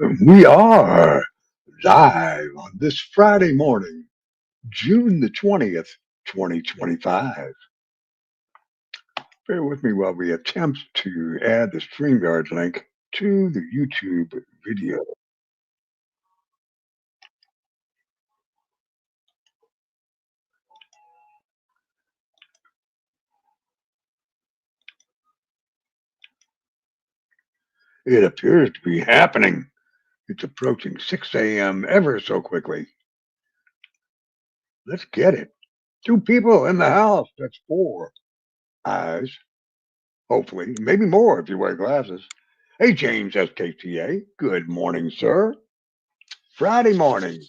We are live on this Friday morning, June the 20th, 2025. Bear with me while we attempt to add the StreamYard link to the YouTube video. It appears to be happening. It's approaching 6 a.m. ever so quickly. Let's get it. Two people in the house. That's four eyes, hopefully. Maybe more if you wear glasses. Hey, James SKTA. Good morning, sir. Friday morning,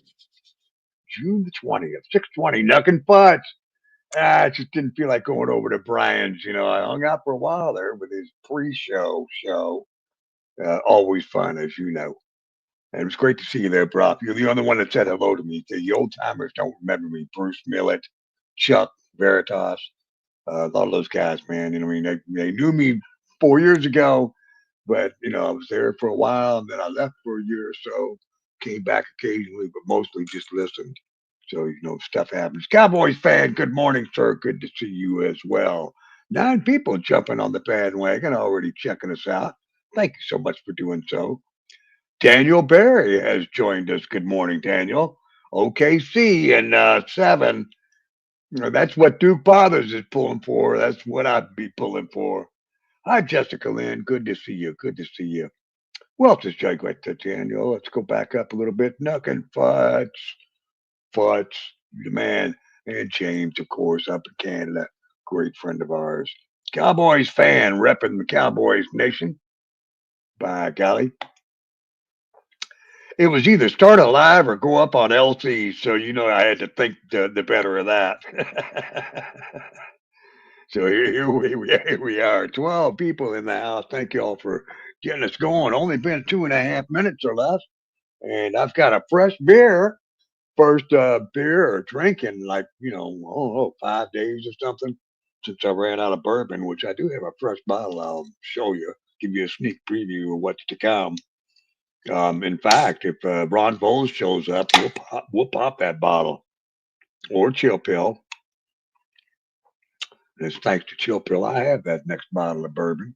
June the 20th, 6:20, Knuckin' Butts. I just didn't feel like going over to Brian's. I hung out for a while there with his pre-show show. Always fun, as you know. And it was great to see you there, Brock. You're the only one that said hello to me. The old timers don't remember me. Bruce Millett, Chuck Veritas, a lot of those guys, man. I mean, they knew me 4 years ago, but I was there for a while, and then I left for a year or so. Came back occasionally, but mostly just listened. So, stuff happens. Cowboys fan, good morning, sir. Good to see you as well. 9 people jumping on the bandwagon, already checking us out. Thank you so much for doing so. Daniel Barry has joined us. Good morning, Daniel. OKC and 7. That's what Duke Fathers is pulling for. That's what I'd be pulling for. Hi, Jessica Lynn. Good to see you. Good to see you. Well, just check with Daniel. Let's go back up a little bit. Knuckin' Futz, the man, and James, of course, up in Canada. Great friend of ours. Cowboys fan, repping the Cowboys nation. By golly. It was either start a live or go up on LC, so I had to think the better of that. So here we are, 12 people in the house. Thank you all for getting us going. Only been 2.5 minutes or less, and I've got a fresh beer. First beer or drink in like, I don't know, 5 days or something since I ran out of bourbon, which I do have a fresh bottle. I'll show you, give you a sneak preview of what's to come. In fact, if Ron Bowles shows up, we'll pop that bottle or Chill Pill. And it's thanks to Chill Pill I have that next bottle of bourbon.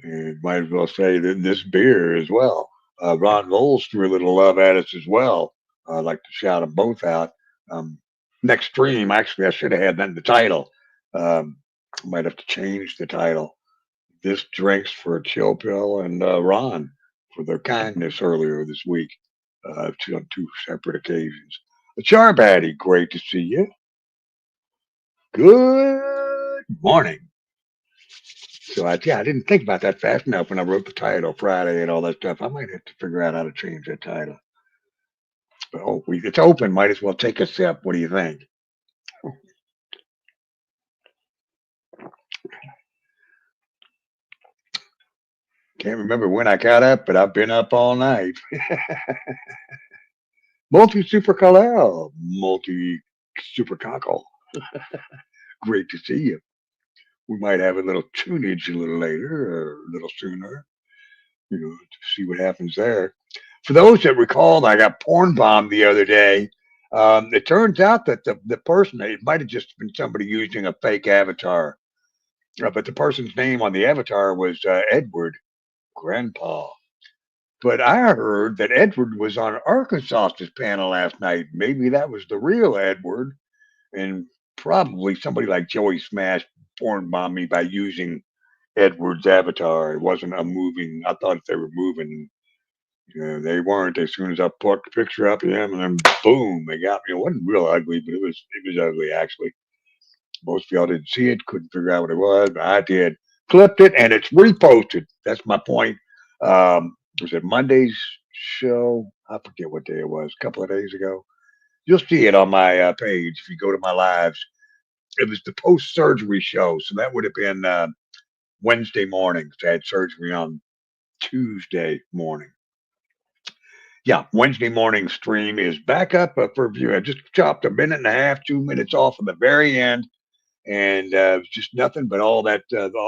And might as well say that this beer as well. Ron Bowles threw a little love at us as well. I'd like to shout them both out. Um, Next stream, actually, I should have had that in the title. Um, Might have to change the title. This drinks for Chill Pill and Ron for their kindness earlier this week, on two separate occasions. Charbaddy, great to see you. Good morning. So I didn't think about that fast enough when I wrote the title Friday and all that stuff. I might have to figure out how to change that title. But it's open. Might as well take a sip. What do you think? Can't remember when I got up, but I've been up all night. Multi super Kalel, multi super cockle. Great to see you. We might have a little tunage a little later or a little sooner, to see what happens there. For those that recall, I got porn bombed the other day. It turns out that the person, it might have just been somebody using a fake avatar, but the person's name on the avatar was Edward Grandpa. But I heard that Edward was on Arkansas's panel last night. Maybe that was the real Edward, and probably somebody like Joey Smash porn bombed me by using Edward's avatar. It wasn't a moving. I thought they were moving. They weren't. As soon as I put the picture up of him, and then boom, they got me. It wasn't real ugly, but it was ugly actually. Most of y'all didn't see it, couldn't figure out what it was, but I did. Clipped it, and it's reposted. That's my point. Was it Monday's show? I forget what day it was. A couple of days ago. You'll see it on my page if you go to my lives. It was the post surgery show, so that would have been Wednesday morning. So I had surgery on Tuesday morning. Yeah, Wednesday morning stream is back up for view. I just chopped a minute and a half, 2 minutes off at the very end, and it was just nothing but all that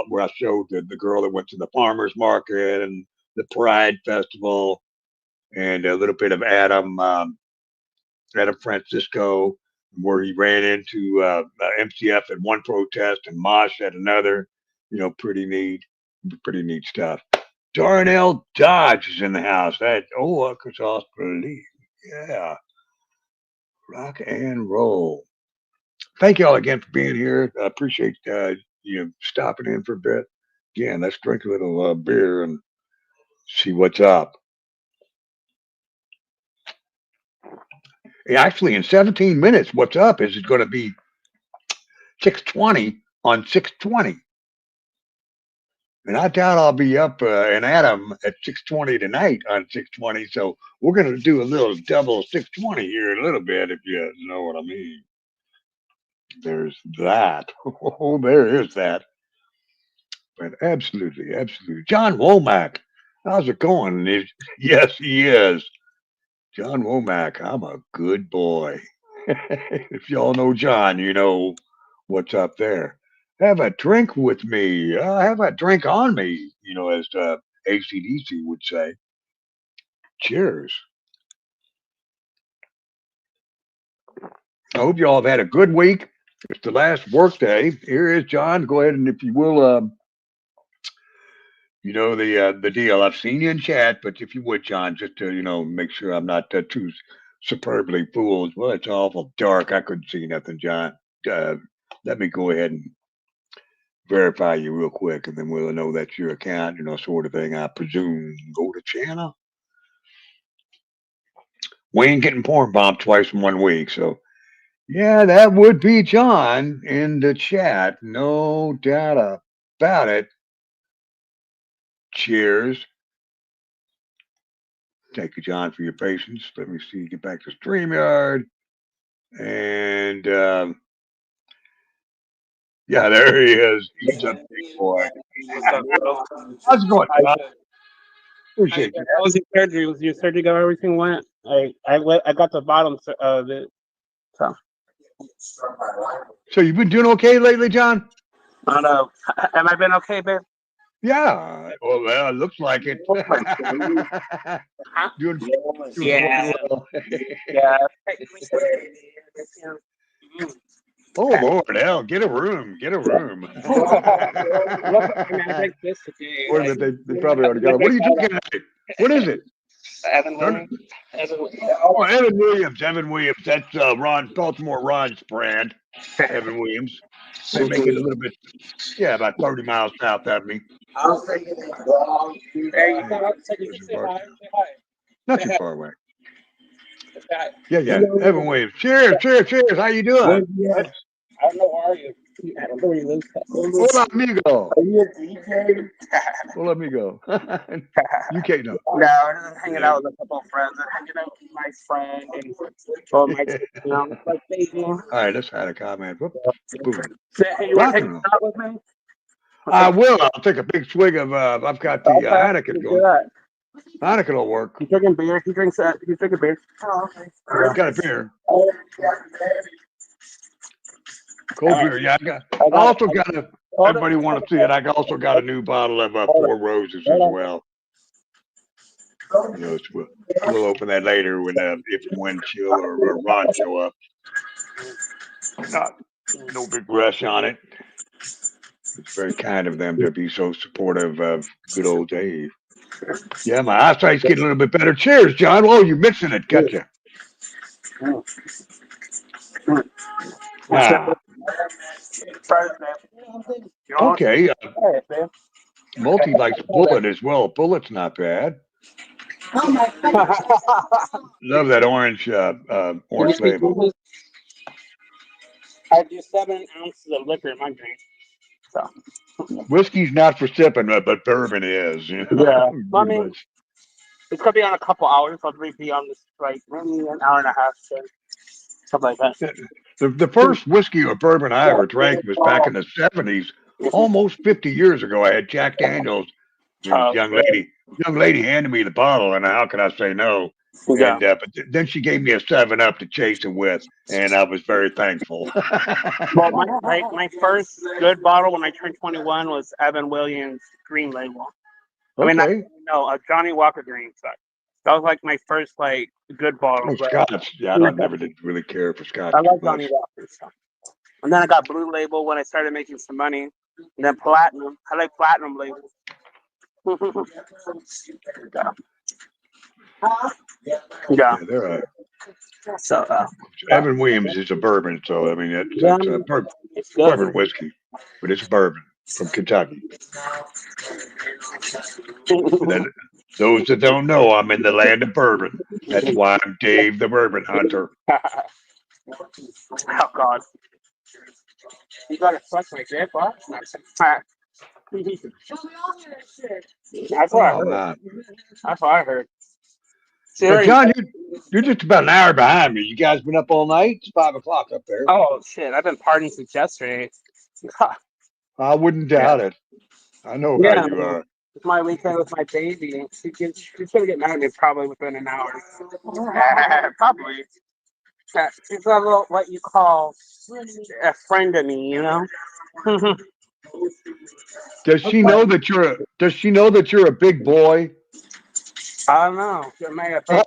where I showed the girl that went to the farmers market and the Pride Festival. and a little bit of Adam Francisco, where he ran into MCF at one protest and Mosh at another. Pretty neat stuff. Darnell Dodge is in the house. That Arkansas believe. Yeah, rock and roll. Thank you all again for being here. I appreciate you stopping in for a bit. Again, let's drink a little beer and see what's up. Actually, in 17 minutes, what's up is it's going to be 6:20 on 6:20. And I doubt I'll be up and at 'em at 6:20 tonight on 6:20. So we're going to do a little double 6:20 here in a little bit, if you know what I mean. There's that. Oh, there is that. But absolutely, absolutely. John Womack, how's it going? Yes, he is. John Womack, I'm a good boy. If y'all know John, you know what's up there. Have a drink with me. Have a drink on me, as ACDC would say. Cheers. I hope you all have had a good week. It's the last work day. Here is John. Go ahead and, if you will, the deal. I've seen you in chat, but if you would, John, just to make sure I'm not too superbly fooled. Well, it's awful dark. I couldn't see nothing, John. Uh, Let me go ahead and verify you real quick, and then we'll know that's your account, sort of thing. I presume. Go to channel. We ain't getting porn bombed twice in 1 week, so yeah, that would be John in the chat. No doubt about it. Cheers. Thank you, John, for your patience. Let me see. Get back to StreamYard. And yeah, there he is. He's a big boy. How's it going, John? Appreciate you. How was your surgery? Was your surgery go? Everything went. I got the bottom of it. So you've been doing okay lately, John? I don't know. Have I been okay, babe? Yeah. Well, it looks like it. doing Yeah. well. Yeah. Oh Lord, hell, get a room. Get a room. I drank this today. Or that they probably already got it. What are you drinking today? What is it? Evan Williams. Oh, Evan Williams. Evan Williams. That's Baltimore Ron's brand. Evan Williams. They make it a little bit, about 30 miles south of me. I'll take it. Hey, you can say hi. Say hi. Not too far away. Yeah. Evan Williams. Cheers. How you doing? I don't know, how are you? I don't know where you live. Hola, amigo. Are you a DJ? Hola, amigo. You can't know. No, I'm just hanging out with a couple of friends. I'm hanging out with my friend and like baby. All right, let's add a comment. Whoop. Boom. Hey, you want to take a shot with me? I will. I'll take a big swig of. I've got the Heineken going. Heineken will work. He's drinking beer. He drinks that. He's drinking beer. Oh, okay. I've got a beer. Cold beer. Yeah, I also got a. Everybody want to see it. I also got a new bottle of Four Roses as well. We'll open that later when if and when Chill or Ron show up. No big rush on it. It's very kind of them to be so supportive of good old Dave. Yeah, my eyesight's getting a little bit better. Cheers, John. Oh, you're mixing it. Gotcha. Okay. Multi likes Bullet as well. Bullet's not bad. Love that orange label. I do 7 ounces of liquor in my drink. So. Whiskey's not for sipping, but bourbon is. Yeah. I mean, it's gonna be on a couple hours. I'll be on this maybe an hour and a half, something like that. The first whiskey or bourbon I ever drank was back in the 70s, almost 50 years ago. I had Jack Daniels. Young lady handed me the bottle, and how could I say no? Yeah. And but then she gave me a 7-Up to chase it with, and I was very thankful. Well, my first good bottle when I turned 21 was Evan Williams Green Label. Okay. A Johnny Walker Green. Sorry. That was like my first like good bottle, Oh, but Scotch. Yeah, I don't never did really care for Scotch I too like much. Johnny Walker stuff. And then I got Blue Label when I started making some money. And then Platinum. I like Platinum Label. Yeah. Yeah. Yeah, they're So, Evan Williams is a bourbon, so I mean yeah, it's it's good. bourbon whiskey, but it's bourbon from Kentucky. And then those that don't know, I'm in the land of bourbon. That's why I'm Dave the Bourbon Hunter. Oh God, you gotta suck my dick off. That's what I Oh heard. man. That's what I heard. Now, Seriously. John, you're just about an hour behind me. You guys been up all night? It's 5 o'clock up there. Oh shit! I've been partying since yesterday. I wouldn't Yeah, doubt it. I know how yeah. you are. It's my weekend with my baby, and she's gonna get mad at me probably within an hour. Probably. She's a little what you call a friend of me, you know. Does she know that you're a big boy? I don't know. She may have big.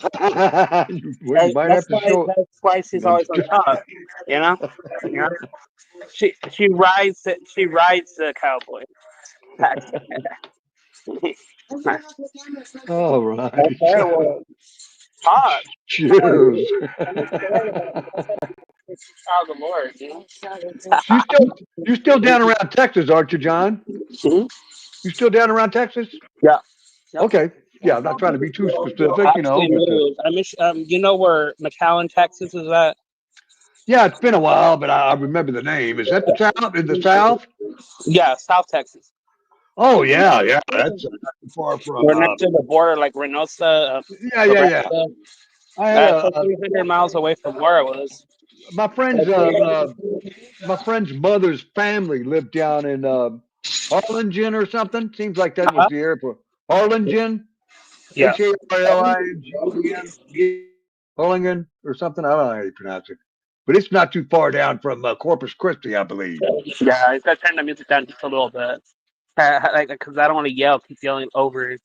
Well, you might have to show. That's why she's always on top. You know. You know. She rides the cowboy. All right. Okay, well, hot. Cheers. Oh, the Lord, you know? you still you still down around Texas, aren't you, John? Mhm. You still down around Texas? Yeah. Yep. Okay. Yeah, I'm not trying to be too specific, I actually but moved. I miss. You know where McAllen, Texas, is at? yeah, it's been a while, but I remember the name. Is that the South? In the South? Yeah, South Texas. Oh yeah, yeah. That's not too far from. We're next to the border, like Reynosa, Yeah, yeah, yeah. Nebraska. I had So 300 miles away from where I was. my friend's my friend's mother's family lived down in Harlingen or something. Seems like that was Uh-huh. the airport. Harlingen, Yeah. Harlingen, Harlingen or something. I don't know how you pronounce it, but it's not too far down from Corpus Christi, I believe. Yeah, I got to turn the music down just a little bit. Like, because I don't want to keep yelling over it.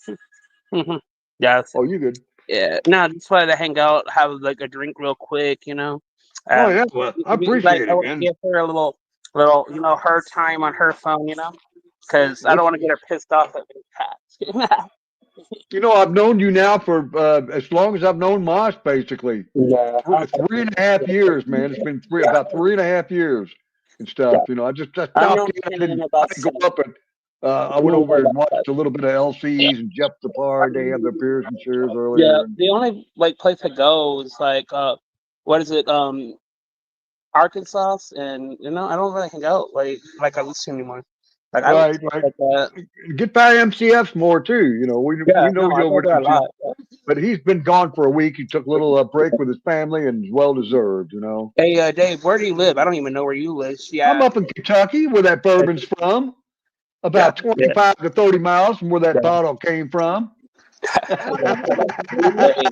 Yeah, Oh, you good? yeah. No, just wanted to hang out, have like a drink real quick, you know. Oh Um, yeah, well, I like appreciate I it, want to man. give her a little, her time on her phone, you know, because I don't What's want to get her pissed off at me. I've known you now for as long as I've known Mosh, basically. Yeah. 3.5 years, man. It's been about 3.5 years and Yeah. stuff. I I've stopped known in. Shannon I about didn't go 7. up and I I've went known her over and about watched 7. a little bit of LC's and Jeff the Par. They have their beers and cheers Yeah, earlier. And the only like place I go is like what is it? Arkansas, and I don't really hang out like I used to anymore. Like I right, used right. like that. Get by MCF's more too. We Yeah, know no, I you go over there there a too. lot. But he's been gone for a week. He took a little break with his family and well deserved. Hey, Dave, where do you live? I don't even know where you live. I'm Yeah, up in Kentucky where that bourbon's from. yeah, About yeah. 25 to 30 miles from where that Yeah. bottle came from. Hey,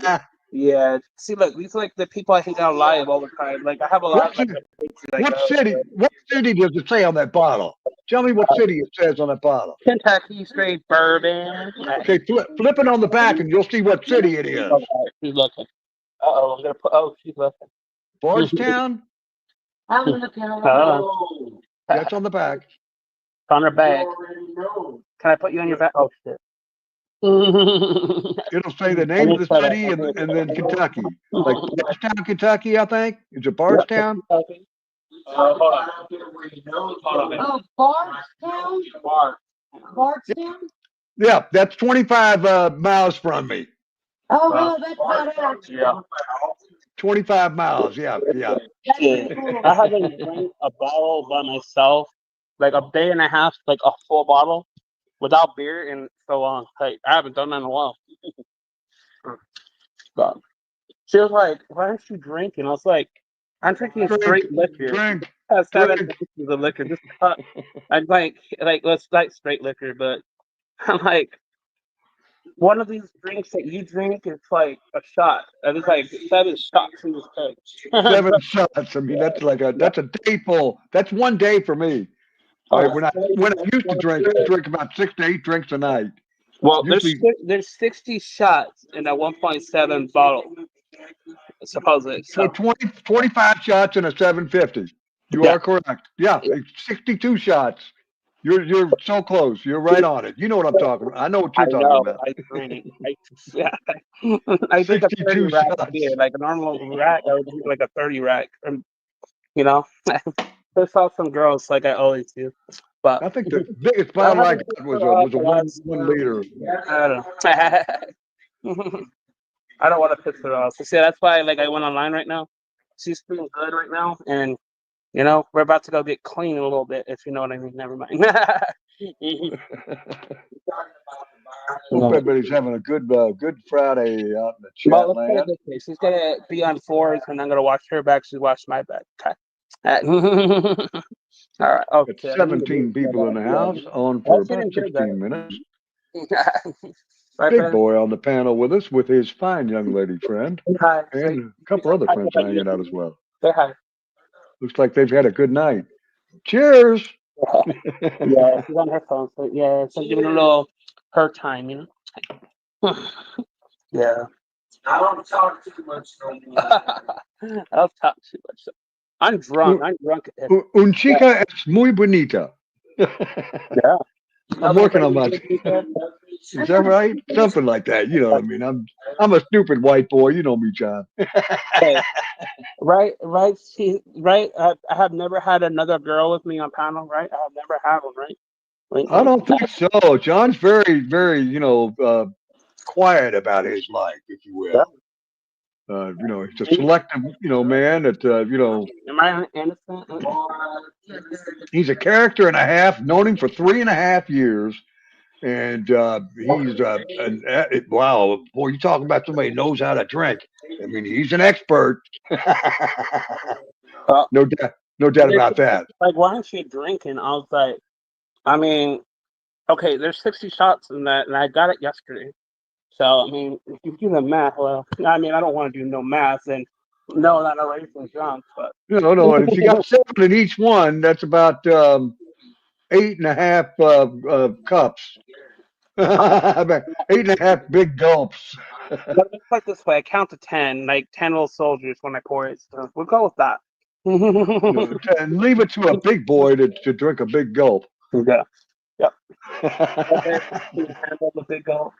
yeah. See, look, these are like the people I hang out live all the time. Like I have a lot What's like it, of places I what go. city? What city does it say on that bottle? Tell me what city it says on that bottle. Kentucky straight bourbon. Okay, flip it on the back and you'll see what city it is. Okay, she's looking. Uh-oh, I'm gonna put. Oh, she's looking. Bardstown? I'm looking. Oh, That's on the back. on her bag. Can I put you on your back? Oh shit. It'll say the I name of need to the set up. city and then Kentucky. Like Bardstown, Kentucky, I think. Is it Bardstown? Hold on. Hold on. Oh, Bardstown? Bardstown? Yeah, that's 25 miles from me. Oh, no, that's not it. Yeah. 25 miles. Yeah, yeah. Yeah. I haven't drank a bottle by myself like a day and a half, like a full bottle without beer in so long. Like I haven't done that in a while. But she was like, "Why aren't you drinking?" I was like, "I'm drinking Drink, straight liquor. drink, Has 7 drink. ounces of liquor. Just cut." I'm like let's like straight liquor, but I'm like one of these drinks that you drink is like a shot. And it's like 7 shots in this cup. 7 shots. I mean, that's a day full. That's one day for me. Right? Oh, When I used to drink, I drink about 6 to 8 drinks a night. Well, Usually, there's 60 shots in that 1.7 bottle, supposedly. so So 20, 25 shots in a 750. You yeah, are correct. Yeah, yeah. it's 62 shots. You're so close. You're right on it. You know what I'm talking about. I know what I you're talking know. about. I drink. Yeah. I drink a 30 62 rack a day. shots. Like a normal rack, I would drink like a 30 rack. You know, piss off some girls like I always do. But I think the biggest I bottle I haven't got pissed her off was a the last. one liter. I don't know. I don't want to piss her off. So see, that's why like I went online right now. She's feeling good right now, and we're about to go get clean a little bit. If you know what I mean. Never mind. Hope No. everybody's having a good Friday out in the Well, chat let's put it land. this way. She's gonna be on fours, and I'm gonna watch her back. She's watched my back. Okay. All right. It's Okay. I need to move 17 people in the house, that. on for That's about feeling good though. 16 minutes. Right, Big Ben? boy on the panel with us with his fine young lady friend Say hi. and a couple other friends hanging out as well. Say hi. Looks like they've had a good night. Cheers. Yeah, she's on her phone. So yeah, so giving a little her time, Yeah. I don't talk too much no more. I don't talk too much. I'm drunk. I'm drunk. Un chica es muy bonita. Yeah. I'm working on my. Is that right? Something like that. You know what I mean? I'm a stupid white boy. You know me, John. Hey, right, right. Right. I have never had another girl with me on panel. Right. I have never had one. Right. I Like, don't think so. John's very, very, quiet about his life, if you yeah. will. He's a selective, man that, Am I innocent? he's a character and a half. Known him for 3.5 years, and he's wow, boy, you talking about somebody who knows how to drink. I mean, he's an expert. Uh, No doubt, no doubt about that. like, why aren't you drinking? I was like, I mean, okay, there's 60 shots in that, and I got it yesterday. So, I mean, if you do the math, well, I mean, I don't want to do no math, and no, not a racing drunk, but No, and if you got 7 in each one, that's about 8.5 cups. About 8.5 big gulps. but it's like this way. I count to 10, like 10 little soldiers when I pour it. So we'll go with that. And leave it to a big boy to drink a big gulp. Yeah. Yep. Okay. Handle the big gulp.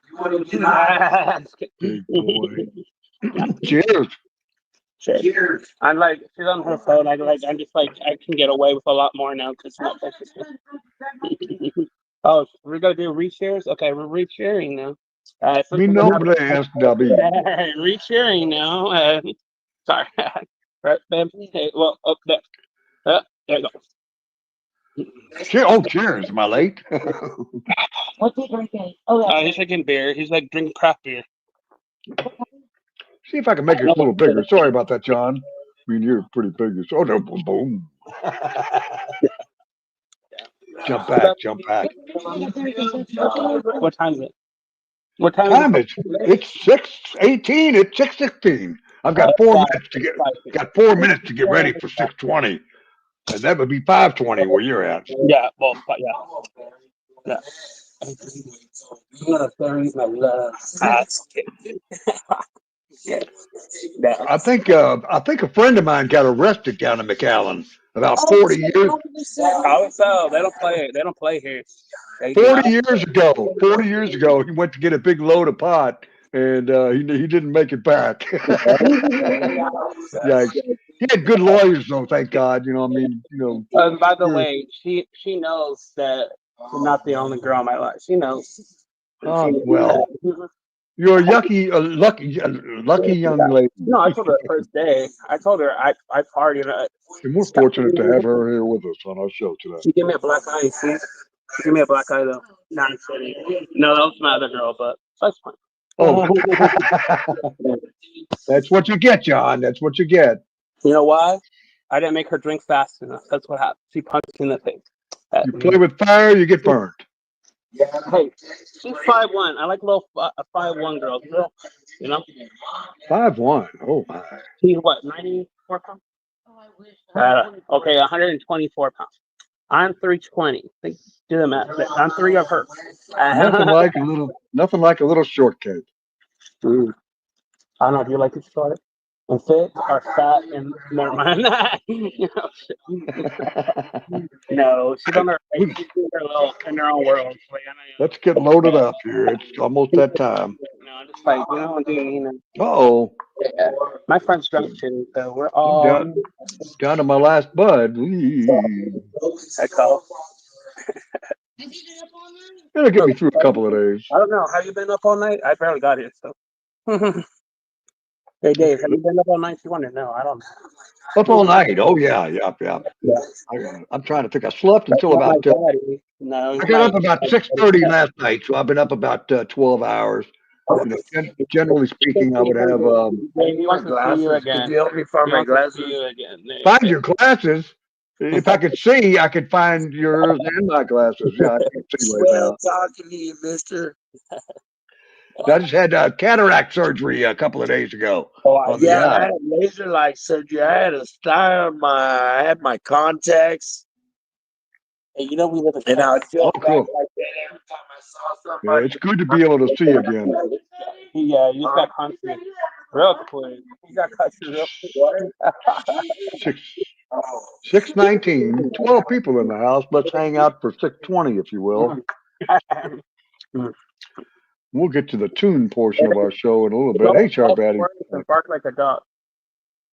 Big boy. Cheers. Cheers. I'm like, she's on her phone. I'm just like, I can get away with a lot more now because not. Oh, we're gonna do reshares. Okay, we're resharing now. First Mi we're gonna nombre es David. resharing now. Sorry. Right, Ben. Hey, well, oh, there you go. Cheers. Am I late? What's he drinking? Oh, that's He's drinking beer. He's like drinking craft beer. See if I can make it a little bigger. Sorry about that, John. I mean, you're pretty big. Oh, no, boom, boom. Jump back, jump back. What time is it? What time is Time it? it's 6:18. It's 6:16. I've got 4 minutes to get ready for 6:20, and that would be 5:20 where you're at. Yeah, well, yeah. Yeah. I'm gonna bury my love. Yeah. I think a friend of mine got arrested down in McAllen about 40 years. How so? They don't play. They don't play here. 40 years ago. 40 years ago, he went to get a big load of pot, and he didn't make it back. Yikes. He had good lawyers, though. Thank God. I mean, By the sure. way, she knows that you're not the only girl in my life. She knows. Well, you're a lucky young lady. No, I told her the first day. I told her I partied. And we're fortunate to have her here with us on our show today. She gave me a black eye. See, she gave me a black eye though. No, I'm kidding. No, that was my other girl, but that's fine. Oh, that's what you get, John. That's what you get. You know why? I didn't make her drink fast enough. That's what happened. She punched me in the face. You play with fire, you get burned. Hey, she's 5'1". I like little 5'1" girls. You know. 5'1". Oh my. She's what? 94 pounds. Okay, 124 pounds. I'm 320. Do the math. I'm 3 of her. Nothing like a little shortcake. Mm. I don't know if you like it short and fit or fat and never mind. You know, no, she's on her We- she's in her little in her own world. Like, I know, Let's get loaded up here. It's almost that time. I'm just like, Oh, yeah. My friend's drunk too, so we're I'm all down to my last bud. I call. It'll get me through a couple of days. I don't know. Have you been up all night? I barely got here, so. Hey Dave, have you been up all night? You want to know? I don't know. Up all night. Oh yeah. Yeah. I'm trying to think. I slept until Not my about. daddy. No, he's I got my up about 6:30 last night, so I've been up about 12 hours. Generally speaking, I would have Dave, he wants to see you again. Could you help me find He my wants to glasses? see you again. There you find go. your glasses. If I could see, I could find yours and my glasses. Yeah, I can see right now. Well, talking to you, mister. I just had cataract surgery a couple of days ago on the Yeah, I eye. had laser light surgery. I had a star on I had my contacts, Hey, you know we live in and I would feel Oh, back cool. like that every time I saw Yeah, somebody. it's good to be able to see again. Yeah, you just got country real quick. You got country real quick. Six, 6:19, 12 people in the house. Let's hang out for 6:20, if you will. We'll get to the tune portion of our show in a little bit. Hey, Sharp Addy. And bark like a dog.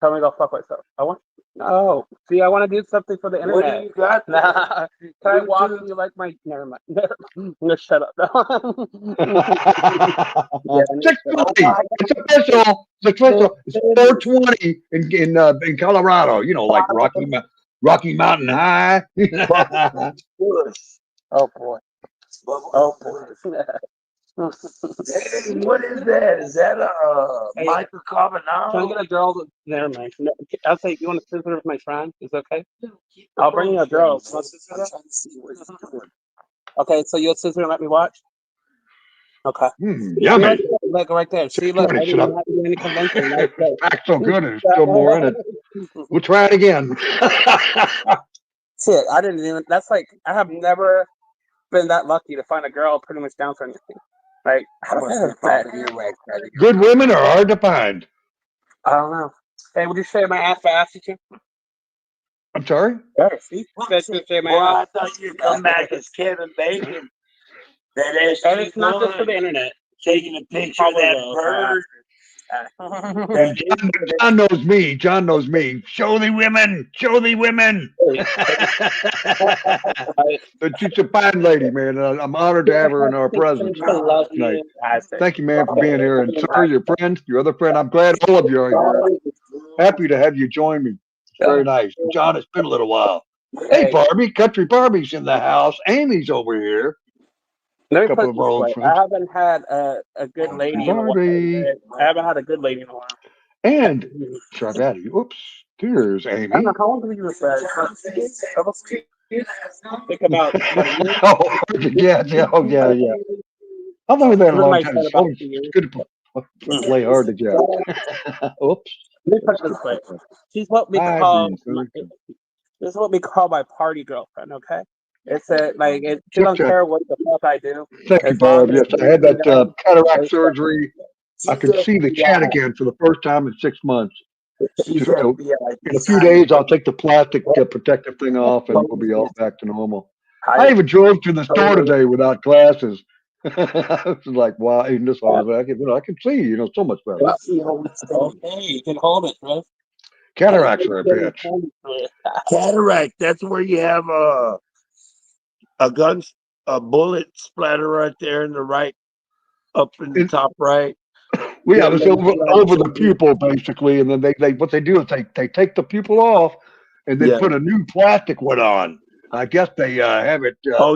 Tell me to go fuck myself. I want. No. See, I want to do something for the What do internet. you got? Nah. Can I walk you like my? Never mind. Never mind. No, shut up. Yeah, 6:20. It's official. It's official. It's 4:20 in Colorado. You know, like Rocky Mountain High. Oh boy. Oh boy. Hey, what is that? Is that a Hey, Michael Can I Carbonaro? get a girl? Never mind. No, I'll say, you want to scissor with my friend? Is it okay? I'll bring you a girl. You want to scissor I'm her? trying to see what he's doing. Okay, so you'll scissor and let me watch? Okay. Yummy. Look right there. See, look, I 6:20. didn't even have to do any convention. Nice play. Packed so good, there's still more in it. We'll try it again. Shit, I didn't even. That's like, I have never been that lucky to find a girl pretty much down for anything. Like, I must be talking to you right now. Good women are hard to find. I don't know. Hey, would you shave my ass if I asked you to? I'm sorry? Yeah, see? You said you would shave my Well, ass. I thought you'd come back as Kevin Bacon. That ass And it's not just for the internet. taking a picture of that bird. And John knows me. John knows me. Show the women. Show the women. But she's a fine lady, man. and I'm honored to have her in our presence I love tonight. you. Thank you, man, for being here. And sir, your friend, your other friend, I'm glad all of you are here. Happy to have you join me. It's very nice. John, it's been a little while. Hey, Barbie. Country Barbie's in the house. Amy's over here. Let me Couple put of it our this old way. friends. I haven't had a good lady in a while. Barbie. I haven't had a good lady in a while. And Sharp Addy. Oops. There's I Amy. don't know how long have you been married? Almost 2 years. Think about what a year. Oh, hard to get. Yeah. Oh, yeah, yeah. I've only been a long time. It's always good to play hard to get. Oops. Let me put it this way. She's what we Hi, call. Dean. This is what we call my party girlfriend. Okay. It's a like. She don't Check. care what the fuck I do. Thank you, As long Barb. as Yes, I had that cataract surgery. I could see the chat again for the first time in 6 months. Just in a few days, I'll take the plastic protective thing off, and we'll be all back to normal. I even drove to the store today without glasses. I was like, wow, even this far back, I can see, so much better. Okay, you can hold it, bro. Cataracts are a bitch. Cataract. That's where you have a bullet splatter right there in the right, up in the top right. Well, yeah, it's over the pupil basically, and then they what they do is they take the pupil off, and then put a new plastic one on. I guess they have it. Yeah.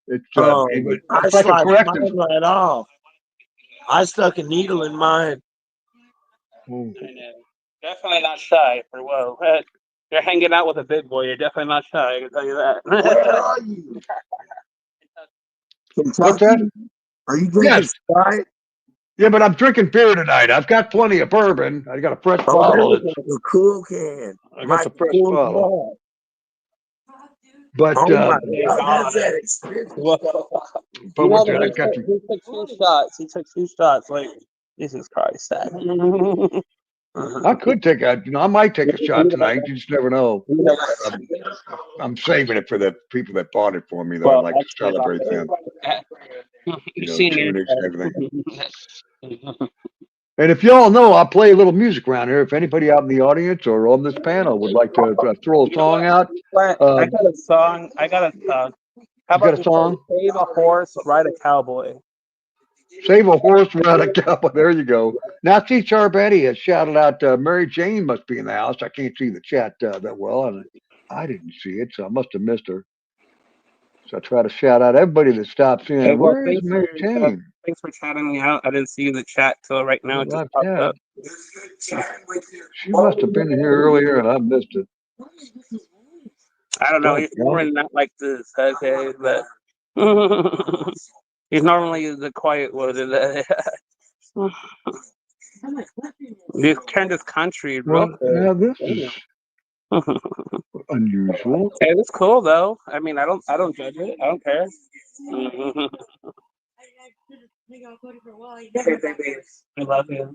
It's like a corrective. Mine right off. I stuck a needle in mine. I know. Definitely not shy. For whoa, you're hanging out with a big boy. You're definitely not shy. I can tell you that. Where are you? What's that? Are you drinking Sprite? Yeah, but I'm drinking beer tonight. I've got plenty of bourbon. I got a fresh bottle. A cool can. I got the fresh bottle. But Oh my That's god. that experience. Whoa. but You know what that I got to. he took 2 shots. He took 2 shots. Like, Jesus Christ. I could take a. I might take a shot tonight. You just never know. Well, I'm saving it for the people that bought it for me, though. I'd like to actually, celebrate them. you've You know, seen tunage and everything. yours. And if y'all know, I play a little music around here. If anybody out in the audience or on this panel would like to throw a song out, I got a song. I got a song. How you got about a we song? say Save a Horse, Ride a Cowboy? Save a horse, ride a cowboy. There you go. Now, see, Charbetti has shouted out Mary Jane must be in the house. I can't see the chat that well, and I didn't see it, so I must have missed her. So I try to shout out everybody that stops Hey, in. well, Where is Mary Jane? thanks for chatting me out. I didn't see the chat till right now. It just Live popped chat. up. She must have been here earlier, and I missed it. I don't know. He's normally not like this, okay, but he's normally the quiet one. You turned this country real Well, quick. now this is unusual. Hey, it's cool though. I mean, I don't judge it. I don't care. Hey, baby, I love you.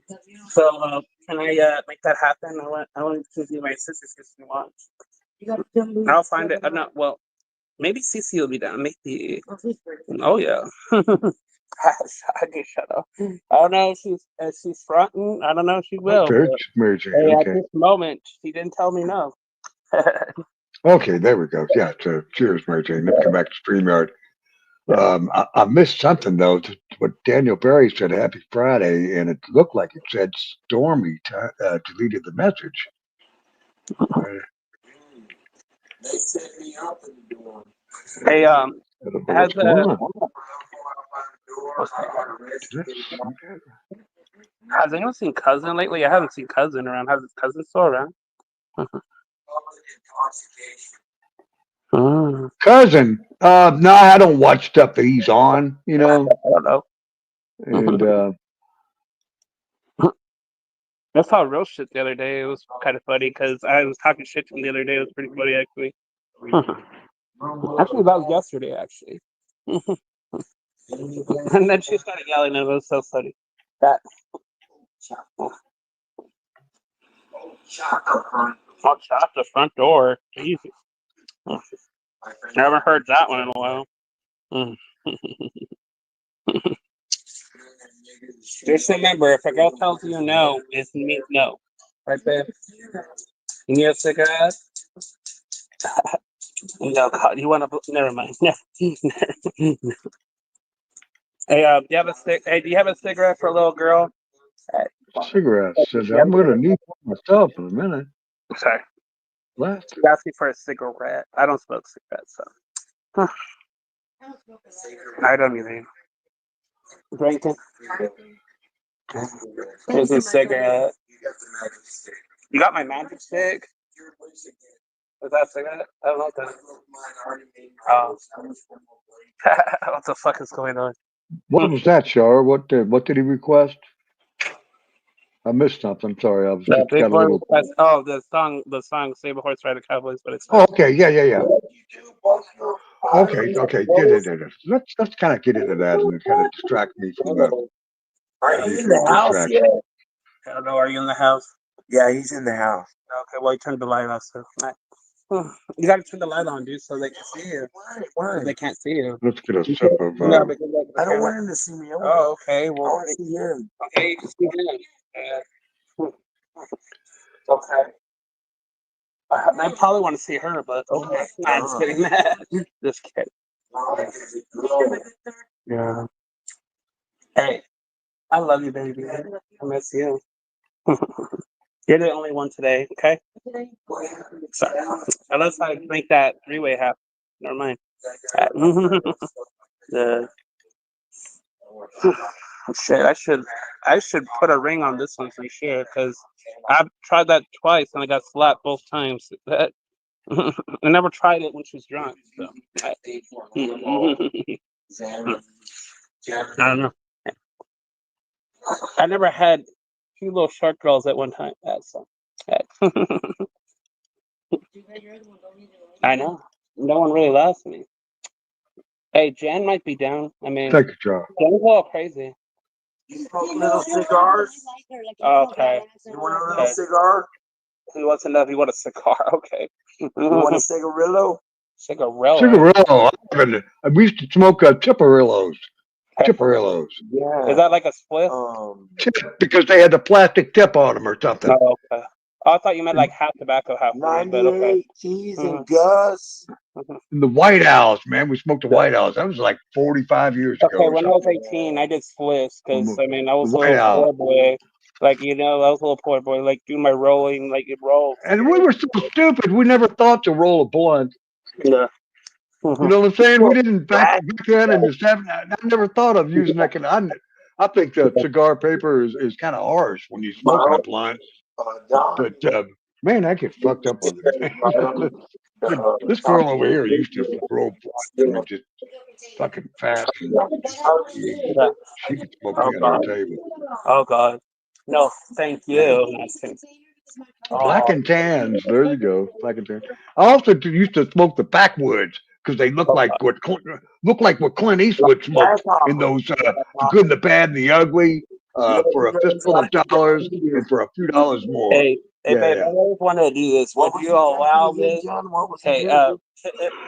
So, can I make that happen? I want to see my sister's if you want. I'll find it. No, well, maybe Cece will be down. Maybe. Oh yeah. I just shut up. I don't know if she's fronting. I don't know if she will. Okay, But, it's Mary Jane. hey, Okay. at this moment, she didn't tell me no. Okay, there we go. Yeah, so cheers, Mary Jane. Let me come back to StreamYard. I missed something though. What Daniel Barry said, "Happy Friday," and it looked like it said Stormy deleted the message. Hey, I don't know has what's going on. has anyone seen Cousin lately? I haven't seen Cousin around. Has his Cousin still around? Cousin, no, I don't watch stuff that he's on. You know, I don't know. and I saw real shit the other day. It was kind of funny because I was talking shit to him the other day. It was pretty funny, actually. Actually, that was yesterday, actually. And then she started yelling, and it was so funny. That. Oh, shot the front door. Jesus. Never heard that one in a while. Just remember, if a girl tells you no, it means no. Right there. You need a cigarette? No, God, you want to? Never mind. Hey, do you have a Hey, do you have a cigarette for a little girl? cigarettes. Said I'm going to need one myself in a minute. Sorry, Left. you asked me for a cigarette. I don't smoke cigarettes, so I don't either. Drinking. Here's a cigarette. You got my magic stick? Is that a cigarette? I don't know that. Oh. What the fuck is going on? What was that, Shar? What did he request? I missed something. Sorry, I was The just big got a boy little. request. Oh, the song "Save a Horse, Ride a Cowboys," but it's Oh, okay, yeah. Okay. Let's kind of get into that and kind of distract me from the Are you in the house distraction. yet? I don't know. Are you in the house? Yeah, he's in the house. Okay, well, you turned the light off, so you gotta turn the light on, dude, so they can see you. Why? They can't see you. Let's get a sip of. No, because like, I don't want him to see me. Oh, okay. I Well, want to see him. okay, you can see him. Okay. I probably want to see her, but okay. Nah, I'm just kidding. Just kidding. Yeah. Hey, I love you, baby. I miss you. You're the only one today, okay? Sorry. Unless I make that three-way happen. Never mind. The shit, I should put a ring on this one for sure, because I've tried that twice and I got slapped both times. That I never tried it when she was drunk. So I don't know. I never had two little short girls at one time. So I know. no one really loves me. Hey, Jen might be down. I mean, Thank you, John. Jen's a little crazy. You smoke little cigars? Okay. You want a little Okay. cigar? He wants to know if you want a cigar. Okay. You want a cigarillo? Cigarillo. Cigarillo. We used to smoke Chipperillos. Chipperillos. Yeah. Is that like a split? Because they had the plastic tip on them or something. Oh, okay. Oh, I thought you meant like half tobacco, half weed, but okay. 98 Keys and Gus. The White House, man. We smoked the White House. That was like 45 years ago. Okay, or when I was something. 18, I did spliffs because I mean I was The a White little House. poor boy. Like I was a little poor boy, like doing my rolling, like it rolled. And we were so stupid. We never thought to roll a blunt. Yeah. You know what I'm saying? We didn't back then in the 70s. I never thought of using that kind of. I think the cigar paper is kind of harsh when you smoke a blunt. But man, I get fucked up on it. This girl over here used to roll blunts just fucking fast. And she could smoke me under the table. Oh God. No, thank you. Black and tans. There you go. Black and tans. I also used to smoke the backwoods because they look like what Clint Eastwood smoked in those The Good, the Bad, and the Ugly for a fistful of dollars and for a few dollars more. Hey, babe, I always wanted to do this. Would you allow me? Hey,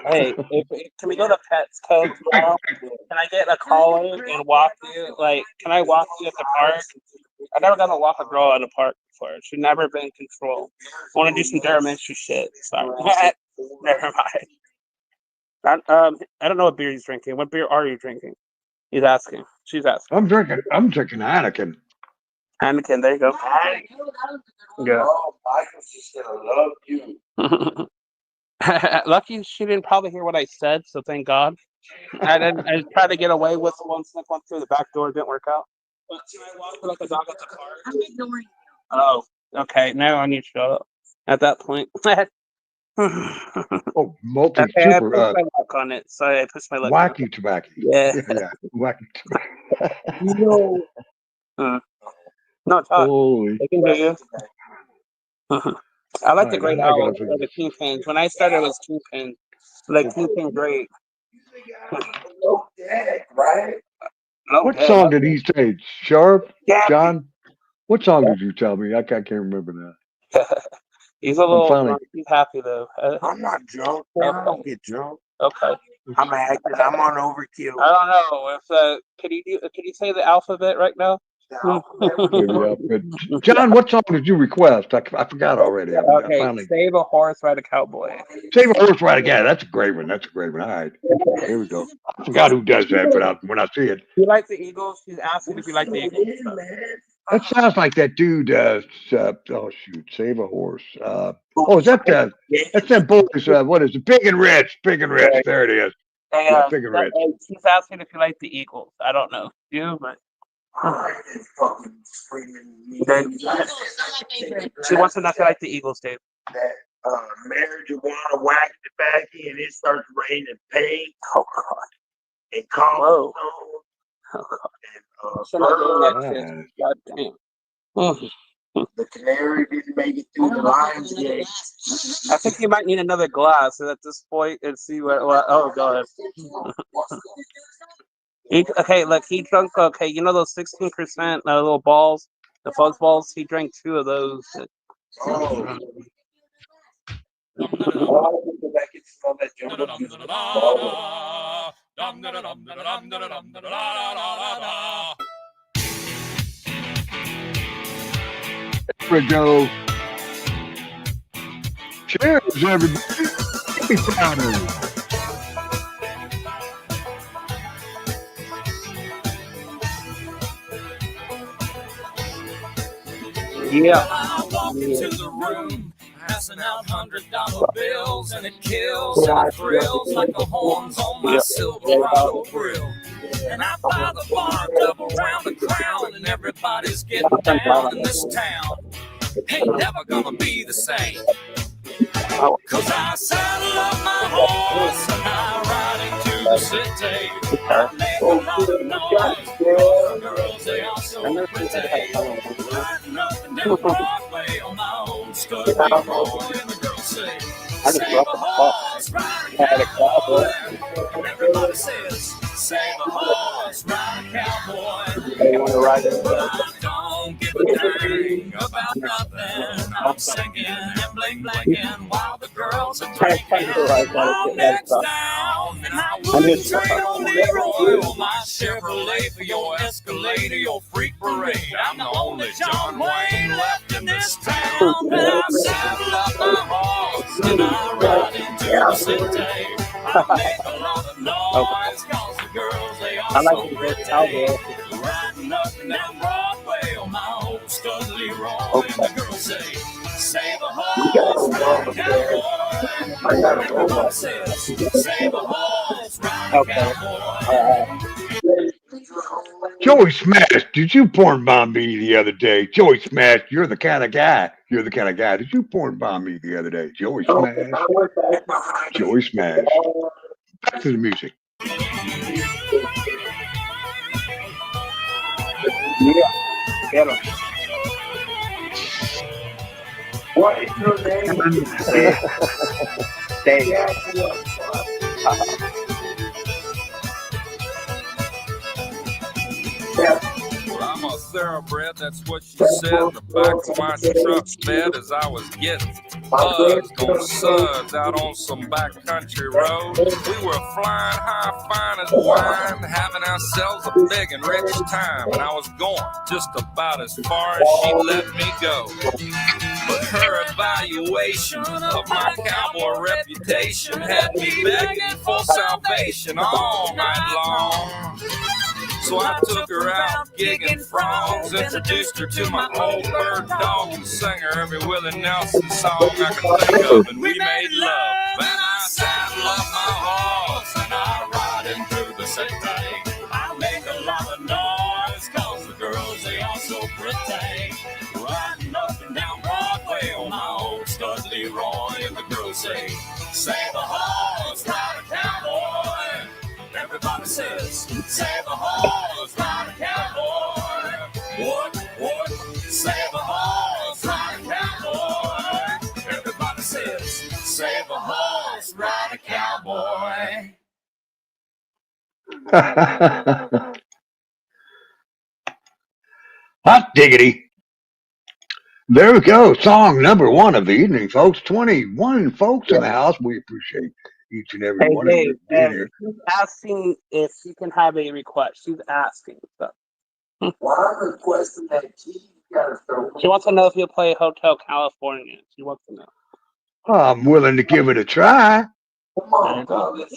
hey, can we go to Pets Cove tomorrow? Can I get a collar and walk you? Like, can I walk you at the park? I've never gotten to walk a girl in a park before. She's never been in control. I want to do some Daraminstry shit. Sorry. Never mind. I don't know what beer he's drinking. What beer are you drinking? He's asking. She's asking. I'm drinking Anakin. Anakin, there you go. Yeah. Oh, Michael's just gonna love you. Lucky she didn't probably hear what I said, so thank God. I tried to get away with one, sneak one through the back door, didn't work out. But can I walk like a dog at the park? I'm ignoring you. Oh, okay. Now I need to shut up. At that point. Oh, multi Okay, I super pushed my luck on it. So I pushed my luck. wacky tobacco. Yeah. Wacky No. No, talk. Holy. I can hear you. I like the great I owl, got you. the kingpins. When I started, it was kingpin. Like kingpin great. Oh, Dad, right? No, What Dad, song did he say? Sharp? Yeah. John? What song did you tell me? I can't remember now. He's a little finally- drunk. He's happy though. I'm not drunk. I don't get drunk. Okay. I'm acting. I'm on overkill. I don't know if could you say the alphabet right now? Yeah, but John, what song did you request? I forgot already. I Okay, finally save a horse, ride a cowboy. Save a Horse Ride Again. That's a great one. That's a great one. All right, here we go. I forgot who does that, but when I see it, You like the Eagles? She's asking if you like the Eagles. that sounds like that dude. Oh shoot, Save a Horse. Is that that's that boys? What is it? Big and Rich. Big and Rich. There it is. Hey, Yeah, Big and Rich. She's asking if you like the Eagles. I don't know you, but she wants to know if you like the Eagles, Dave. That marijuana whacked the back and it starts raining paint. Oh God. And cobblestone. Oh God. Should I get that shit? God damn. The Canary didn't make it through the Lions game. I think you might need another glass at this point and see what oh God. Okay, look, he drank. Okay, you know those 16% little balls, the fuzz balls. He drank 2 of those. Oh. There we go. Cheers, everybody. Be proud of you. Yeah. I walk into the room, passing out $100 bills, and it kills and it thrills like the horns on my Silverado grill. And I buy the bar double round the crown, and everybody's getting down in this town. Ain't never gonna be the same. Cause I saddle up my horse and I ride into the city. I make a lot of noise, the girls they are so pretty. Riding up and down Broadway on my old Scuddy boy, and the girls say, just Save love a the song. horse, ride a I had a cowboy. cowboy. Everybody says, save a horse, ride a cowboy. They want to ride it. But I don't give a dang about nothing. I'm singing and bling blinging while the girls are I drinking. kind of like I'm that next stuff. down, and I I wouldn't just trade on Leroy or my Chevrolet for your Escalade or your Freak Parade. I'm the only John Wayne left in this town, and I saddle up my horse and I ride into the city. I make a lot of noise 'cause the girls, they I are like so the pretty. cowboy. Riding up and down Broadway on my old stud Leroy, and the girls say, save a horse, ride a cowboy. Everybody says, save a horse, ride a Okay. cowboy. Joey Smash, did you porn bomb me the other day? Joey Smash, you're the kind of guy. You're the kind of guy. Did you porn bomb me the other day? Joey Smash. Joey Smash. Back to the music. Yeah. Get him. What is your name? Dave. Well, I'm a thoroughbred, that's what she said. The back of my truck's bed as I was getting buzzed on suds out on some backcountry road. We were flying high, fine as wine, having ourselves a big and rich time. And I was going just about as far as she let me go. But her evaluation of my cowboy reputation had me begging for salvation all night long. So I took her out gigging frogs, introduced her to my old bird dog, and sang her every Willie Nelson song I could think of, and we made love. And I saddle up my horse and I ride him through the city. I make a lot of noise 'cause the girls, they are so pretty. Riding up and down Broadway on my old stud Leroy, and the girls say, save a horse, ride a cowboy. Everybody says, save a horse, ride a cowboy. What? Save a horse, ride a cowboy. Everybody says, save a horse, ride a cowboy. Hot diggity. There we go. Song number one of the evening, folks. 21 folks in the house. We appreciate each and every Hey, one of Dave, you being and here. she's asking if she can have a request. She's asking. So. Well, I'm requesting that G gotta throw. She wants to know if you'll play Hotel California. She wants to know. I'm willing to give it a try. Come on, fellas.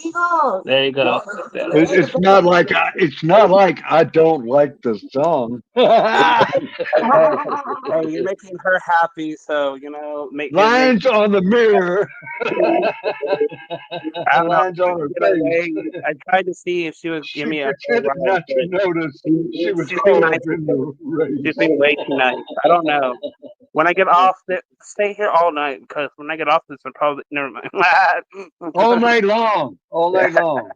There you go. It's not like I don't like the song. Hey, you're making her happy, so make Lines on the mirror. I don't know. Lines on her face. I tried to see if she would She give me a pretended ride, not to but notice she was she's caught being up nice. in the She's race. being way too nice. I don't know. When I get off, stay here all night because when I get off this, I'll probably never mind. All night long. All night long.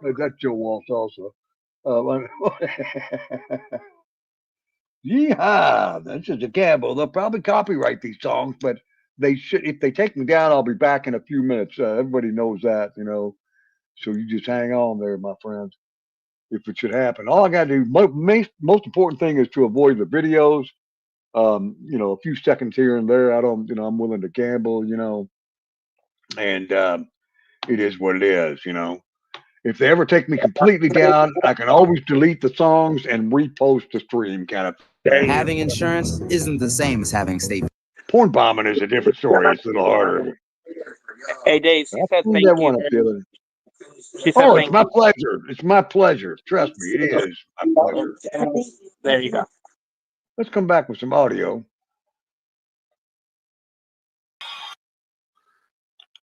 That's Joe Walsh also. Yeehaw! This is a gamble. They'll probably copyright these songs, but they should. If they take me down, I'll be back in a few minutes. Everybody knows that, So you just hang on there, my friends. If it should happen, all I got to do. Most important thing is to avoid the videos. A few seconds here and there. I don't. I'm willing to gamble. And it is what it is. If they ever take me completely down, I can always delete the songs and repost the stream, kind of thing. Having insurance isn't the same as having state. Porn bombing is a different story. It's a little harder. Hey, Dave, she said I've thank that you. one up the other. She said Oh, it's thank my you. pleasure. It's my pleasure. Trust me, it is my pleasure. There you go. Let's come back with some audio.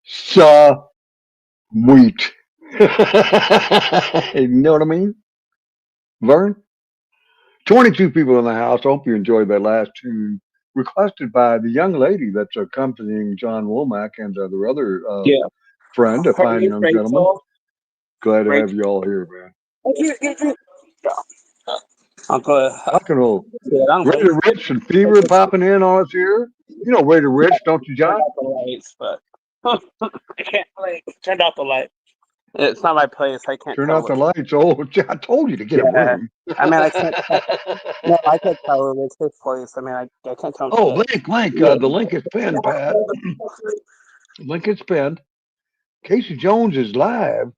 Sweet. You know what I mean? Vern? 22 people in the house. I hope you enjoyed that last tune, requested by the young lady that's accompanying John Womack and the other friend, a fine young gentleman. Glad to have you all here, man. Uncle. Rock and roll. Raider Rich and Fever popping in on us here. You know Raider Rich, don't you, John? I can't play. Turned off the light. It's not my place. I can't Turn tell out the what. lights. Oh, I told you to get a Yeah. room. I mean, I can't. No, I can't tell him. It's his place. I mean, I can't tell him. Oh, link. The link is pinned, Pat. Link is pinned. Casey Jones is live.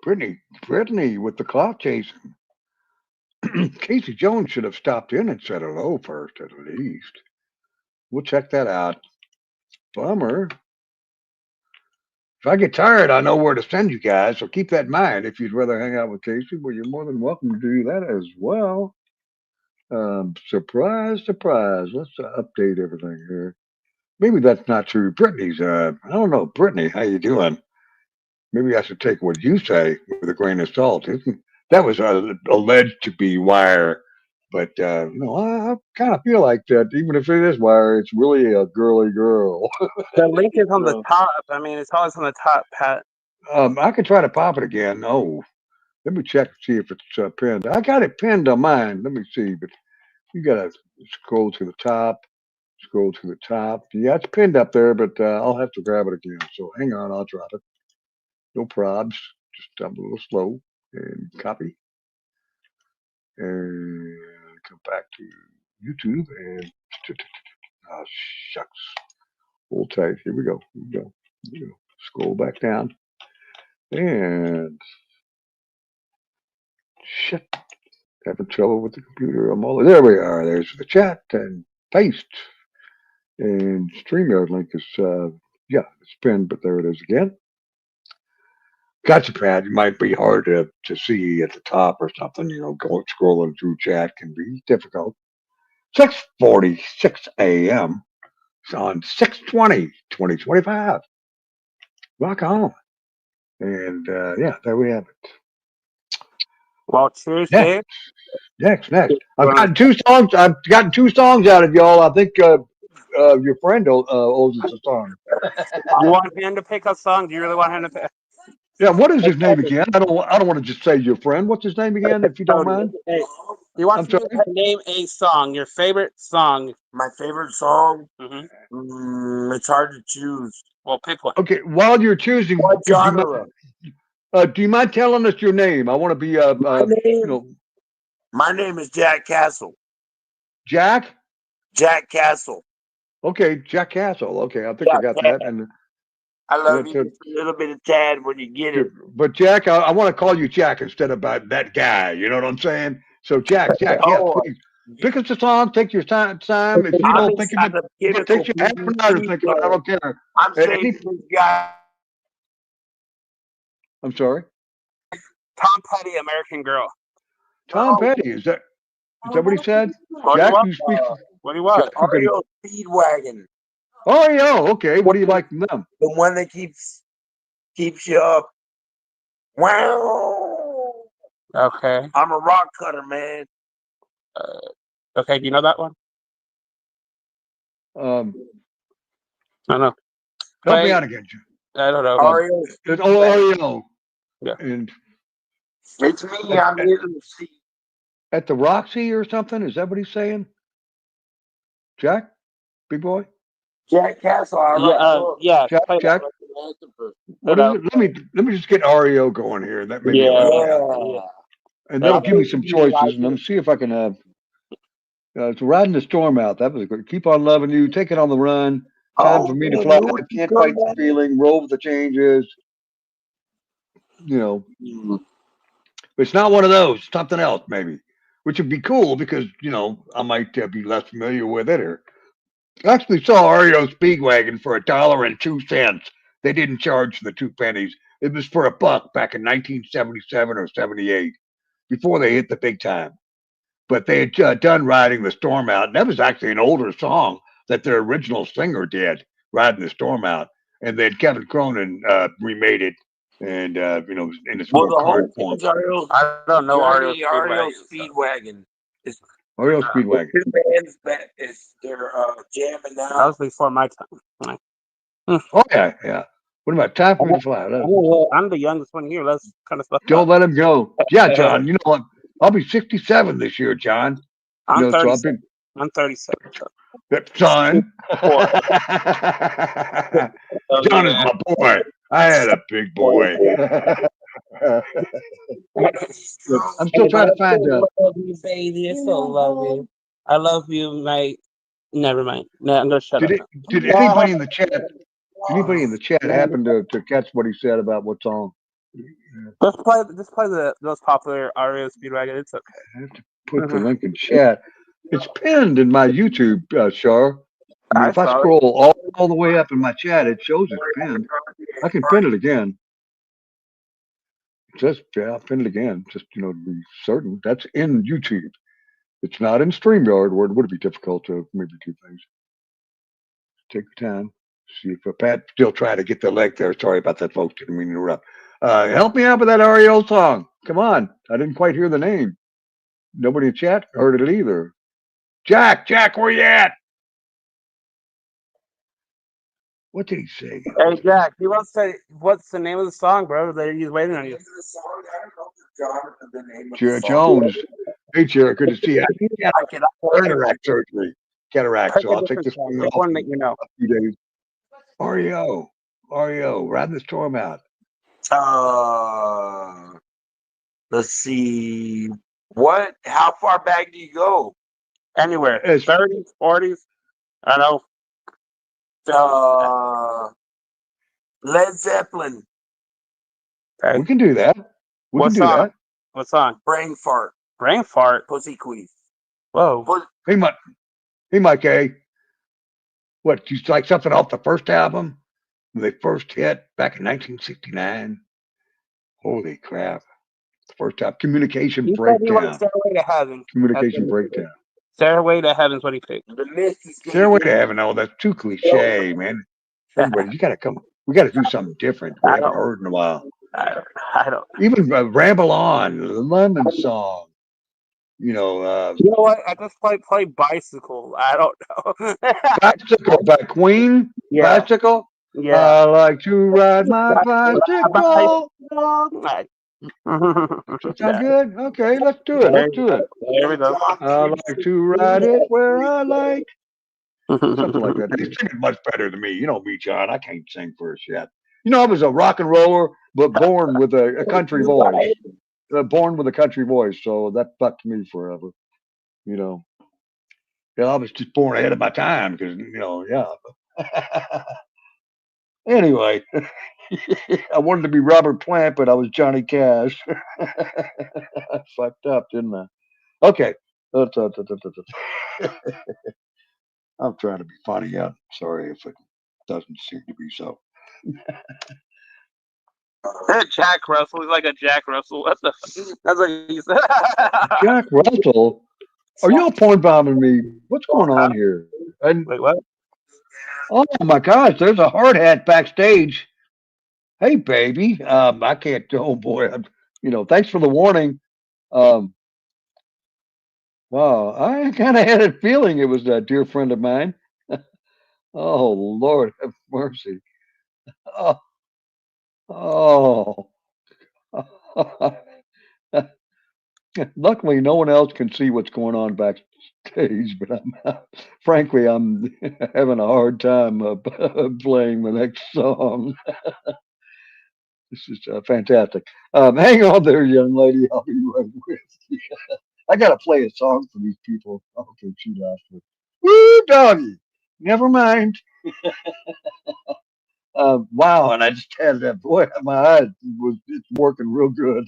Brittany with the clout chasing. Casey Jones should have stopped in and said hello first, at least. We'll check that out. Bummer. If I get tired, I know where to send you guys, so keep that in mind. If you'd rather hang out with Casey, well, you're more than welcome to do that as well. Surprise. Let's update everything here. Maybe that's not true. Brittany's, I don't know. Brittany, how you doing? Maybe I should take what you say with a grain of salt. That was alleged to be wire, but no, I kind of feel like that. Even if it is wire, it's really a girly girl. The link is on the So, top. I mean, it's always on the top, Pat. I could try to pop it again. Oh, let me check to see if it's pinned. I got it pinned on mine. Let me see, but you gotta scroll to the top. Scroll to the top. Yeah, it's pinned up there, but I'll have to grab it again. So hang on, I'll drop it. No probs. Just I'm a little slow. And copy. And come back to YouTube and oh shucks. Hold tight. Here we go. Here we go. Scroll back down. And shit. Having trouble with the computer. There we are. There's the chat and paste. And StreamYard link is it's pinned, but there it is again. Gotcha, Pat. It might be hard to see at the top or something. Going scrolling through chat can be difficult. 6:46 a.m. It's on 6/20/2025. Rock on. And there we have it. Well, cheers, Dave. Next. I've gotten two songs out of y'all. I think your friend owes us a song. You want him to pick a song? Do you really want him to pick? Yeah, what is his name again? I don't want to just say your friend. What's his name again, if you don't mind? Hey, you want I'm to sorry? name a song, your favorite song? My favorite song? Mm-hmm. It's hard to choose. Well, pick one. Okay, while you're choosing, What genre? do you mind telling us your name? I want to be My name is Jack Castle. Jack? Jack Castle. Okay, Jack Castle. Okay, I think I got that. And I love you just a little bit of Tad when you get it. But Jack, I want to call you Jack instead of that guy. You know what I'm saying? So Jack, yes, please. Pick us a song. Take your time. If you don't think of it takes you half an hour to think of it. I don't care. I'm saying this guy. I'm sorry. Tom Petty, American Girl. Tom Petty, is that what he said? Jack, you speak. What do you want? REO Speedwagon. Oh, okay. What do you like from them? The one that keeps you up. Wow. Okay. I'm a rock cutter, man. Okay, do you know that one? I don't know. Help me out again, Jack. I don't know. REO. Yeah. And it's me. I'm here to see. At the Roxy or something? Is that what he's saying? Jack? Big boy? Jack Castle. Yeah. Jack? What is it? Let me just get REO going here. That may be and that'll give me some choices, and let me see if I can it's Riding the Storm Out. That was good. Keep on Loving You, Take It on the Run, Time for Me to Fly, Can't Fight the Feeling, Roll with the Changes. It's not one of those, something else maybe, which would be cool because I might be less familiar with it. Or I actually saw REO Speedwagon for $1.02. They didn't charge the 2 pennies. It was for $1 back in 1977 or 78, before they hit the big time. But they had done Riding the Storm Out, and that was actually an older song that their original singer did, Riding the Storm Out, and then Kevin Cronin remade it, and in its more current form. I don't know REO Speedwagon. REO Speedwagon. Two bands that they're jamming now. That was before my time. Oh yeah. What about Time for Me to Fly? I'm the youngest one here. Let's kind of stuff. Don't let him go. Yeah, John. You know what? I'll be 67 this year, John. I'm 37. I'm 37. So. Son. Four. John is my boy. I had a big boy. I'm still trying to find love you, baby. I still love you. I love you, mate. Never mind. No, I'm gonna shut up. Did anybody in the chat happen to catch what he said about what song? Just play the most popular REO Speedwagon. It's okay. I have to put the link in chat. It's pinned in my YouTube, Char. I mean, if I scroll all the way up in my chat, it shows it's pinned. I can pin it again. Just I'll pin it again, just to be certain. That's in YouTube. It's not in StreamYard, where it would be difficult to maybe do things. Take your time. See if Pat still trying to get the link there. Sorry about that, folks. Didn't mean to interrupt. Help me out with that REO song. Come on. I didn't quite hear the name. Nobody in chat heard it either. Jack, where you at? What did he say? Hey, Jack, he wants to say, what's the name of the song, bro? He's waiting on you. Jared Jones. Hey, Jared, good to see you. I think I got cataract surgery. Cataract, so I'll take this one off one that you know. a few days. REO, riding the storm out. Let's see. How far back do you go? Anywhere. 30s, 40s. I know. Led Zeppelin. Okay. We can do that. What song? Brain fart. Brain fart? Pussy queef. Whoa. Hey, Mike A. What, you like something off the first album? When they first hit back in 1969? Holy crap. The first album. Communication Breakdown. Stairway to Heaven. Communication Breakdown. Stairway to Heaven's what he picked. Stairway to Heaven. Oh, that's too cliche, man. Everybody, you got to come. We got to do something different. We haven't heard in a while. I don't. Even Ramble On, the Lemon Song. You know what? I just play Bicycle. I don't know. Bicycle by Queen. Yeah. Bicycle. Yeah. I like to ride my bicycle. Sound good? Okay, let's do it. There we go. I like to ride it where I like. Something like that. They sing it much better than me. You know me, John. I can't sing for a shit. I was a rock and roller, but born with a country voice. Born with a country voice, so that fucked me forever. Yeah, I was just born ahead of my time because, yeah. Anyway, I wanted to be Robert Plant, but I was Johnny Cash. I fucked up, didn't I? Okay. I'm trying to be funny. I'm sorry if it doesn't seem to be so. Jack Russell. He's like a Jack Russell. That's what he said. Jack Russell? Are y'all porn bombing me? What's going on here? Wait, what? Oh my gosh, there's a hard hat backstage. Hey, baby. I can't. Oh boy. Thanks for the warning. Wow, I kind of had a feeling it was a dear friend of mine. Oh Lord, have mercy. Oh. Luckily, no one else can see what's going on backstage, but frankly, I'm having a hard time playing the next song. This is fantastic. Hang on there, young lady. I'll be right with you. I got to play a song for these people. Okay, shoot after. Woo, doggy. Never mind. Wow, and I just had that. Boy, my eyes it's working real good.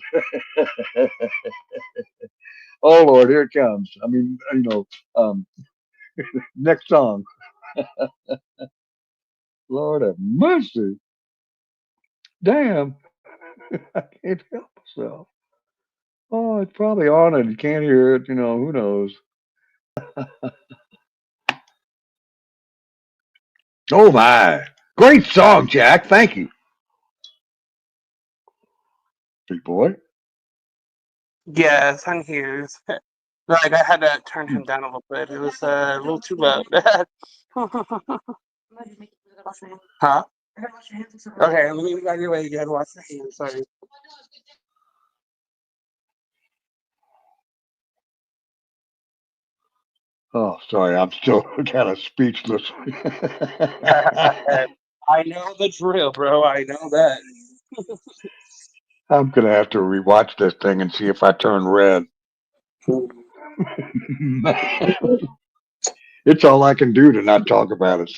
Oh Lord, here it comes. I mean, next song. Lord have mercy. Damn, I can't help myself. Oh, it's probably on it. You can't hear it. Who knows? Oh my, great song, Jack. Thank you. Big boy. Yes, I'm here. Like I had to turn him down a little bit. It was a little too loud. Huh? Okay, let me get your way. You gotta wash your hands. Sorry. Oh, sorry, I'm still kind of speechless. I know the drill, bro. I know that. I'm gonna have to rewatch this thing and see if I turn red. It's all I can do to not talk about it.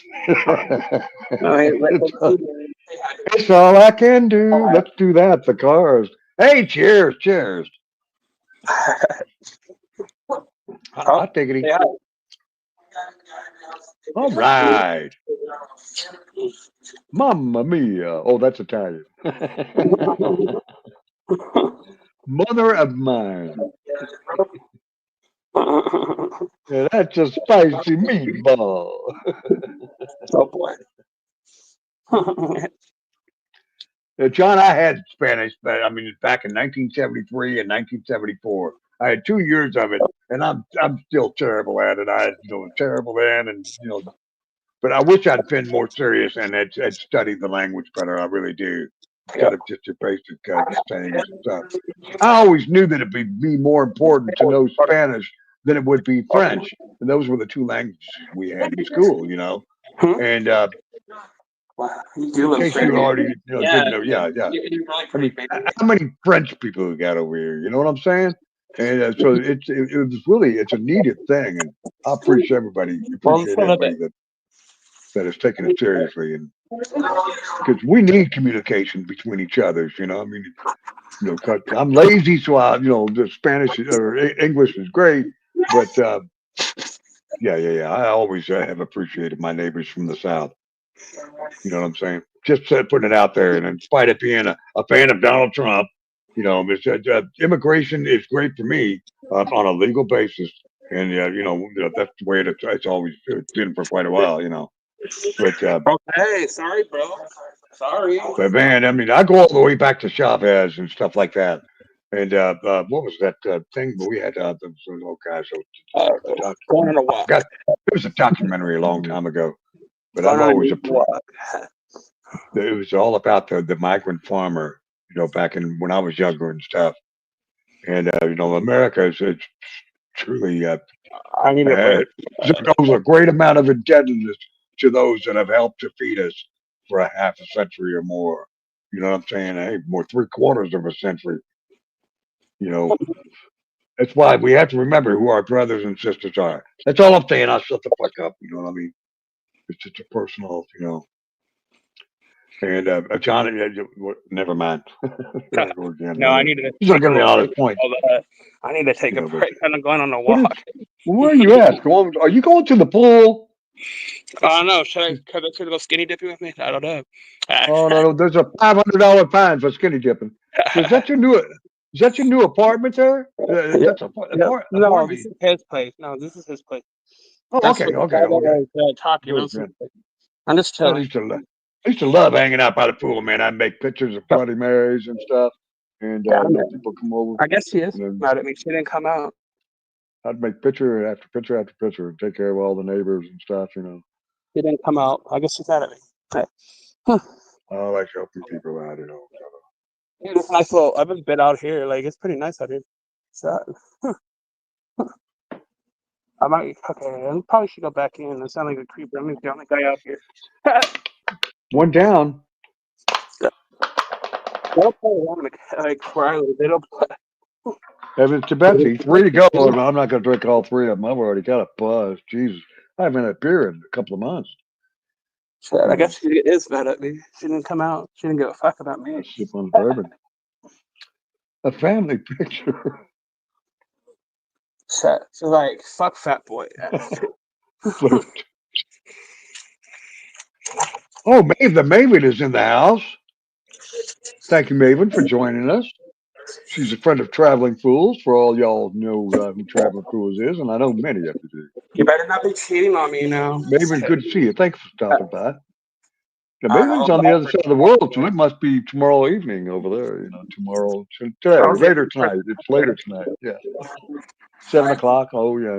No, hey, it's, let's all, see. Say hi. it's all I can do. Let's do that. The cars. Hey, cheers, cheers. Oh, Hot diggity. say hi. All right. Mamma mia. Oh, that's Italian. Mother of mine. Yeah, that's a spicy meatball. Oh boy. John, I had Spanish, but I mean, back in 1973 and 1974. I had 2 years of it, and I'm still terrible at it. I terrible then, and but I wish I'd been more serious and had studied the language better. I really do. Yeah. Instead of just your basic sayings and stuff. I always knew that it'd be more important to know Spanish than it would be French, and those were the two languages we had in school. Hmm? And Wow, you do in look case pretty. you already Yeah, didn't know, yeah. you're really I mean, pretty, baby. how many French people we got over here? You know what I'm saying? And so it was really it's a needed thing, and I One appreciate full of everybody it. that is taking it seriously, and because we need communication between each others. I mean, 'cause I'm lazy, so the Spanish or English is great, but yeah. I always have appreciated my neighbors from the South. You know what I'm saying? Just putting it out there, and in spite of being a fan of Donald Trump, immigration is great for me on a legal basis, and that's the way it's always been for quite a while. But Okay, sorry, bro. Sorry. but man, I mean, I go all the way back to Chavez and stuff like that. And what was that thing we had? Oh gosh, Going on a I walk. forgot. It was a documentary a long time ago. But Going I've on a always walk. it was all about the migrant farmer. Back when I was younger and stuff. And America is it's truly I need a break. owes a great amount of indebtedness to those that have helped to feed us for a half a century or more. You know what I'm saying? Hey, more three-quarters of a century. You know, that's why we have to remember who our brothers and sisters are. That's all I'm saying. I'll shut the fuck up. You know what I mean? It's just a personal. And John, never mind. There I go again. No, I need to He's not take a giving me little all break his from points. all that. I need to take a But break. I'm going on a what is? walk. Where are you at? Are you going to the pool? I don't know. Should I go skinny dipping with me? I don't know. Oh no, there's a $500 fine for skinny dipping. So is that your new apartment there? Yeah, That's a yeah. No, apartment. this is his place. No, this is his place. Oh, That's okay, what the okay, guy that okay. was talking. Good man. I'm just I chilling. used to love, I used to love hanging out by the pool, man. I'd make pictures of Bloody Marys and stuff, and Yeah, I know. people come over, I guess he is and then mad at me. She didn't come out. I'd make picture after picture after picture, and take care of all the neighbors and stuff. She didn't come out. I guess she's mad at me. Hey. Huh. I like helping people out. Dude, it's nice little. I've been out here. Like it's pretty nice out here. So, I might. Okay, I probably should go back in. I sound like a creeper. I'm the only guy out here. One down. They don't play around like where I live. They don't play. Evans to Betsy, 3 to go. I'm not going to drink all 3 of them. I've already got a buzz. Jesus, I haven't had a beer in a couple of months. Shit, I guess she is mad at me. She didn't come out. She didn't give a fuck about me. I sip on the bourbon. A family picture. Shit. She's like, fuck fat boy. Flirt. Oh, Maeve, the Maven is in the house. Thank you, Maven, for joining us. She's a friend of Traveling Fools. For all y'all know who Traveling Fools is, and I know many of you do. You better not be cheating on me now. Maven, good to see you. Thanks for stopping by. Now, I Maven's hope on the other side of the world, so it must be tomorrow evening over there. Today, later tonight. It's later tonight. Yeah, 7 o'clock. Oh yeah.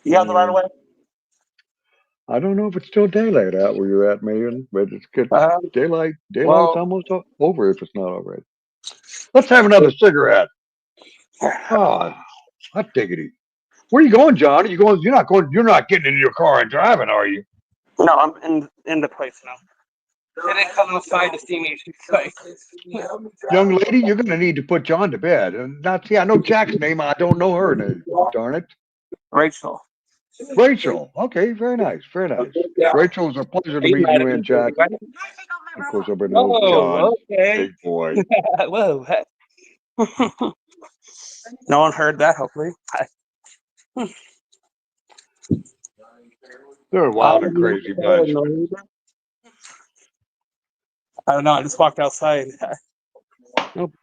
You have the right of way? I don't know if it's still daylight out where you're at, Maven, but it's good. Daylight. Daylight's almost over if it's not already. Let's have another cigarette. Oh, hot diggity. Where are you going, John? Are you going? You're not going. You're not getting into your car and driving, are you? No, I'm in the place now. They didn't come outside to see me. She's like, Young lady, you're going to need to put John to bed. And not see, I know Jack's name. I don't know her name. Darn it. Rachel. Rachel. Okay, very nice. Very nice. Rachel, it's a pleasure to Are you meet mad you at me and for Jack. inviting Of course, everybody knows Oh, John, okay. big boy. Whoa. No one heard that, hopefully. They're a wild and crazy bunch. I don't know. I just walked outside. Nope.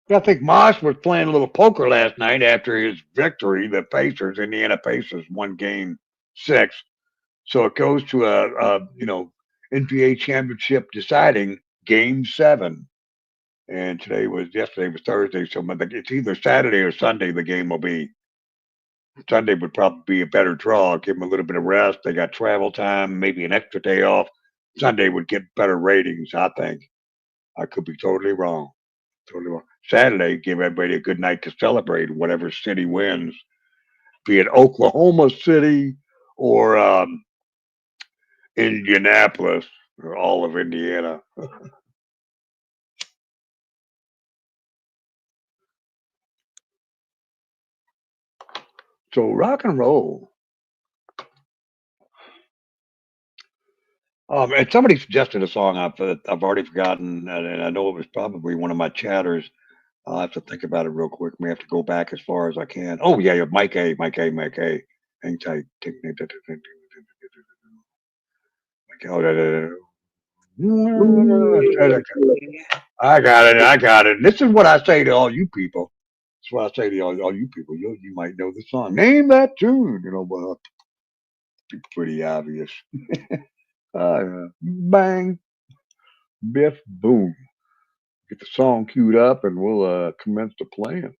I think Moss was playing a little poker last night after his victory. The Pacers, Indiana Pacers, won Game 6, so it goes to a NBA championship deciding Game 7. And yesterday was Thursday, so it's either Saturday or Sunday. The game will be. Sunday would probably be a better draw. Give them a little bit of rest. They got travel time, maybe an extra day off. Sunday would get better ratings, I think. I could be totally wrong. Totally wrong. Saturday, give everybody a good night to celebrate whatever city wins, be it Oklahoma City or Indianapolis or all of Indiana. So rock and roll. And somebody suggested a song I've already forgotten, and I know it was probably one of my chatters. I'll have to think about it real quick. May have to go back as far as I can. Oh yeah, Mike A. Hang tight. I got it. This is what I say to all you people. That's what I say to all you people. You might know the song. Name that tune. But it's pretty obvious. Bang, biff, boom. Get the song queued up, and we'll commence the playing.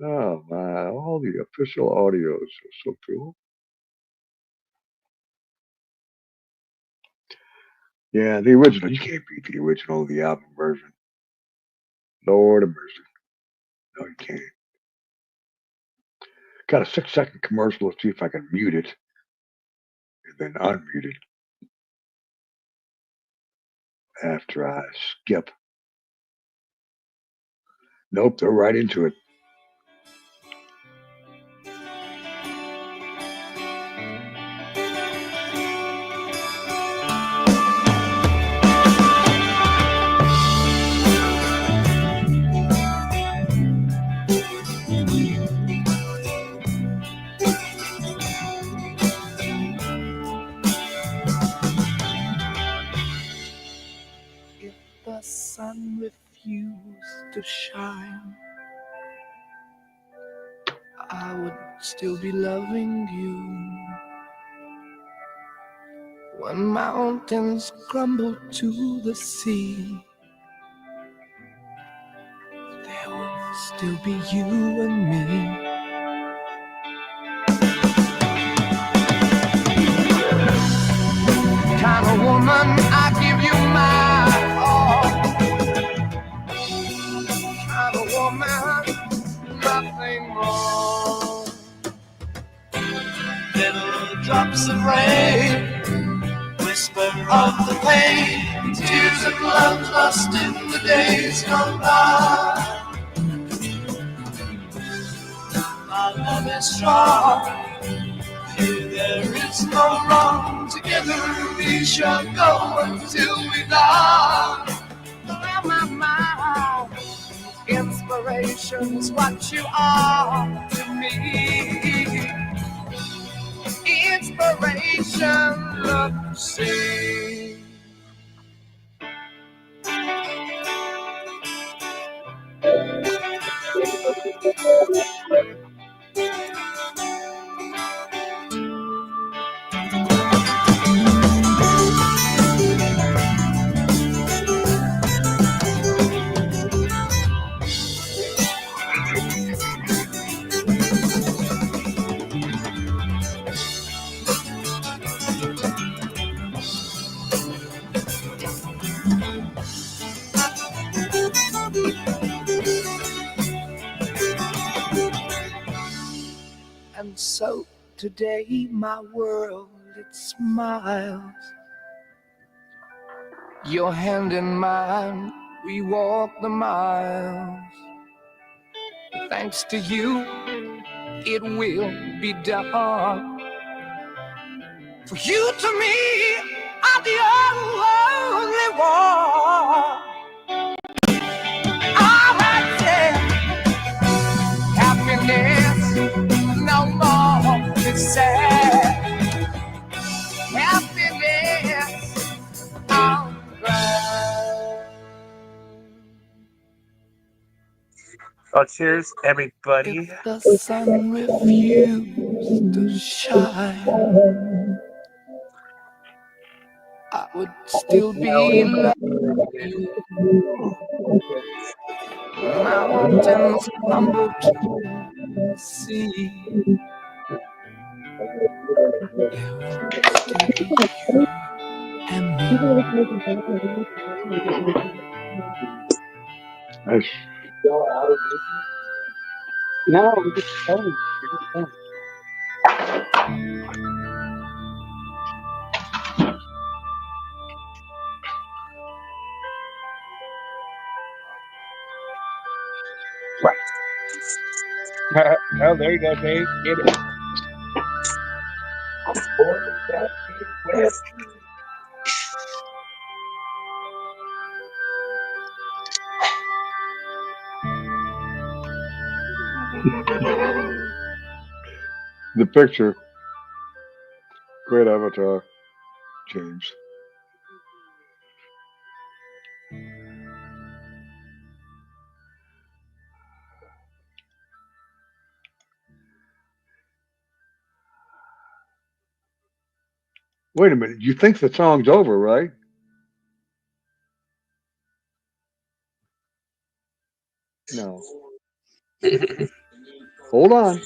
Oh my! All the official audios are so cool. Yeah, the original. You can't beat the original, the album version. Lord of mercy. No, you can't. Got a 6-second commercial. Let's see if I can mute it and then unmute it after I skip. Nope, they're right into it. If the sun refused to shine, I would still be loving you. When mountains crumble to the sea, there will still be you and me. Kind of woman, I give you my all. Kind of woman, nothing more. Little drops of rain, whisper of the pain, tears of love lost in the days gone by. My love is strong. Here there is no wrong. Together we shall go until we die. My inspiration's what you are to me. Inspiration, love to sing. And so today my world, it smiles. Your hand in mine, we walk the miles. Thanks to you, it will be done. For you to me are the only one. All right, yeah. Happiness, no more is sad. Happiness, I'm glad. Oh, cheers, everybody. If the sun refused to shine, I would still be loving you. Mountains crumble to the sea. There would still be you and me. Nice. No, we're just fun. We're just fun. Oh, there you go, Dave. Get it. The picture. Great avatar, James. Wait a minute. You think the song's over, right? No. Hold on.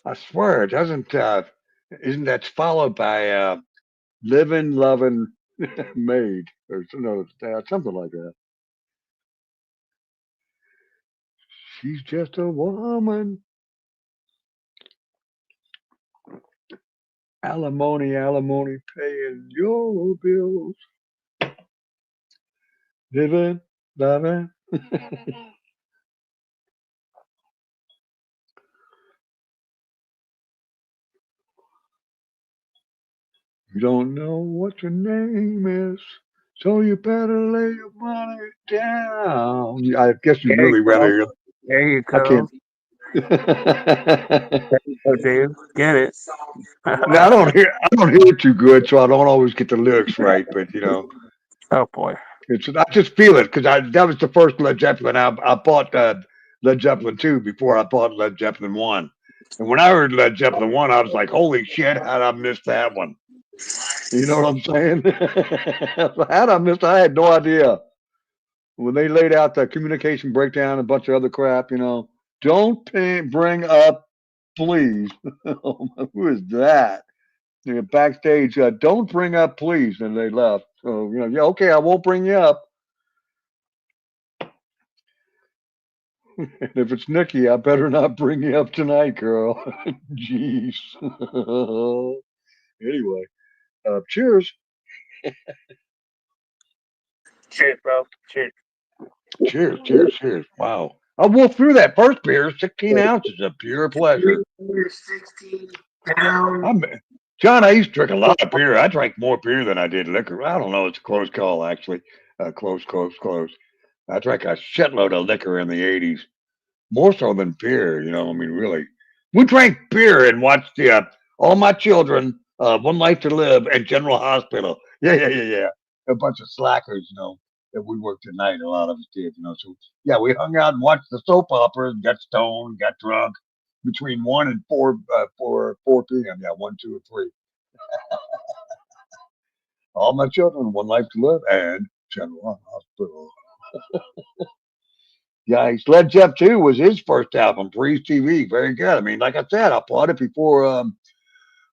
I swear it doesn't. Isn't that followed by living, loving, maid or something like that? She's just a woman. Alimony, alimony, paying your bills. Living, loving. You don't know what your name is, so you better lay your money down. I guess you'd There you really go. rather. There you I go. can't. There you go, Dave. Get it. Now I don't hear it too good, so I don't always get the lyrics right. But Oh boy. I just feel it because that was the first Led Zeppelin. I bought Led Zeppelin 2 before I bought Led Zeppelin 1. And when I heard Led Zeppelin 1, I was like, holy shit, how'd I miss that one? You know what I'm saying? How'd I miss I had no idea. When they laid out the communication breakdown and a bunch of other crap, don't bring up, please. Who is that? Backstage, don't bring up, please. And they left. So, yeah, okay, I won't bring you up. And if it's Nikki, I better not bring you up tonight, girl. Jeez. Anyway, cheers. Cheers, bro. Cheers. Cheers, cheers, cheers. Wow. I wolfed through that first beer, 16 ounces of pure pleasure. You're 16 down. John, I used to drink a lot of beer. I drank more beer than I did liquor. I don't know. It's a close call, actually. Close, close, close. I drank a shitload of liquor in the 80s, more so than beer, I mean, really. We drank beer and watched All My Children, One Life to Live, and General Hospital. Yeah, yeah, yeah, yeah. A bunch of slackers, that we worked at night. A lot of us did, So, yeah, we hung out and watched the soap operas, got stoned, got drunk between 1 and 4 p.m. Yeah, 1, 2, and 3. All My Children, One Life to Live, and General Hospital. Yeah, Led Zepp 2 was his first album, Breeze TV. Very good. I mean, like I said, I bought it before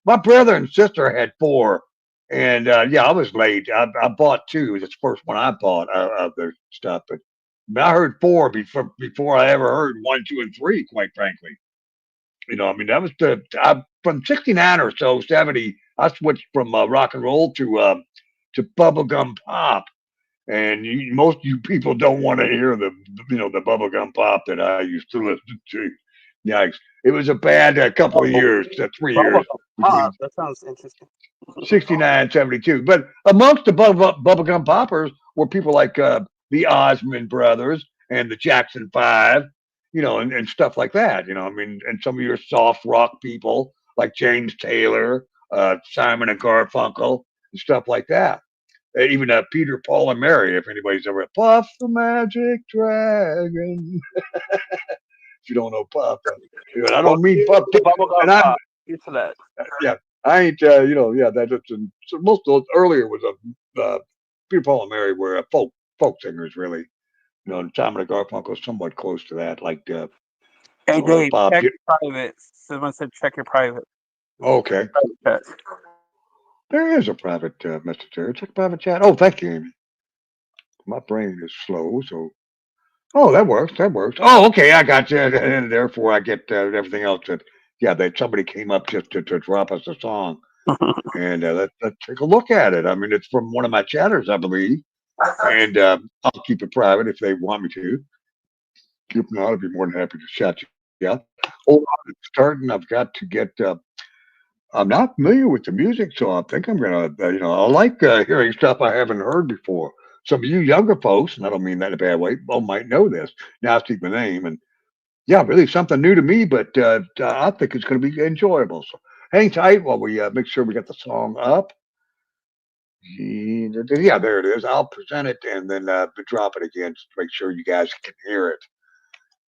my brother and sister had four. And yeah, I was late. I bought two. That's the first one I bought of their stuff. But I heard four before I ever heard one, two, and three, quite frankly. I mean, that was from 69 or so, 70. I switched from rock and roll to bubblegum pop. And most of you people don't want to hear the bubblegum pop that I used to listen to. Yikes! It was a bad couple of years, 3 years between That sounds interesting. 69 and 72. But amongst the bubblegum poppers were people like the Osmond Brothers and the Jackson Five, and stuff like that. I mean, and some of your soft rock people like James Taylor, Simon and Garfunkel, and stuff like that. Even Peter, Paul, and Mary, if anybody's ever Puff the Magic Dragon. If you don't know Puff, I don't mean Puff. And I'm Used to that. yeah, I ain't yeah. So most of those earlier was Peter, Paul, and Mary were folk singers really. And Simon and Garfunkel was somewhat close to that, like Hey Dave, Bob. check your private. Someone said check your private. Okay, Chat. there is a private message there. Check private chat. Oh, thank you, Amy. My brain is slow, so. Oh, that works. That works. Oh, okay. I got you. And therefore, I get everything else. That somebody came up just to drop us a song, and let's take a look at it. I mean, it's from one of my chatters, I believe, and I'll keep it private if they want me to. If not, I'd be more than happy to shout you out. Oh, it's starting. I've got to get. I'm not familiar with the music, so I think I'm gonna. I like hearing stuff I haven't heard before. Some of you younger folks, and I don't mean that in a bad way, might know this. Now I speak my name, and yeah, really something new to me, but I think it's going to be enjoyable. So hang tight while we make sure we get the song up. Yeah, there it is. I'll present it and then drop it again just to make sure you guys can hear it.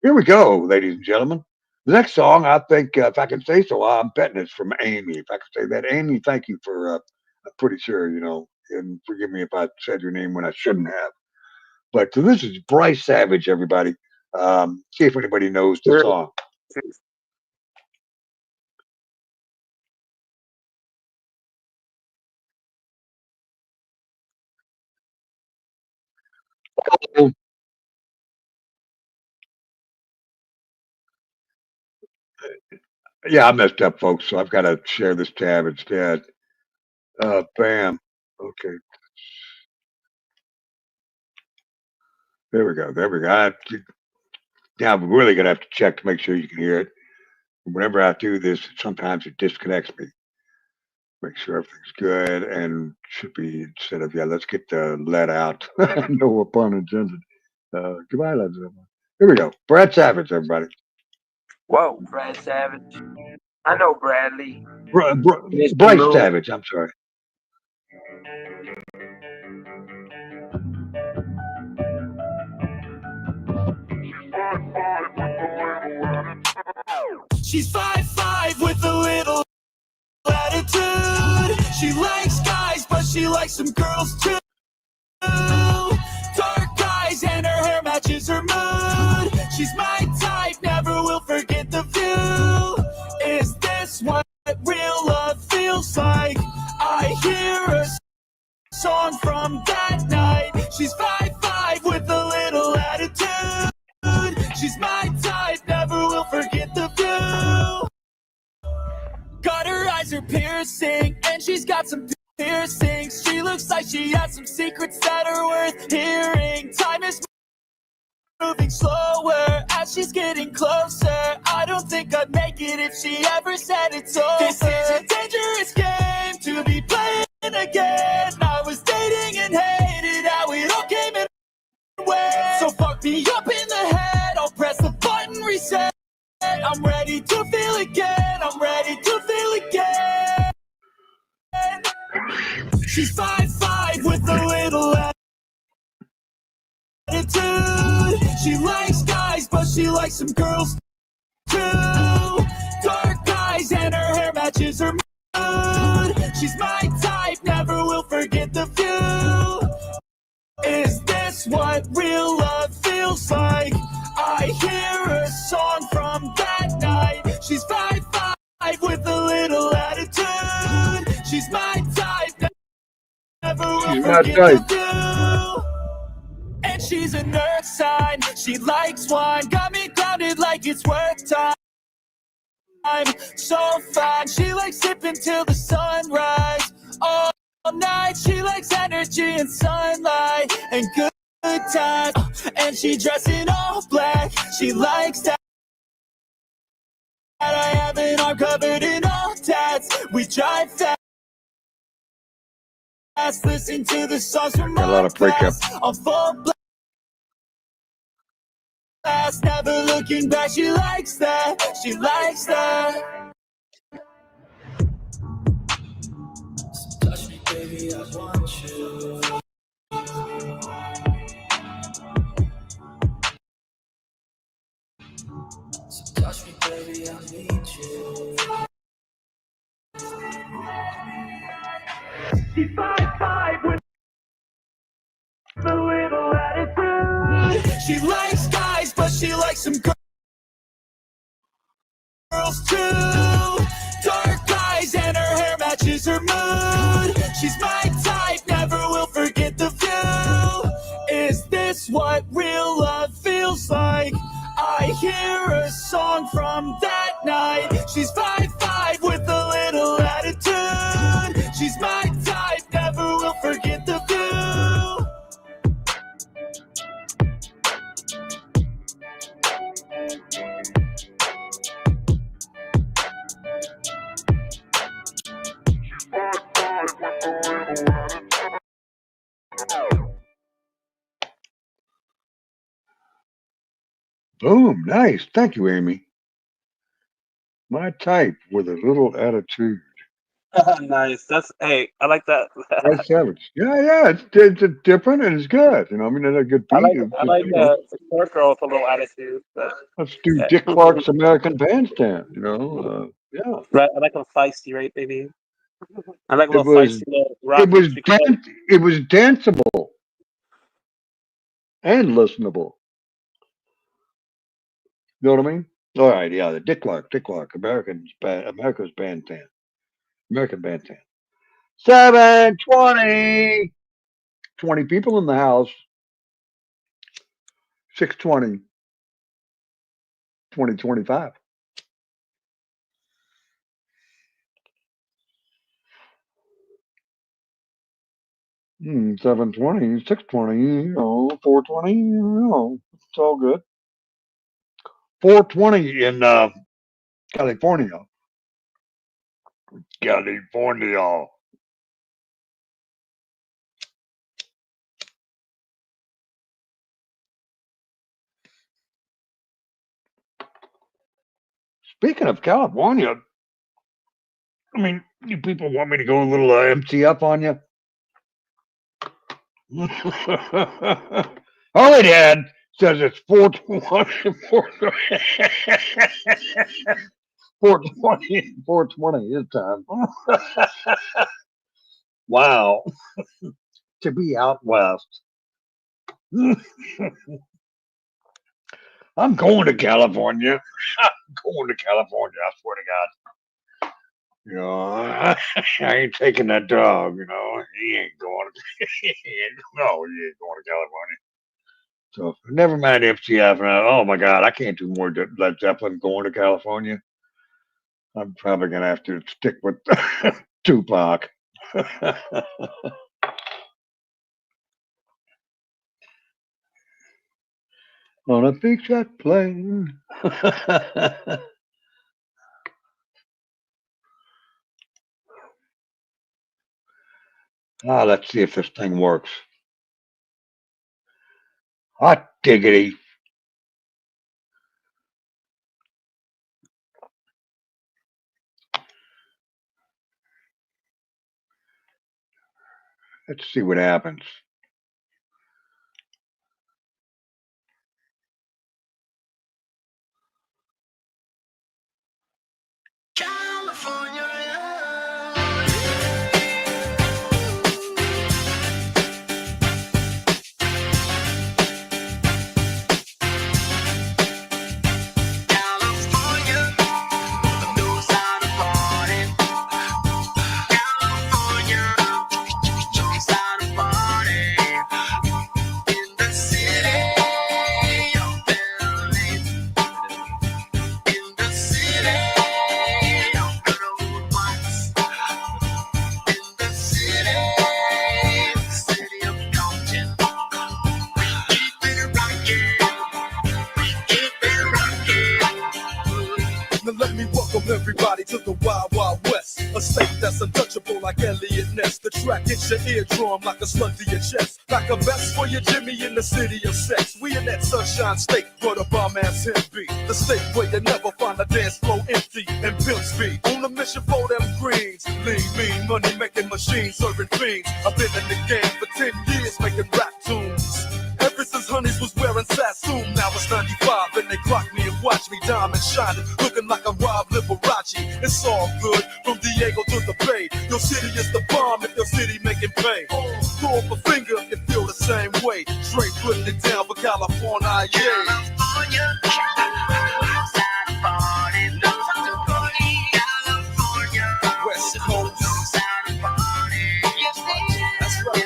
Here we go, ladies and gentlemen. The next song, I think, if I can say so, I'm betting it's from Amy. If I can say that, Amy, thank you for. I'm pretty sure, and forgive me if I said your name when I shouldn't have. But this is Bryce Savage, everybody. See if anybody knows the song. Oh, yeah, I messed up, folks, so I've got to share this tab instead. Bam. Okay. There we go. There we go. Now I'm really going to have to check to make sure you can hear it. Whenever I do this, sometimes it disconnects me. Make sure everything's good and should be instead of, let's get the lead out. No pun intended. Goodbye, ladies and gentlemen. Here we go. Brad Savage, everybody. Whoa, Brad Savage. I know Bradley. Bryce Savage, I'm sorry. She's 5'5" with a little attitude. She likes guys, but she likes some girls too. Dark eyes and her hair matches her mood. She's my type, never will forget the view. Is this what real love feels like? I hear a song from that night. She's 5'5" with a little attitude. She's my type, never will forget the view. Got her eyes are piercing, and she's got some piercings. She looks like she has some secrets that are worth hearing. Time is moving slower as she's getting closer. I don't think I'd make it if she ever said it's over. This is a dangerous game to be playing again. I was dating and hated how it all came in went. So fuck me up in the head, I'll press the button reset. I'm ready to feel again, I'm ready to feel again. She's 5'5" with a little attitude. She likes guys, but she likes some girls too. Dark eyes and her hair matches her mood. She's my type, never will forget the view. Is this what real love feels like? I hear a song from that night. She's 5'5" with a little attitude. She's my type, never will She's my forget type. the view. And she's an earth sign. She likes wine, got me grounded like it's worth time. So fine, she likes sipping till the sunrise. All night, she likes energy and sunlight and good times. And she dressed in all black. She likes that. I have an arm covered in all tats. We drive fast, listen to the songs from Got a lot of breakup. past. On full blast, never looking back. She likes that. She likes that. Touch me, baby, I want you. So touch me, baby, I need you. She's 5'5" with a little attitude. She likes guys, but she likes some girls too. Dark eyes and her hair matches her mood. She's my type, never will forget the view. Is this what real love feels like? I hear a song from that night. She's 5'5" with a little attitude. She's my type, never will forget the view. Boom. Nice. Thank you, Amy. My type with a little attitude. Nice. That's hey, I like that. Right, Savage. Yeah. It's different and it's good. You know, I mean, it's a good I beat. like the short girl with a little attitude. But, Let's do yeah. Dick Clark's American Bandstand. You know, yeah. Right, I like them feisty, right, baby? I like a It little was feisty little rock. it was danceable and listenable. You know what I mean? All right, yeah, the Dick Clark, America's Bandstand, American Bandstand. 720, 20 people in the house. 620, 2025. Hmm, 720, 620, you know, 420, you know, it's all good. 420 in California. California. Speaking of California, I mean, you people want me to go a little MC up on you? Holy Dad says it's 420, 420 his time. Wow. To be out west. I'm going to California. I'm going to California, I swear to God. You know, I ain't taking that dog, you know. He ain't going to no, he ain't going to California. So never mind FTF. Oh my God, I can't do more Led Zeppelin going to California. I'm probably gonna have to stick with Tupac. On a big jet plane. Let's see if this thing works. Hot diggity. Let's see what happens. like Elliot Ness. The track hits your eardrum like a slug to your chest. Like a vest for your Jimmy in the city of sex. We in that sunshine state where the bomb ass him be. The state where you never find a dance floor empty and pimp speed. On a mission for them greens. Lean, mean, money making machines serving fiends. I've been in the game for 10 years making rap tunes. Ever since Honeys was wearing Sassoon, now it's 95 and they clock me and watch me diamond shining, looking like a Rob Liberace. It's all good from Diego to the Bay. Your city is the bomb if your city making pay. Throw up a finger if you feel the same way. Straight putting it down for California, yeah. West Coast. That's right.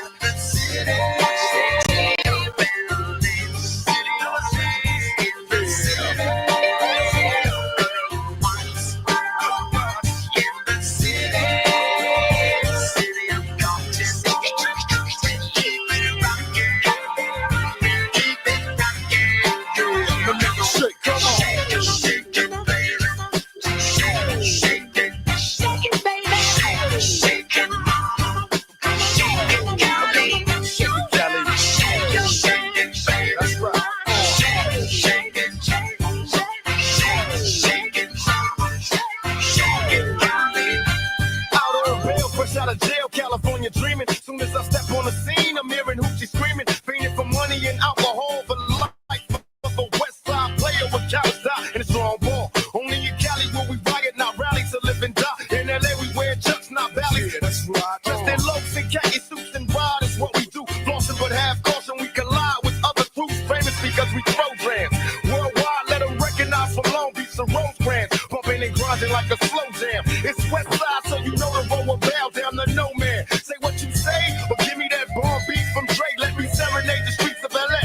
California dreaming. Soon as I step on the scene, I'm hearing hoochie screaming, fiending for money and alcohol for life. For West Side player with cowards die and it's wrong ball. Only in Cali will we riot, not rally to live and die. In LA we wear chucks, not valleys. Yeah, that's right. Dressed in loafs and khaki suits and ride is what we do. Flossing but have caution, we collide with other crews. Famous because we programs. Worldwide, let them recognize for Long Beach and Rosecrans. Bumping and grinding like a slow jam. It's West Side, so you know the road will bow down to no man. Say what you say, but give me that bomb beat from Dre. Let me serenade the streets of LA.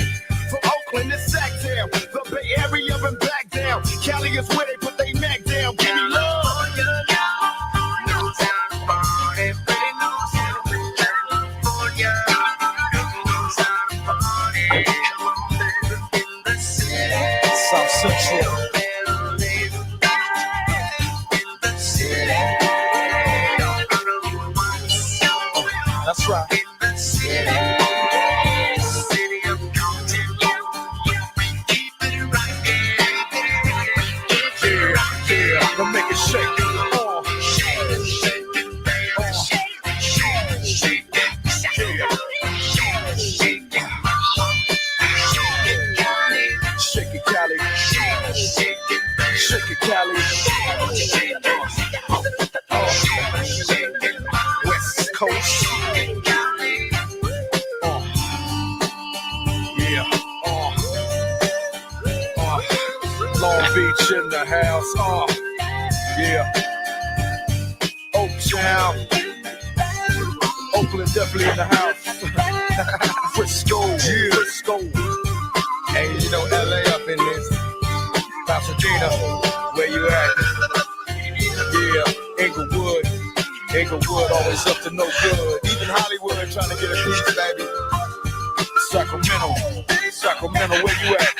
From Oakland to Sacktown, the Bay Area and back down. Cali is where they put they Mac down. Give me love. South Central. That's right. Don't make it shake. Shake it, Cali. Shake it, Cali. West Coast. Long Beach in the house, yeah. Oaktown, Oakland definitely in the house. Frisco, yeah. Frisco. Hey, you know LA up in this. Pasadena, where you at? Yeah, Inglewood, always up to no good. Even Hollywood trying to get a piece, baby. Sacramento, where you at?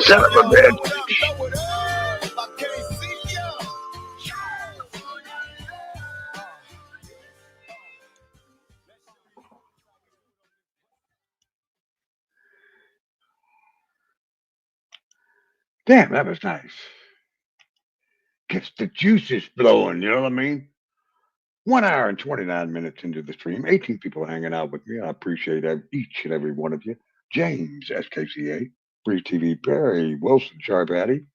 Son of a bitch. Damn, that was nice. Gets the juices flowing, you know what I mean? 1 hour and 29 minutes into the stream, 18 people hanging out with me. I appreciate each and every one of you. James, SKCA, Free TV, Perry, Wilson, Sharp Addy,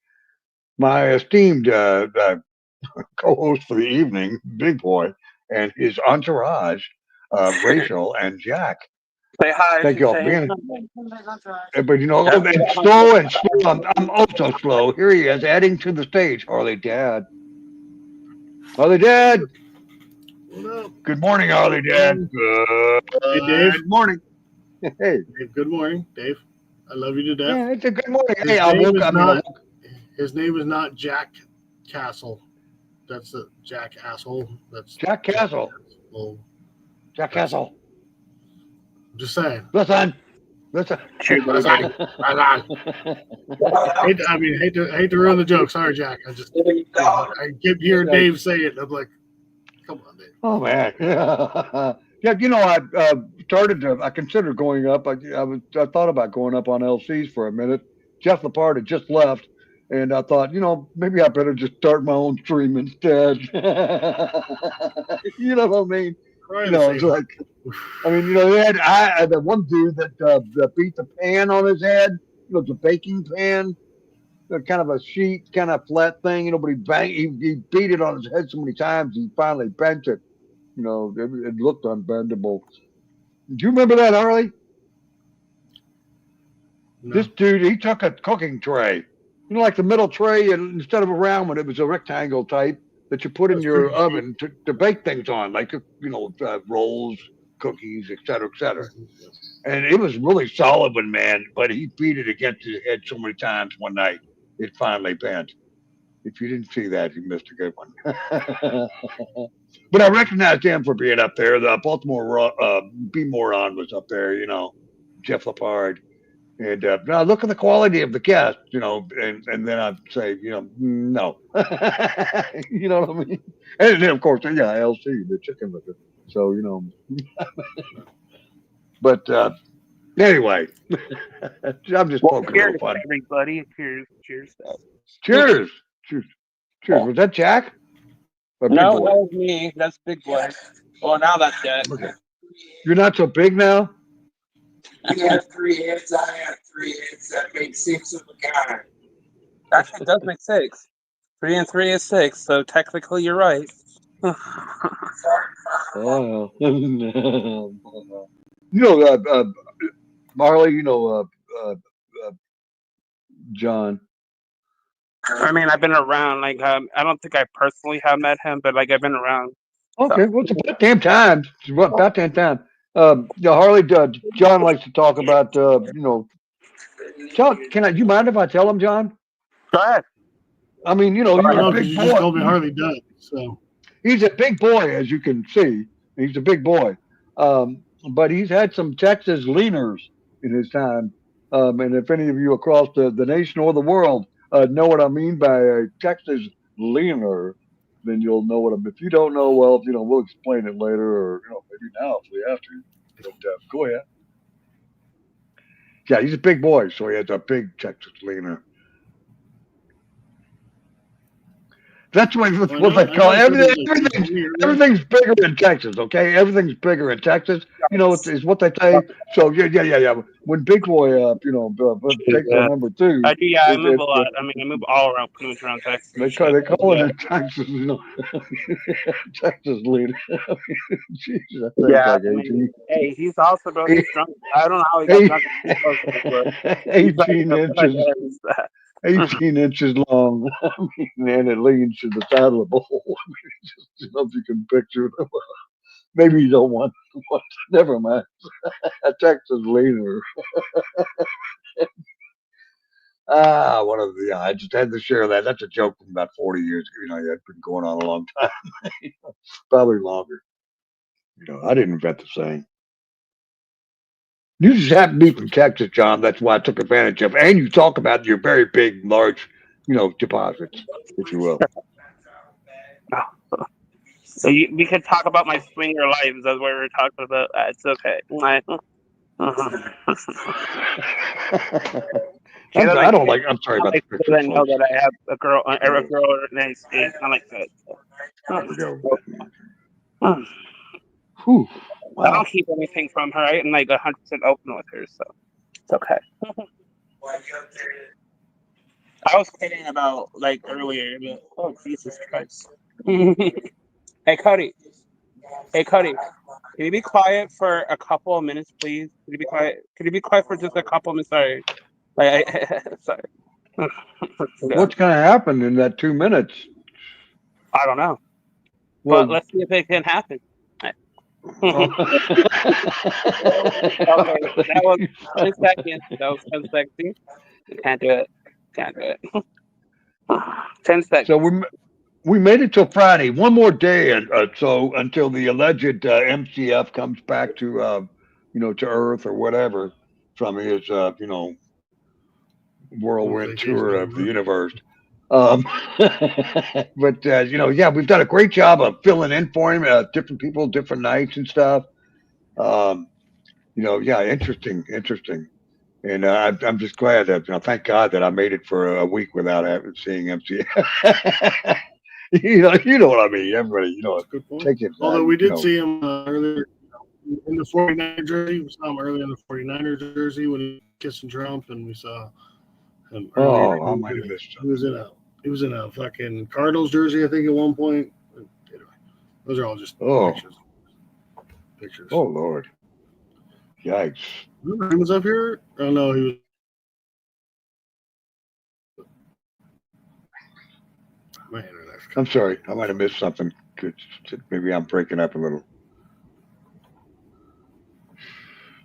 my esteemed co-host for the evening, Big Boy, and his entourage, Rachel and Jack. Say hi. Thank you all for being here. But you know, it's slow. I'm also slow. Here he is, adding to the stage. Harley Dad. Harley Dad. What up? Good morning, Harley Dad. Hey, Dave. Good morning. Hey. Dave, good morning, Dave. I love you to death. Yeah, it's a good morning. Hey, I woke up. His name is not Jack Castle. That's the Jack Asshole. That's Jack Castle. Well, Jack Castle. just saying. Listen. That's a, Cheers, Right everybody. on. Right on. Hate to ruin the joke. Sorry, Jack. I keep hearing Dave say it. I'm like, come on, Dave. oh man, yeah. I considered going up. I thought about going up on LCs for a minute. Jeff Lepard had just left, and I thought, maybe I better just start my own stream instead. You know what I mean? It's like, they had the one dude that beat the pan on his head. It's a baking pan, kind of a sheet, kind of flat thing. But he beat it on his head so many times he finally bent it. It looked unbendable. Do you remember that, Harley? No. This dude, he took a cooking tray, like the middle tray, and instead of a round one, it was a rectangle type that you put in your oven to bake things on, like rolls, cookies, et cetera, et cetera. And it was really solid one, man. But he beat it against his head so many times one night, it finally bent. If you didn't see that, you missed a good one. But I recognized him for being up there. The Baltimore B Moron was up there, Jeff Lepard. And now look at the quality of the guest, and then I'd say, no. You know what I mean? And then, of course, LC, the chicken licker. So, but anyway, I'm just poking a little fun. Everybody, cheers. Cheers. Cheers. Cheers. Cheers. Was that Jack? No, that was me. That's Big Boy. Well, now that's Jack. Okay. You're not so big now? You have 3 heads, I have 3 heads. That makes 6 of a guy. Actually, it does make 6. 3 and 3 is 6, so technically you're right. Oh. Marley, John. I mean, I've been around. Like, I don't think I personally have met him, but like I've been around. Okay, well, it's about damn time. It's about damn time. Harley, John likes to talk about, do you mind if I tell him, John? Go ahead. I mean, you're a big You boy. just told me Harley does. So He's a big boy, as you can see. He's a big boy. But he's had some Texas leaners in his time. And if any of you across the nation or the world know what I mean by a Texas leaner, then you'll know what I'm. If you don't know, well, we'll explain it later, or maybe now if we have to. Go ahead. Yeah, he's a big boy, so he has a big Texas leaner. That's what they call it. Everything's bigger in Texas, okay? Everything's bigger in Texas. It's what they say. So yeah. When Big Boy takes the number 2. I do. Yeah, I move a lot. I mean, I move all around, pretty much around Texas. They call it in Texas, Texas leader. Jesus, yeah. Hey, he's also drunk. I don't know how he got drunk. 18 inches. 18 inches long, and it leans to the side of the bowl. Just if you can picture it. Maybe you don't want. Never mind. A Texas leaner. I just had to share that. That's a joke from about 40 years ago. It's been going on a long time, probably longer. I didn't invent the saying. You just happen to be from Texas, John. That's why I took advantage of. And you talk about your very big, large, deposits, if you will. So we could talk about my swinger lives. That's what we were talking about. It's okay. I don't like. I'm sorry about the picture. I know that I have a girl named Steve. I like that. There we go. Whew. Wow. I don't keep anything from her. I'm like 100% open with her, so it's okay. I was kidding about earlier, but oh Jesus Christ! Hey Cody, can you be quiet for a couple of minutes, please? Can you be quiet? Can you be quiet for just a couple of minutes? Sorry. Sorry. What's going to happen in that 2 minutes? I don't know. Well, but let's see if it can happen. Okay, that was 10 seconds. That was 10 seconds. Can't do it. 10 seconds. So we made it till Friday. One more day, so until the alleged MCF comes back to to Earth or whatever. from his, whirlwind vacation tour of the over. universe. Um, but yeah, we've done a great job of filling in for him. Different people, different nights and stuff. Um, yeah, interesting. And I'm just glad that, thank God that I made it for a week without having seeing MC. You know what I mean. Everybody, Good point. take it. Although we did see him earlier in the 49er jersey. We saw him earlier in the 49er jersey when he was kissing Trump, and we saw him earlier. Oh, I might have missed He was in a fucking Cardinals jersey, I think, at one point. Anyway, those are all just pictures. Oh Lord, yikes! Remember he was up here? Oh no, he was. My internet's I'm sorry, I might have missed something. Maybe I'm breaking up a little.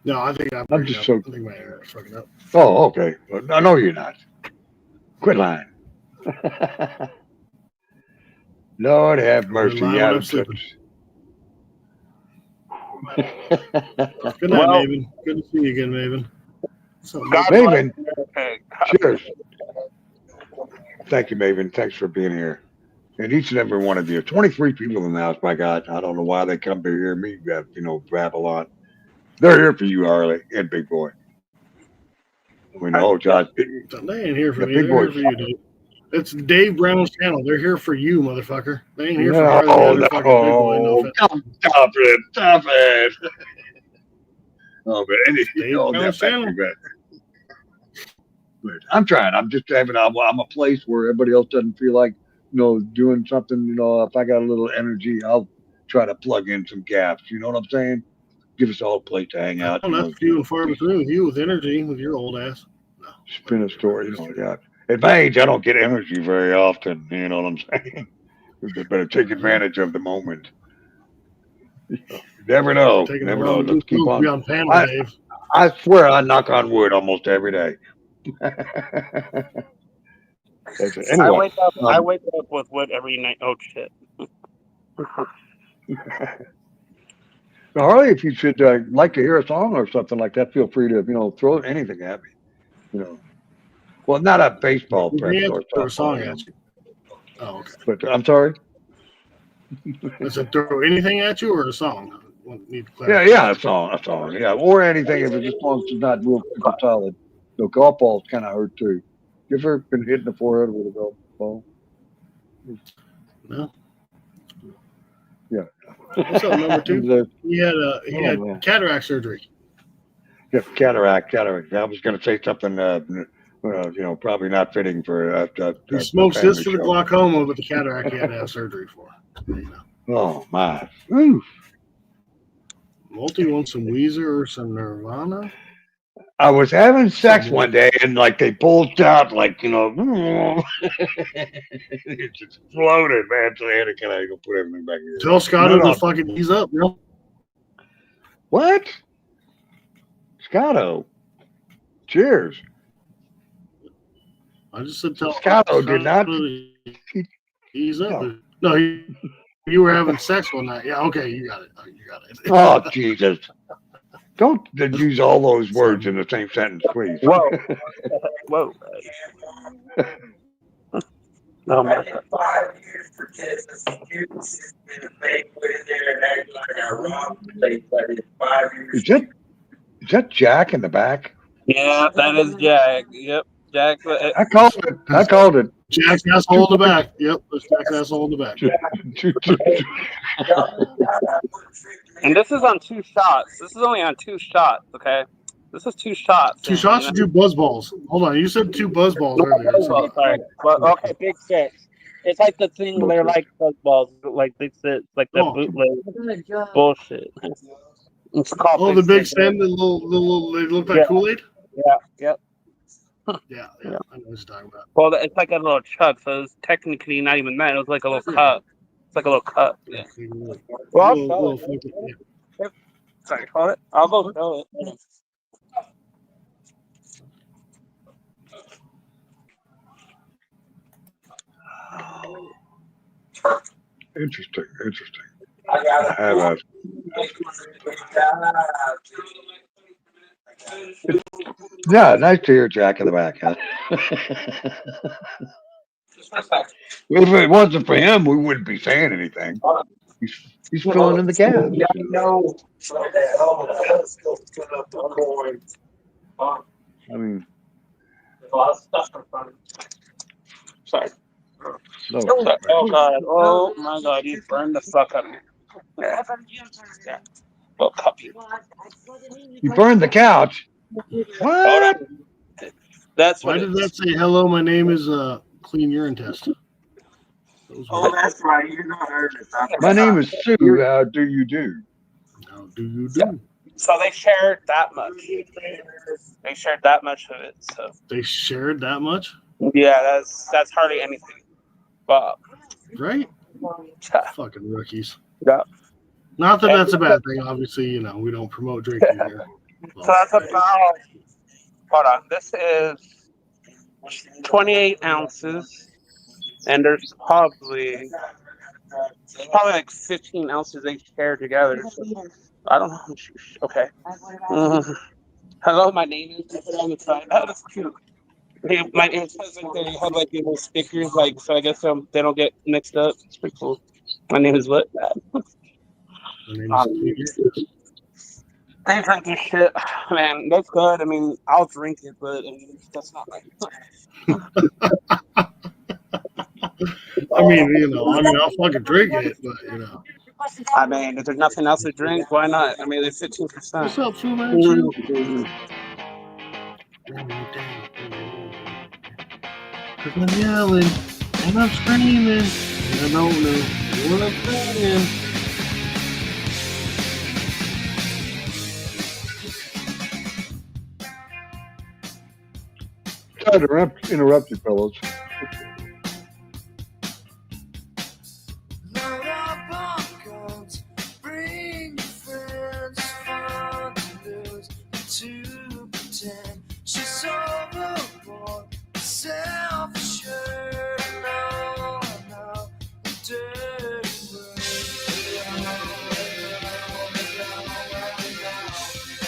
No, I think I'm just so. I think my internet's fucking up. Oh, okay. Well, no, you're not. Quit lying. Lord have mercy. Lying Yeah, when I'm sleeping. Good night, Well- Maven. Good to see you again, Maven. God Maven, bless. cheers. Thank you, Maven. Thanks for being here. And each and every one of you. 23 people in the house, my God. I don't know why they come to hear me, babble on. They're here for you, Harley and Big Boy. We know, Josh. They ain't here for Yeah, me. Big They're Boy. here for you, dude. It's Dave Brown's channel. They're here for you, motherfucker. They ain't here for No, Harley Man or fucking Big Boy. No offense. Stop it. Oh, but Dave Brown's channel. But I'm trying. I'm just having. I'm a place where everybody else doesn't feel like doing something. If I got a little energy, I'll try to plug in some gaps. You know what I'm saying? Give us all a place to hang out. That's few and far between with you, with energy, with your old ass. No. Spin a story. Yeah. At my age, I don't get energy very often. You know what I'm saying? You better take advantage of the moment. You never know. Never know. Let's keep on. Be on panel, Dave. I swear I knock on wood almost every day. Anyway, I wake up with wood every night. Oh shit. Harley, if you should like to hear a song or something like that, feel free to throw anything at me. Well, not a baseball prep or a song at you. Oh, okay. But I'm sorry. Does it throw anything at you or a song? Yeah, a song. Yeah, or anything if it just long as it's not real super solid. Golf balls kind of hurt too. You ever been hit in the forehead with a golf ball? No. Yeah. What's up, number two? He had cataract surgery. Yeah, cataract. I was going to say something, probably not fitting for. He smokes this for the glaucoma, but the cataract he had to have surgery for. Oh my! Oof. Multi wants some Weezer or some Nirvana. I was having sex one day and they bulged out it just floated, man. So I had to kind of go put everything back here. Tell Scotto to fucking ease up, bro. What? Scotto. Cheers. I just said tell Scotto did not ease up. No, you were having sex one night. Yeah, okay, you got it. Oh, Jesus. Don't use all those words in the same sentence, please. Whoa. Whoa. Oh my God. 5 years for Texas. It's been a fake with there and act like I robbed the place, but it's 5 years. Is that Jack in the back? Yeah, that is Jack. Yep, Jack. I called it. Jack's asshole in the back. Yep, there's Jack's asshole in the back. And this is on 2 shots. This is only on 2 shots, okay? This is 2 shots. 2 shots or 2 buzz balls? Hold on, you said 2 buzz balls earlier. Oh, sorry. Well, okay, big 6. It's like the thing they're like buzz balls, like big 6, like the bootleg bullshit. It's called the big 6, the little, they look like Kool-Aid? Yeah, yep. Yeah, I know what you're talking about. Well, it's like a little chug, so it's technically not even that. It was like a little cup. It's like a little cup. Yeah. Well, I'll show it. Sorry, hold it. I'll go show it. Interesting. I got I have Yeah, nice to hear Jack in the back. Huh? If it wasn't for him, we wouldn't be saying anything. He's, he's filling in the gaps. Yeah, I know. Like that. Oh, let's go put up the coin. I mean, There's a lot of stuff in front of me. Sorry. no. Oh god. Oh my god. You burned the fuck up. Yeah. Oh, copy. You burned the couch. Hold What? on. That's Why what did it that is. say hello? My name is Clean Urine Test. Those Oh, were, that's right. You're not hurting us. My name is Sue. How do you do? how do you do? So they shared that much. They shared that much of it. So They shared that much, yeah, that's hardly anything. But right? yeah. Fucking rookies. Yeah. Not that that's a bad thing. Obviously, you know, we don't promote drinking here. So that's about. Hold on. This is 28 ounces, and there's probably like 15 ounces they share together. So I don't know. Okay. Hello, my name is. Put it on the side. Oh, that's cute. It says like they have like little stickers, like so. I guess they don't get mixed up. It's pretty cool. My name is what? My name is Clean Urine Test. They drink this shit, man. That's good. I mean, I'll drink it, but I mean, that's not right. I mean, you know, I'll fucking drink it, but you know. I mean, if there's nothing else to drink, why not? I mean, there's 15%. What's up, Fu Manchu? Cause I'm yelling and I'm screaming and I don't know what I'm saying. Sorry to interrupt you, fellows. Load up on guns, bring your friends, fun to lose, to pretend she's overboard, self-assured, no, the dirty word.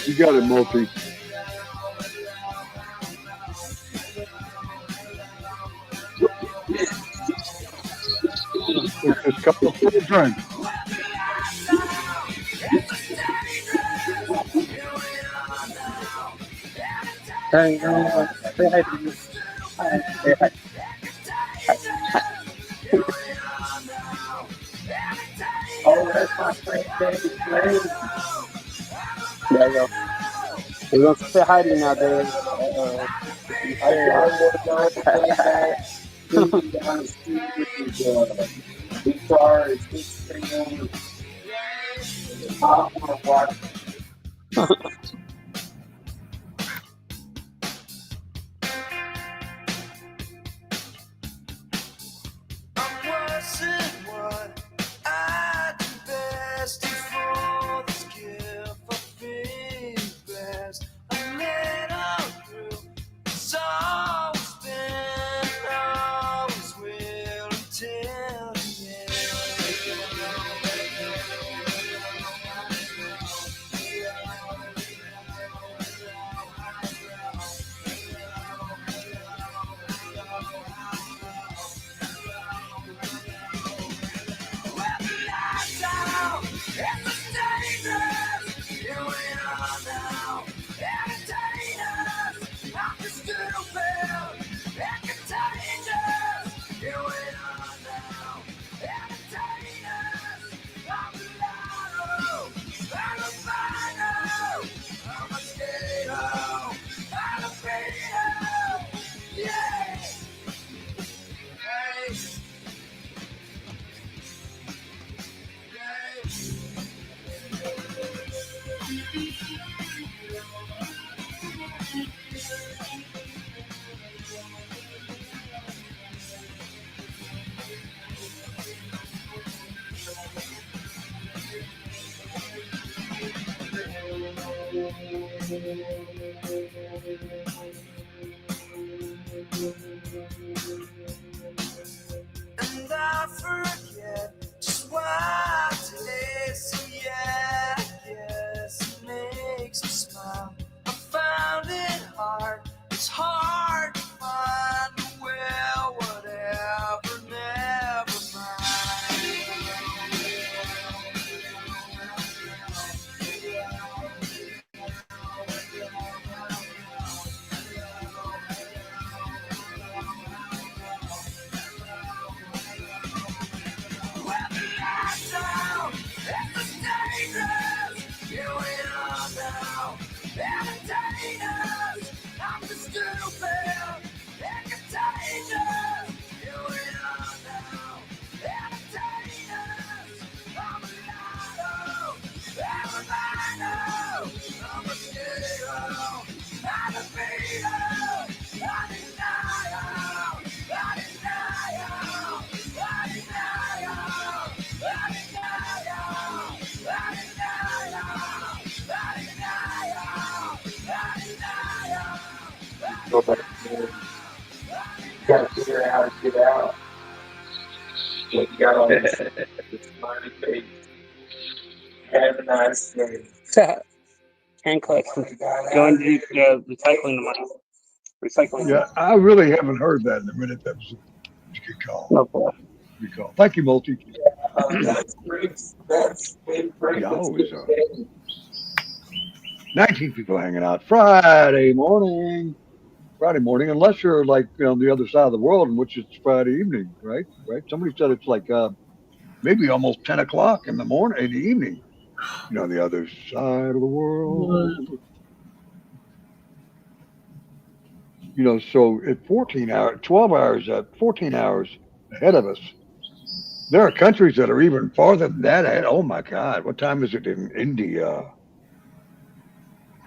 You got it, Multi. It's a couple full drink. Hey, say hi to me. Say hi. Oh, that's my friend. There you go. We're going to say hi to you now, Dave. I'm worse than what I do best for this gift of being blessed. I let out through. It's always been, always will until the and I forget just why today. So yeah, yes, it makes me smile. I dangerous. You ain't on now. Entertainers. I'm the stupid. Entertainers. You ain't on now. Entertainers. I'm a lotto. Everybody knows I'm a hero. I'm a beater. I deny Go back there. Gotta figure out how to get out. What you got on this smiley face. Have a nice day. Hand collection. Going to recycling tomorrow. Recycling. Yeah, I really haven't heard that in a minute. That was a good call. No problem. Good call. Thank you, Multi. That's great. That's great. Yeah, always 19 people hanging out Friday morning. Unless you're like on the other side of the world, in which it's Friday evening, right? Right. Somebody said it's like maybe almost 10 o'clock in the morning, in the evening. The other side of the world. So at 14 hours, 12 hours, 14 hours ahead of us. There are countries that are even farther than that ahead. Oh my God, what time is it in India?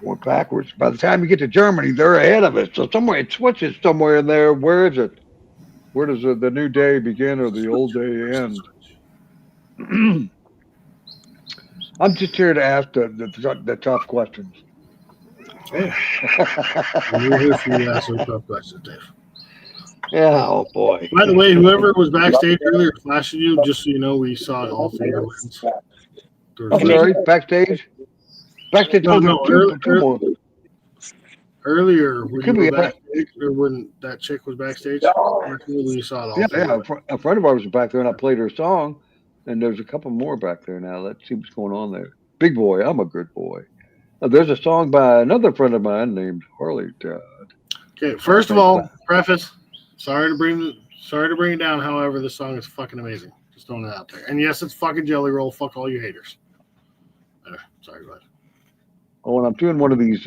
Going backwards. By the time you get to Germany, they're ahead of us. So somewhere it switches somewhere in there. Where is it? Where does the new day begin or the old day end? I'm just here to ask the tough questions. Hey, we're here for you to ask some tough questions, Dave. Yeah, oh boy. By the way, whoever was backstage earlier flashing you, just so you know, we saw all three of your wins. I'm sorry, backstage? Backstage, No, two more. Earlier, when Could you be were backstage, or when that chick was backstage, we saw it all. Yeah. A friend of ours was back there, and I played her song. And there's a couple more back there now. Let's see what's going on there. Big boy, I'm a good boy. There's a song by another friend of mine named Harley. Okay, first of all, preface. Sorry to bring it down. However, this song is fucking amazing. Just throwing it out there. And yes, it's fucking Jelly Roll. Fuck all you haters. Sorry, go ahead. Oh, and I'm doing one of these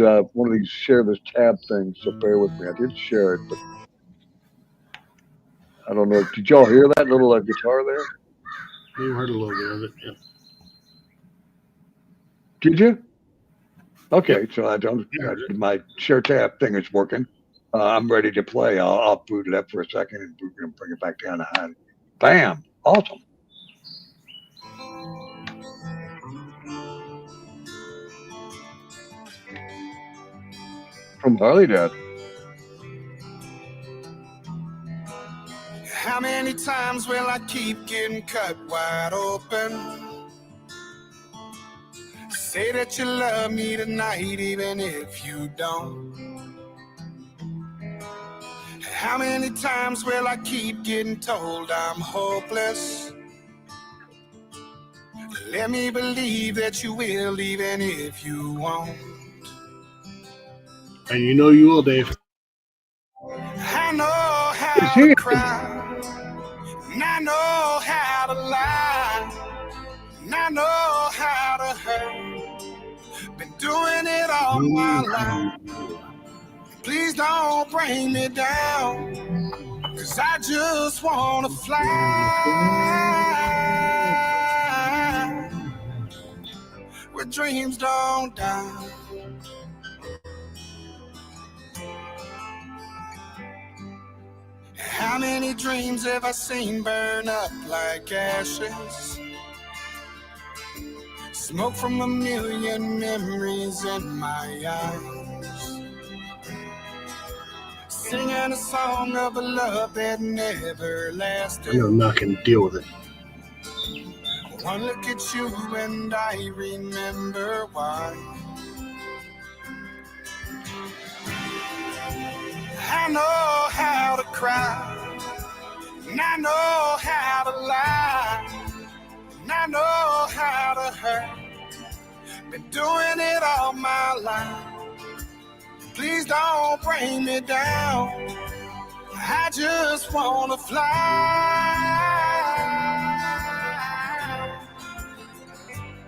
share this tab things. So bear with me. I did share it, but I don't know. Did y'all hear that little guitar there? You heard a little bit of it. Yeah. Did you? Okay, so I don't. My share tab thing is working. I'm ready to play. I'll boot it up for a second and bring it back down to hide it. Bam! Awesome. From Harley Dad. How many times will I keep getting cut wide open? Say that you love me tonight, even if you don't. How many times will I keep getting told I'm hopeless? Let me believe that you will, even if you won't. And you know you will, Dave. I know how to cry, and I know how to lie, and I know how to hurt. Been doing it all my life. Please don't bring me down, 'cause I just wanna fly where dreams don't die. How many dreams have I seen burn up like ashes? Smoke from a million memories in my eyes. Singing a song of a love that never lasted. I'm not going to deal with it. One look at you and I remember why. I know how to cry, and I know how to lie, and I know how to hurt. Been doing it all my life. Please don't bring me down. I just wanna fly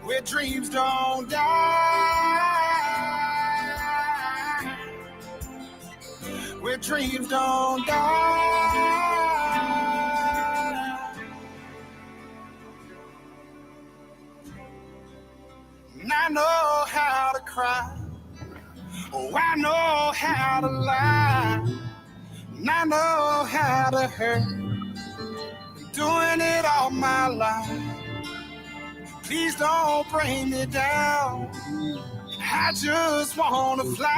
where dreams don't die, where dreams don't die. And I know how to cry, oh, I know how to lie, and I know how to hurt, doing it all my life. Please don't bring me down, I just wanna fly.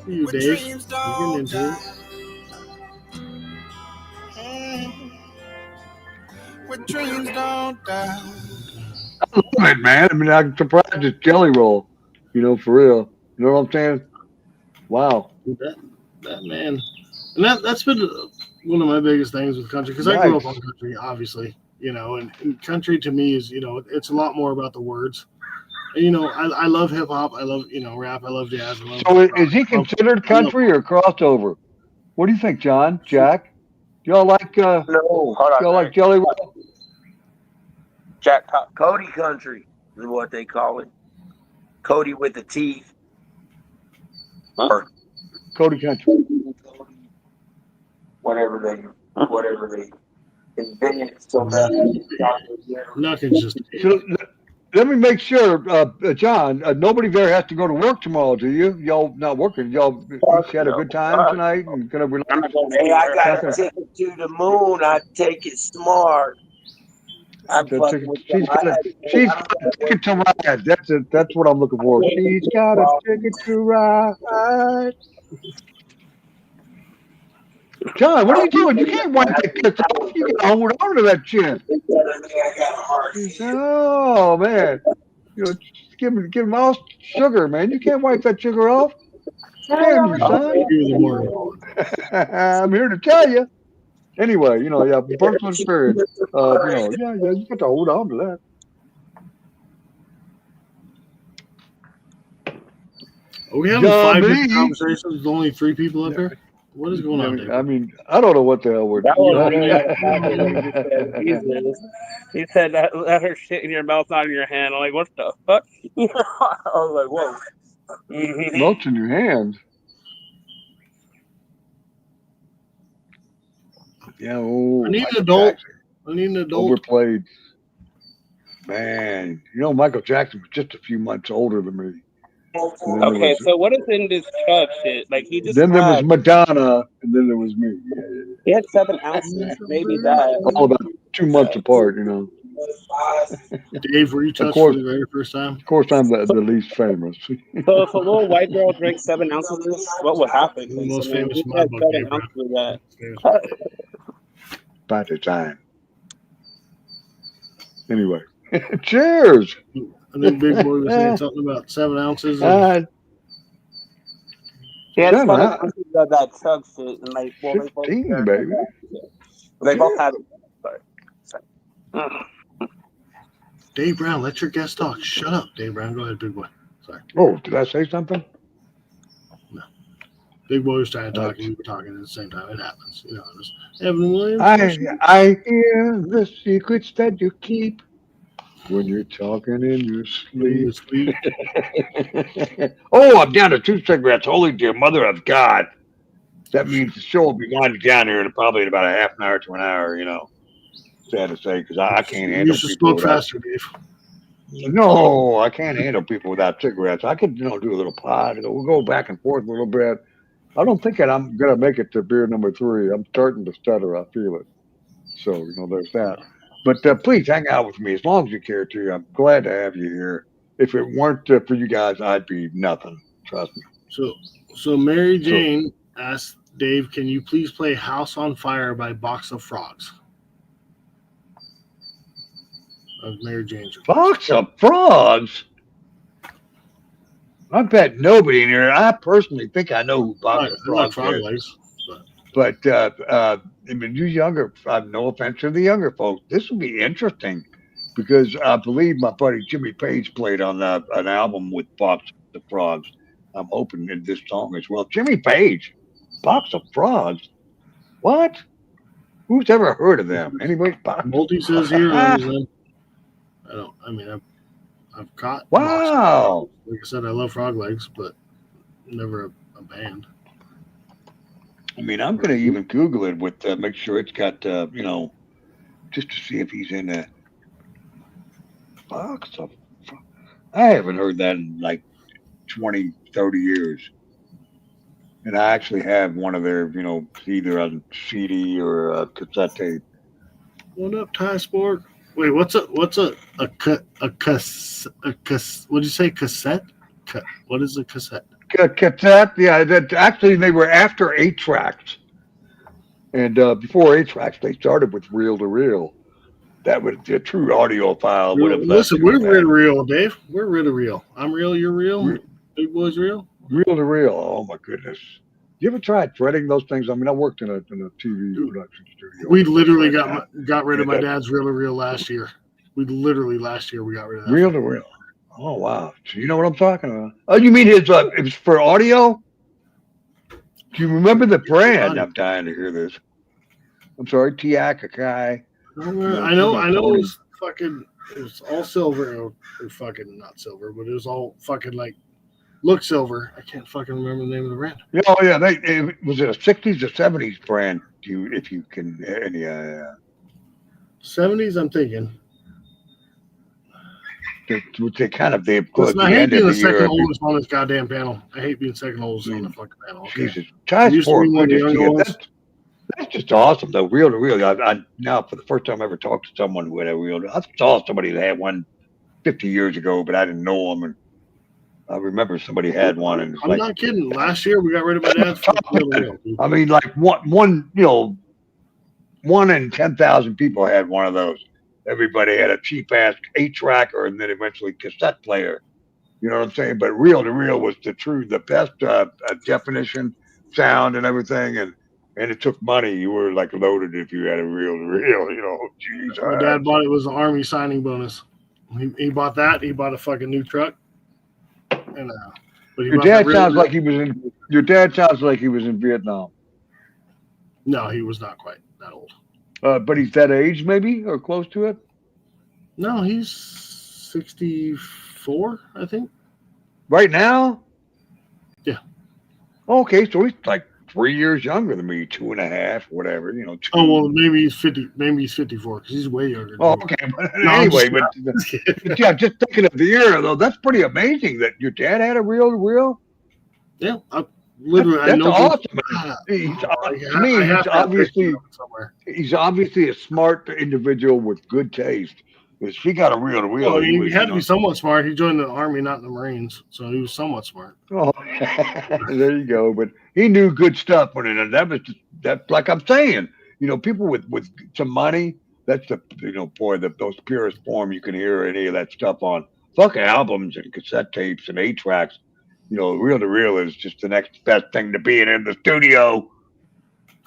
You, Where Dave. dreams You're getting don't into die. it. Where dreams don't die. I love it, man. I mean, I'm surprised it's Jelly Roll. You know, for real. You know what I'm saying? Wow. That man, and that's been one of my biggest things with country, because I grew up Nice. on country, obviously, and country to me is, it's a lot more about the words. And I love hip hop, I love rap, I love jazz, I love So rock, is he I love, considered country or crossover? What do you think, John? Jack? Y'all like No, hold on. y'all like Jelly Roll? Jack Cody Country is what they call it. Cody with the teeth. Or Cody Country. whatever they invented so that nothing's just So let me make sure, John. Nobody there has to go to work tomorrow, do you? Y'all not working? Y'all each had a good time tonight and gonna relax? I'm not going hey, I got Nothing. a ticket to the moon. I take it smart. I'm fucking with them. She's got a ticket to ride. That's what I'm looking for. She's got a ticket to ride. John, what are you doing? You can't wipe that kiss off. You gotta hold on to that chin. Oh man, just give him all sugar, man. You can't wipe that sugar off. Damn you, son. I'm here to tell you. Anyway, yeah, personal experience. Yeah, you got to hold on to that. Are we having John 5 different B. conversations with only 3 people up here? What is going on, Dave? I mean, I don't know what the hell we're That doing. was really out of pocket when he just said Jesus. He said that let her shit in your mouth, not in your hand. I'm like, what the fuck? I was like, whoa. Melts in your hand. Yeah, I need an Michael adult. Jackson. I need an adult. Overplayed. Man, Michael Jackson was just a few months older than me. Okay, so what is in this chug shit? Like he just Then there was had, Madonna, and then there was me. he had 7 ounces, maybe that. All about 2 months apart, Dave, were you touched for the very first time? Of course, I'm the least famous. So if a little white girl drank 7 ounces of this, what would happen? The most famous he in my had book, 7 Dave. ounces of that. By the time. Anyway, cheers. I think Big Boy was saying something about 7 ounces. He had 7 Seven, ounces of that chug shit, and like, well, 15, baby. they both had. Sorry. Dave Brown, let your guest talk. Shut up, Dave Brown. Go ahead, Big Boy. Sorry. Oh, did I say something? No. Big Boy was trying to talk, and we were talking at the same time. It happens. Evan Williams. I hear the secrets that you keep when you're talking in your sleep. Oh, I'm down to 2 cigarettes. Holy dear mother of God. That means the show will be winding down here in probably about a half an hour to an hour, Sad to say, because I can't handle You should people smoke faster, Dave. No, I can't handle people without cigarettes. I could, do a little pot. We'll go back and forth a little bit. I don't think that I'm going to make it to beer number 3. I'm starting to stutter. I feel it. So, there's that. But please hang out with me as long as you care to. I'm glad to have you here. If it weren't for you guys, I'd be nothing. Trust me. So Mary Jane asked Dave, can you please play House on Fire by Box of Frogs? Of Mary Jane's request. Box of Frogs? I bet nobody in here. I personally think I know who Box of Frogs is. Legs, but I mean, you younger, no offense to the younger folks, this would be interesting because I believe my buddy Jimmy Page played on an album with Box of Frogs. I'm hoping in this song as well. Jimmy Page, Box of Frogs. What? Who's ever heard of them? Anybody? Multi says here. That was them. I don't. I mean, I've caught. Wow. Like I said, I love Frog Legs, but never a band. I mean, I'm going to even Google it with make sure it's got just to see if he's in that box. I haven't heard that in like 20, 30 years. And I actually have one of their, either on CD or a cassette tape. What up, Ty Sport? Wait, what's a what did you say, cassette? What is a cassette? Cassette, yeah. Actually, they were after 8-tracks. And before 8-tracks, they started with reel-to-reel. That would a true audiophile would have. Listen, we're rid of real, Dave. We're rid of real. I'm real. You're real. Big boy's real. Reel-to-reel. Oh my goodness! You ever tried threading those things? I mean, I worked in a TV production studio. We literally got rid of my dad's reel-to-reel last year. We got rid of that. Reel-to-reel. Oh wow! So you know what I'm talking about? Oh, you mean his? It was for audio. Do you remember the brand? I'm dying to hear this. I'm sorry, Tiakakai. I know. It was fucking. It was all silver, or fucking not silver, but it was all fucking like look silver. I can't fucking remember the name of the brand. Oh yeah, was it a 60s or 70s brand? If you can any 70s, I'm thinking. They kind of they. Listen, I hate being the second oldest on this goddamn panel. I hate being second oldest on the fucking panel. Okay? Jesus, that's just awesome though. Reel to reel. I now for the first time I ever talked to someone who had a reel. I saw somebody that had one 50 years ago, but I didn't know them. And I remember somebody had one. And I'm not kidding. Last year we got rid of my dad's reel to reel. I mean, like one in 10,000 people had one of those. Everybody had a cheap ass 8-tracker and then eventually cassette player. You know what I'm saying? But reel to reel was the best definition, sound, and everything. And it took money. You were like loaded if you had a reel to reel. Geez, my dad bought it was an Army signing bonus. He bought that. He bought a fucking new truck. And but your dad sounds like he was in. Your dad sounds like he was in Vietnam. No, he was not quite that old. But he's that age, maybe, or close to it. No, he's 64, I think. Right now? Yeah. Okay, so he's like 3 years younger than me, 2.5, whatever. 2. Oh well, maybe he's 50. Maybe he's 54 because he's way younger. Oh, okay, but anyway, but yeah, just thinking of the era though, that's pretty amazing that your dad had a reel to reel. Yeah, literally, that's I know awesome. He's obviously a smart individual with good taste. Because he got a reel to reel. Well, he had to be somewhat smart. He joined the Army, not the Marines, so he was somewhat smart. Oh, there you go. But he knew good stuff when it. That was that. Like I'm saying, people with some money. That's those purest form you can hear any of that stuff on fucking albums and cassette tapes and 8-tracks. Reel to reel is just the next best thing to being in the studio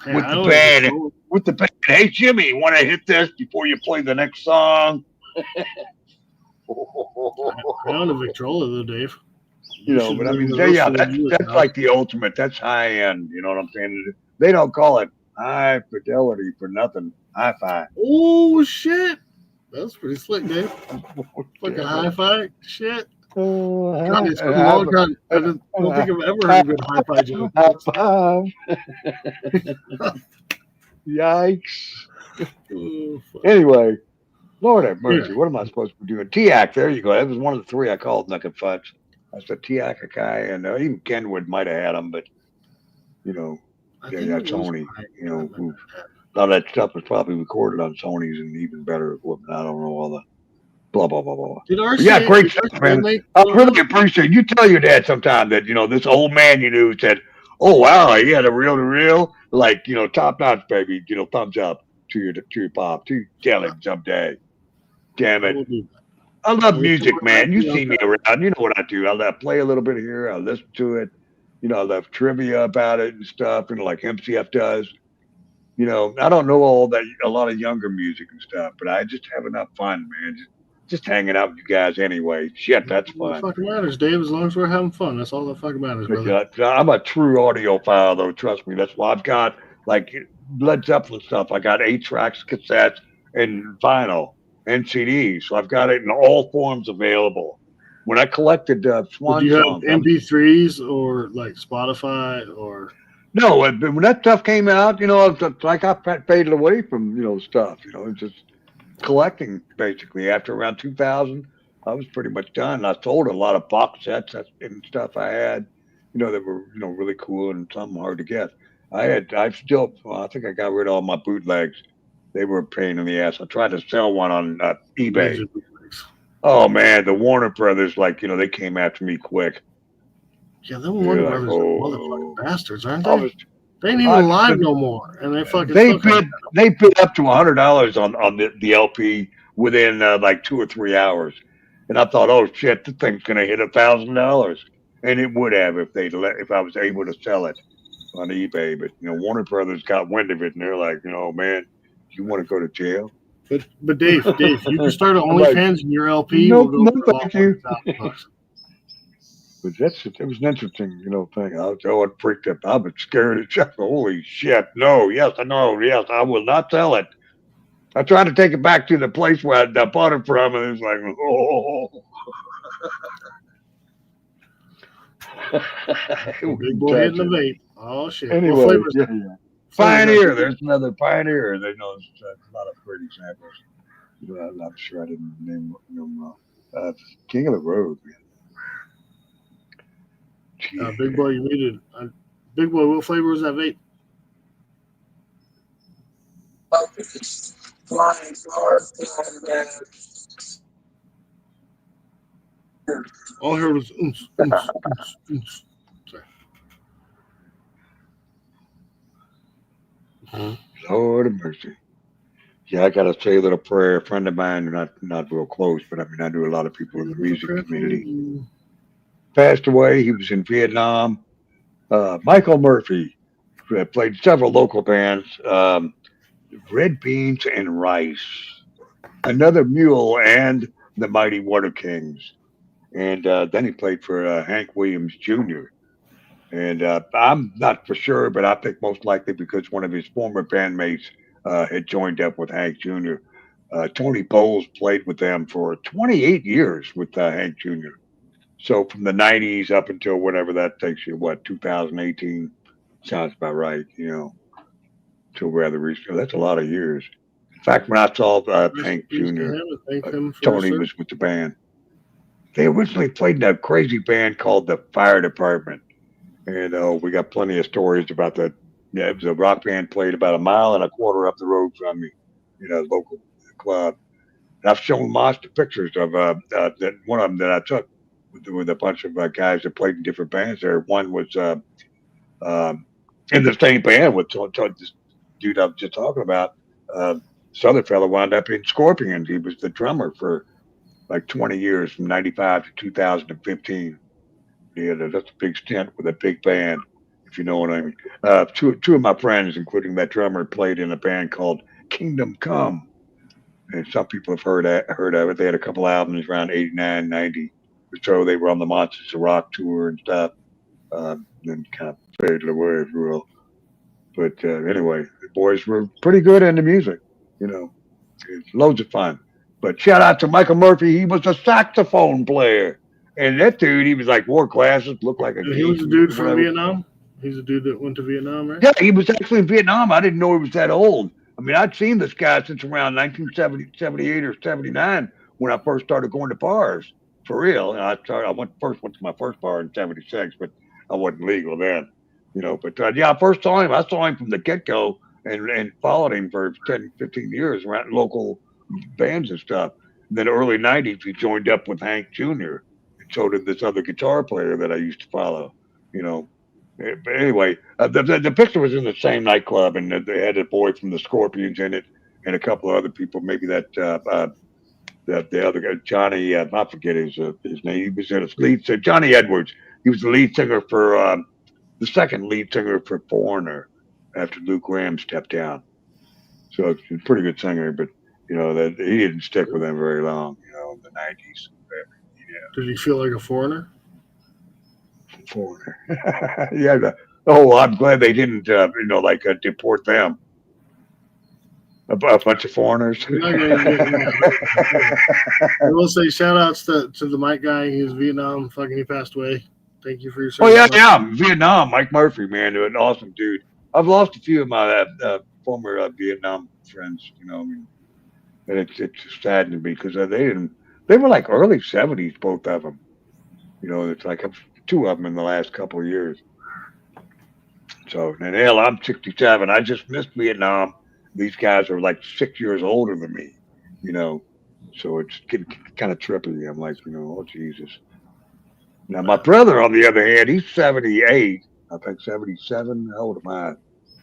with the band. With the band. Hey Jimmy, you want to hit this before you play the next song? I own a Victrola though, Dave. But I mean, that's like the ultimate. That's high end. You know what I'm saying? They don't call it high fidelity for nothing. Hi-fi. Oh shit, that's pretty slick, Dave. Fucking hi-fi shit. God, it's been a long time. I don't think I've ever heard a good hi-fi joke. Yikes. Anyway, Lord have mercy. Yeah. What am I supposed to be doing? Tiak, there you go. That was one of the 3 I called, and I could fudge. I said Tiakakai, and even Kenwood might have had them, but, Sony. A lot of that stuff was probably recorded on Sony's and even better equipment. I don't know all the blah, blah, blah, blah. Yeah, great stuff, man. I really appreciate it. You tell your dad sometime that, this old man you knew said, oh, wow, he had a reel to reel. Like, top notch, baby. Thumbs up to your pop. To tell him someday. Damn it. I love music, man. You see me around. You know what I do. I play a little bit here. I listen to it. I love trivia about it and stuff, like MCF does. I don't know a lot of younger music and stuff, but I just have enough fun, man. Just hanging out with you guys anyway. Shit, that's fun. What fucking matters, Dave, as long as we're having fun. That's all that fucking matters, brother. I'm a true audiophile, though. Trust me. That's why I've got like Led Zeppelin stuff. I got 8 tracks, cassettes, and vinyl and CDs. So I've got it in all forms available. When I collected Would Swan you have songs, MP3s or like Spotify or? no, when that stuff came out, I got faded away from stuff. It's just collecting basically. After around 2000, I was pretty much done. I sold a lot of box sets and stuff I had, that were really cool and some hard to get. I've still, well, I think I got rid of all my bootlegs. They were a pain in the ass. I tried to sell one on eBay. Music bootlegs? Oh man, the Warner Brothers, they came after me quick. Yeah, them Warner They're like, Brothers are motherfucking oh, bastards, aren't I they? was, They ain't I even was live just no more, and they fucking they still come. bid they bid up to $100 on the LP within like 2 or 3 hours, and I thought, oh shit, this thing's gonna hit $1,000, and it would have if I was able to sell it on eBay. But Warner Brothers got wind of it, and they're like, man, you want to go to jail? But Dave, you can start an I'm like, OnlyFans and your LP will nope, go no, for a lot thank more than you. $1,000. But it was an interesting, thing. I freaked up. I was scared of Jeff. Holy shit! No, yes, I know, yes, I will not sell it. I tried to take it back to the place where I bought it from, and it's like, oh, it Big wouldn't boy hitting touch the it. vape. Oh shit! What Anyway, flavor is yeah, that? yeah. Flavor is that? Pioneer. There's another Pioneer. They know a lot of pretty samples. I'm sure I didn't name them wrong. King of the Road, man. Big boy, you needed. Big boy, what flavor is that vape? Flying cars, flying bags. All I heard was oons, oons, oons, oons. Sorry. Lord of mercy. Yeah, I got to say a little prayer. A friend of mine, not real close, but I mean, I knew a lot of people in the Here's a music prayer for community. you. Passed away. He was in Vietnam. Michael Murphy played several local bands. Red Beans and Rice, Another Mule, and the Mighty Water Kings. And then he played for Hank Williams Jr. And I'm not for sure, but I think most likely because one of his former bandmates had joined up with Hank Jr. Tony Bowles played with them for 28 years with Hank Jr. So from the 90s up until whatever that takes you, what, 2018? Sounds about right, till rather recently. That's a lot of years. In fact, when I saw Rest in Hank peace to Jr., him and thank him for his Tony service. was with the band. They originally played in a crazy band called the Fire Department. And we got plenty of stories about that. Yeah, it was a rock band played about a mile and a quarter up the road from me, local club. And I've shown lots of pictures of that one of them that I took with a bunch of guys that played in different bands there. One was um, in the same band with this dude I was just talking about. Uh, this other fellow wound up in Scorpions. He was the drummer for like 20 years from 95 to 2015. Yeah, that's a big stint with a big band, if you know what I mean. Two of my friends, including that drummer, played in a band called Kingdom Come. And some people have heard of it. They had a couple albums around 89, 90 or so. They were on the Monsters of Rock tour and stuff. Then kind of faded away, if you will. But anyway, the boys were pretty good into music. You know, it's loads of fun. But shout out to Michael Murphy. He was a saxophone player. And that dude, he was like wore glasses, looked like a And he geek, was a dude from whatever. Vietnam. He's a dude that went to Vietnam, right? Yeah, he was actually in Vietnam. I didn't know he was that old. I mean, I'd seen this guy since around 1970, 78 or 79 when I first started going to bars for real. And went to my first bar in 76, but I wasn't legal then, But yeah, I first saw him. I saw him from the get go and followed him for 10, 15 years around local bands and stuff. And then early 90s, he joined up with Hank Jr. And so did this other guitar player that I used to follow, you know. But anyway, the picture was in the same nightclub, and they had a boy from the Scorpions in it, and a couple of other people. Maybe that the other guy, Johnny, I forget his name. He was in his lead. So Johnny Edwards. He was the lead singer for the second lead singer for Foreigner after Luke Graham stepped down. So he's a pretty good singer, but that he didn't stick with them very long. In the 90s. Did he feel like a foreigner? Foreigner. Yeah, Oh, I'm glad they didn't, deport them. A bunch of foreigners. We're not gonna get, I will say shout outs to the Mike guy. He was Vietnam. Fucking he passed away. Thank you for your Oh service. yeah, Mike. yeah. Vietnam, Mike Murphy, man, an awesome dude. I've lost a few of my former Vietnam friends. I mean, and it's saddening me because they were like early '70s, both of them. It's like two of them in the last couple of years. So, and hell, I'm 67. I just missed Vietnam. These guys are like 6 years older than me. You know, so it's getting kind of trippy. I'm like, oh Jesus. Now my brother, on the other hand, he's 78. I think 77. How old am I?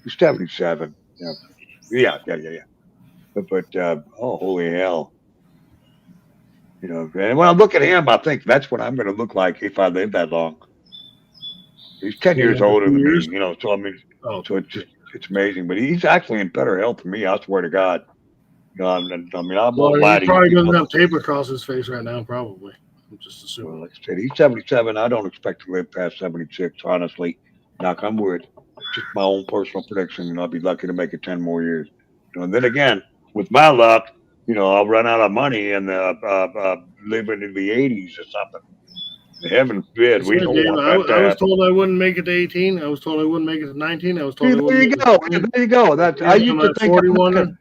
He's 77. Yeah, yeah. But oh, holy hell. And when I look at him, I think that's what I'm going to look like if I live that long. He's 10 In years another older 2 than me, years. so I mean, Oh, so it's amazing. But he's actually in better health than me. I swear to God. I mean, I well, won't he lie to you probably doesn't people. have tape across his face right now. Probably. I'm just assuming. Well, like I said, he's 77. I don't expect to live past 76, honestly. Knock on wood. Just my own personal prediction, and I'll be lucky to make it 10 more years. And then again, with my luck, I'll run out of money and live into the 80s or something. Heaven forbid, we Sorry, don't Dave. want that to I was happen. told I wouldn't make it to 18. I was told I wouldn't make it to 19. I was told See, I wouldn't there you make it go. to 20. There you go. I used to I'm at think I'm not 41. gonna,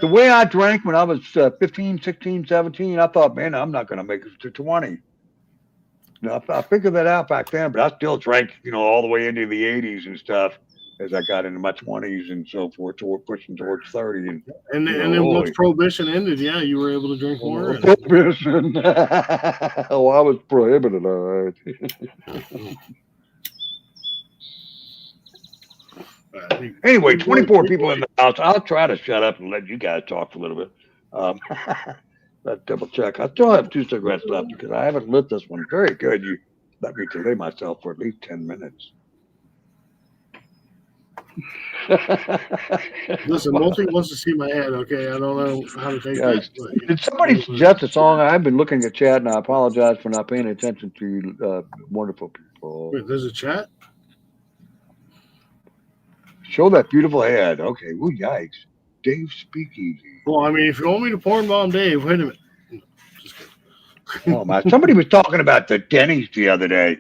the way I drank when I was 15, 16, 17, I thought, man, I'm not going to make it to 20. I figured that out back then, but I still drank, all the way into the 80s and stuff as I got into my 20s and so forth, pushing towards 30. And then once Holy. prohibition ended, yeah, you were able to drink more. And Prohibition. Oh, I was prohibited, all right. Anyway, 24 people in the house. I'll try to shut up and let you guys talk for a little bit. Let's double check. I still have 2 cigarettes left because I haven't lit this one. Very good. You let me delay myself for at least 10 minutes. Listen, Multi wants to see my head. Okay, I don't know how to take that. But, Did somebody suggest a song? I've been looking at chat, and I apologize for not paying attention to wonderful people. Wait, there's a chat? Show that beautiful head. Okay. Ooh, yikes. Dave Speakeasy. Well, I mean, if you want me to porn bomb Dave, wait a minute. Just kidding. Oh my! Somebody was talking about the Denny's the other day,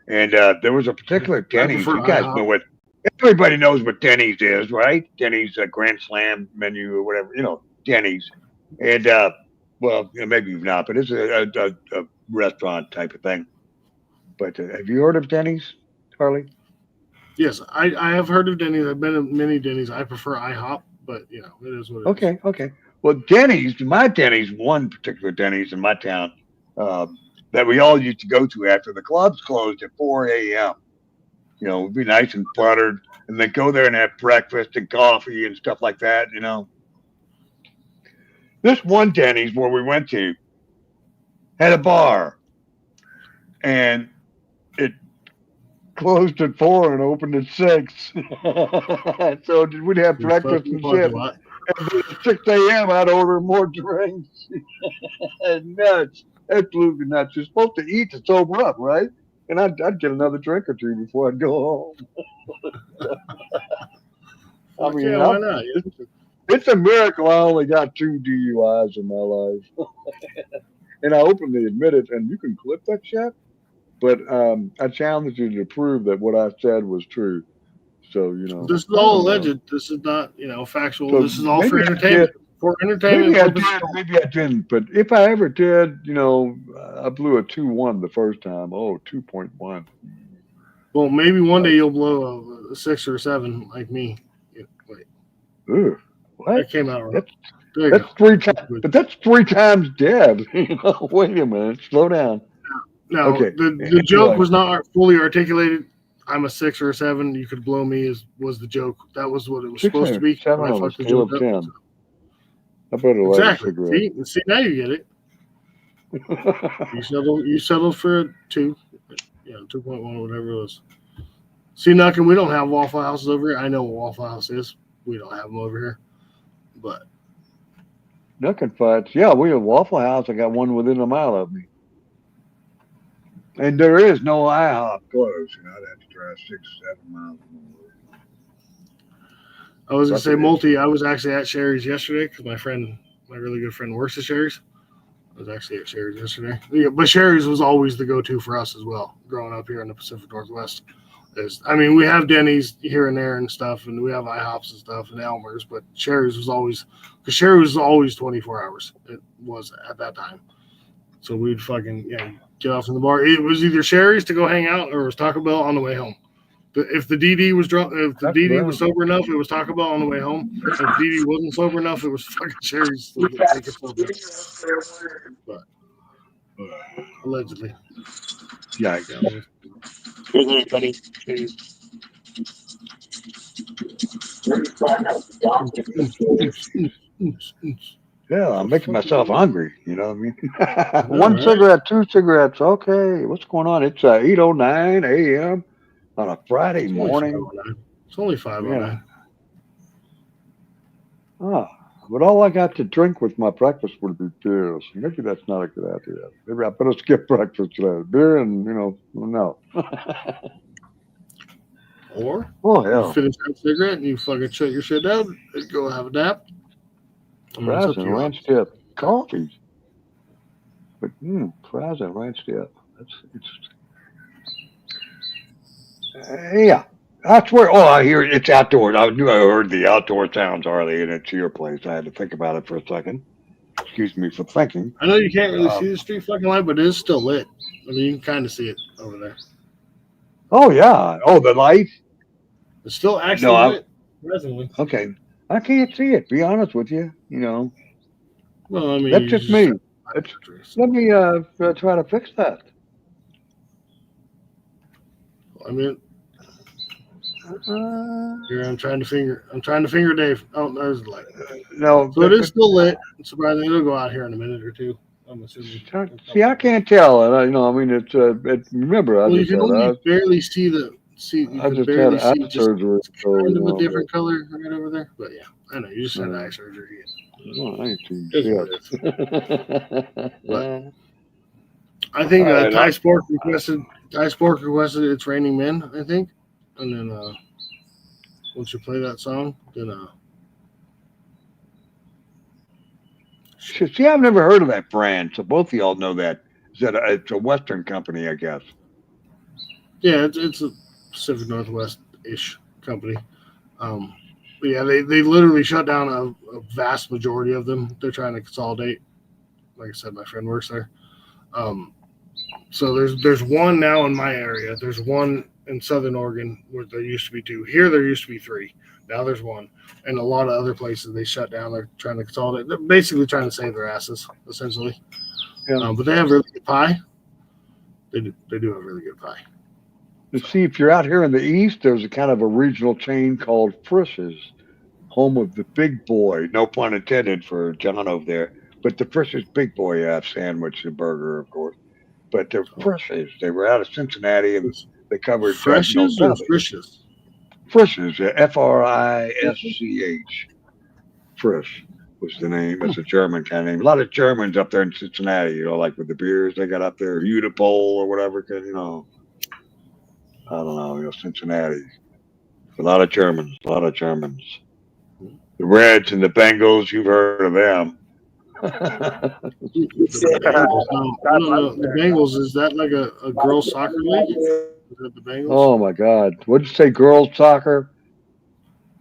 and there was a particular Denny's. You guys know what? Everybody knows what Denny's is, right? Denny's Grand Slam menu or whatever. Denny's, and well, maybe you've not, but it's a restaurant type of thing. But have you heard of Denny's, Harley? Yes, I have heard of Denny's. I've been to many Denny's. I prefer IHOP, but it is what it is. Okay. Well, my Denny's, one particular Denny's in my town that we all used to go to after the clubs closed at 4 a.m. It'd be nice and buttered, and then go there and have breakfast and coffee and stuff like that. This one Denny's where we went to had a bar, and it closed at 4 and opened at 6. So we'd have breakfast and shit. And then at 6 a.m., I'd order more drinks. Nuts. Absolutely nuts. You're supposed to eat to sober up, right? And I'd get another drink or two before I'd go home. I mean, yeah, why not? It's a miracle I only got 2 DUIs in my life. And I openly admit it, and you can clip that shit. But I challenge you to prove that what I said was true. So, this is all alleged. This is not, factual. So this is all for entertainment. For entertainment maybe I didn't. But if I ever did, I blew a 2-1 the first time. Oh, 2.1. Well, maybe one day you'll blow a 6 or 7 like me. Wait. Ooh, what? That came out right. That's 3 times. But that's 3 times dead. Wait a minute. Slow down. No, okay. The joke was not fully articulated. I'm a 6 or a 7. You could blow me was the joke. That was what it was supposed to be. 7 on a scale of 10. I better light a cigarette. See, now you get it. You settled for a 2. 2.1 or whatever it was. See, Nuckin, we don't have Waffle Houses over here. I know what Waffle House is. We don't have them over here. But Nuckin fights. Yeah, we have Waffle House. I got one within a mile of me. And there is no IHOP close. I'd have to drive 6, 7 miles more. I was gonna But say there is. multi. I was actually at Sherry's yesterday because my really good friend, works at Sherry's. I was actually at Sherry's yesterday. Yeah, but Sherry's was always the go-to for us as well, growing up here in the Pacific Northwest. We have Denny's here and there and stuff, and we have IHOPs and stuff and Elmer's, but Sherry's was always, because Sherry's was always 24 hours. It was at that time. So we'd fucking get off in the bar. It was either Sherry's to go hang out or it was Taco Bell on the way home. If the DD was drunk, if the That's DD right. was sober enough, it was Taco Bell on the way home. If DD wasn't sober enough, it was fucking Sherry's to take it sober. But allegedly, Yeah. Mhm, buddy. Yeah, I'm making myself hungry. You know what I mean? All One right. cigarette, 2 cigarettes. Okay, what's going on? It's 8:09 a.m. on a Friday It's only morning. 509. It's only 509. Ah, but all I got to drink with my breakfast would be beer. So maybe that's not a good idea. Maybe I better skip breakfast today. Beer and no. Or Oh you hell, finish that cigarette and you fucking shut your shit down and go have a nap. I mean, it's fries up to and you. ranch dip coffee. But fries and ranch dip. That's yeah. I swear. Oh, I hear it's outdoors. I knew I heard the outdoor sounds, Harley, and it's your place. I had to think about it for a second. Excuse me for thinking. I know you can't really see Um, the street fucking light, but it is still lit. I mean, you can kind of see it over there. oh yeah. Oh, the light. It's still No, actually lit, presently. okay. I can't see it. Be honest with you. Well, I mean, That's you just just me. have It's, batteries. let me try to fix that. I mean, Uh, here I'm trying to finger Dave. Oh, there's the light. no, So it is still lit. Surprisingly, it'll go out here in a minute or two. I'm assuming. see, I can't tell. And I mean, remember, Well, you can only barely see the see. You I can just had barely see eye just surgery, so kind of a different color right over there. But yeah, I know you just had eye surgery. I ain't seen It's shit. what it is. But I think All right, Ty Spork requested "It's Raining Men." I think, and then once you play that song, then see, I've never heard of that brand, so both of y'all know that. Is that it's a Western company, I guess. yeah, it's a Pacific Northwest ish company. But yeah, they literally shut down a vast majority of them. They're trying to consolidate. Like I said, my friend works there. So there's one now in my area. There's one in Southern Oregon where there used to be two. Here there used to be three. Now there's one. And a lot of other places they shut down. They're trying to consolidate. They're basically trying to save their asses, essentially. Yeah. But they have really good pie. They do have really good pie. Let's see, if you're out here in the east, there's a kind of a regional chain called Frisch's, home of the Big Boy. No pun intended for John over there, but the Frisch's Big Boy sandwich and burger, of course. But they're Frisch's. They were out of Cincinnati and they covered Freshes or South. Frisch's? Frisch's, Frisch. Frisch was the name. It's a German kind of name. A lot of Germans up there in Cincinnati, like with the beers they got up there, Unipol or whatever, because, I don't know, Cincinnati. A lot of Germans, The Reds and the Bengals, you've heard of them. The Bengals. No. The Bengals, is that like a girls soccer league? Is that the Bengals? Oh my God! What'd you say, girls soccer?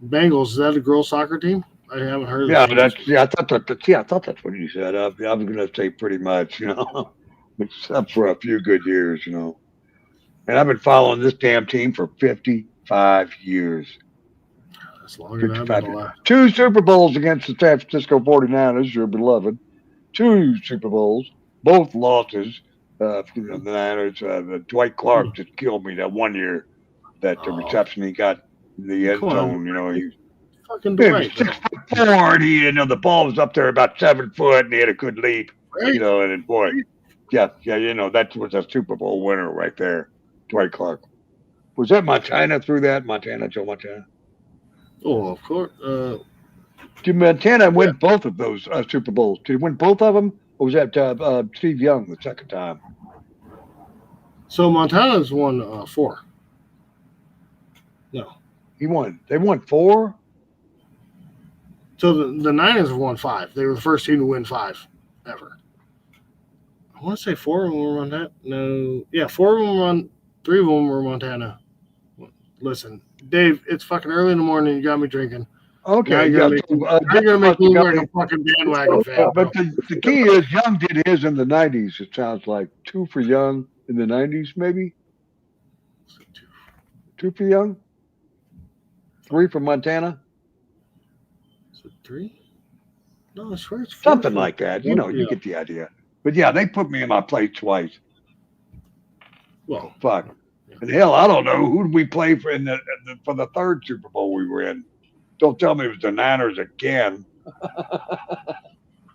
Bengals, is that a girls soccer team? I haven't heard of Yeah, the Bengals. I thought that's what you said. I was gonna say pretty much, except for a few good years, And I've been following this damn team for 55 years. That's longer than I've been alive. 2 Super Bowls against the San Francisco 49ers, your beloved. 2 Super Bowls, both losses. The Niners, Dwight Clark just killed me that one year. That the reception he got in the end zone, he fucking Dwight. 6'4", the ball was up there about 7 foot, and he had a good leap, and then boy, that was a Super Bowl winner right there, Dwight Clark. Was that Montana through that? Joe Montana? Oh, of course. Did Montana win both of those Super Bowls? Did he win both of them, or was that Steve Young the second time? So Montana's won 4. No. He won. They won 4. So the Niners have won 5. They were the first team to win 5 ever. I want to say 4 of them were Montana. No. Yeah, 4 of them were 3 of them were Montana. Listen, Dave, it's fucking early in the morning. You got me drinking. Okay, You're yeah. gonna make me look like a fucking bandwagon fan. But the key is Young did his in the 90s. It sounds like 2 for Young in the 90s, maybe 2 for Young, 3 for Montana. Is it 3? No, I swear it's 4. Something like that. You know, you get the idea. But yeah, they put me in my place twice. Well, fuck. And hell, I don't know who did we play for for the 3rd Super Bowl we were in. Don't tell me it was the Niners again.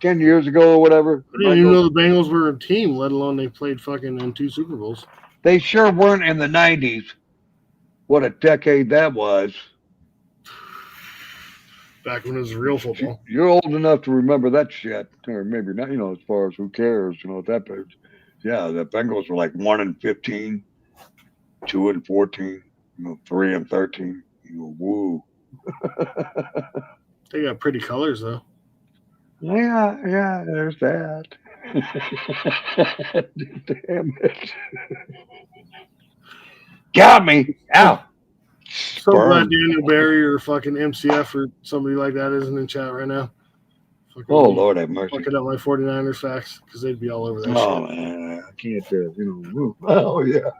10 years ago or whatever. I didn't even know the Bengals were a team, let alone they played fucking in 2 Super Bowls. They sure weren't in the 90s. What a decade that was. Back when it was real football. You're old enough to remember that shit. Or maybe not, as far as who cares, at that point. Yeah, the Bengals were like 1-15, 2-14, 3-13. Woo. They got pretty colors though. Yeah, there's that. Damn it. Got me. Ow. So glad Daniel Barry or fucking MCF or somebody like that isn't in chat right now. Fucking Lord have mercy. Fucking up my 49ers facts because they'd be all over that shit. Man, I can't, Oh, yeah.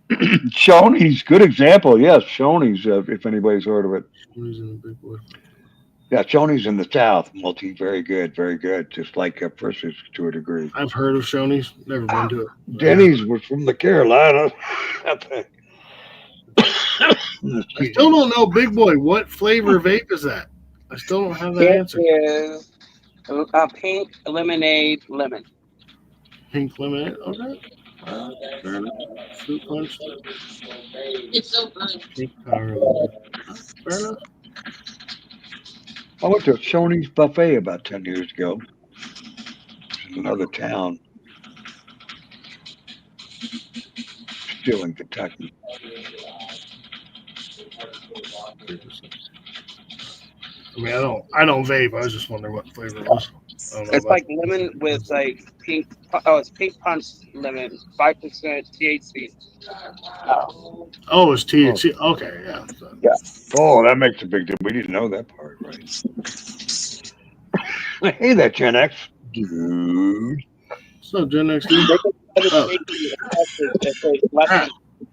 Shoney's, good example. Yes, Shoney's, if anybody's heard of it. Shoney's in the big boy. Yeah, Shoney's in the South. Very good. Just like Frisch's to a degree. I've heard of Shoney's, never been to it. Denny's was from the Carolinas, I think. I still don't know, big boy, what flavor vape is that? I still don't have that answer. It is a pink lemonade lemon. Pink lemonade, okay. Fair enough. Fruit punch. It's so fun. Pink power lemonade. Fair enough. I went to a Shoney's buffet about 10 years ago. In another town. Still in Kentucky. I mean, I don't vape. I was just wondering what flavor it was. It's like lemon with like pink. Oh, it's pink punch lemon, 5% THC. Oh, it's THC. Okay, yeah. Yeah. Oh, that makes a big difference. We didn't know that part, right? Hey, that Gen X dude. So Gen X dude.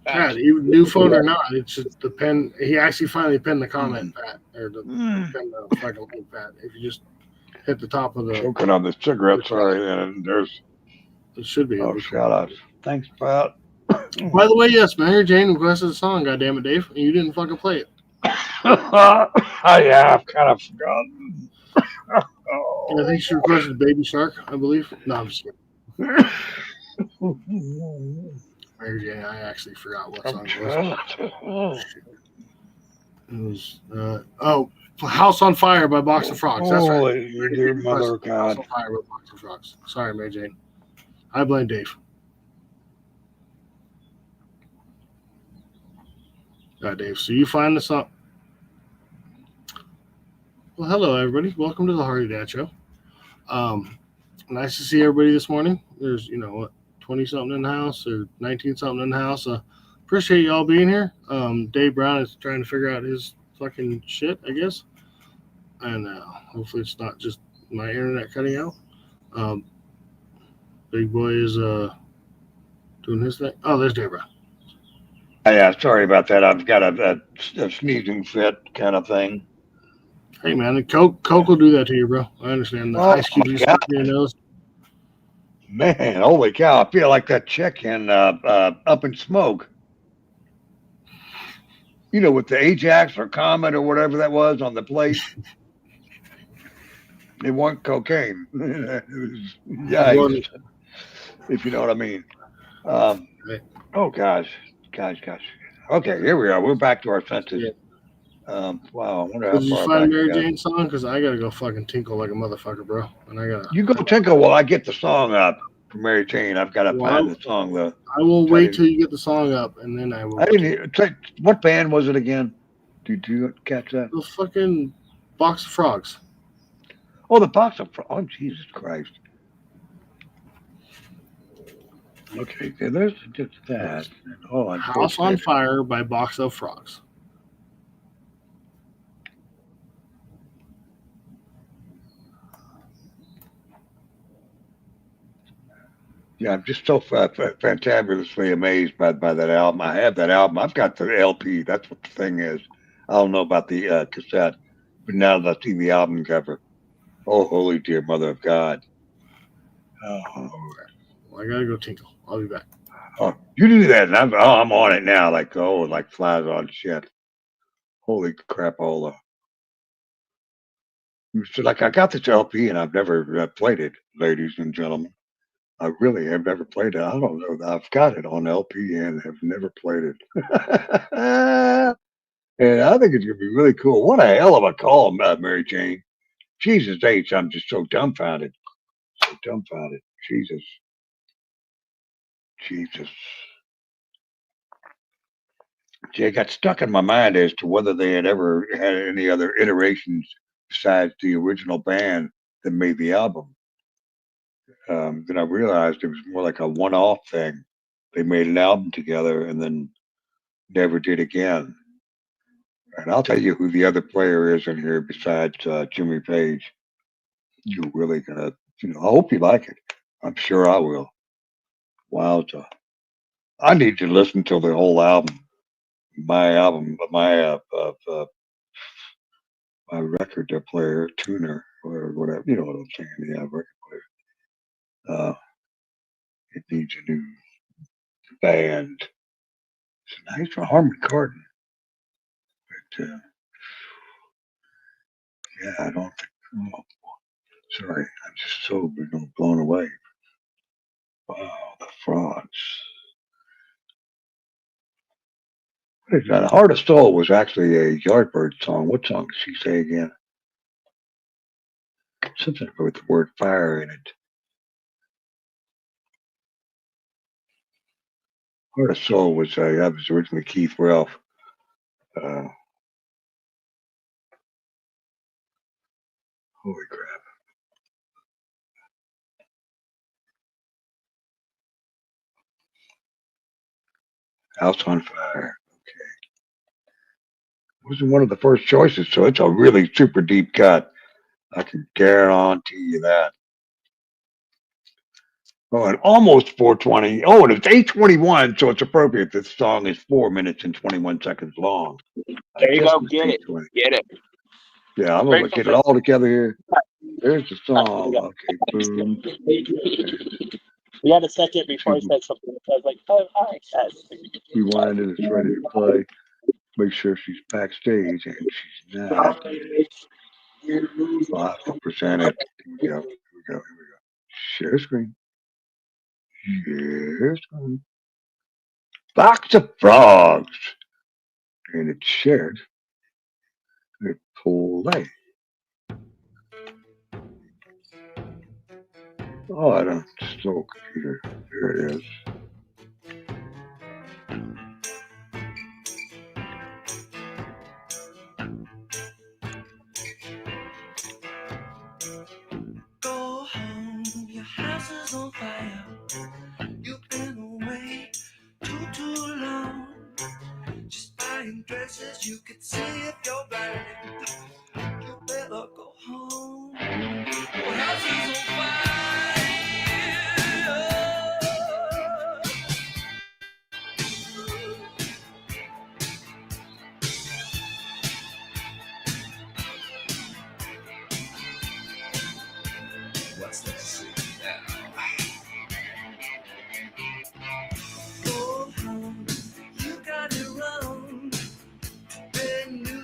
Pat, new phone or not, it's just the pen. He actually finally pinned the comment, Pat, or the pen the fucking link, Pat. If you just hit the top of the. Choking on the cigarette, sorry, and there's. It should be. Oh, shout out. Thanks, Pat. By the way, yes, Mary Jane requested a song, goddammit, Dave, and you didn't fucking play it. Yeah, I've kind of forgotten. I think she requested Baby Shark, I believe. No, I'm just kidding. Mary Jane, I actually forgot what song it was. It was House on Fire by Box of Frogs. That's right. Dear mother God. House on Fire by Box of Frogs. Sorry, Mary Jane. I blame Dave. Dave. So you find the song. Well, hello, everybody. Welcome to the Hardy Dad Show. Nice to see everybody this morning. There's, 20-something in the house or 19-something in the house. Appreciate y'all being here. Dave Brown is trying to figure out his fucking shit, I guess. And hopefully it's not just my internet cutting out. Big Boy is doing his thing. Oh, there's Dave Brown. Yeah, sorry about that. I've got a sneezing fit kind of thing. Hey, man, Coke will do that to you, bro. I understand. The ice cube you stick in your nose. Man, holy cow. I feel like that chicken Up in Smoke. With the Ajax or Comet or whatever that was on the plate. It wasn't cocaine. It was yikes, if you know what I mean. Oh, gosh. Okay, here we are. We're back to our senses. Wow. I wonder how Did you find Mary Jane's song? Because I got to go fucking tinkle like a motherfucker, bro. And I got to. You go tinkle while I get the song up. for Mary Jane. I've got to Well, find the song though. I will Try wait to- till you get the song up, and then I will. I didn't hear. What band was it again? Did you catch that? The fucking Box of Frogs. Oh, the box of. Oh, Jesus Christ. Okay, okay, there's just that. Oh, House on Fire by Box of Frogs. Yeah, I'm just so fantabulously amazed by that album. I have that album. I've got the LP. That's what the thing is. I don't know about the cassette, but now that I see the album cover, oh, holy dear mother of God. Oh, Well, I gotta go tinkle. I'll be back. oh you do that, and I'm on it now, like flies on shit. Holy crapola. So, like, I got this LP, and I've never played it, ladies and gentlemen. I really have never played it. I don't know. I've got it on LP and have never played it. And I think it's going to be really cool. What a hell of a call, Mary Jane. Jesus H, I'm just so dumbfounded. So dumbfounded. Jesus. Jesus. See, it got stuck in my mind as to whether they had ever had any other iterations besides the original band that made the album. Then I realized it was more like a one-off thing. They made an album together and then never did again. And I'll tell you who the other player is in here besides Jimmy Page. You're really gonna, I hope you like it. I'm sure I will. Wowza! I need to listen to the whole album. My album, my record player, tuner, or whatever. You know what I'm saying? Yeah, record player. It needs a new band. It's nice for Harman Kardon, but yeah, I don't think. Oh, sorry, I'm just so blown away. Wow, the frauds. What is that? Heart of Soul was actually a Yardbird song. What song did she say again? Something with the word fire in it. Heart of Soul was that was originally Keith Ralph. Holy crap! House on Fire. Okay, wasn't one of the first choices, so it's a really super deep cut. I can guarantee you that. Oh, and almost 4:20. Oh, and it's 8:21, so it's appropriate. This song is 4 minutes and 21 seconds long. There you go. It's Get it. 8:20. Get it. Yeah, I'm gonna get it all together here. There's the song. Okay, boom. We had a second before I said something. So I was like, oh, all right, guys. Rewind and it's ready to play. Make sure she's backstage, and she's not. I'll have to present it. Here we go. Here we go. Here we go. Share screen. Share screen. Box of Frogs. And it's shared. It play. Oh, I don't. Slow computer. There it is. Go home, your house is on fire. You've been away too long. Just buying dresses, you could see if you're blind. You better go home. Your house is on fire. What's that to see now? Go home, you got it wrong. Brand new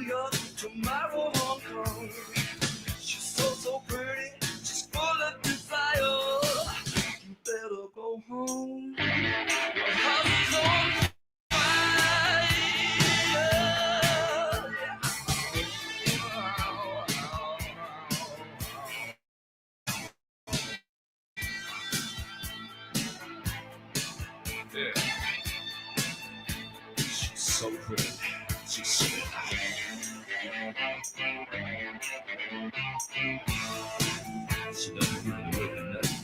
so pretty. She said, she doesn't give it away or nothing.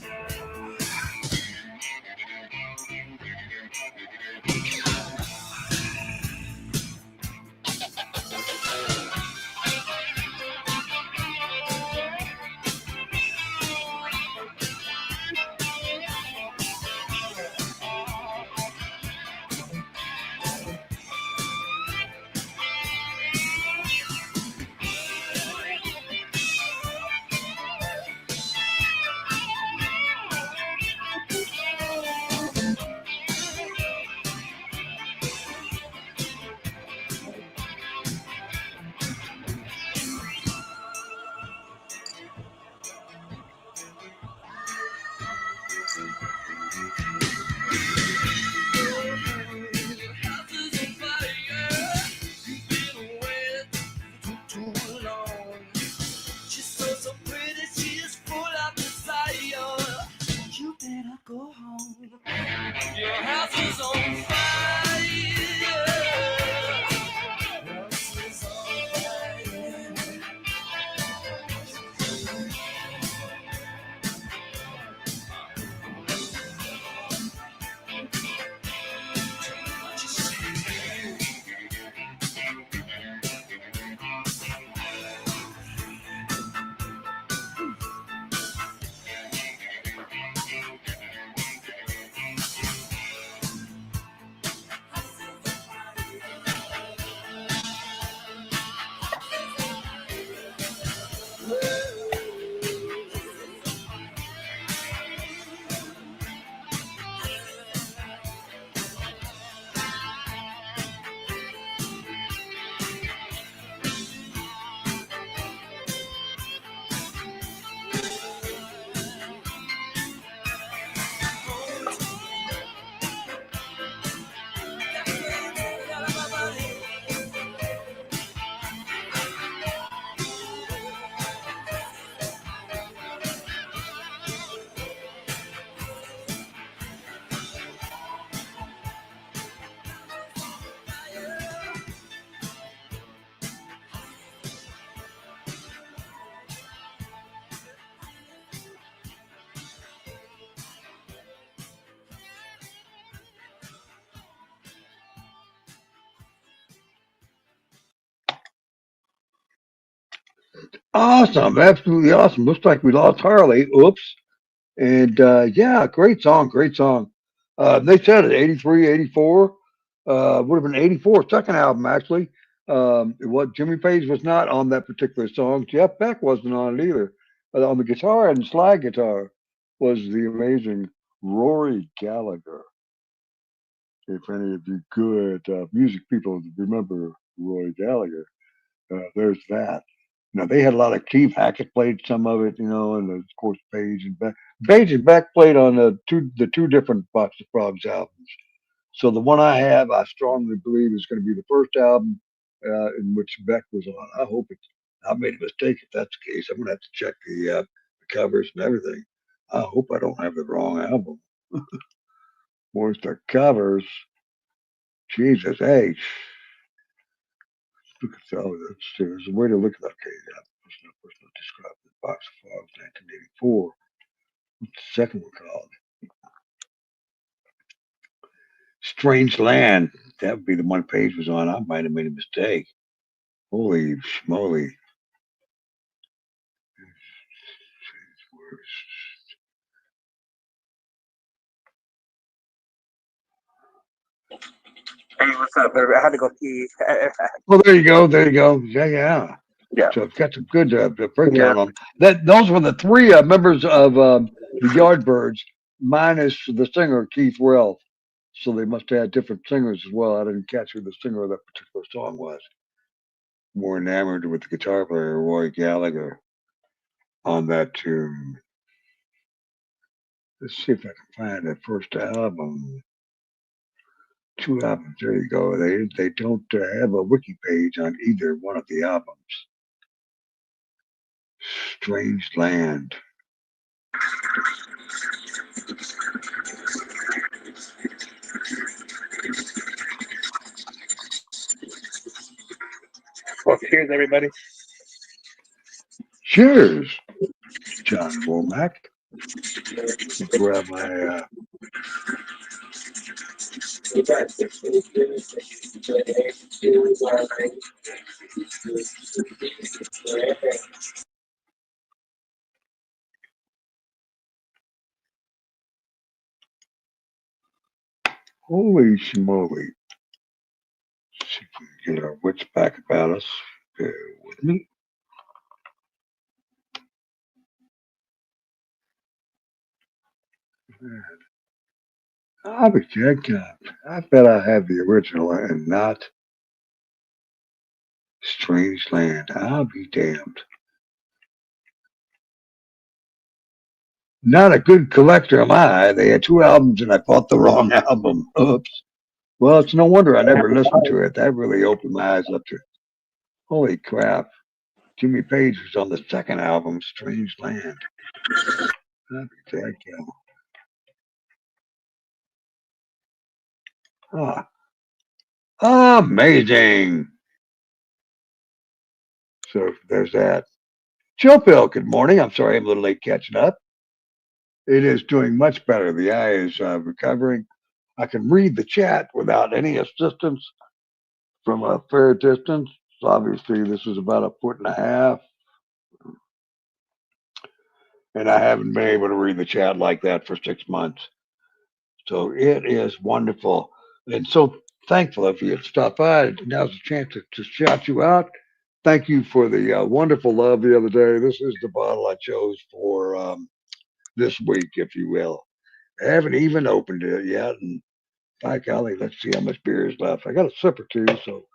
Awesome, absolutely awesome. Looks like we lost Harley. Oops. And yeah, great song, great song. They said it 83, 84. Would have been 84, second album actually. What Jimmy Page was not on that particular song. Jeff Beck wasn't on it either. On the guitar and slide guitar was the amazing Rory Gallagher. If any of you good music people remember Rory Gallagher, there's that. You know, they had a lot of Keith Hackett played some of it, you know, and of course Page and Beck. Page and Beck played on the two different Box of Frogs albums. So the one I have, I strongly believe is going to be the first album in which Beck was on. I hope it. I made a mistake if that's the case. I'm going to have to check the covers and everything. I hope I don't have the wrong album. Where's the covers? Jesus, hey, look at all that. There's a way to look at that. Okay, yeah, personal described the Box of Frogs, 1984. What's the second one called? Strange Land. That would be the one Page was on. I might have made a mistake. Holy schmoly. Hey, what's up, baby? I had to go pee. Well, there you go. There you go. Yeah, yeah. Yeah, So I've got some good yeah. breakdown on that. Those were the three members of the Yardbirds, minus the singer Keith Relf. So they must have had different singers as well. I didn't catch who the singer of that particular song was. More enamored with the guitar player Roy Gallagher on that tune. Let's see if I can find that first album. Two albums. There you go. They don't have a wiki page on either one of the albums. Strange Land. Cheers, everybody. Cheers, John Womack. Grab my. Holy schmoly. See if we can get our wits back about us. Bear with me. I bet I have the original and not Strange Land. I'll be damned. Not a good collector am I. They had 2 albums and I bought the wrong album. Oops. Well, it's no wonder I never listened to it. That really opened my eyes up to it. Holy crap. Jimmy Page was on the 2nd album, Strange Land. I'll be damned. Ah. Amazing. So there's that. Chill Pill, good morning. I'm sorry I'm a little late catching up. It is doing much better. The eye is recovering. I can read the chat without any assistance from a fair distance. So obviously, this is about 1.5 feet, and I haven't been able to read the chat like that for 6 months. So it is wonderful, and so thankful if you stop by. Now's a chance to shout you out. Thank you for the wonderful love the other day. This is the bottle I chose for this week, if you will. I haven't even opened it yet, and by golly, let's see how much beer is left. I got a sip or two, so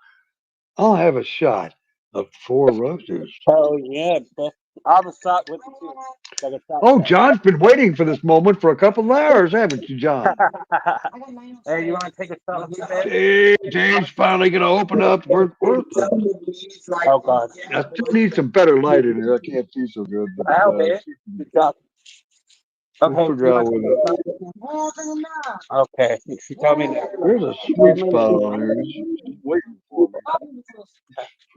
I'll have a shot of 4 Roses. Oh yeah, bro. I'll have a shot with you too. Like a shot Oh, glass. John's been waiting for this moment for a couple of hours, haven't you, John? Hey, you want to take a shot with me, babe? Dave's finally going to open up. Oh God. I still need some better light in here. I can't see so good. But, Wow, babe. Good job. we'll Okay. figure out where the, Okay. You tell me now. there's a sweet spot on here. It's waiting for me.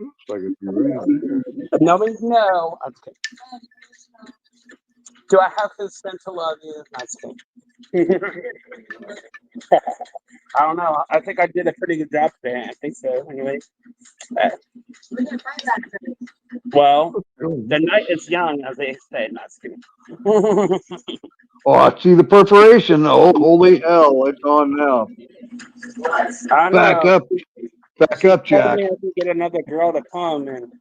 Looks like it'd be right there. Nobody's no. I'm just kidding. Do I have consent to love you? That's kidding. I don't know. I think I did a pretty good job today. I think so. Anyway. Well, the night is young, as they say. Not kidding. Oh, I see the perforation. Oh, holy hell. It's on now. I Back know. up. Back up, Jack. Maybe if we get another girl to come, and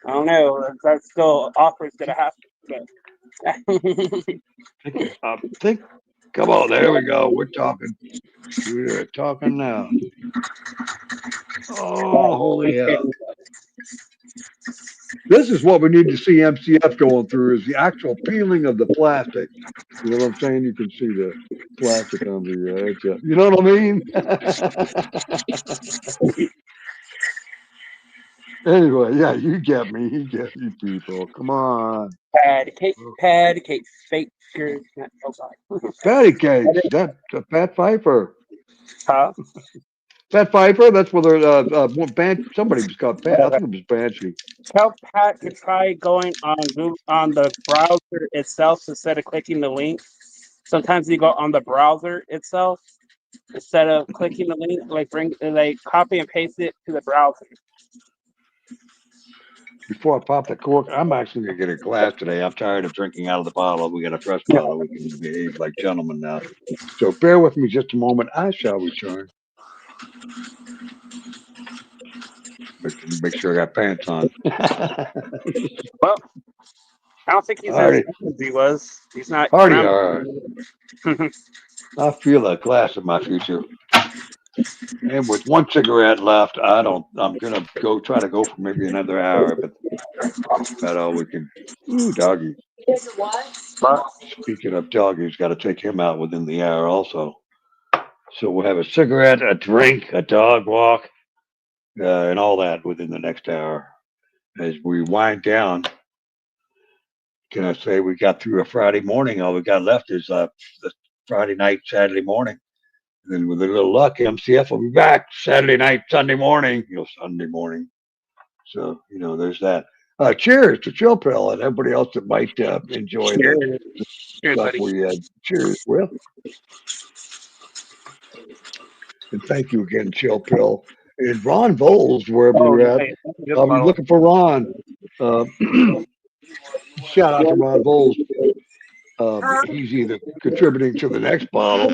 I don't know. That still offers gonna happen. Think. Come on, there we go. We're talking. We're talking now. Oh, holy hell. This is what we need to see MCF going through is the actual peeling of the plastic. You know what I'm saying? You can see the plastic on the edge. You know what I mean? Anyway, yeah, you get me. You get me, people. Come on. Patty cake, fake shirt. Oh God. Patty cakes. That's Pat Pfeiffer. Huh? Pat Pfeiffer. That's where one band. Somebody was called Pat. I think it was Banshee. Tell Pat to try going on Google, on the browser itself instead of clicking the link. Sometimes you go on the browser itself instead of clicking the link. Like copy and paste it to the browser. Before I pop the cork, I'm actually gonna get a glass today. I'm tired of drinking out of the bottle. We got a fresh bottle. We can behave like gentlemen now. So bear with me just a moment. I shall return. Make sure I got pants on. Well, I don't think he's as Alrighty. young as he was. He's not. Hardy, all right. I feel a glass in my future. And with 1 cigarette left, I'm gonna try to go for maybe another hour, but about all we can. Ooh, doggy. Speaking of doggies, got to take him out within the hour also. So we'll have a cigarette, a drink, a dog walk, and all that within the next hour. As we wind down, can I say we got through a Friday morning? All we got left is the Friday night, Saturday morning. And then with a little luck, MCF will be back Saturday night, Sunday morning. Sunday morning. So there's that. Cheers to Chill Pill and everybody else that might enjoy the Cheers. Cheers, stuff buddy. we cheers with. And thank you again, Chill Pill. And Ron Bowles, wherever Oh, you're at, nice. That's a good I'll be bottle. looking for Ron. Uh, shout out to Ron Bowles. He's either contributing to the next bottle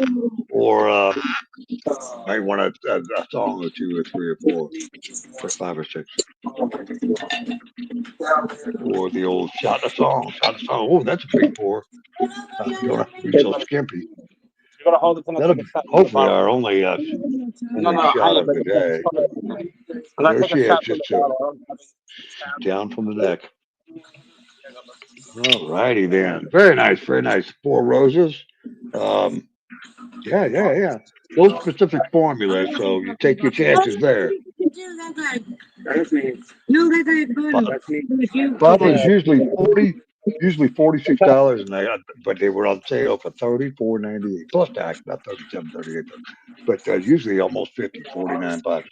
or might want a song or two or three or four or five or six. Or the old shot a song, shot a song. Oh, that's a big pour. Don't have to be so skimpy. You're gonna hold it till I That'll take a shot from the hopefully bottle. our only No, shot I of but the day. I'm gonna There take she a is, shot from the just bottle. down from the neck. All righty then. Very nice, very nice. Four roses. Um, yeah. No specific formula, so you take your chances there. No, that guy bought Bo- him. Bottle is usually $46, and but they were on sale for $34.98 plus tax, about 37.38. But usually almost 50, $49.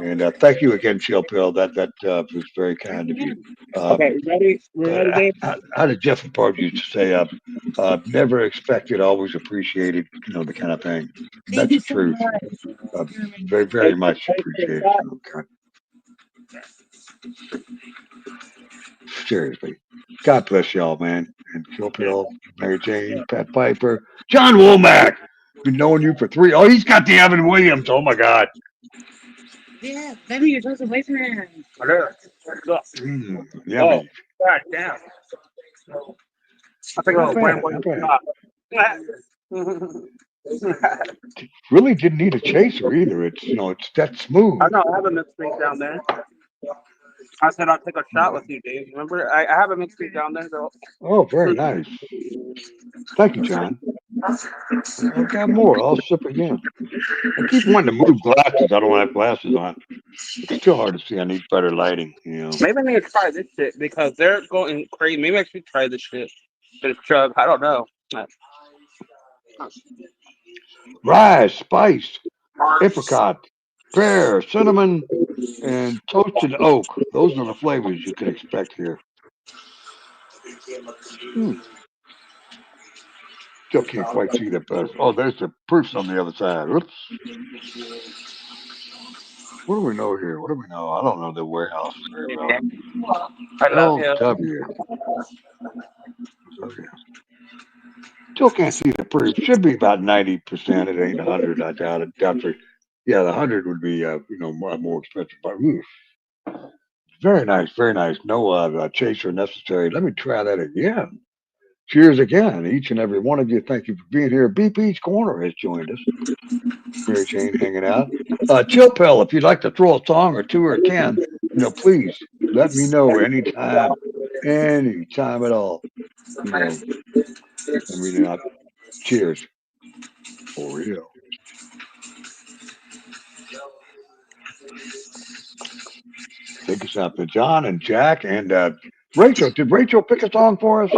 And thank you again, Chill Pill. That was very kind of you. Okay, you ready? We're ready, Dave? How did Jeff Apart used to say, never expected, always appreciated, the kind of thing. That's the truth. Very, very much appreciated. Seriously. God bless y'all, man. And Chill Pill, Mary Jane, Pat Piper, John Womack. Been knowing you for three. Oh, he's got the Evan Williams. Oh, my God. Yeah, baby, you're supposed to wait for him. Yummy. God damn. I think Not I'll win bad. one. Really didn't need a chaser either. It's that smooth. I know, I have a mixed drink down there. I said I'll take a shot with you, Dave. Remember? I have a mixed drink down there, though. Oh, very nice. Thank you, John. I've got more. I'll sip again. I keep wanting to move glasses. I don't have glasses on. It's still hard to see. I need better lighting. Maybe I need to try this shit because they're going crazy. Maybe I should try this shit. This drug. I don't know. Rice, spice, apricot, pear, cinnamon, and toasted oak. Those are the flavors you can expect here. Still can't quite see the best. Oh, there's the proofs on the other side. Oops. What do we know here? What do we know? I don't know the warehouse very well. I love you. LW. Still can't see the proof. Should be about 90%. It ain't 100. I doubt it. Yeah, the 100 would be more expensive. But very nice, very nice. No chaser necessary. Let me try that again. Cheers again, each and every one of you. Thank you for being here. Beep Beach Corner has joined us. Mary Jane hanging out. Chill Pill, if you'd like to throw a song or two or 10, please let me know anytime at all. Let me know. Cheers. For real. Take us out to John and Jack and Rachel. Did Rachel pick a song for us?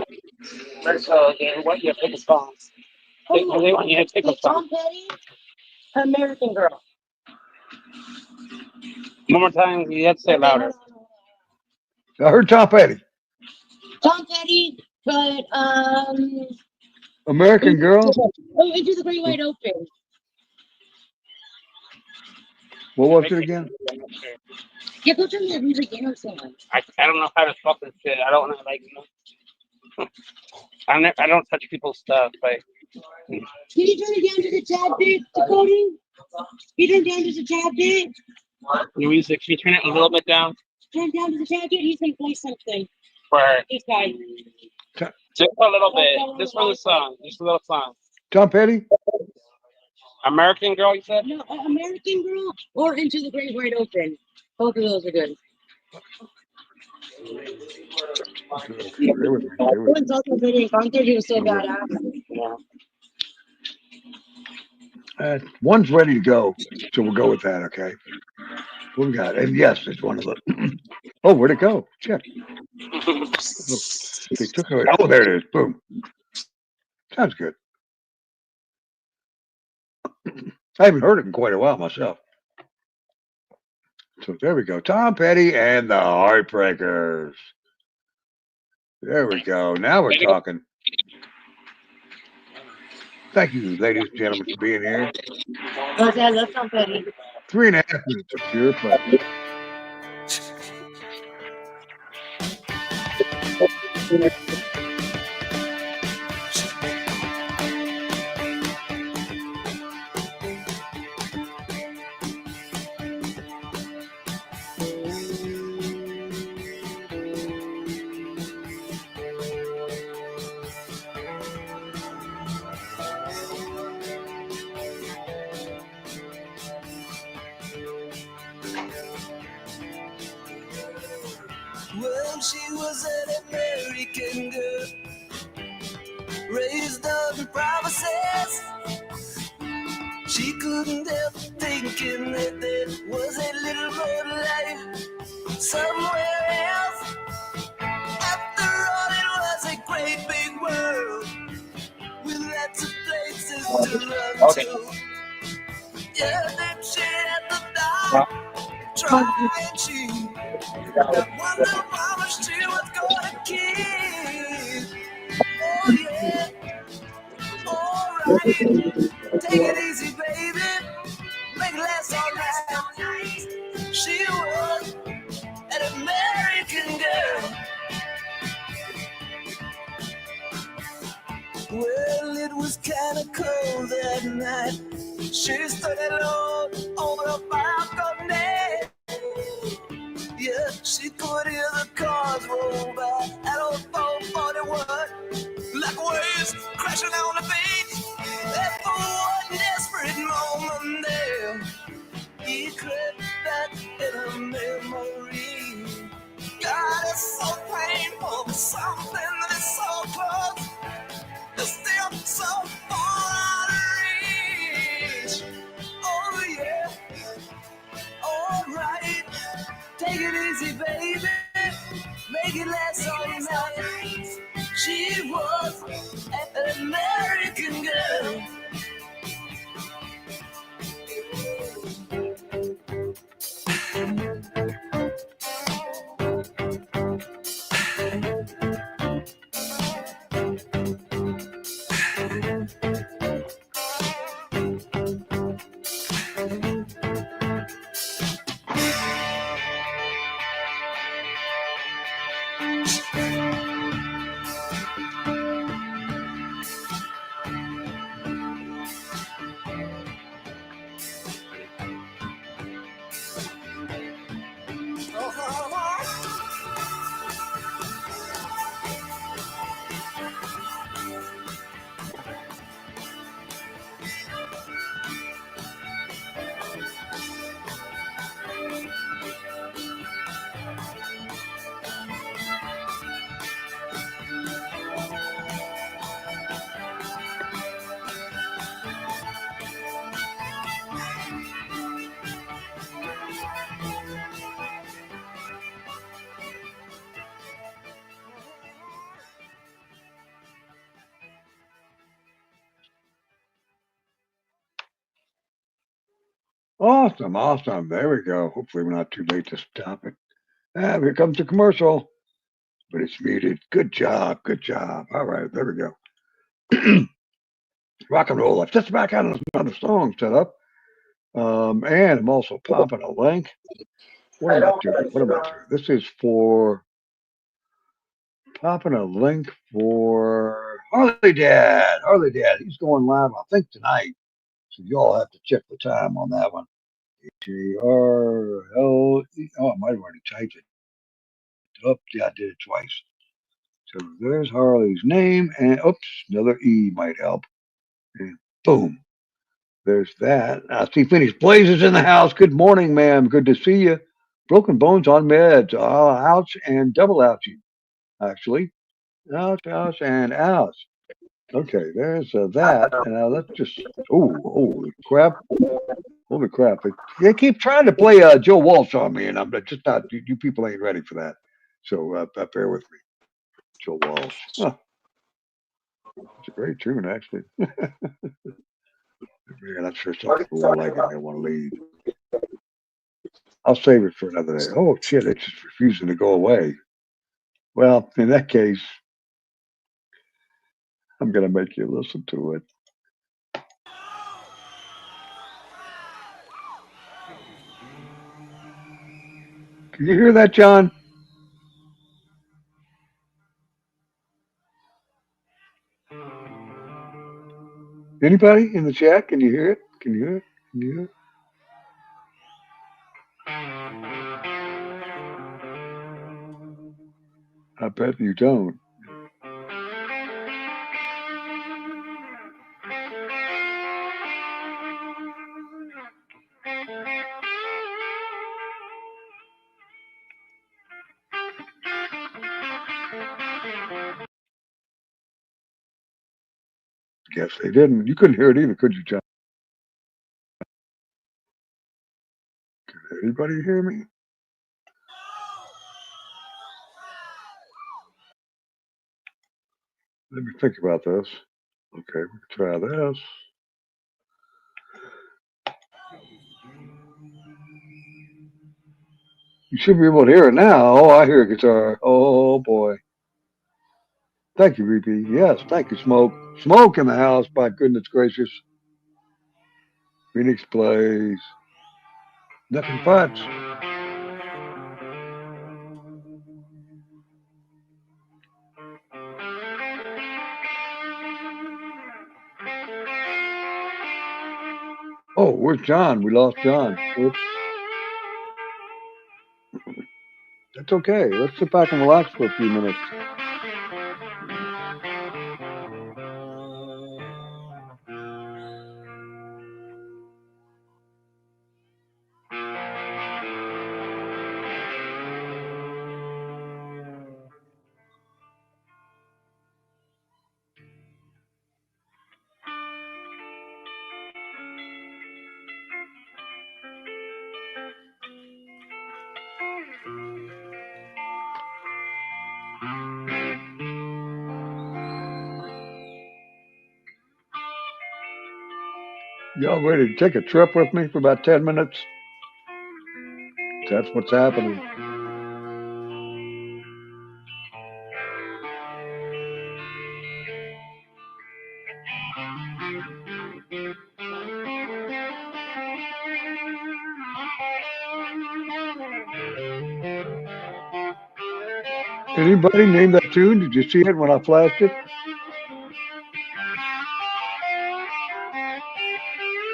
So they want you to pick a song. They want you to pick a song. Tom Petty, American Girl. One more time. You have to say it louder. I heard Tom Petty. Tom Petty, but American Girl. Into the Great Wide Open. What was it again? Yeah, go turn that music down some. I don't know how to fucking shit. I don't know, I don't touch people's stuff. Like, can you turn it down to the tab bit, Cody? You turn it down to the tab bit? Your music, can you turn it a little bit down? Turn it down to the tab bit. He's gonna play something. For this guy. Just a little bit. Just for the song. Just a little song. Tom Petty. American Girl, you said? No, American Girl or Into the Great Wide Open. Both of those are good. One's also pretty. He was so badass. One's ready to go, so we'll go with that. Okay. What we got? And yes, it's one of the. Oh, where'd it go? Check. They took it. Oh, there it is. Boom. Sounds good. I haven't heard it in quite a while myself. So there we go. Tom Petty and the Heartbreakers. There we go. Now we're talking. Thank you, ladies and gentlemen, for being here. Oh, I love Tom Petty. 3.5 minutes of pure pleasure. Well, she was an American girl, raised up in promises. She couldn't help thinking that there was a little more life somewhere else. After all, it was a great big world with lots of places to run Okay. to. Yeah, then she had to die trying. She wonder how much she was gonna keep. Oh yeah, alright. Take it easy, baby. Make it last all night. She was an American girl. Well, it was kinda cold that night. She stood alone on the balcony. Yeah, she could hear the cars roll by at old 441, like waves crashing on the beach. And for one desperate moment there, he crept back in her memory. God, it's so painful, something that is so close, is still so far out of reach. Oh yeah, alright. Take it easy, baby. Make it last all night. She was an American girl. Awesome, awesome. There we go. Hopefully, we're not too late to stop it. Ah, here comes the commercial, but it's muted. Good job, good job. All right, there we go. Rock and roll. I've just about got another song set up. And I'm also popping a link. What am I doing? What am I doing? This is for popping a link for Harley Dad. Harley Dad. He's going live, I think, tonight. So you all have to check the time on that one. HARLE. Oh, I might have already typed it. Oh, yeah, I did it twice. So there's Harley's name, and oops, another E might help. And boom, there's that. I see Finished Blazes in the house. Good morning, ma'am. Good to see you. Broken Bones on meds. Ouch and double ouchie, actually. Ouch, ouch, and ouch. Okay, there's that. And now let's just. Oh, holy crap. Holy crap. They keep trying to play Joe Walsh on me, and I'm just not. You people ain't ready for that. So bear with me. Joe Walsh. Huh, it's a great tune, actually. Man, I'm sure some people will like it. They want to leave. I'll save it for another day. Oh shit, it's just refusing to go away. Well, in that case, I'm gonna make you listen to it. Can you hear that, John? Anybody in the chat? Can you hear it? Can you hear it? Can you hear it? I bet you don't. Guess they didn't. You couldn't hear it either, could you, John? Can anybody hear me? Let me think about this. Okay, we can try this. You should be able to hear it now. Oh, I hear a guitar. Oh boy. Thank you, VP. Yes, thank you, Smoke. Smoke in the house, by goodness gracious. Phoenix plays. Nothing but. Oh, where's John? We lost John. Oops. That's okay. Let's sit back and relax for a few minutes. Y'all ready to take a trip with me for about 10 minutes? That's what's happening. Anybody name that tune? Did you see it when I flashed it?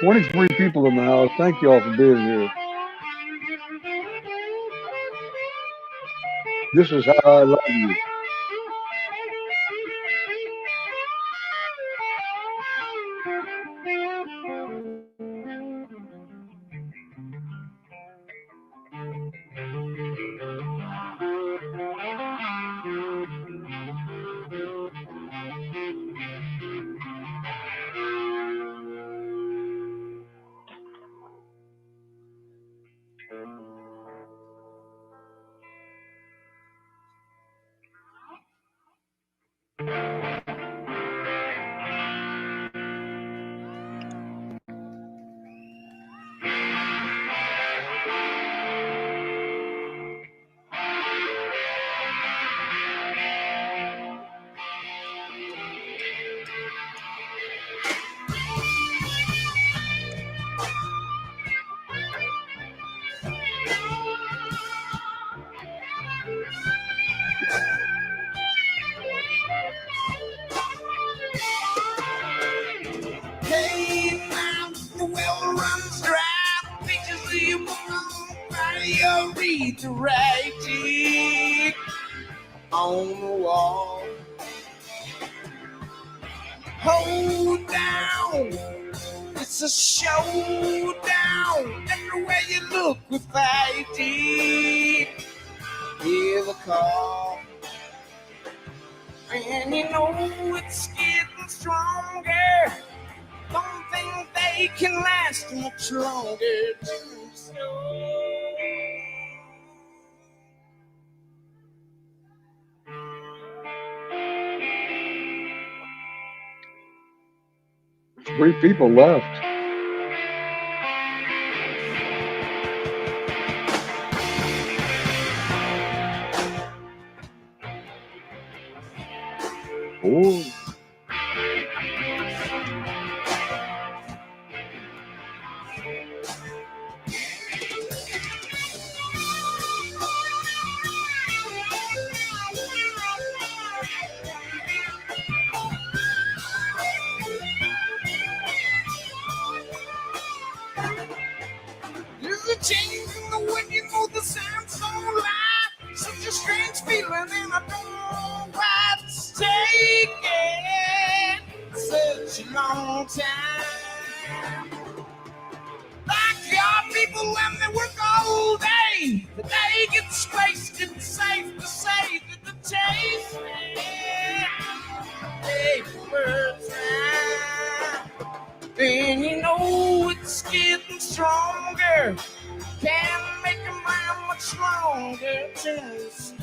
23 people in the house. Thank you all for being here. This is how I love you. Hey, now the well runs dry. Pictures of you fire read the writing on the wall. Hold down, it's a showdown. Everywhere you look, we're fighting. Hear the call, and you know it's getting stronger. Don't think they can last much longer. Too slow. 3 people left. changing the way you move the sound so loud. Such a strange feeling, and I don't know why it's taking such a long time. Backyard people when they work all day, the day gets wasted. It's safe to say that the chase they were trying. Then you know it's getting stronger. Can't make a mind much longer. Just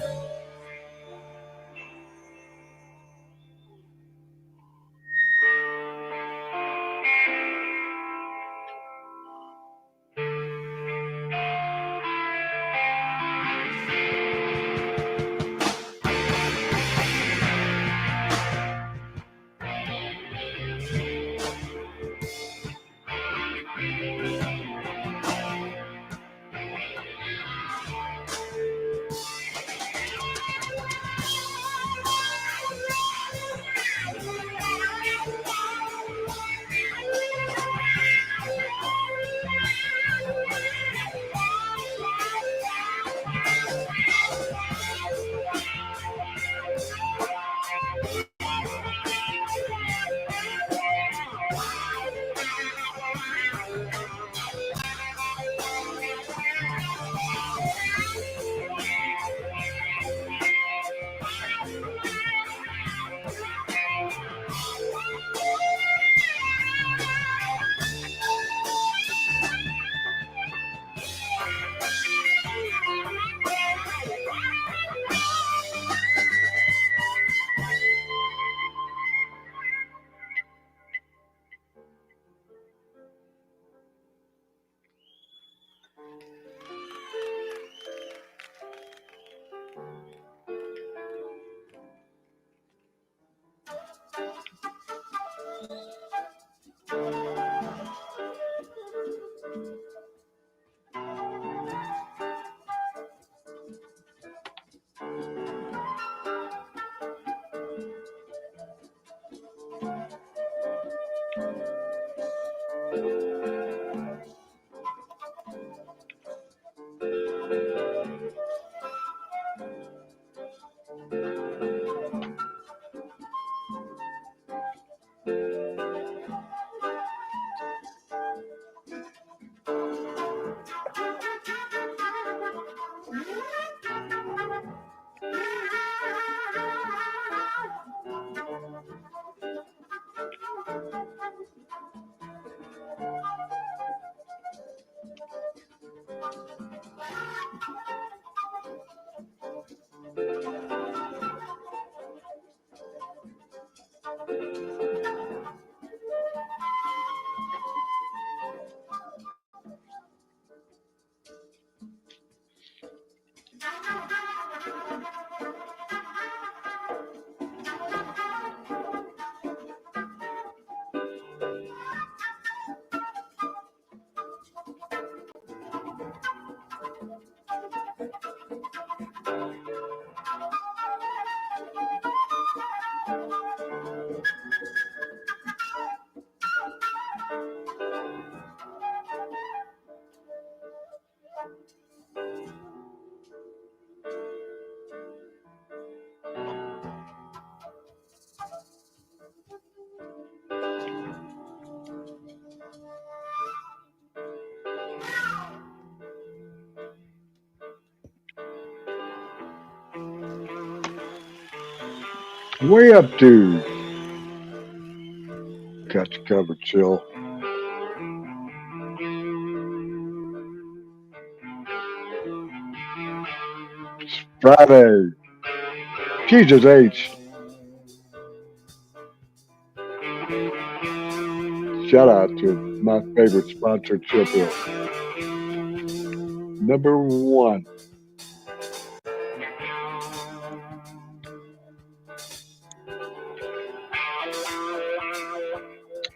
Way up to got you covered, chill. Friday. Jesus H. Shout out to my favorite sponsorship here. Number one.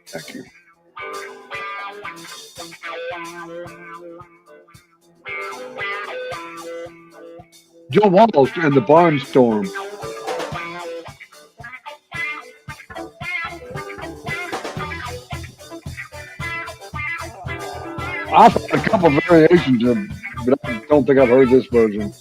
Thank you. Joe Walsh and the Barnstorm. I've had a couple variations of, but I don't think I've heard this version.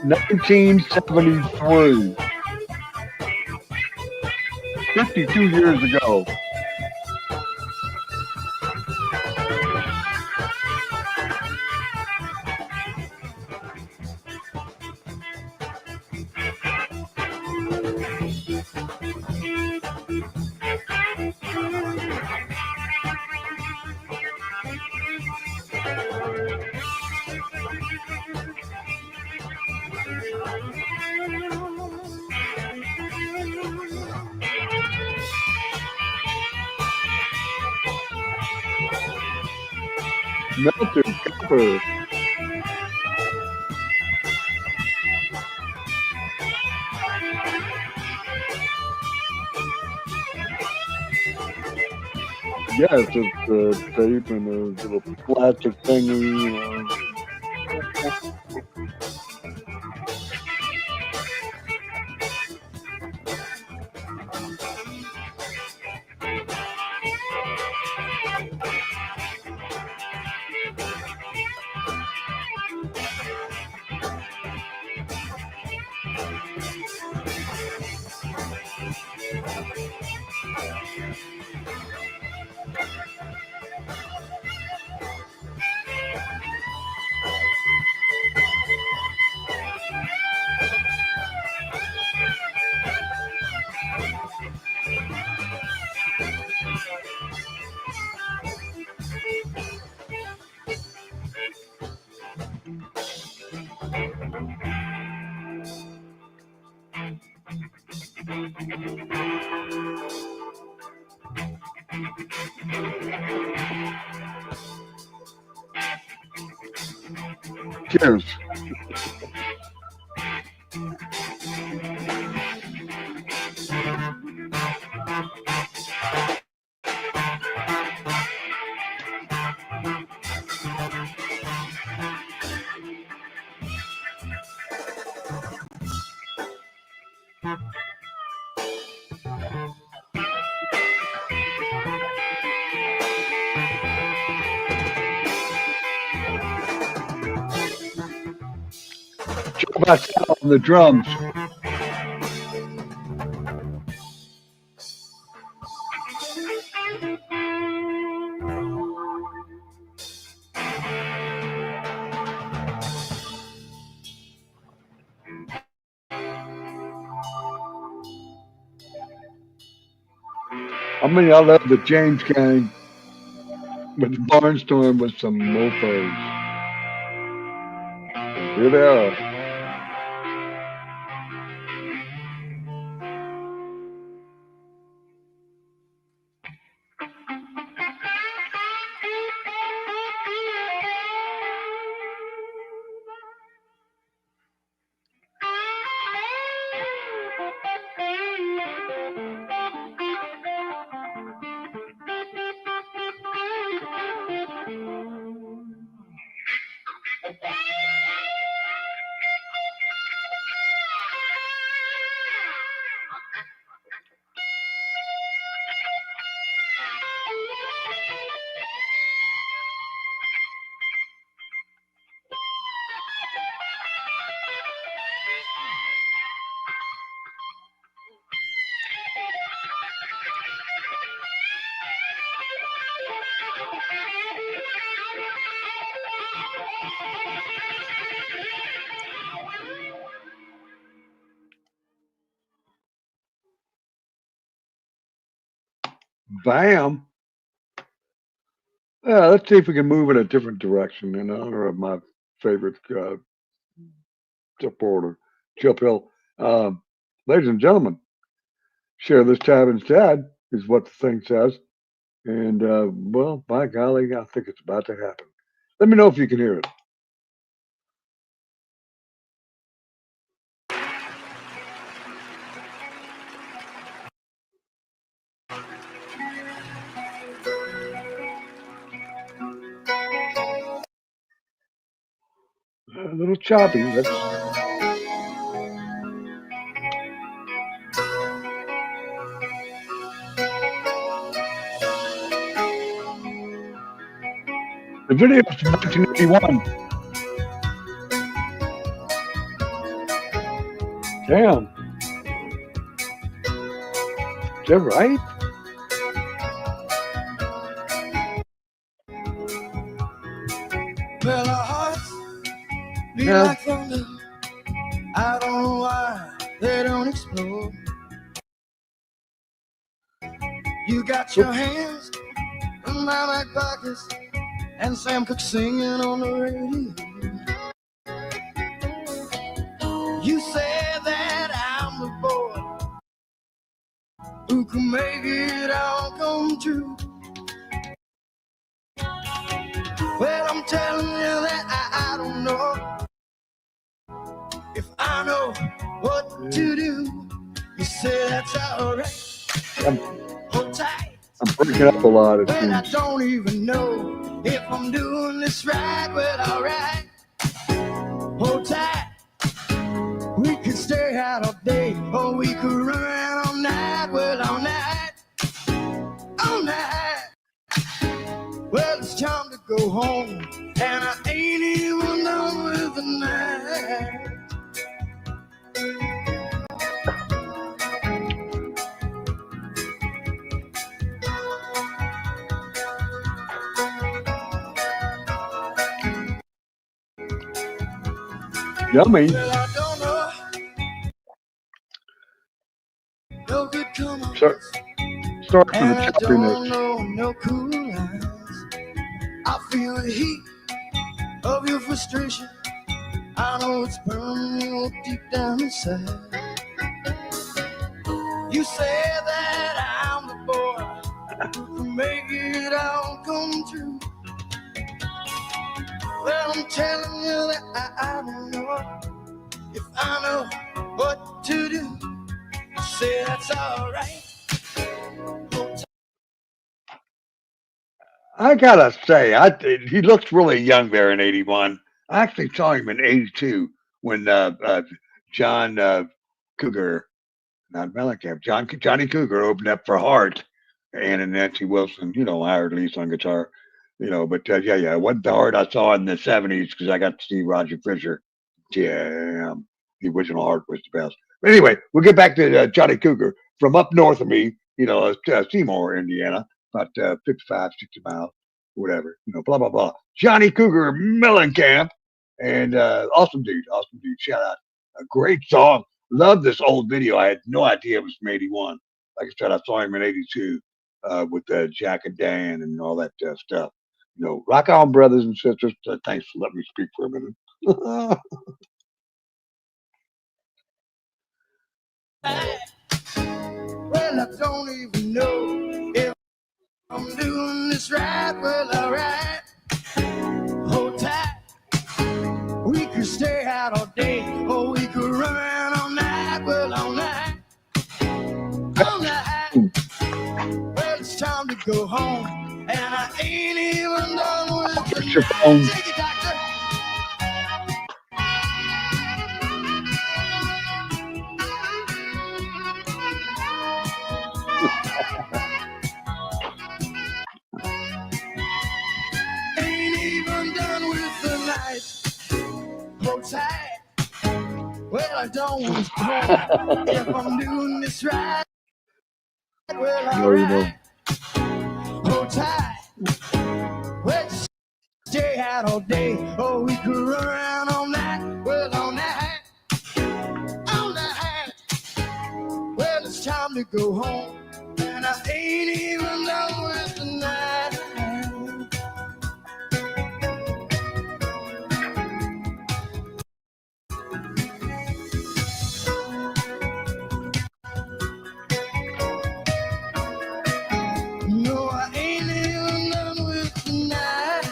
"1973, 52 years ago." Melted copper. Yes, it's the tape and the little plastic thingy. Cheers. Joe Bassett on the drums. I mean, I love that James came with Barnstorm with some mofos. Here they are. Bam. Yeah, let's see if we can move in a different direction in honor of my favorite supporter, Chip Hill. Ladies and gentlemen, share this tab instead, is what the thing says. And, well, by golly, I think it's about to happen. Let me know if you can hear it. A little choppy. Let's. The video is from 1981. Damn. Is that right? Well, our hearts beat Yeah. like thunder. I don't know why they don't explode. You got your hands in my back pockets, and Sam Cooke singing on the radio. You say that I'm the boy who can make it all come true. Well, I'm telling you that I don't know if I know what to do. You say that's alright. Hold tight. I'm breaking up a lot. It Well, I seems. don't even know if I'm doing this right. Well, alright. Hold tight. We could stay out all day, or we could run around all night. Well, all night. All night. Well, it's time to go home, and I ain't even done with the night. Yummy. Well, I don't know. No good come on. Start from the And I choppy don't next. know no cool lines. I feel the heat of your frustration. I know it's burning deep down inside. You say that I'm the boy who can make it all come true. Well, I'm telling you that I don't know if I know what to do. You say that's alright. I gotta say, he looks really young there in '81. I actually saw him in '82 when John Cougar, not Mellencamp, Johnny Cougar opened up for Hart, and Nancy Wilson, hired Lisa on guitar, But yeah, it wasn't the Hart I saw in the '70s because I got to see Roger Fisher. Damn, the original Hart was the best. But anyway, we'll get back to Johnny Cougar from up north of me, Seymour, Indiana, about 55, 60 miles, whatever, blah blah blah. Johnny Cougar Mellencamp, and awesome dude. Shout out, a great song. Love this old video. I had no idea it was from '81. Like I said, I saw him in '82 with Jack and Dan and all that stuff. Rock on, brothers and sisters. Thanks for letting me speak for a minute. Well, I don't even know if I'm doing this right. Well, alright. Hold tight. We could stay out all day, or we could run around all night. Well, all night. All night. Well, it's time to go home, and I ain't even done with the Fix your phone. night. Take it, doctor. Ain't even done with the night. Hold tight. Well, I don't want to know if I'm doing this right. Well, alright. Hold tight. Well, stay out all day, or we could run around all night. Well, all night. All night. Well, it's time to go home, and I ain't even done with the night. No, I ain't even done with the night.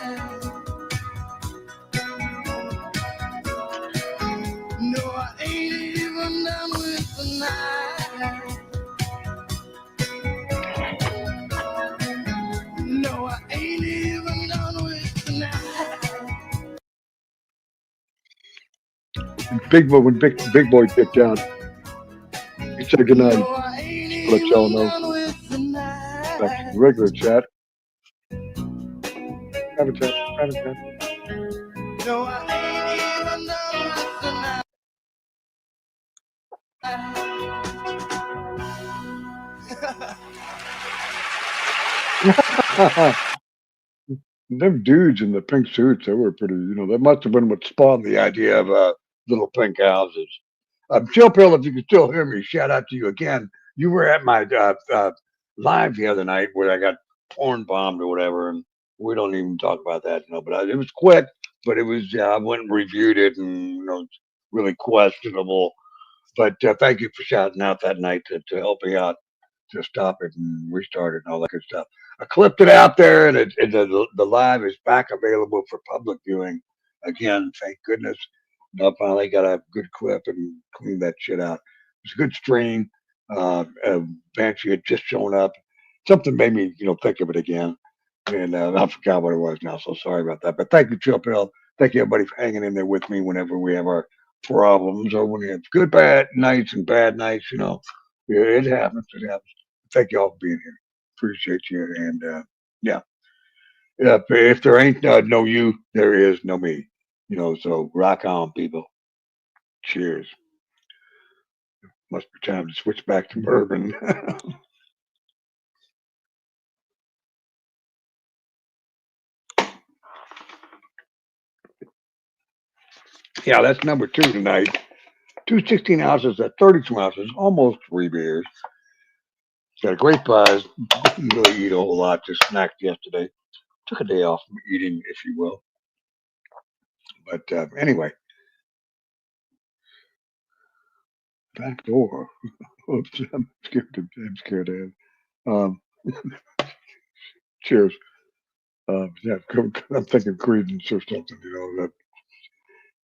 No, I ain't even done with the night. No, And when Big Boy kicked out, he said goodnight. Let y'all know. Back to the regular chat. Private chat. Private chat. Them dudes in the pink suits, they were pretty, that must have been what spawned the idea of little pink houses. Chill Pill, if you can still hear me, shout out to you again. You were at my live the other night where I got porn bombed or whatever, and we don't even talk about that, but it was quick, but it was, I went and reviewed it, and, it's really questionable. But thank you for shouting out that night to help me out to stop it and restart it and all that good stuff. I clipped it out there, and the live is back available for public viewing again. Thank goodness. I finally got a good clip and cleaned that shit out. It was a good stream. Banshee had just shown up. Something made me, think of it again, and I forgot what it was now. So sorry about that. But thank you, Chill Pill. Thank you, everybody, for hanging in there with me whenever we have our problems or when we have good bad nights and bad nights. Yeah, it happens. It happens. Thank you all for being here. Appreciate you. And yeah, if there ain't no you, there is no me. So rock on, people. Cheers. Must be time to switch back to bourbon. Yeah, that's number 2 tonight. 2 16 ounces at 32 ounces, almost 3 beers. Got a great prize. Didn't really eat a whole lot, just snacked yesterday. Took a day off from eating, if you will. But anyway, back door. Oops, I'm scared to cheers. Yeah, I'm thinking Credence or something, that.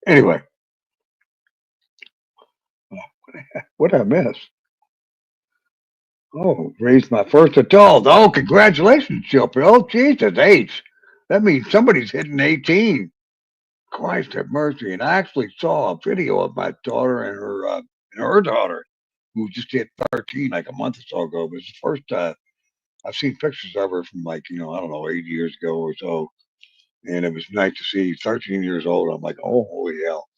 Anyway, what did I miss? Oh, raised my first adult. Oh, congratulations, Chilper. Oh, Jesus, H. That means somebody's hitting 18. Christ have mercy. And I actually saw a video of my daughter and her daughter, who just hit 13 like a month or so ago. It was the first I've seen pictures of her from like, I don't know, 8 years ago or so. And it was nice to see 13 years old. I'm like, oh, holy hell.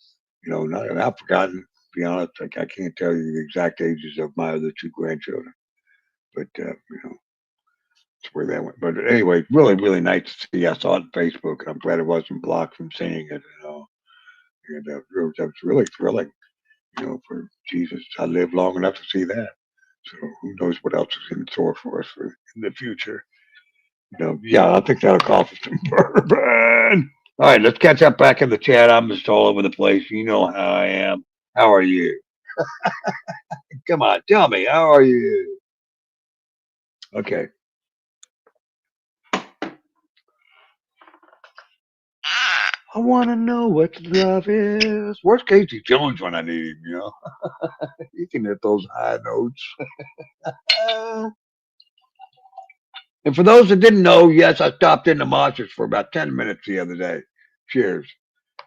And I've forgotten, to be honest, like I can't tell you the exact ages of my other 2 grandchildren. But, that's where that went. But anyway, really, really nice to see. I saw it on Facebook, and I'm glad it wasn't blocked from seeing it. And that was really thrilling, for Jesus. I lived long enough to see that. So who knows what else is in store for us in the future. Yeah, I think that'll call for some bourbon. All right, let's catch up back in the chat. I'm just all over the place. You know how I am. How are you? Come on, tell me, how are you? Okay. I want to know what love is. Where's Casey Jones when I need him? He can hit those high notes. And for those that didn't know, yes, I stopped into Monsters for about 10 minutes the other day. Cheers.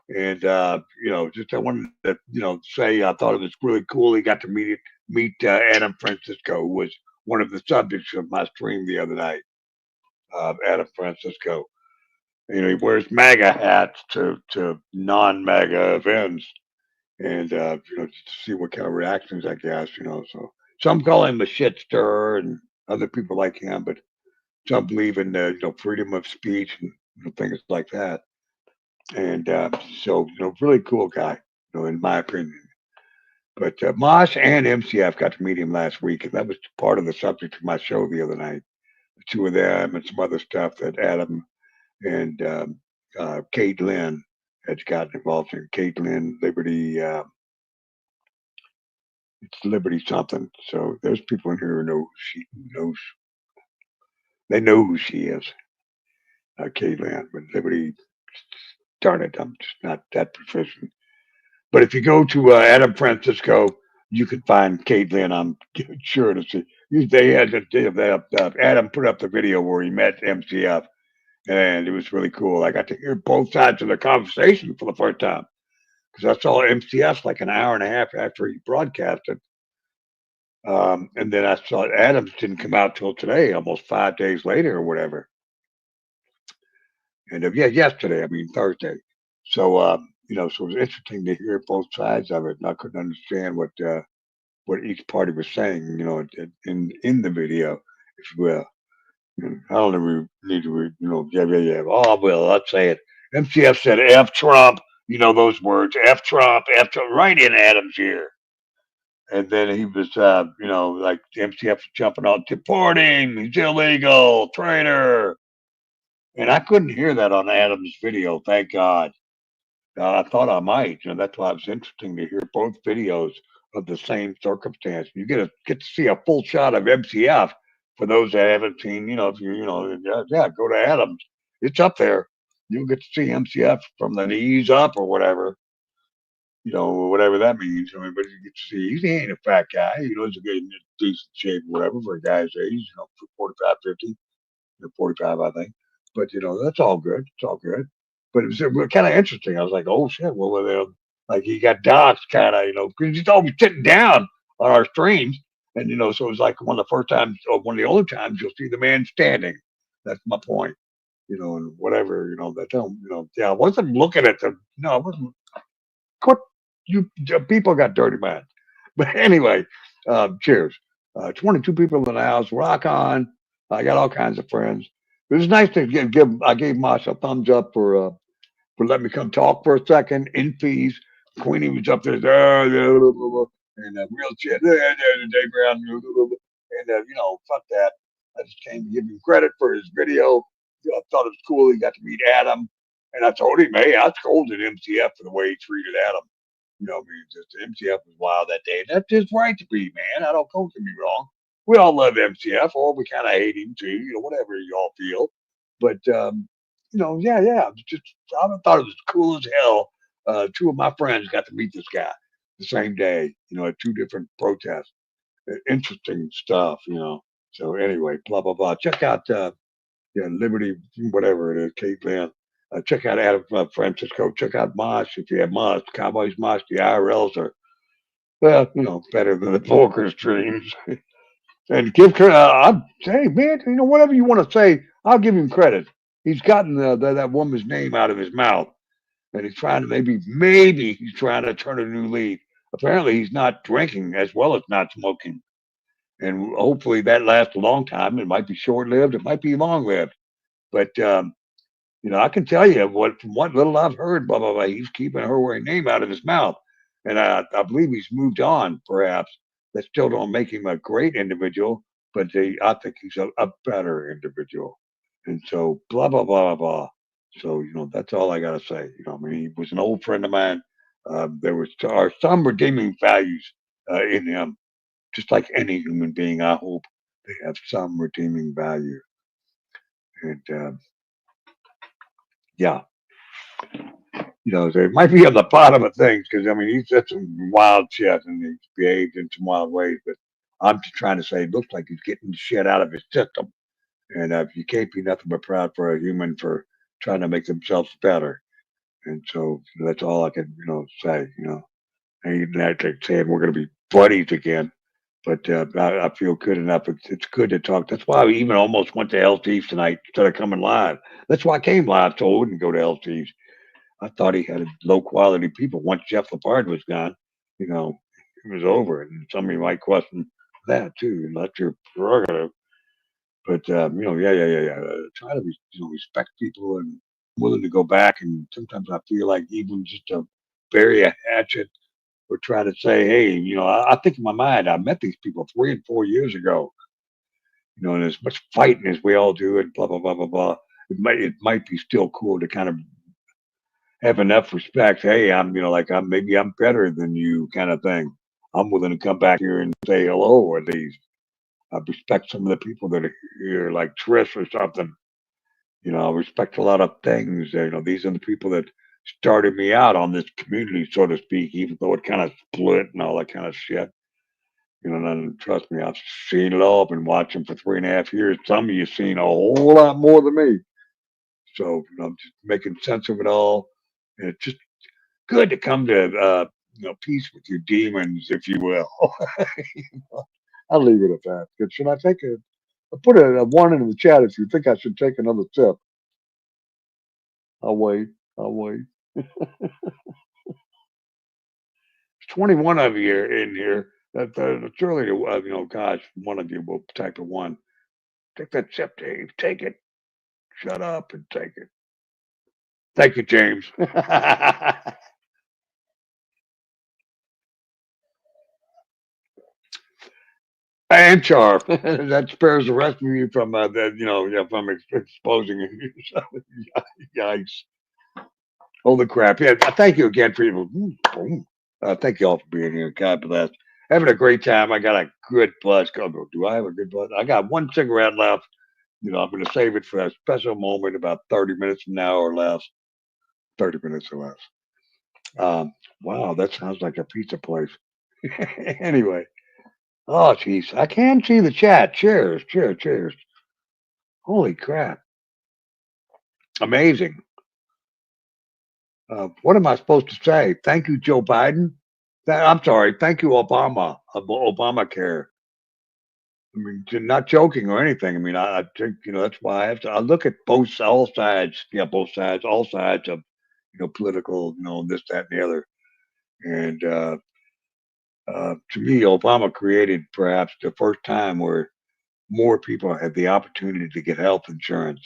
And just I wanted to, say I thought it was really cool. He got to meet Adam Francisco, who was one of the subjects of my stream the other night. Adam Francisco. He wears MAGA hats to non-MAGA events, and just to see what kind of reactions I guess. So some call him a shit stirrer, and other people like him, but some believe in freedom of speech and things like that. And so really cool guy, in my opinion. But Mosh and MCF got to meet him last week, and that was part of the subject of my show the other night. The 2 of them and some other stuff that Adam and Kate Lynn has gotten involved in. Kate Lynn, Liberty, it's Liberty something. So there's people in here who know who she knows. They know who she is, Kate Lynn, but Liberty, darn it, I'm just not that proficient. But if you go to Adam Francisco, you can find Kate Lynn. I'm sure to see. Adam put up the video where he met MCF, and it was really cool. I got to hear both sides of the conversation for the first time. because I saw MCS like an hour and a half after he broadcasted. And then I saw Adams didn't come out till today, almost 5 days later or whatever. And yeah, yesterday, I mean Thursday. So so it was interesting to hear both sides of it, and I couldn't understand what each party was saying, in the video, if you will. I don't know. We need to, yeah. Oh well, let's say it. MCF said "F Trump," those words, "F Trump," "F Trump," right in Adams' ear. And then he was, like MCF was jumping on, deporting, he's illegal, traitor. And I couldn't hear that on Adams' video, thank God. I thought I might. That's why it was interesting to hear both videos of the same circumstance. You get to see a full shot of MCF for those that haven't seen. If you yeah, go to Adams. It's up there. You'll get to see MCF from the knees up or whatever. Whatever that means. I mean, but you get to see he ain't a fat guy. He's a good, in decent shape, whatever, for a guy's age. 45, 50, 45, I think. But that's all good. It's all good. But it was kind of interesting. I was like, oh shit. Well, like he got doxxed, kind of, because he's always sitting down on our streams, and so it was like one of the first times, or one of the only times you'll see the man standing. That's my point. And whatever, that don't, yeah, I wasn't looking at the, no, I wasn't. Quit, people got dirty minds. But anyway, cheers. 22 people in the house. Rock on. I got all kinds of friends. It was nice to I gave Mosh a thumbs up for letting me come talk for a second in peace. Queenie was up there, and real shit, Dave Brown, and fuck that. I just came to give him credit for his video. I thought it was cool. He got to meet Adam, and I told him, hey, I scolded MCF for the way he treated Adam. I mean, just MCF was wild that day. That's his right to be, man. Don't get me wrong. We all love MCF, or we kind of hate him too. Whatever you all feel. But yeah. Just I thought it was cool as hell. Two of my friends got to meet this guy the same day. At two different protests. Interesting stuff. So anyway, blah blah blah. Check out Liberty, whatever it is, Kate Van. Check out Adam Francisco. Check out Mosh if you have Mosh. Cowboys Mosh. The IRLs are better than the poker streams. And give credit. I'm hey man, whatever you want to say, I'll give him credit. He's gotten that woman's name out of his mouth, and he's trying to maybe he's trying to turn a new leaf. Apparently, he's not drinking as well as not smoking, and hopefully that lasts a long time. It might be short lived. It might be long lived, but I can tell you from what little I've heard, blah blah blah. He's keeping her name out of his mouth, and I believe he's moved on. Perhaps that still don't make him a great individual, but I think he's a better individual. And so blah blah blah blah. So that's all I gotta say. I mean, he was an old friend of mine. There are some redeeming values in him, just like any human being. I hope they have some redeeming value, and yeah. They might be on the bottom of things because I mean he said some wild shit and he's behaved in some wild ways. But I'm just trying to say, it looks like he's getting the shit out of his system, and you can't be nothing but proud for a human for trying to make themselves better. And so that's all I can say. Ain't that like saying we're going to be buddies again. But I feel good enough. It's good to talk. That's why we even almost went to LT's tonight instead of coming live. That's why I came live so I wouldn't go to LT's. I thought he had low quality people. Once Jeff Lepard was gone, it was over. And somebody might question that too, and that's your prerogative. But yeah. Try to respect people and willing to go back. And sometimes I feel like even just to bury a hatchet or try to say, hey, I think in my mind I met these people 3 and 4 years ago. And as much fighting as we all do, and blah blah blah blah blah. It might be still cool to kind of have enough respect. Hey, maybe I'm better than you, kind of thing. I'm willing to come back here and say hello at least. I respect some of the people that are here, like Trish or something. I respect a lot of things. These are the people that started me out on this community, so to speak, even though it kind of split and all that kind of shit. And trust me, I've seen it all. I've been watching for 3.5 years. Some of you seen a whole lot more than me. So I'm just making sense of it all. And it just good to come to peace with your demons, if you will. I'll leave it at that. Should I take I'll put a one in the chat if you think I should take another sip. I'll wait. I'll wait. 21 of you are in here. Surely, gosh, one of you will type a one. Take that sip, Dave. Take it. Shut up and take it. Thank you, James. And Char. That spares the rest of you from from exposing yourself. Yikes. Holy crap. Yeah, thank you again for your. Thank you all for being here. God bless. Having a great time. I got a good buzz. Do I have a good buzz? I got one cigarette left. I'm going to save it for a special moment about 30 minutes from now or less. 30 minutes or less. Wow, that sounds like a pizza place. Anyway. Oh, jeez. I can see the chat. Cheers, cheers, cheers. Holy crap. Amazing. What am I supposed to say? Thank you, Joe Biden. I'm sorry. Thank you, Obama. Obamacare. I mean, not joking or anything. I mean, I think that's why I look at all sides. Yeah, both sides, all sides of political, this, that, and the other. And to me, Obama created perhaps the first time where more people had the opportunity to get health insurance,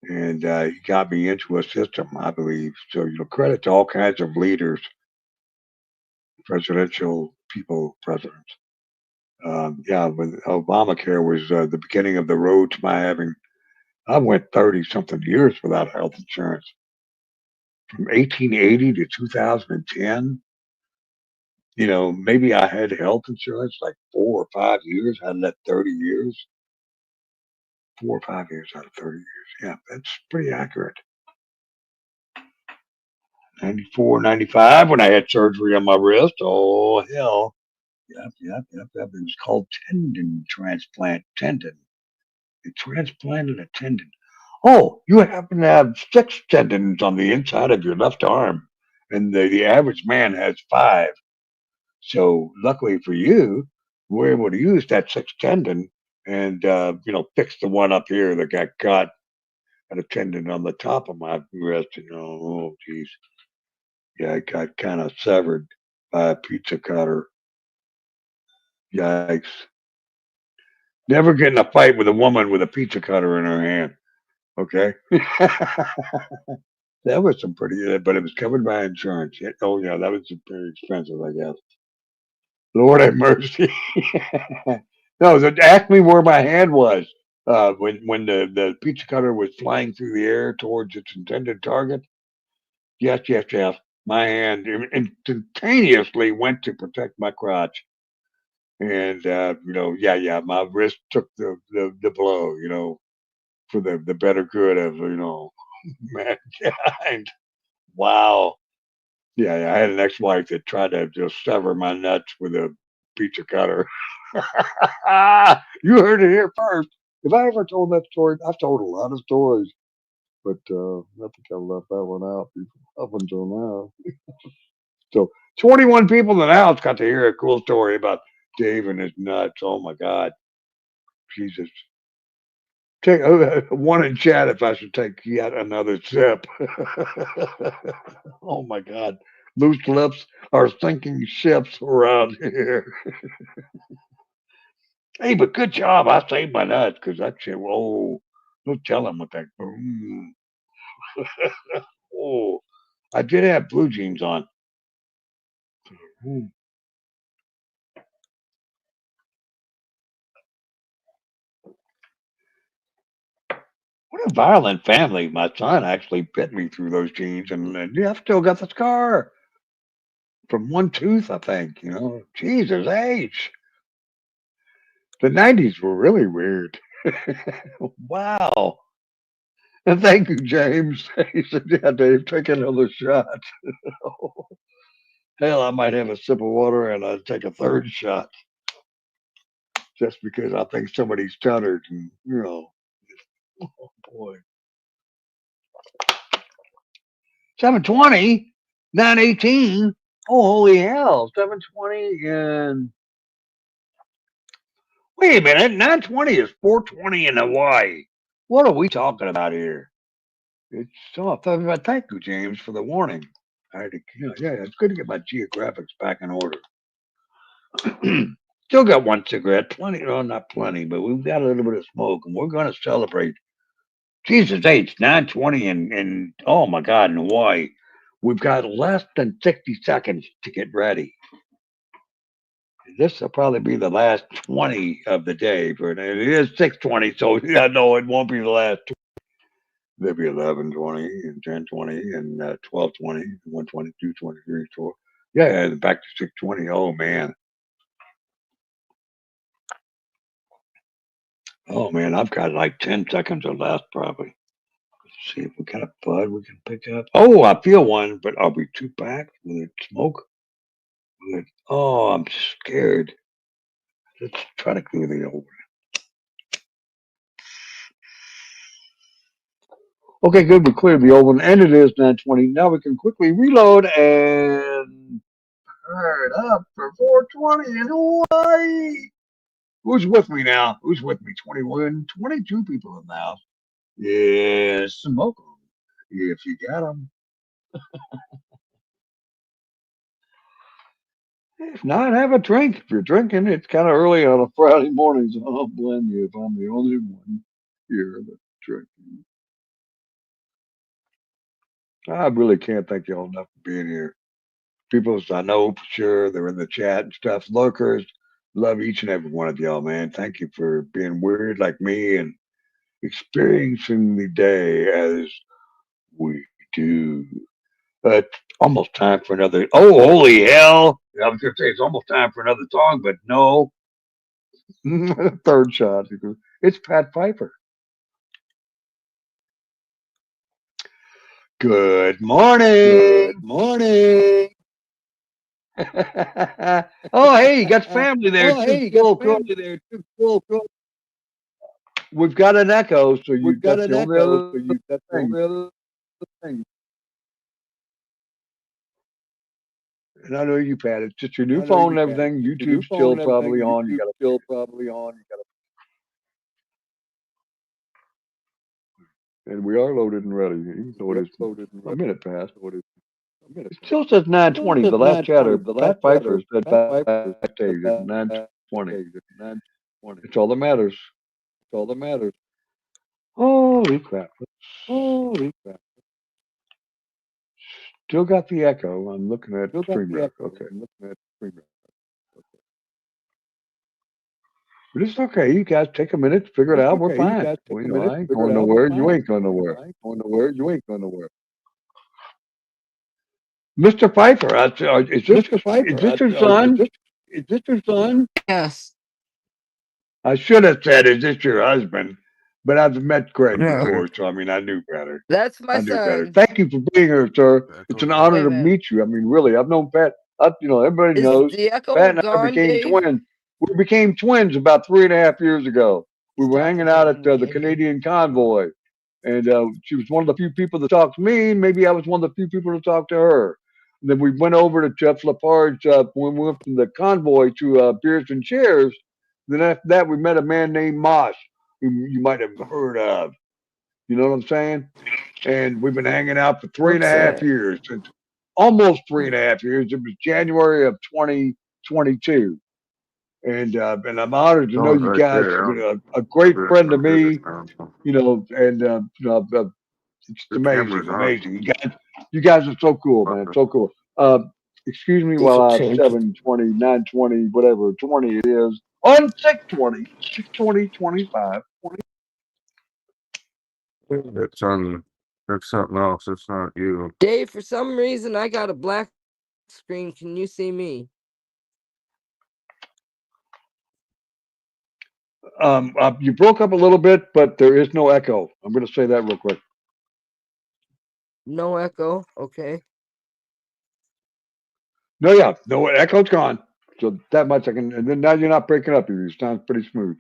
and he got me into a system, I believe. So credit to all kinds of leaders, presidential people, presidents. Yeah, when Obamacare was the beginning of the road to my having. I went 30 something years without health insurance. From 1880 to 2010, maybe I had health insurance like 4 or 5 years out of that 30 years. 4 or 5 years out of 30 years. Yeah, that's pretty accurate. 94, 95 when I had surgery on my wrist. Oh, hell. Yep. It was called tendon transplant. Tendon. They transplanted a tendon. Oh, you happen to have 6 tendons on the inside of your left arm, and the average man has 5. So luckily for you, we're able to use that 6th tendon and fix the one up here that got caught at a tendon on the top of my wrist. Oh, geez, yeah, it got kind of severed by a pizza cutter. Yikes! Never get in a fight with a woman with a pizza cutter in her hand. Okay. That was some pretty, but it was covered by insurance. Oh yeah, that was pretty expensive, I guess. Lord have mercy. No, ask me where my hand was when the pizza cutter was flying through the air towards its intended target. Yes. My hand instantaneously went to protect my crotch, and my wrist took the blow. For the better good of mankind. Wow. Yeah, I had an ex-wife that tried to just sever my nuts with a pizza cutter. You heard it here first. Have I ever told that story? I've told a lot of stories, but I think I left that one out up until now. So 21 people in the house got to hear a cool story about Dave and his nuts. Oh my God, Jesus! Take one in chat if I should take yet another sip. Oh my God. Loose lips are sinking ships around here. Hey, but good job. I saved my nuts because that shit, whoa, don't tell him what that. Oh, I did have blue jeans on. Mm. What a violent family. My son actually bit me through those jeans, and yeah, I've still got the scar from one tooth, I think. Jesus H. The 90s were really weird. Wow. And thank you, James. He said, yeah, Dave, take another shot. Hell, I might have a sip of water and I'd take a third shot just because I think somebody stuttered and, oh boy. 720? 9:18. Oh, holy hell. 7:20 and wait a minute. 9:20 is 4:20 in Hawaii. What are we talking about here? It's thank you, James, for the warning. I had to, yeah, it's good to get my geographics back in order. Still got one cigarette, plenty, well, not plenty, but we've got a little bit of smoke, and we're going to celebrate. Jesus H, 9:20, and oh my God, in Hawaii, we've got less than 60 seconds to get ready. This will probably be the last 20 of the day, but it is 6:20, so yeah, no, it won't be the last. There'll be 11:20 and 10:20 and 12:20, 1:20, 2:20, 3, 4. Yeah, and back to 6:20. Oh man. Oh man, I've got like 10 seconds or less probably. Let's see if we got a bud we can pick up. Oh, I feel one, but are we too packed? Will it smoke? Will it, oh, I'm scared. Let's try to clear the old. Okay, good. We cleared the old one, and it is 9:20. Now we can quickly reload and turn up for 4:20 in Hawaii. Who's with me now? Who's with me? 21, 22 people in the house. Yeah, smoke them if you got them. If not, have a drink. If you're drinking, it's kind of early on a Friday morning, so I don't blame you if I'm the only one here that's drinking. I really can't thank y'all enough for being here. People I know for sure, they're in the chat and stuff. Lurkers, love each and every one of y'all, man. Thank you for being weird like me and experiencing the day as we do. But almost time for another. Oh, holy hell! I was gonna say it's almost time for another song, but no. Third shot. It's Pat Piper. Good morning. Good morning. Oh, hey, you got family there Oh, too. hey, you got Cool, cool. family there too. Cool, cool. We've got an echo, so you We've got that's an the only echo, other so you that's the thing. only other thing. And I know you, Pat. It's just your I new know phone you, and Pat. everything. It's your new YouTube's phone still and probably everything. on. You YouTube's got still probably on. You gotta. and we are loaded and ready. Even though We it are is loaded and a ready. minute past. So it is a minute. It still says Still 9:20. says The last 9:20. chatter, The last Pat Piper chatter, said Pat Piper backstage at 9:20. stage at 9:20. It's all that matters. That's all that matters. Holy crap! Holy crap! Still got the echo. I'm looking at Still got the StreamYard. echo. Okay. I'm looking at the screen. But it's okay. You guys take a minute to figure it It's out. We're okay. You fine. guys take Well, a you know, minute I to ain't figure going it out. We're nowhere. You fine. ain't going nowhere. I ain't going nowhere. You ain't going nowhere. Mr. Pfeiffer, Mr. Piper, is this your son? is this your son? Yes. I should have said, is this your husband? But I've met Greg No. before, so I mean, I knew better. That's my I knew better. son. Thank you for being here, sir. It's an honor Wait a to minute. meet you. I mean, really, I've known Pat. Everybody Is knows the echo Pat and I gone, became Dave? twins. We became twins about 3.5 years ago. We were Stop hanging out at complaining, the Dave. Canadian Convoy, and she was one of the few people that talked to me. Maybe I was one of the few people to talk to her. And then we went over to Jeff Lepard's when we went from the convoy to Beers and Chairs. Then after that, we met a man named Mosh, who you might have heard of. You know what I'm saying? And we've been hanging out for three and a What's half that? years, since almost 3.5 years. It was January of 2022, and I'm honored to know you guys. You know, a great friend to me. You know, and it's amazing, amazing. You guys are so cool, man, so cool. Excuse me These while will I change. 7:20, 9:20, whatever 20 it is on 6:20, 6:20, 25. It's on. That's something else. It's not you. Dave, for some reason, I got a black screen. Can you see me? You broke up a little bit, but there is no echo. I'm going to say that real quick. No echo. Okay. No, yeah, no echo's gone. So that much I can, and then now you're not breaking up. You sound pretty smooth.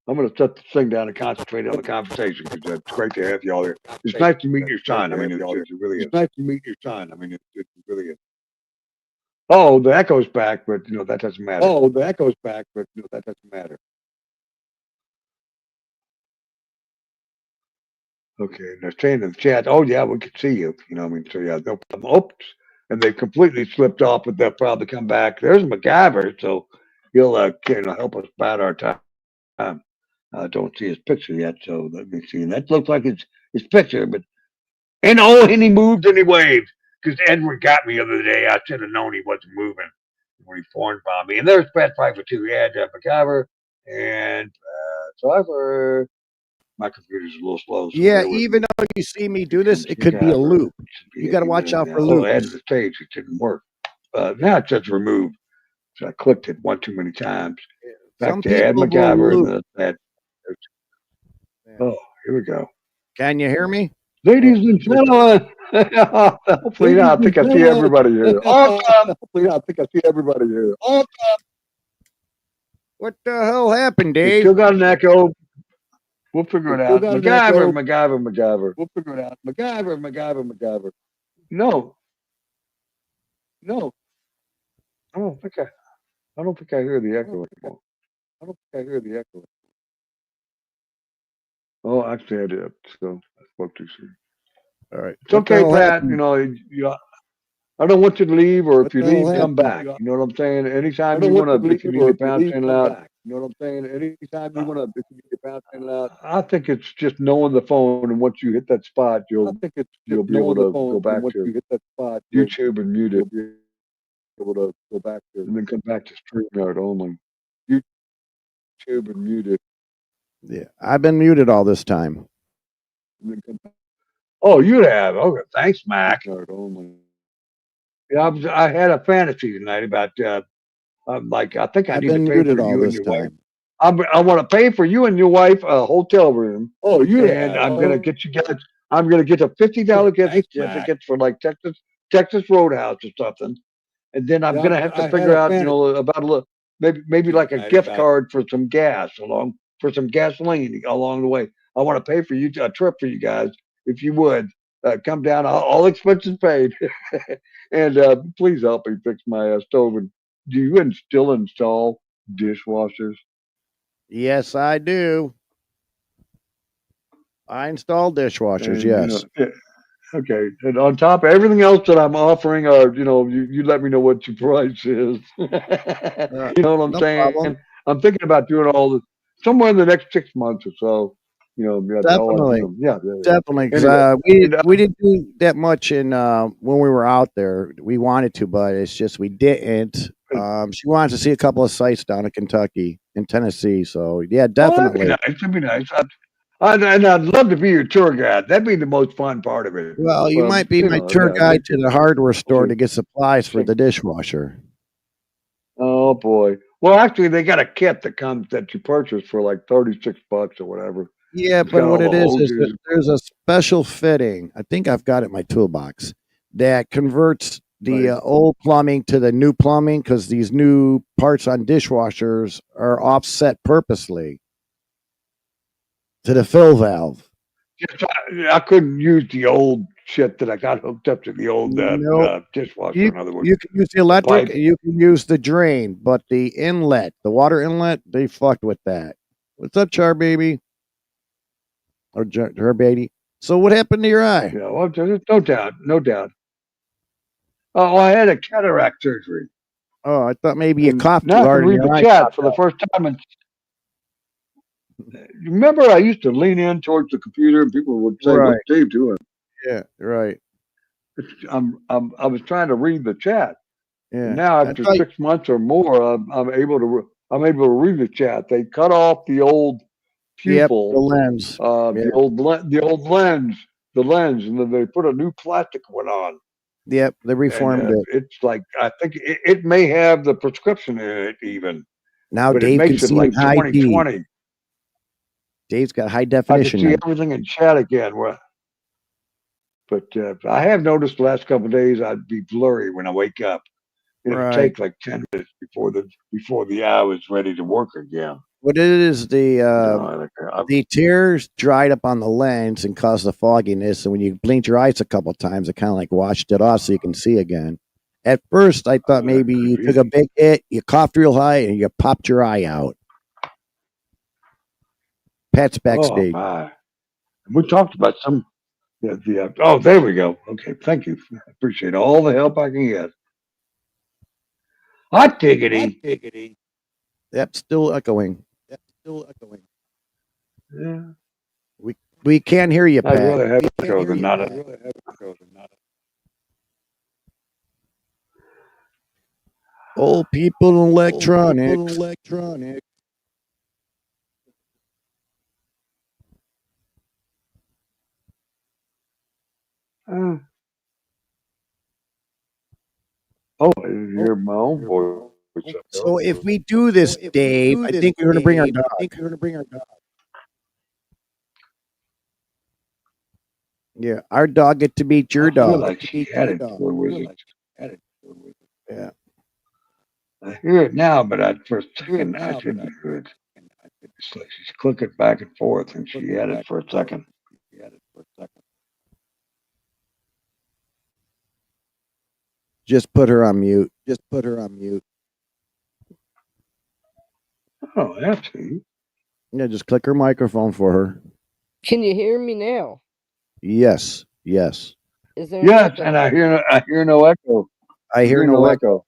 I'm going to shut this thing down and concentrate on the conversation because it's great to have y'all here. It's nice to meet your son. I mean, it really It's is. nice to meet your son. I mean, really good. Oh, the echo's back, but that doesn't matter. Oh, the echo's back, but that doesn't matter. Okay, they're saying in the chat, oh yeah, we can see you. So yeah, no problem. Oops. And they completely slipped off, but they'll probably come back. There's MacGyver, so he'll help us about our time. I don't see his picture yet, so let me see. That looks like his picture, but and he moved and he waved. Because Edward got me the other day. I should have known he wasn't moving when he formed bombed me. And there's Pat Piper too. He had MacGyver and Piper. My computer's a little slow, so Yeah, bear with even me. though you see me do this, it could be a loop. You got to watch out for Oh, add to loops. the stage. It didn't work. Now it says remove. So I clicked it one too many times. Back Some to add people will MacGyver and loop. then Yeah. oh, here we go. Can you hear me? Ladies and gentlemen, hopefully now I think I see everybody here. Awesome. Hopefully, now I think I see everybody here. Awesome. What the hell happened, We Dave? still got an echo. We'll figure it Still out. got an MacGyver, echo. MacGyver. We'll figure it out. MacGyver. No, No, I don't think I hear the echo anymore. I don't think I hear the echo. Oh, actually I did. So I spoke too soon. All right. It's What the okay, hell Pat. happened? I don't want you to leave, or What if you the hell leave, come happened? back. You know what I'm saying? I Anytime don't you want want you to, to if you leave, need or to if you bounce leave, in and come out. back. You know what I'm saying? Anytime you want to, if you need to bounce in and out. I think it's just knowing the phone, and once you hit that spot, I you'll think it's you'll just be able knowing the to phone, go and back once to you hit that spot, YouTube and mute you'll it, be able to go back to and then come back to StreamYard only. YouTube and mute it. Yeah, I've been muted all this time. And then come back Oh, you have. Okay, thanks, Mac. to StreamYard only. Yeah, I had a fantasy tonight about I think I I've need to been pay muted for all you and this your wife. time. I want to pay for you and your wife a hotel room, Oh, you and have. I'm gonna get you guys. I'm gonna get a $50 gift Thanks, Mac. certificate for like Texas Roadhouse or something, and then I'm Yeah, gonna have to I had figure a out fantasy about a little maybe like a tonight gift about card for some gas for some gasoline along the way. I want to pay for you a trip for you guys if you would come down, all expenses paid, and please help me fix my stove. And do you still install dishwashers? Yes, I do. I install dishwashers. And Yes. okay. And on top of everything else that I'm offering, you let me know what your price is. You know what I'm No saying? problem. I'm thinking about doing all this somewhere in the next 6 months or so. Yeah, Definitely. yeah. Definitely, because Anyway, and we didn't do that much in when we were out there. We wanted to, but it's just we didn't. She wanted to see a couple of sites down in Kentucky and Tennessee. So yeah, oh, that'd be definitely. nice. That'd be nice. And I'd love to be your tour guide. That'd be the most fun part of it. Well, you might be my tour guide to the hardware store to get supplies for the dishwasher. Oh boy. Well, actually, they got a kit that you purchase for like $36 or whatever. Yeah, It's but got all what the it is that hoses. there's a special fitting. I think I've got it in my toolbox that converts the Right. old plumbing to the new plumbing because these new parts on dishwashers are offset purposely to the fill valve. Yes, I couldn't use the old shit that I got hooked up to the old No, dishwasher. you In other words, you can use the the electric, pipe. and you can use the drain, but the inlet, the water inlet, they fucked with that. What's up, Char baby or her baby? So what happened to your eye? Yeah, well, there's no doubt, no doubt. Oh, I had a cataract surgery, Oh, I thought maybe you and coughed now too I can hard and read your the eye chat popped for the out. first time. And you remember, I used to lean in towards the computer, and people would say, "What's Right. Dave doing?" Yeah. Right. I was trying to read the chat, and Yeah. now I after thought. 6 months or more, I'm able to read the chat. They cut off the old Yep. The pupil, lens. Yeah. the old lens, and then they put a new plastic one on. Yep. They And reformed it. it's like I think it may have the prescription in it even, Now but it Dave can makes it see in like high D. 2020. Dave's got high I can definition see now. everything in chat again. But I have noticed the last couple of days I'd be blurry when I wake up. It'll Right. take like 10 minutes before the eye was ready to work again. What it is, No, the tears dried up on the lens and caused the fogginess. And when you blinked your eyes a couple times, it kind of like washed it off so you can see again. At first, I thought maybe you took a big hit, you coughed real high, and you popped your eye out. Pat's oh backstage. my! We talked about some. Oh, there we go. Okay, thank you. I appreciate all the help I can get. Hot diggity. Yep, still echoing. Yeah, We can't hear you, I'd Pat. rather have a show than not. Old people and electronics. Uh, oh, I didn't hear my own voice. So if we do this, Dave, I think we're going to bring our dog. Yeah, our dog get to meet your I feel dog. like she had it for with it. Yeah. I hear it now, but for a second I didn't hear it. It's like she's clicking back and forth, and she had it for a second. Just put her on mute. Oh, that's it. Yeah, just click her microphone for her. Can you hear me now? Yes. Is there an Yes, echo? and I hear no echo. I hear no echo.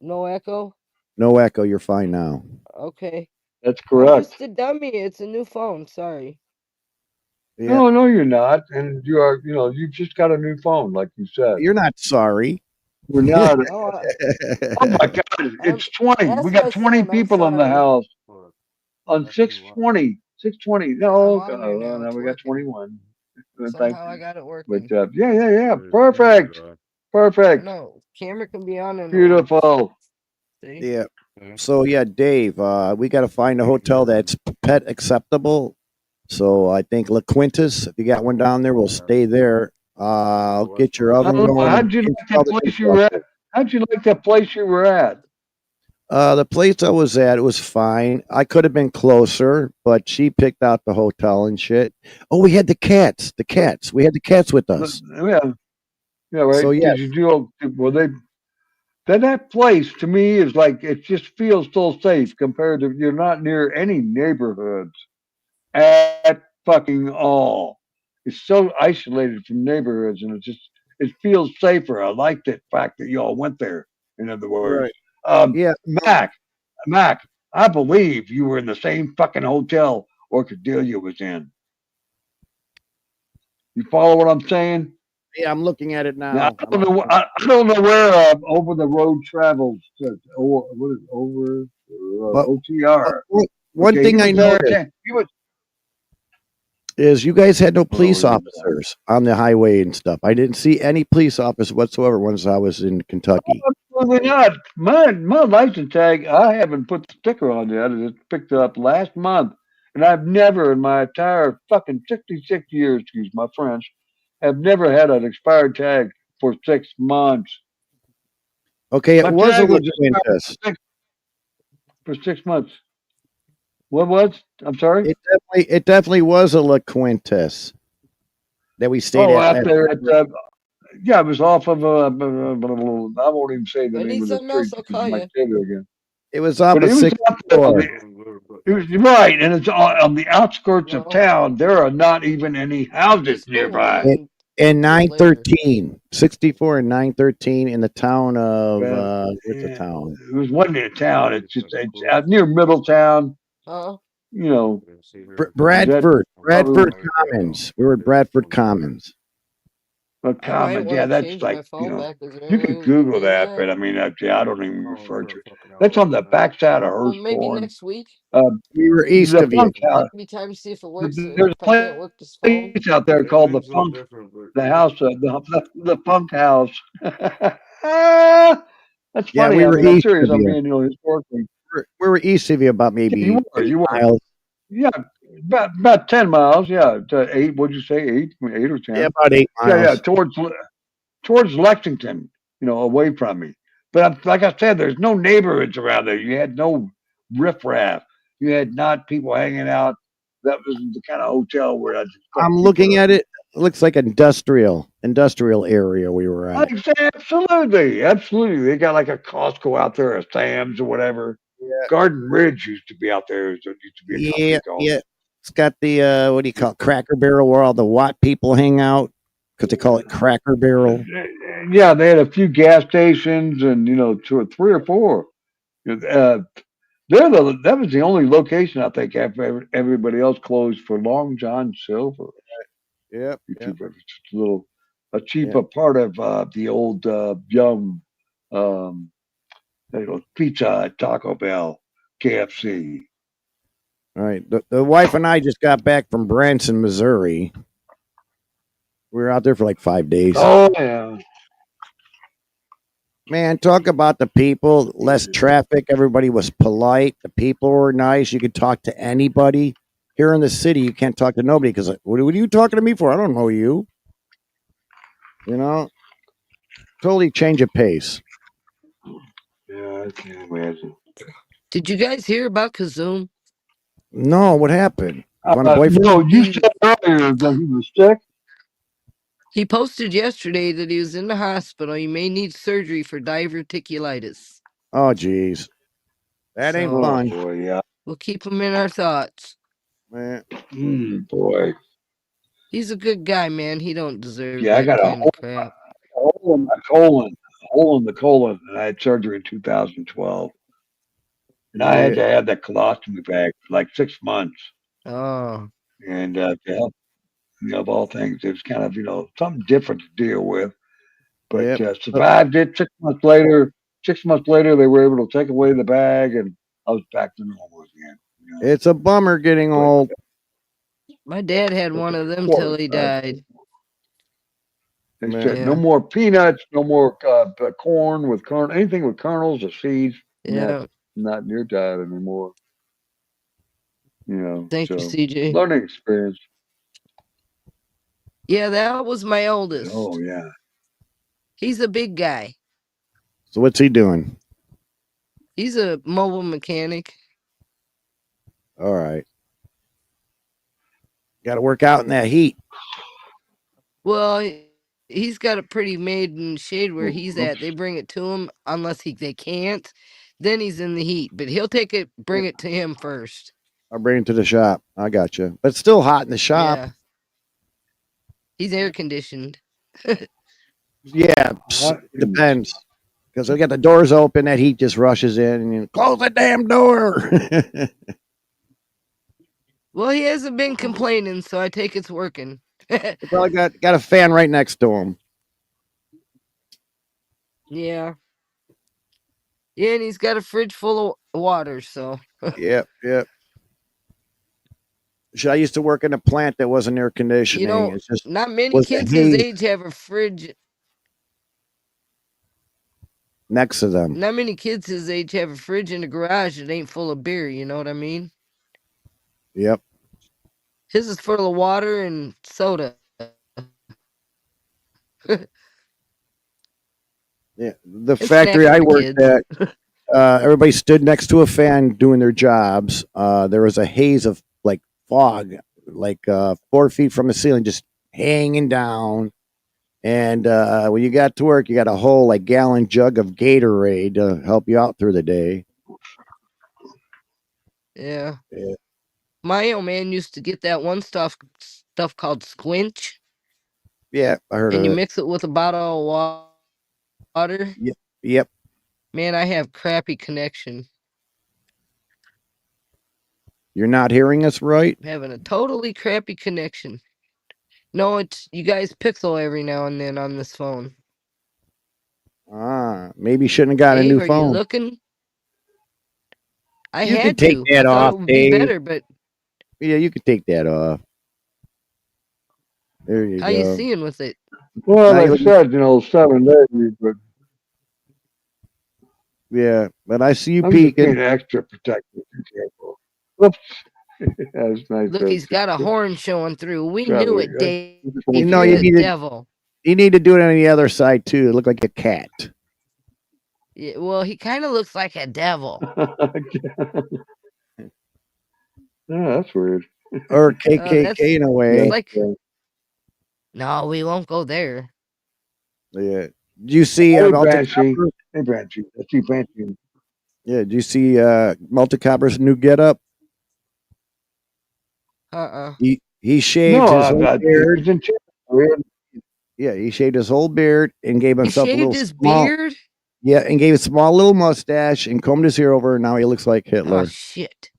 No echo? No echo. You're fine now. Okay. That's I'm correct. just a dummy. It's a new phone. Sorry. Yeah. No, you're not, and you are. You've just got a new phone, like you said. You're not sorry. We're not. No, Oh my God! It's 20. That's We got my 20 son. I'm people in the sorry. house on 620. 620. No, I'm on there now. now It's we got working. 21. Thank Somehow I you. got it But working. yeah. Perfect. No, camera can be on and Beautiful. See? Yeah. So yeah, Dave, we got to find a hotel that's pet acceptable. So I think La Quintas, if you got one down there, we'll stay there. I'll get your oven going. How'd you like that place you were at? How'd you like that place you were at? The place I was at, it was fine. I could have been closer, but she picked out the hotel and shit. Oh, we had the cats. We had the cats with us. Yeah, right. So, Did you do? Well, that place to me is like it just feels so safe compared to you're not near any neighborhoods at fucking all. It's so isolated from neighborhoods, and it feels safer. I like that fact that y'all went there. In other words, Yeah. Mac, I believe you were in the same fucking hotel Orcadelia was in. You follow what I'm saying? Yeah, I'm looking at it now. Now, I don't know where over the road travels. What is it, over OTR? One thing I noticed is you guys had no police officers on the highway and stuff. I didn't see any police officers whatsoever once I was in Kentucky. Absolutely not. My license tag, I haven't put the sticker on yet. I just picked it up last month. And I've never in my entire fucking 66 years, excuse my French, have never had an expired tag for 6 months. Okay, it My was a tag La was expired Quintas. for 6 months. What was? I'm sorry? It definitely was a La Quintas that we stayed at. Out there at yeah, it was off of I won't even say the If I name need of the something street else, I'll because call you might you. say it again. It was off But of it was out there 64. it was right, and it's on the outskirts of town. There are not even any houses nearby. In 913, 64 and 913 in the town of where's the town? It was one near town. It's out near Middletown. Oh. You know, Bradford Commons. We were at Bradford Commons. Commons, yeah, that's like you can Google that, but I mean, I don't even refer to it. That's on the backside of Well, maybe Hurstbourne. next week. We were east of you. Give me time to see if it works. There's If I can't work this phone. place out there called the Funk, the house, the Funk House. That's Yeah, funny. we I were mean, I'm east serious. of I you. mean, historically. We were east of you about maybe You were. 8 miles. Yeah, about 10 miles. Yeah, to 8. What'd you say? 8 or 10? Yeah, about 8 miles. Yeah, towards Lexington. Away from me. But like I said, there's no neighborhoods around there. You had no riffraff. You had not people hanging out. That was the kind of hotel where I'd expect I'm people looking to. at it. It looks like industrial area we were at. I'd say absolutely. They got like a Costco out there, a Sam's or whatever. Yeah, Garden Ridge used to be out there. There used to be a company yeah, called. yeah. It's got the what do you call it, Cracker Barrel, where all the Watt people hang out because they call it Cracker Barrel. Yeah, they had a few gas stations and two or three or four. Uh, that was the only location I think after everybody else closed for Long John Silver. Yep, YouTube, yep, it was just a yep. cheaper part of the old Yum, um, Pizza, Taco Bell, KFC. All right. The wife and I just got back from Branson, Missouri. We were out there for like 5 days. Oh yeah, Man, talk about the people, less traffic. Everybody was polite. The people were nice. You could talk to anybody. Here in the city, you can't talk to nobody because what are you talking to me for? I don't know you. You know, totally change of pace. yeah, I can't imagine. Did you guys hear about Kazoom? No, what happened? Found a boyfriend? No, you said earlier that he was sick. He posted yesterday that he was in the hospital. He may need surgery for diverticulitis. Oh, geez. That ain't So Oh fun. boy, yeah. we'll keep him in our thoughts. Man. Boy, He's a good guy, man. He don't deserve yeah. I that got a kind of crap. hole in my colon, hole in the colon, and I had surgery in 2012, and I had Yeah. to have that colostomy bag for like 6 months. Oh, And to help, of all things, it was kind of something different to deal with. But Yep. survived it. 6 months later, 6 months later, they were able to take away the bag, and I was back to normal again. It's a bummer getting But old. my dad had but one the of them court, till he died. they Man. said no Yeah, more peanuts, no more corn with anything with kernels or seeds. yeah. Not in your diet anymore. Thank you, So CJ. learning experience. Yeah, that was my Oh oldest. yeah. He's a big guy. So what's he doing? He's a mobile mechanic. All right. Got to work out in that heat. Well, he's got it pretty made in shade where he's at. Oops. They bring it to him unless they can't. Then he's in the heat, but he'll bring it to him first. I'll bring it to the shop. I got you. But it's still hot in the shop. Yeah, he's air conditioned. Yeah. It depends. Because we got the doors open, that heat just rushes in, and you close the damn door. Well, he hasn't been complaining, so I take it's working. They probably got a fan right next to him. Yeah. Yeah, and he's got a fridge full of water, so. Yep, yep. I used to work in a plant that wasn't air conditioning. It's just not many was the kids his haze age have a fridge. next to them. Not many kids his age have a fridge in the garage that ain't full of beer, you know what I mean? Yep. His is full of water and soda. Yeah. The And factory snacks I for worked kids. at, everybody stood next to a fan doing their jobs. There was a haze of like fog, like 4 feet from the ceiling, just hanging down. And when you got to work, you got a whole like gallon jug of Gatorade to help you out through the day. Yeah. Yeah. My old man used to get that one stuff called squinch, Yeah, I heard and of you it. mix it with a bottle of water. Yep. Yep. Man, I have crappy connection. You're not hearing us right? I'm having a totally crappy connection. No, it's you guys pixel every now and then on this phone. Maybe you shouldn't have got a new Dave, are you phone. looking? I You can had take to. that I thought off, it would Dave. be better, but Yeah, you can take that off. There you how you go. seeing with it? Well, Now they you said 7 days, but yeah, but I see you I'm just peeking. being extra protective and careful. Whoops. That's nice. Look, he's got a horn showing through. We knew it, Dave. You know, You're you the need to devil. do it on the other side too. Look like a cat. Yeah, well, he kind of looks like a devil. Yeah, that's weird. or That's KKK in a way. like. No, we won't go there. Yeah. Do you see Hey, Melted Banshee. Copper? Hey, Banshee. I see Banshee. Yeah. Do you see Melted Copper's new getup? He shaved No, his whole he beard. was in China. Yeah, he shaved his whole beard and gave He himself a shaved little his small. beard. Yeah, and gave a small little mustache and combed his hair over. And now he looks like Oh Hitler. shit!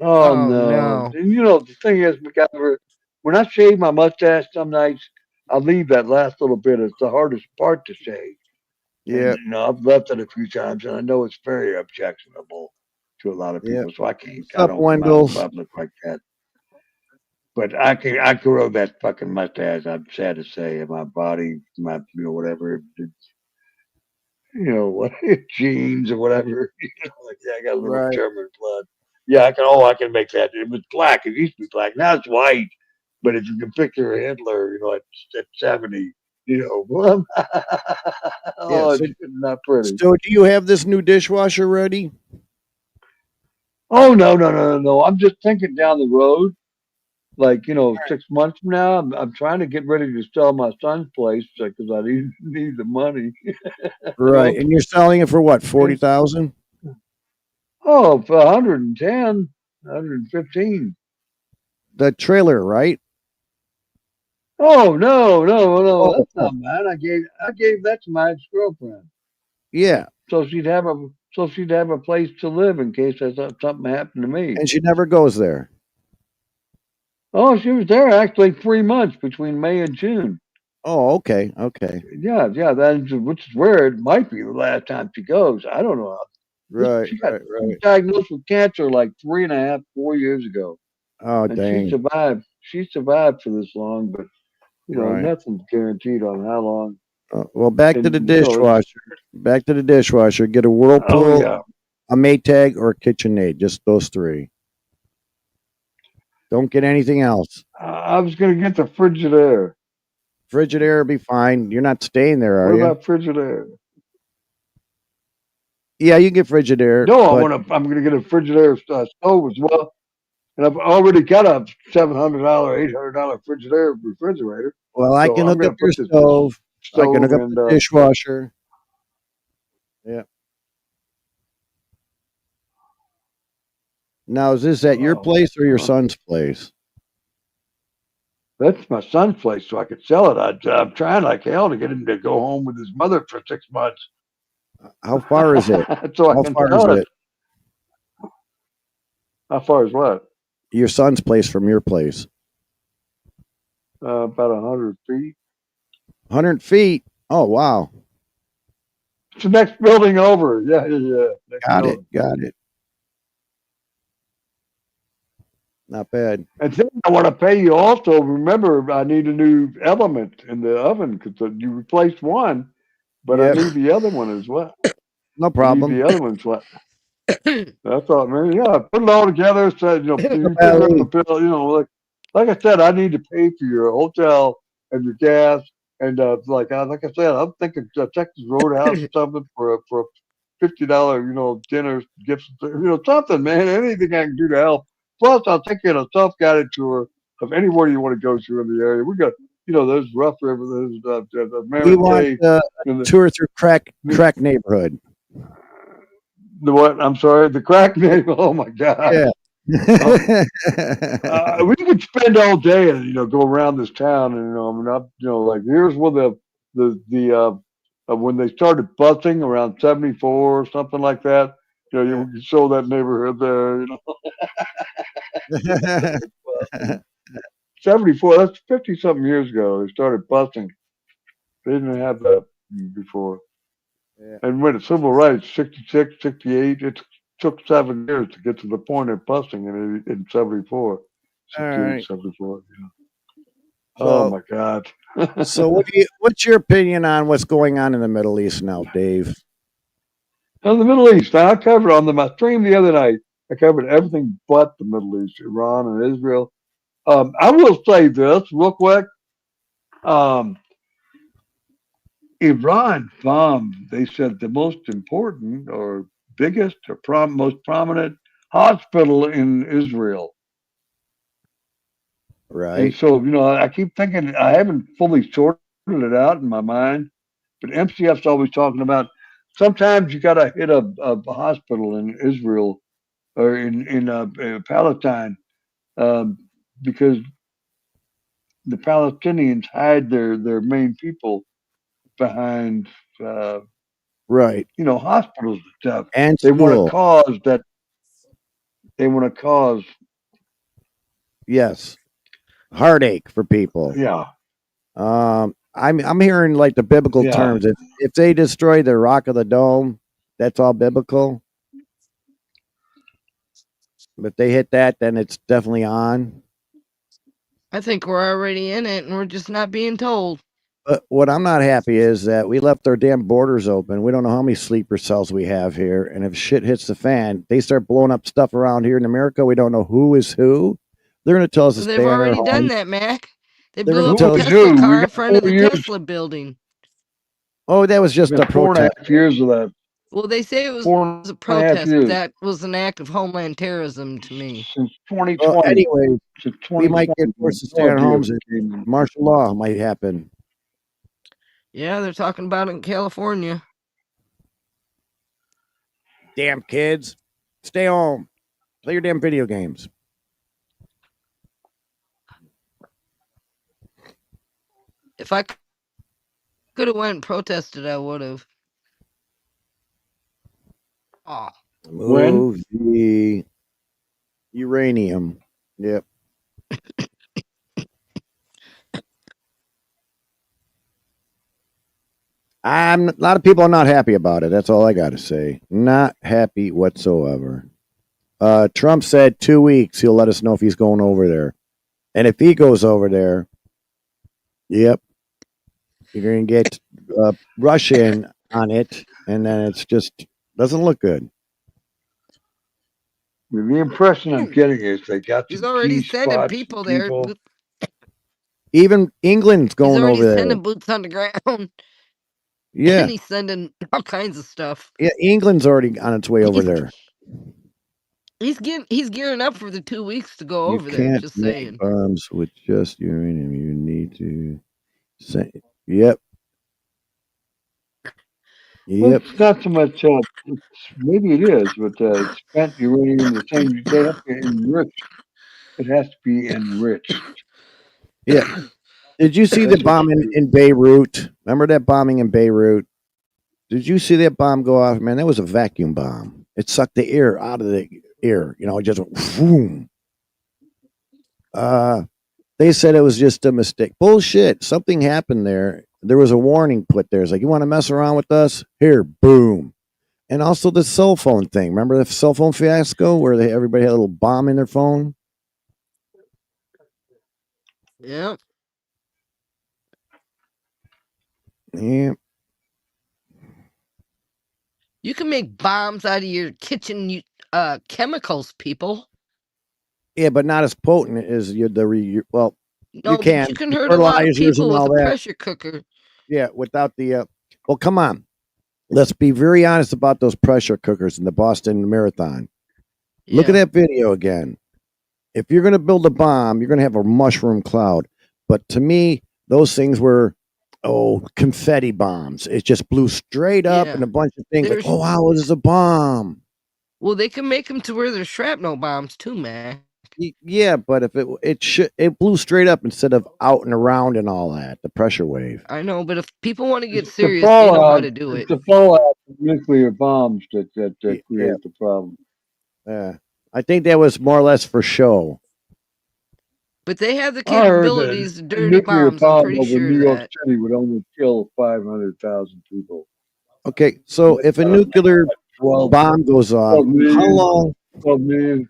Oh, Oh no. no! And, the thing is, MacGyver, when I shave my mustache some nights, I leave that last little bit. It's the hardest part to shave. And, Yeah, I've left it a few times, and I know it's very objectionable to a lot of yeah. people, so I What's I up, don't come out in Wendell? public like that. But I can grow that fucking mustache. I'm sad to say, and my body, whatever, what genes or whatever. Like, yeah, I got a little Right. German blood. Yeah, I can make that. It was black. It used to be black. Now it's white. But if you can picture Hitler, at 70, well, Yeah. oh, it's not pretty. So do you have this new dishwasher ready? Oh, no, no, no, no, no. I'm just thinking down the road, like, 6 months from now, I'm trying to get ready to sell my son's place because I need the money, Right. And you're selling it for what? And 40,000? oh, for 110, 115. The trailer, right? Oh, no, no, no, Oh, that's not mine. I gave that to my ex-girlfriend. yeah. So she'd have a place to live in case something happened to me. And she never goes there. Oh, she was there actually 3 months between May and June. Oh, okay. Okay. Yeah, yeah, which is where it might be the last time she goes. I don't know. Right, She got right. diagnosed with cancer like 3.5, 4 years ago, Oh, and she dang. survived. She survived for this long, but Right. nothing's guaranteed on how long. Well, back to the And dishwasher. Back to the dishwasher. Get a oh Whirlpool, yeah, a Maytag, or a KitchenAid. Just those three. Don't get anything else. I was gonna get the Frigidaire. Frigidaire will be fine. You're not staying there, What are you? about Frigidaire? Yeah, you can get Frigidaire, No, but I'm gonna get a Frigidaire stove as well, and I've already got a $700, $800 Frigidaire refrigerator. well, I So can I'm hook gonna up your put this stove. I can stove hook up and the dishwasher. Yeah. Now, is this at your oh, place or your uh, son's place? that's my son's place, so I could sell it. I'm trying like hell to get him to go home with his mother for 6 months, How far is it? so I How can far is sell it. it? How far is what? Your son's place from your place? About 100 feet. 100 feet. Oh, wow. It's the next building over. Yeah, yeah, yeah. Next Got it. building. Got it. Not bad. And then I want to pay you also. Remember, I need a new element in the oven because you replaced one, but I Yep. need the other one as well. No I need problem. the other one as well. I thought, man, yeah, put it all together. So, you put it on the bill. Like I said, I need to pay for your hotel and your gas, and like I said, I'm thinking Texas Roadhouse or something for a $50, dinner, gifts, something, man, anything I can do to help. Plus, I'll take you on a self-guided tour of anywhere you want to go to in the area. We got, there's Rough River, there's We Mammoth want Cave, a and tour through crack neighborhood. the what? I'm sorry, the crack name. Oh my God. Yeah. We could spend all day and go around this town and like here's where when they started busing around 74 or something like that. You show that neighborhood there. 74. That's 50 something years ago. They started busing. They didn't have that before. Yeah. And when it's civil rights, 66, 68, it took 7 years to get to the point of busing in 74. All 68, right. 74. Oh So, my God. so what's your opinion on what's going on in the Middle East now, Dave? In the Middle East, I covered on my stream the other night. I covered everything but the Middle East, Iran and Israel. I will say this real quick. Iran bombed, they said, the most important or biggest or most prominent hospital in Israel. And Right. so, I keep thinking I haven't fully sorted it out in my mind, but MCF's always talking about sometimes you got to hit a hospital in Israel or in Palestine um, because the Palestinians hide their main people behind uh, Right. hospitals and stuff. And They want to school. cause that. They want to cause, Yes. Heartache for people. yeah, I'm hearing like the biblical yeah. terms. If they destroy the rock of the dome, that's all biblical. But they hit that, then it's definitely on. I think we're already in it and we're just not being told. But what I'm not happy is that we left our damn borders open. We don't know how many sleeper cells we have here. And if shit hits the fan, they start blowing up stuff around here in America. We don't know who is who. They're going to tell us to They've stay in our already done homes. that, Mac. They They're blew going to up a tell Who us, is Tesla who? We car in got front of four the years. Tesla building. oh, that was just We a got four and a protest. half years of that. Well, they say it was Four a and a half protest. years That was an act of homeland terrorism to me. since Well, 2020. anyway, Since we might get 2020, forced to stay in our military homes and came in. martial law might happen. Yeah, they're talking about it in California. Damn kids, stay home. Play your damn video games. If I could have went and protested, I would have. Oh, When? Move the uranium. Yep. A lot of people are not happy about it. That's all I got to say. Not happy whatsoever. Trump said 2 weeks he'll let us know if he's going over there. And if he goes over there, yep, you're going to get Russian on it. And then it's just doesn't look good. The impression I'm getting is they got he's some already key sending spots and people there. people. Even England's He's going already over there. sending boots on the ground. And Yeah. he's sending all kinds of stuff. Yeah, England's already on its way over there. He's gearing up for the 2 weeks to go You over there. can't Just make saying. bombs with just uranium. You need to say, yep. Well, Yep. it's not so much. Maybe it is, but spent uranium, the same. They have to enrich. It has to be enriched. Yeah. Did you see the That's what bomb you do. in Beirut? Remember that bombing in Beirut? Did you see that bomb go off? Man, that was a vacuum bomb. It sucked the air out of the air. It just went boom. They said it was just a mistake. Bullshit. Something happened there. There was a warning put there. It's like, you want to mess around with us? Here, boom. And also the cell phone thing. Remember the cell phone fiasco where everybody had a little bomb in their phone? Yeah. Yeah. You can make bombs out of your kitchen chemicals, people. Yeah, but not as potent as well, you No, but can. you can The hurt a lot of fertilizers and people with all a that. pressure cooker. Yeah, without the well, come on. Let's be very honest about those pressure cookers in the Boston Marathon. Look at Yeah. that video again. If you're going to build a bomb, you're going to have a mushroom cloud. But to me, those things were confetti bombs. It just blew straight up and Yeah. a bunch of things like, There's oh wow, this is a bomb. well, they can make them to where there's shrapnel bombs too, man. Yeah, but if it blew straight up instead of out and around and all that, the pressure wave. I know, but if people want to get It's the serious, they know how fallout. to do It's it. the fallout of nuclear bombs that Yeah, create the problem. I think that was more or less for show. But they have the I heard that capabilities, a dirty nuclear bombs. I'm bomb pretty over sure New of York that. City would only kill 500,000 people. Okay, so if a nuclear 12, bomb goes off, 12 how million, long? 12 million.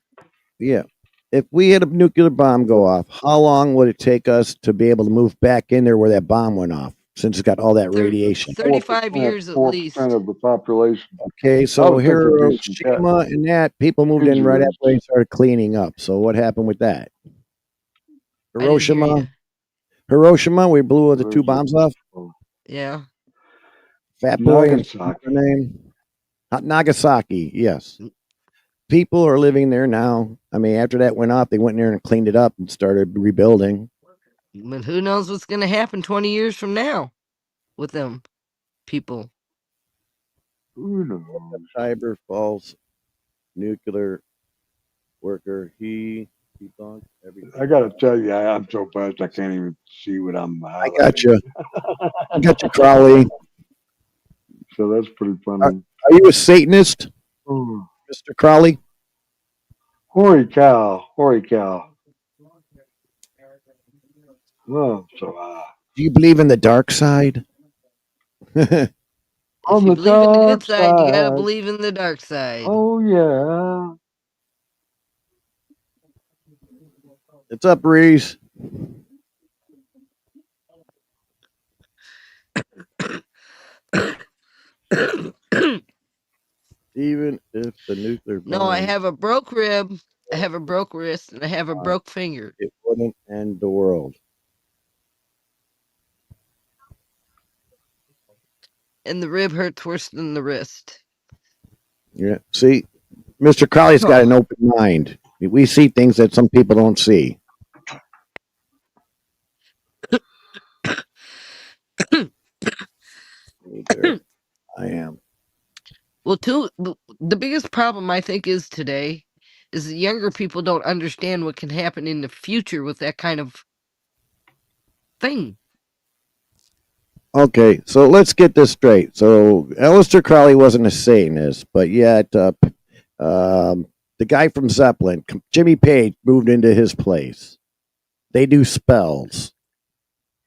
Yeah, if we had a nuclear bomb go off, how long would it take us to be able to move back in there where that bomb went off? Since it's got all that radiation. 35 years at 4% least. of the population. Okay, I so would think there'd be some Hiroshima and that people moved in right injuries. after they started cleaning up. So what happened with that? I didn't hear Hiroshima, you. Hiroshima, we blew the two bombs off. Yeah. Fat Boy and Nagasaki. her name, Nagasaki. Yes. people are living there now. I mean, after that went off, they went in there and cleaned it up and started rebuilding. But who knows what's going to happen 20 years from now with them people. Who knows? Cyber false nuclear worker. He debunked everything. I gotta tell you, I'm so fast I can't even see what I'm I highlighting. got you. I got you, Crowley. So that's pretty Are, funny. are you a Satanist, Oh, Mr. Crowley? holy cow! Holy cow! Oh, so Do you believe in the dark side? If on you the believe in the good dark side, you got to side. believe in the dark side. Oh yeah. It's up, Reese. Even if the nuclear No, I bomb, have a broke rib, I have a broke wrist, and I have a broke finger. it wouldn't end the world. And the rib hurts worse than the wrist. Yeah. See, Mr. Crowley's got an open mind. We see things that some people don't see. There, I am. Well, the biggest problem I think is today is that younger people don't understand what can happen in the future with that kind of thing. Okay, so let's get this straight. So Aleister Crowley wasn't a Satanist, but yet the guy from Zeppelin, Jimmy Page, moved into his place. They do spells.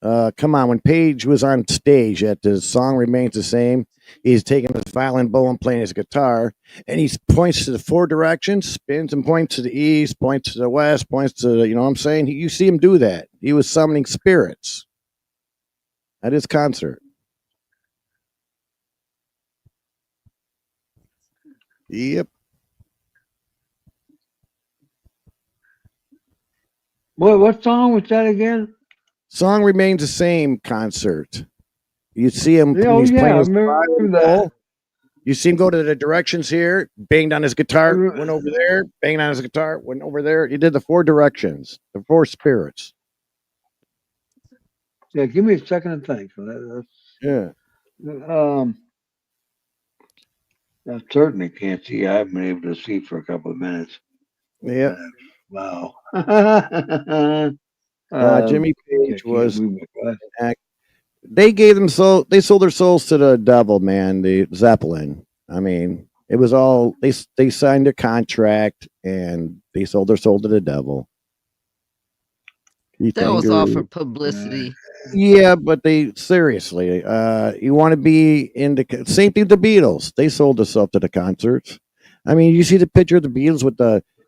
Come on, when Page was on stage, yet the song remains the same. He's taking his violin bow and playing his guitar, and he points to the four directions, spins and points to the east, points to the west, points to the, you know what I'm saying? You see him do that. He was summoning spirits at his concert. Yep. What song was that again? Song remains the same concert. You see him Oh he's yeah, playing I his remember violin that. bowl. You see him go to the directions here, banged on his guitar, went over there, banged on his guitar, went over there. He did the four directions, the four spirits. Yeah, give me a second to think. Yeah. I certainly can't see. I haven't been able to see for a couple of minutes. Yeah. Wow. Jimmy Page can't was move my glasses. they gave them they sold their souls to the devil, man, the Zeppelin. I mean, it was all they signed a contract and they sold their soul to the devil. That was all for publicity. Yeah, but they seriously, you want to be in the same thing with the Beatles. They sold themselves to the concerts. I mean, you see the picture of the Beatles with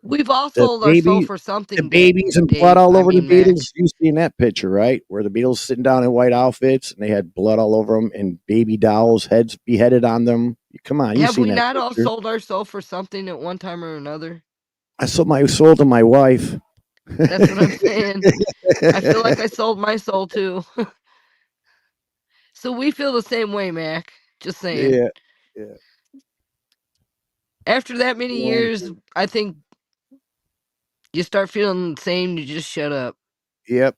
We've all the sold our soul baby, for the something, babies and blood Dave. all I over the mean, Mac. Beatles. You seen that picture, right? Where the Beatles sitting down in white outfits and they had blood all over them and baby dolls' heads beheaded on them. Come on, you Have seen we that not all picture? sold our soul for something at one time or another? I sold my soul to my wife. That's what I'm saying. I feel like I sold my soul too. So we feel the same way, Mac. Just saying. Yeah, yeah. After that many years, I think you start feeling the same. You just shut up. Yep.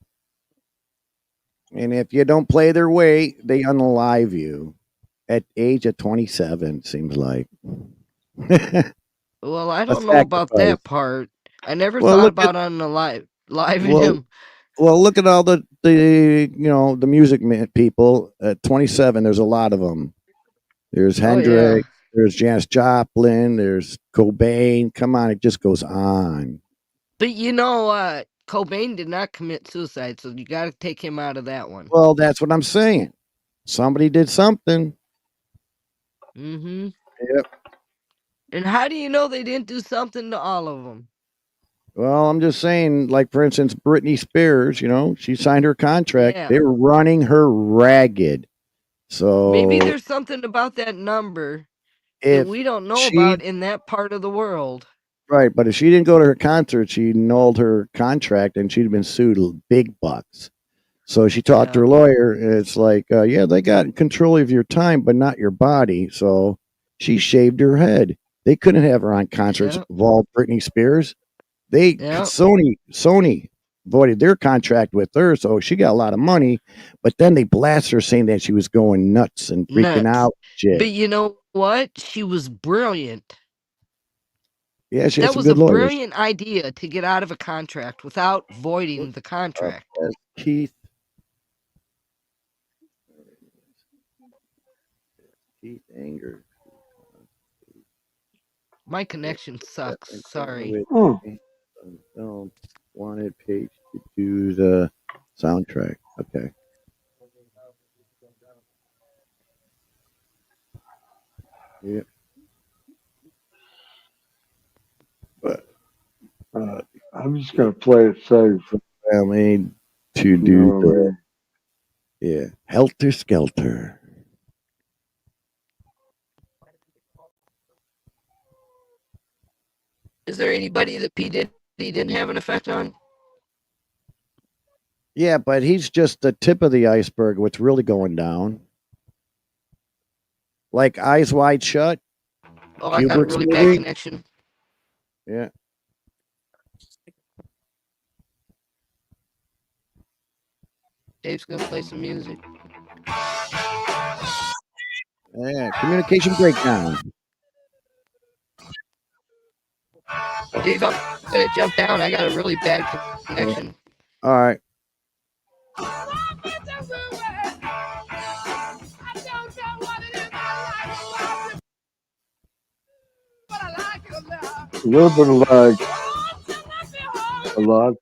And if you don't play their way, they unalive you at age of 27. Seems like. Well, I A don't know about sacrifice. that part. I never Well, thought look at about live well, him. well, look at all the the music people at 27. There's a lot of them. There's Oh yeah, Hendrix. There's Janis Joplin. There's Cobain. Come on, it just goes on. but Cobain did not commit suicide, so you got to take him out of that one. Well, that's what I'm saying. Somebody did something. Mm-hmm. Yep. And how do you know they didn't do something to all of them? Well, I'm just saying, like for instance, Britney Spears. She signed her contract. Yeah. They were running her ragged. So Maybe there's something about that number that if we don't know she about in that part of the world. right, but if she didn't go to her concert, she annulled her contract and she'd have been sued big bucks. So she talked to her lawyer, and it's like, yeah, they got control of your time, but not your body. So she shaved her head. They couldn't have her on concerts Yeah. of all Britney Spears. Yeah. Sony voided their contract with her, so she got a lot of money. But then they blast her saying that she was going nuts and freaking Nuts. out. Shit. But you know what? She was brilliant. Yeah, she had That some was a good lawyers. brilliant idea to get out of a contract without voiding the contract. Keith Anger. My connection sucks. Sorry. With Oh, film wanted page to do the soundtrack. Okay. Yeah. But I'm just gonna play it safe. family to You do know what I the mean? yeah. Helter Skelter. Is there anybody that P Diddy didn't have an effect on? Yeah, but he's just the tip of the iceberg. What's really going down? Like Eyes Wide Shut. Oh, I got a Kubrick's really bad movie. connection. Yeah. Dave's gonna play some music. Yeah. Communication breakdown. Dave, I'm gonna jump down. I got a really bad connection. All right. A little bit of lag. A lot.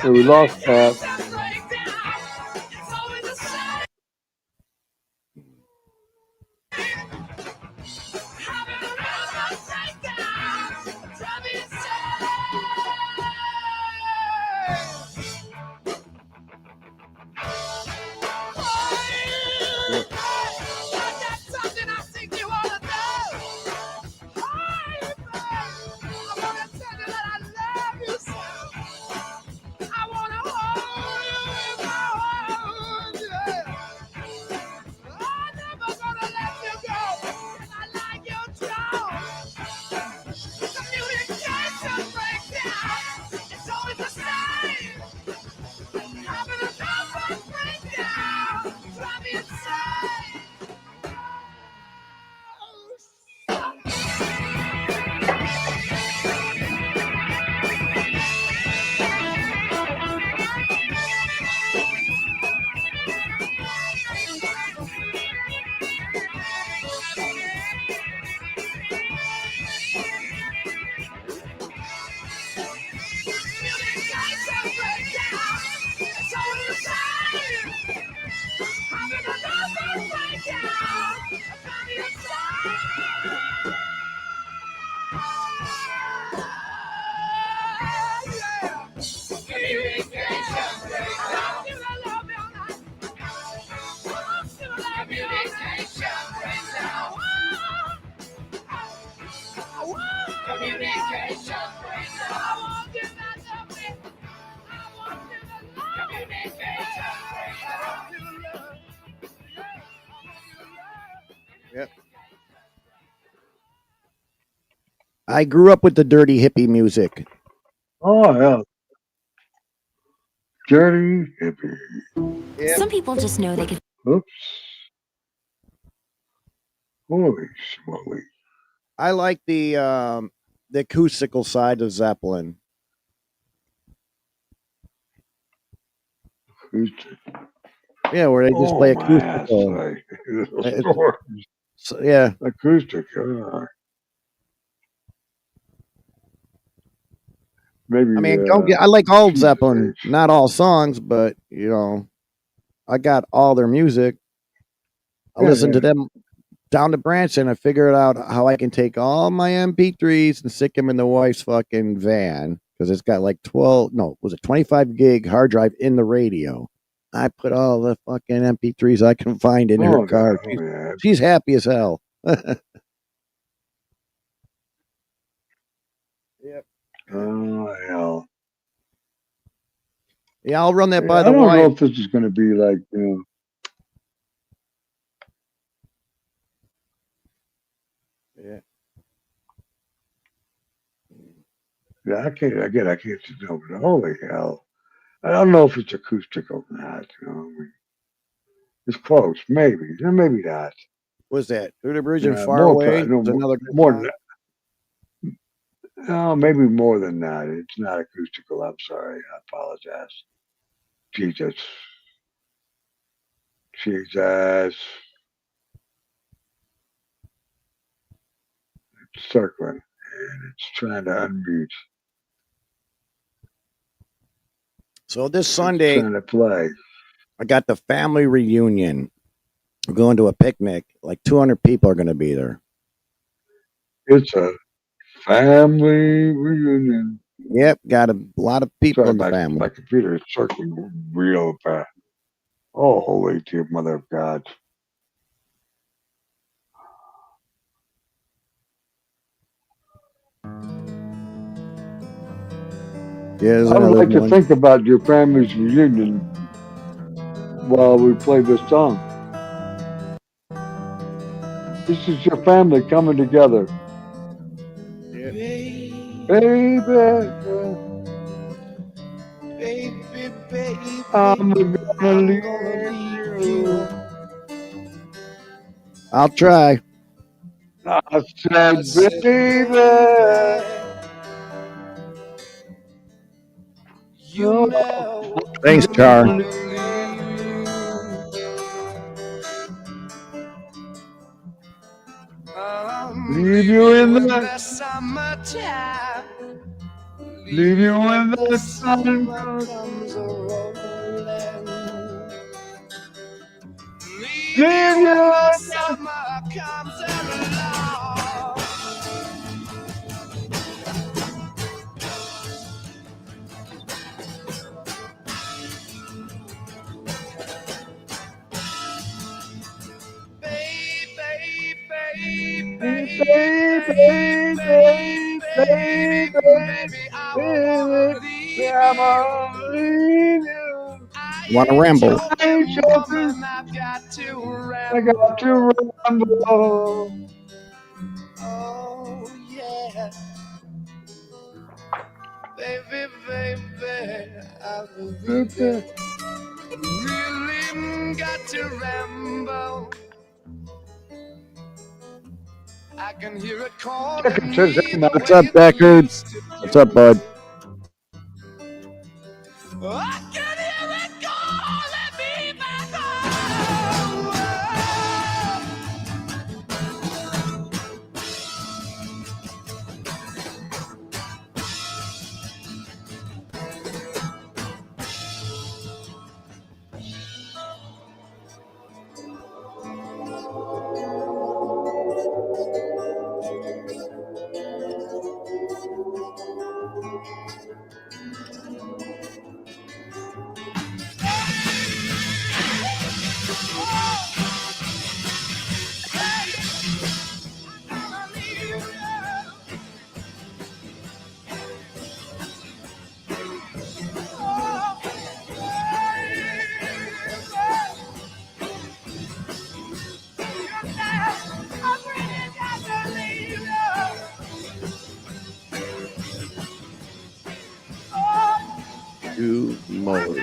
So we lost Pat. Yep. I grew up with the dirty hippie music. Oh yeah. Dirty hippie. Yep. Some people just know they can. Oops. Holy smoly. I like the acoustical side of Zeppelin. Acoustic. Yeah, where they just Oh play my ass. acoustical. Like, It's- storms. so, yeah. Acoustic. Maybe. I mean, don't get. I like all Jesus Zeppelin, H. not all songs, but I got all their music. I Yeah, listen yeah. to them down to Branson. I figured out how I can take all my MP3s and stick them in the wife's fucking van because it's got like 25 gig hard drive in the radio. I put all the fucking MP3s I can find in her Oh, car. yeah. Oh, yeah. She's happy as hell. Yep. Oh, hell. Yeah, I'll run that I by the don't know wife. if this is going to be like, Yeah. Yeah, I can't know. But holy hell. I don't know if it's acoustic or not. I mean, it's close. Maybe. Maybe not. What's that? Through the Bridge and Yeah, Far Away? no, Is another good more song? than that. No, maybe more than that. It's not acoustical. I'm sorry. I apologize. Jesus. Jesus. It's circling. And it's trying to unmute. So this It's Sunday, trying to play. I got the family reunion. We're going to a picnic. Like 200 people are going to be there. It's a family reunion. Yep, got a lot of people Sorry, in the family. my computer is circling real fast. Oh, holy dear mother of God. Yeah, there's I would another like to one. think about your family's reunion while we play this song. This is your family coming together. Yeah. Baby, Baby, I'm gonna I'm leave gonna leave you. you. I'll try. I I said, said, baby, baby, you oh, know Thanks, I'm Char. gonna leave you. leave Leave you you in in the, the summertime. leave Leave you you when when the the sun summer goes, comes a rolling. Leave leave you you when the in the, summer comes along. baby, baby, Baby, I won't baby, wanna leave I'm you. gonna leave you. I Want to ain't ramble? I ain't joking, joking. woman, I've got to I got to ramble. ramble. Oh, yeah. Baby, I really, really got to ramble. I can hear it Decker calling says, me hey, the man. What's way up, it Deckard? used to What's up, bud? do. I can hear it calling me back home. Two more.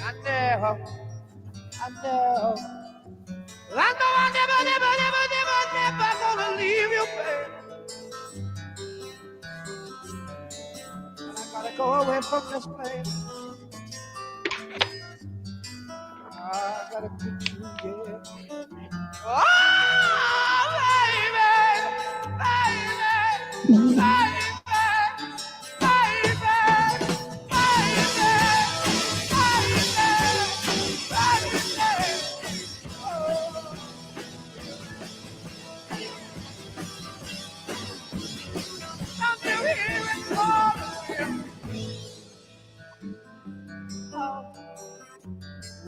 I know, I know. I know I never gonna leave you, babe. I gotta go away from this place. I gotta get you, yeah. Oh, baby, baby, baby.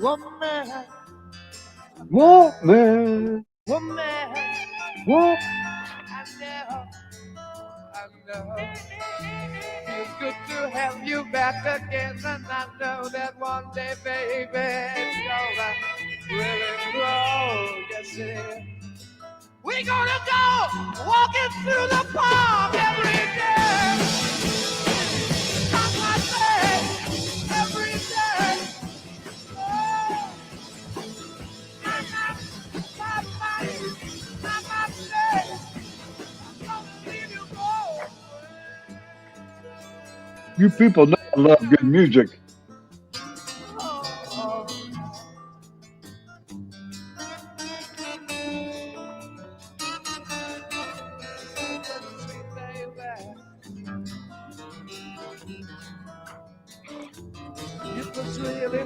Woman, What, man? woman, What? I know. Feels good to have you back again, and I know that one day, baby, it's gonna really grow. Yes, it is. We're gonna go walking through the park every day. Stop my day every day. Oh, my day. Don't leave you go. You people know I love good music. It was really,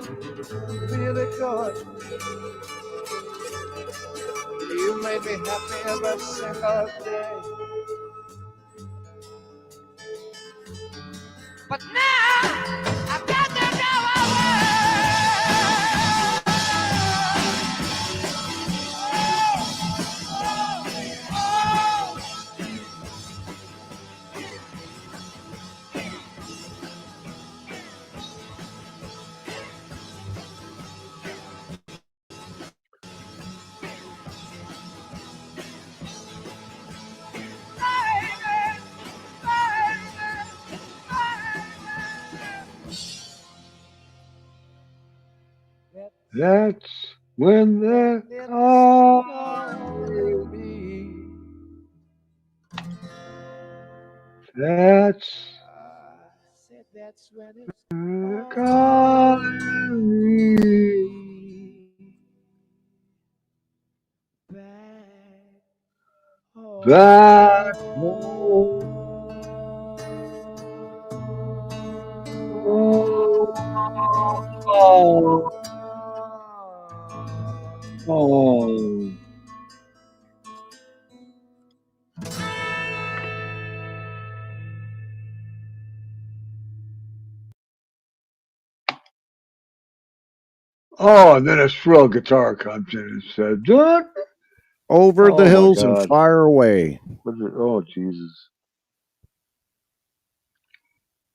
really good. You made me happy every single day. But now I've got to go That's when they're calling me. That's That's when it's calling me. Back home. Oh, oh. Oh, and then a shrill guitar comes in and says, "What?" Over the Oh my hills and God! far away. Oh Jesus!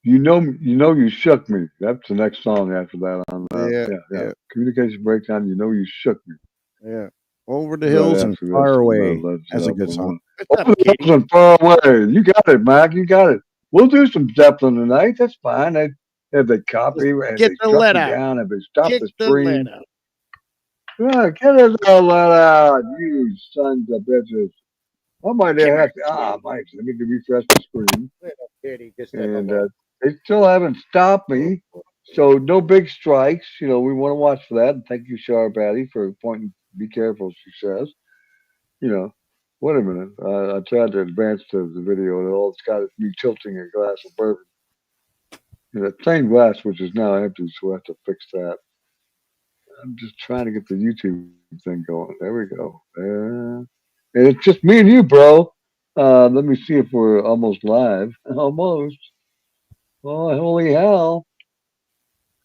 You shook me. That's the next song after that. On Yeah, yeah. yeah, Communication breakdown. You shook me. yeah. Over the Right hills and after far this, away. Led That's a good song. Zeppelin. What's up, Over the hills Kitty? and far away. You got it, Mac. You got it. We'll do some Zeppelin tonight. That's fine. Have they Just copy? Have get they the struck lead me out. down? Have they stopped Get the the lead stream? out. Yeah, get it all let out, you sons of bitches. I might have to. Mike, let me refresh the screen. Little kitty, just say And hello. they still haven't stopped me. So no big strikes. We want to watch for that. And thank you, Sharp Patty, for pointing. Be careful, she says. You know, wait a minute. I tried to advance the video, and all it's got is me tilting a glass of bourbon. That plain glass, which is now empty, so we have to fix that. I'm just trying to get the YouTube thing going. There we go. And it's just me and you, bro. Let me see if we're almost live. Almost. Oh, holy hell.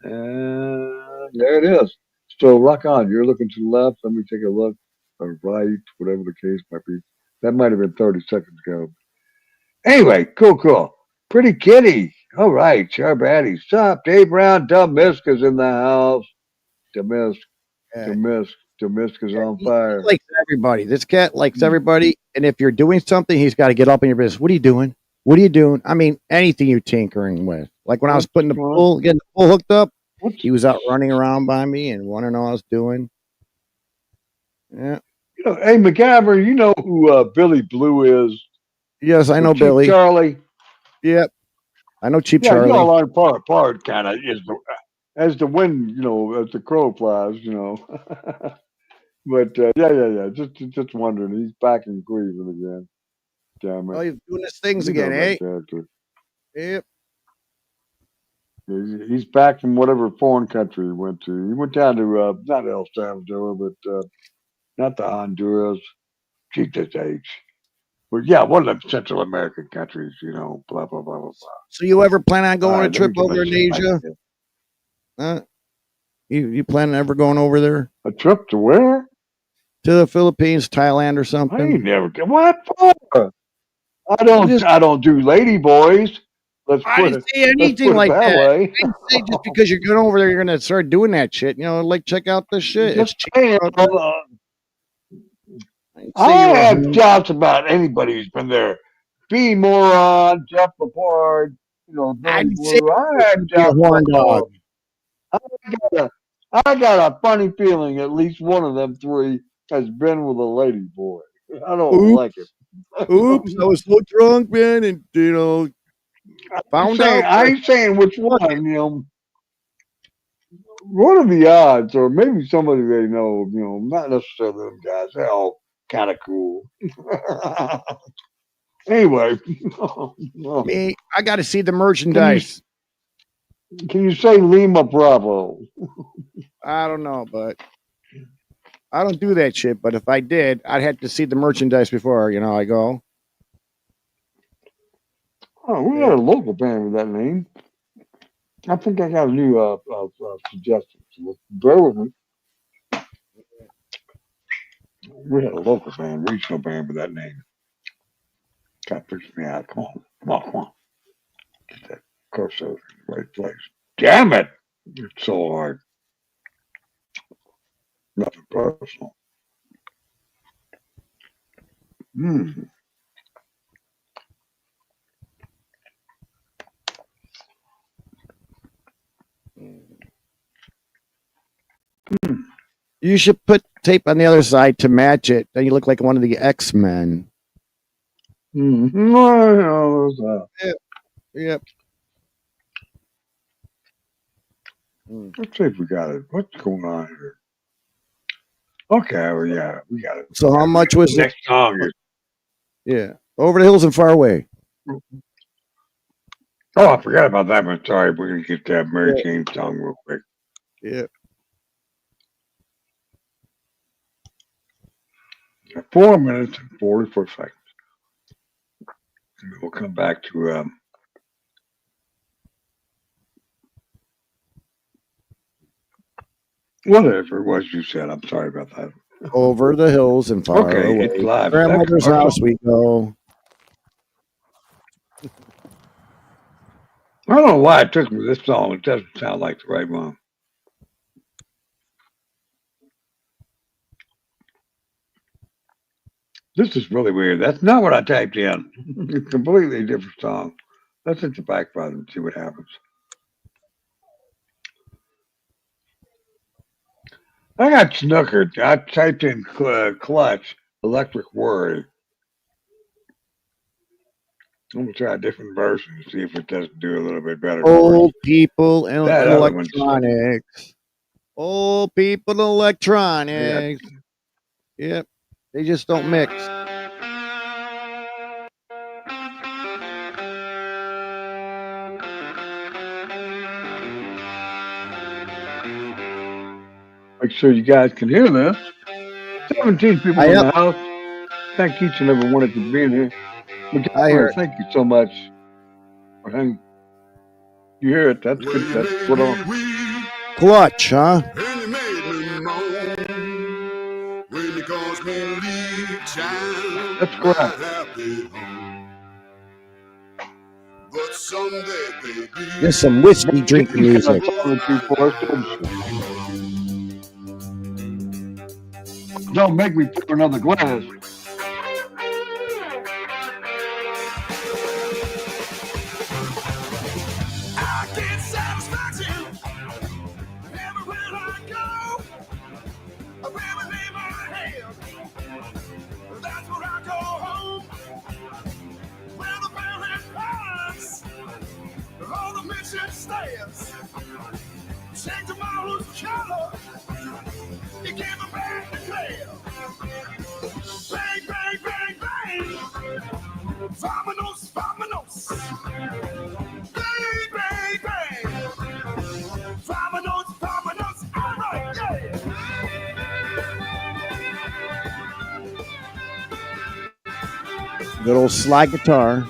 And there it is. So rock on. You're looking to the left. Let me take a look. Or right, whatever the case might be. That might have been 30 seconds ago. Anyway, cool. Pretty kitty. All right, Sharp Addy. Stop. Dave Brown, Dumb Miska's in the house. Demisk, Yeah, Demisk is on he fire. likes everybody. This cat likes Mm. everybody. And if you're doing something, he's got to get up in your business. What are you doing? What are you doing? I mean, anything you're tinkering with. Like when I was putting the pool, getting the pool hooked up, he was out running around by me and wanting to know what I was doing. Yeah. Hey, McGavin, you know who Billy Blue is? Yes, I Or know Cheap Billy. Charlie. Yep. I know Cheap Yeah, Charlie. you all are part kind of as the wind, as the crow flies, But yeah. Just wondering, he's back in Cleveland again. Damn Oh, it! he's doing his things You know again, eh? that character. Yep. He's back from whatever foreign country he went to. He went down to not El Salvador, but not the Honduras. Keep this age. But yeah, one of them Central American countries, blah blah blah blah blah. So you ever plan on All going a right, let me trip get my over in shit back Asia? here. You plan on ever going over there A trip to where? to the Philippines, Thailand, or I ain't something? never get what for? I I'm just don't do lady boys. I didn't say Let's anything put it like that that. way. I didn't say just because you're going over there, you're gonna start doing that shit. Like check out the shit. It's Just cheap saying. out there. I didn't say I you were a have hoe. doubts about anybody who's been there. B moron, Jeff Lepard, I Billy didn't say Blue. I you have were be a doubts horn about all dog. of them. I got a funny feeling at least one of them three has been with a lady boy. I don't like it. Oops, I was so drunk, man, and found out. I ain't saying which one. What are the odds, or maybe somebody they know? Not necessarily them guys. They're all kind of cool. Anyway, Me, I got to see the can you merchandise. can you say Lima Bravo? I don't know, but I don't do that shit. But if I did, I'd have to see the merchandise before I go. Oh, we Yeah. got a local band with that name. I think I got a new suggestion. So bear with me. We had a local band, regional band with that name. Got to fix me out. Come on. Get that cursor in the right place. Damn it! It's so hard. Nothing personal. Mm. You should put tape on the other side to match it. Then you look like one of the X-Men. Yep. Yep. Let's see if we got it. What's going on here? Okay, well, yeah, we got it. So how much was it? Next song is. Yeah. Over the hills and far away. Oh, I forgot about that one. Sorry, we're gonna get that Mary Yeah. Jane song real quick. Yeah. 4 minutes and 44 seconds. And we'll come back to whatever it was you said. I'm sorry about that. Over the hills and far Okay, away. it's live. Grandmother's house we go. I don't know why it took me this song. It doesn't sound like the right one. This is really weird. That's not what I typed in. It's a completely different song. Let's hit the back button and see what happens. I got snookered. I typed in clutch, electric word. I'm going to try a different version to see if it doesn't do a little bit better. Old people and That other one's. electronics. Old people and electronics. Yep. They just don't mix. Make sure you guys can hear this. 17 people in the house. Thank each and every one of you for being here. I hear it. Thank you so much for hanging. You hear it? That's good. That's what on. Clutch, huh? That's correct. There's some whiskey drinking music. Don't make me pour another glass. I get satisfaction everywhere I go. Wherever I lay my head, that's where I go home. Where the bell has all the mission stands. Check tomorrow's color. You give a back the clear. Bang, bang, bang, bang. Vamonos, vamonos. Bang, bang, bang. Vamonos, vamonos. All right, yeah. Good old slide guitar.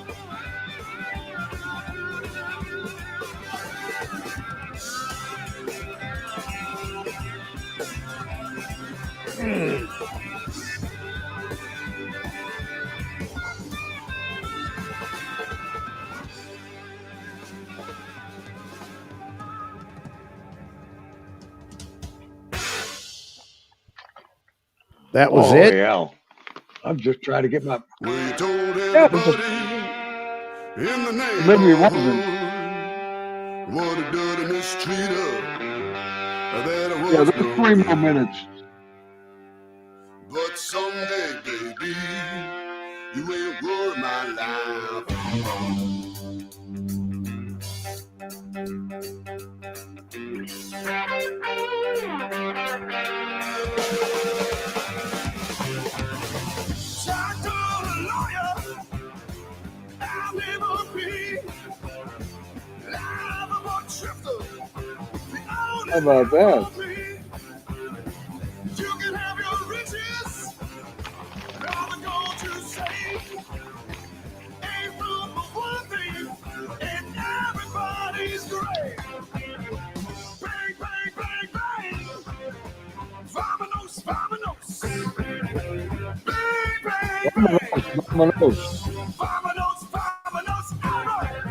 That was Oh it. yeah. I'm just trying to get my. Well, you told Yeah, this is, everybody in the maybe it wasn't. neighborhood what a dirty mistreater that I Yeah, was there's no 3 more good. minutes. But someday, baby, you ain't worth my life. I told a lawyer I'll never be liable for triple. The only How about thing that? for me, you can have your riches. All the gold you save ain't room for one thing, and everybody's great. Bang, bang, bang, bang. Vamonos, vamonos. Bang, bang, Vámonos, bang. vámonos. Vamonos, vamonos. All right.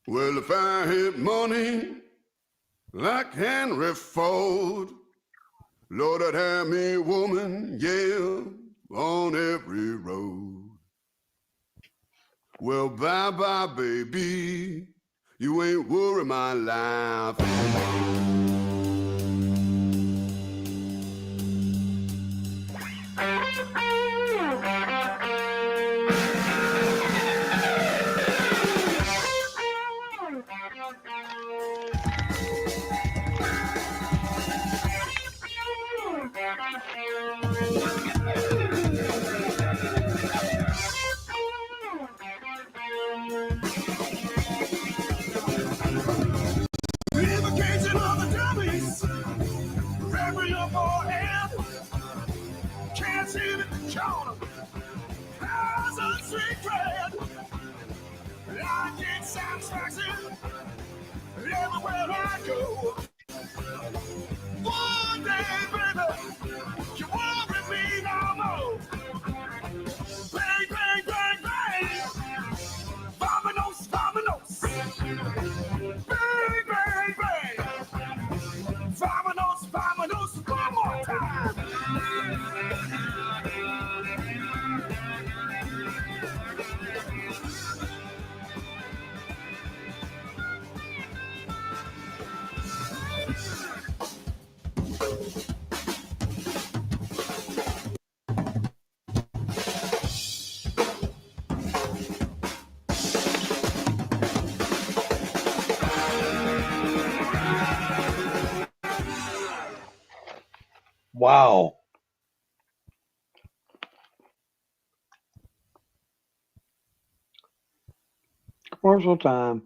Well, if I had money like Henry Ford, Lord, I'd have me a woman, yeah, on every road. Well, bye-bye, baby, you ain't worry my life. Revocation of the dummies. Reverie of forehead. Can't see it in the corner. As a street tread. I get satisfaction everywhere I go. One day, baby, you won't with me no more. Bang, bang, bang, bang. Vamonos, vamonos. Bang, bang, bang. Vamonos, vamonos. One more time. Wow. Commercial time.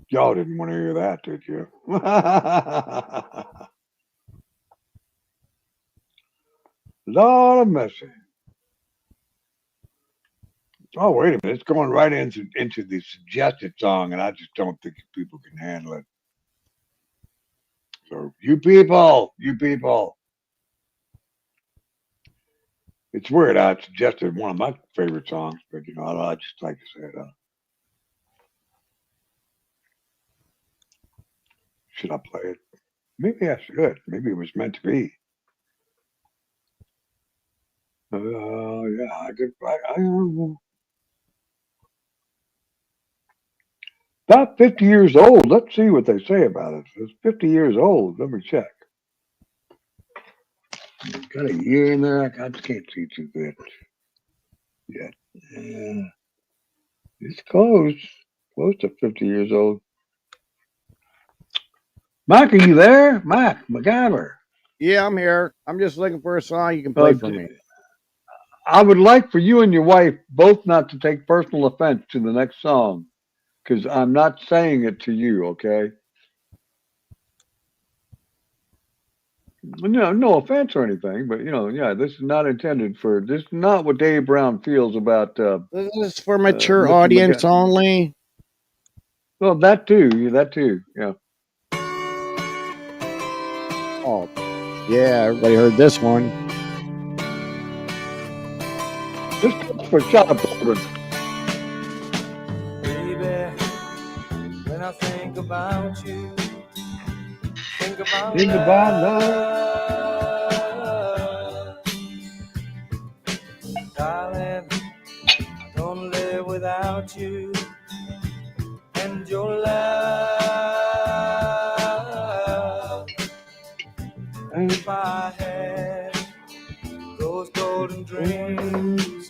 Y'all didn't want to hear that, did you? Lord of mercy. Oh, wait a minute. It's going right into the suggested song, and I just don't think people can handle it. So, you people. It's weird. I suggested one of my favorite songs, but I just like I said, should I play it? Maybe I should. Maybe it was meant to be. Yeah, I could. About 50 years old. Let's see what they say about it. It's 50 years old. Let me check. Got a year in there. I just can't see too good yet. Yeah, it's close. Close to 50 years old. Mike, are you there? Mike, MacGyver. Yeah, I'm here. I'm just looking for a song you can play for me. I would like for you and your wife both not to take personal offense to the next song, because I'm not saying it to you, okay? No, no offense or anything, but yeah, this is not intended for. This is not what Dave Brown feels about. This is for mature Mr. audience only. Well, that too. That too. Yeah. Oh, yeah, everybody heard this one. This is for child children. Baby, when I think about you, think about love. Darling, I don't live without you and your love. If I had those golden dreams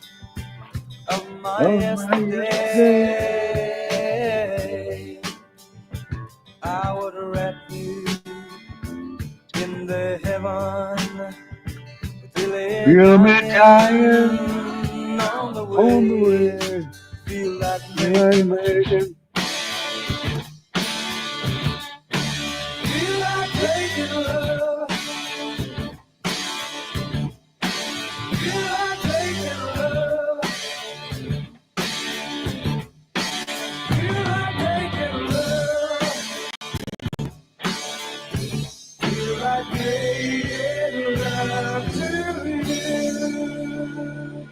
of my yesterday, I would wrap you in the heaven. Feel me dying on the way. Feel like making. Feel like making love. Feel like making love. Feel like making love. Feel like making love to you.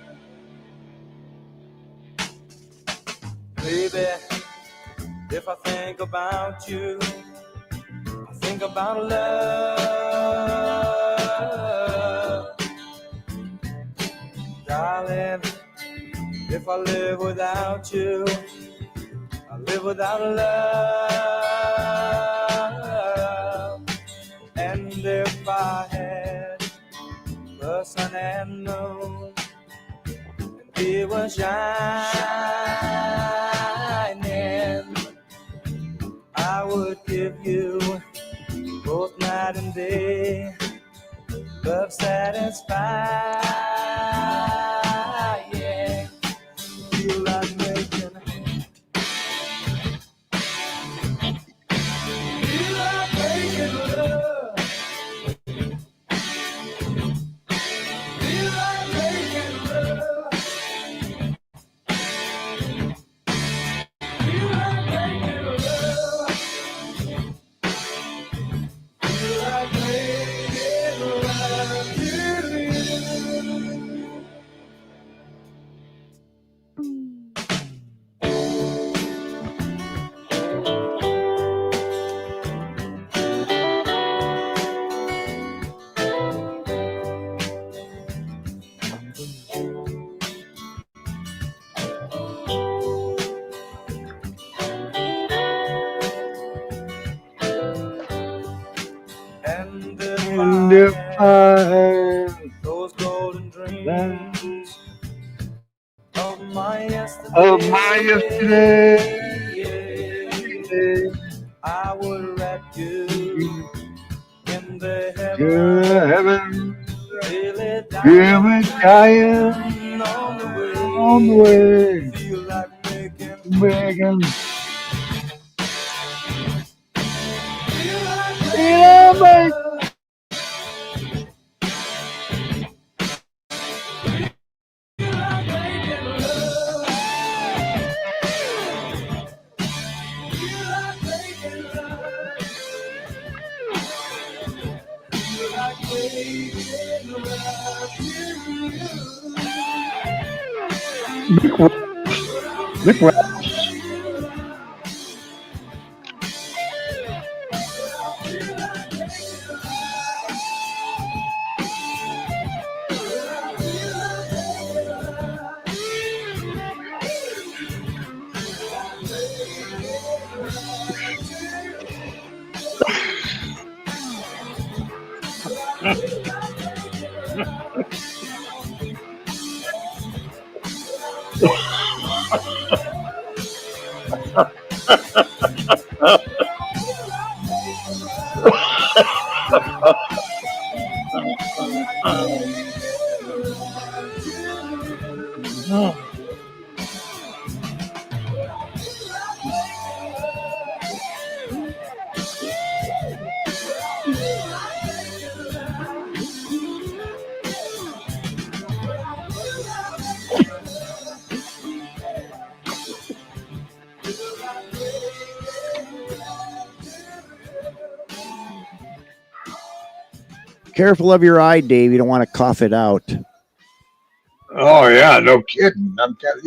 Baby, if I think about you, I think about love. Darling, if I live without you, I live without love. And if I had the sun and moon, and it was shining, I would give you both night and day, love satisfied. Yeah, feel like making. Feel like making love. Feel like making love. Feel like making love. Feel like making love to you. And if I had those golden dreams of my yesterday, I would wrap you in the heaven, really dying on the way, feel like making. Feel like making. Nick Rouse. Careful of your eye, Dave. You don't want to cough it out. Oh yeah, no kidding. I'm trying.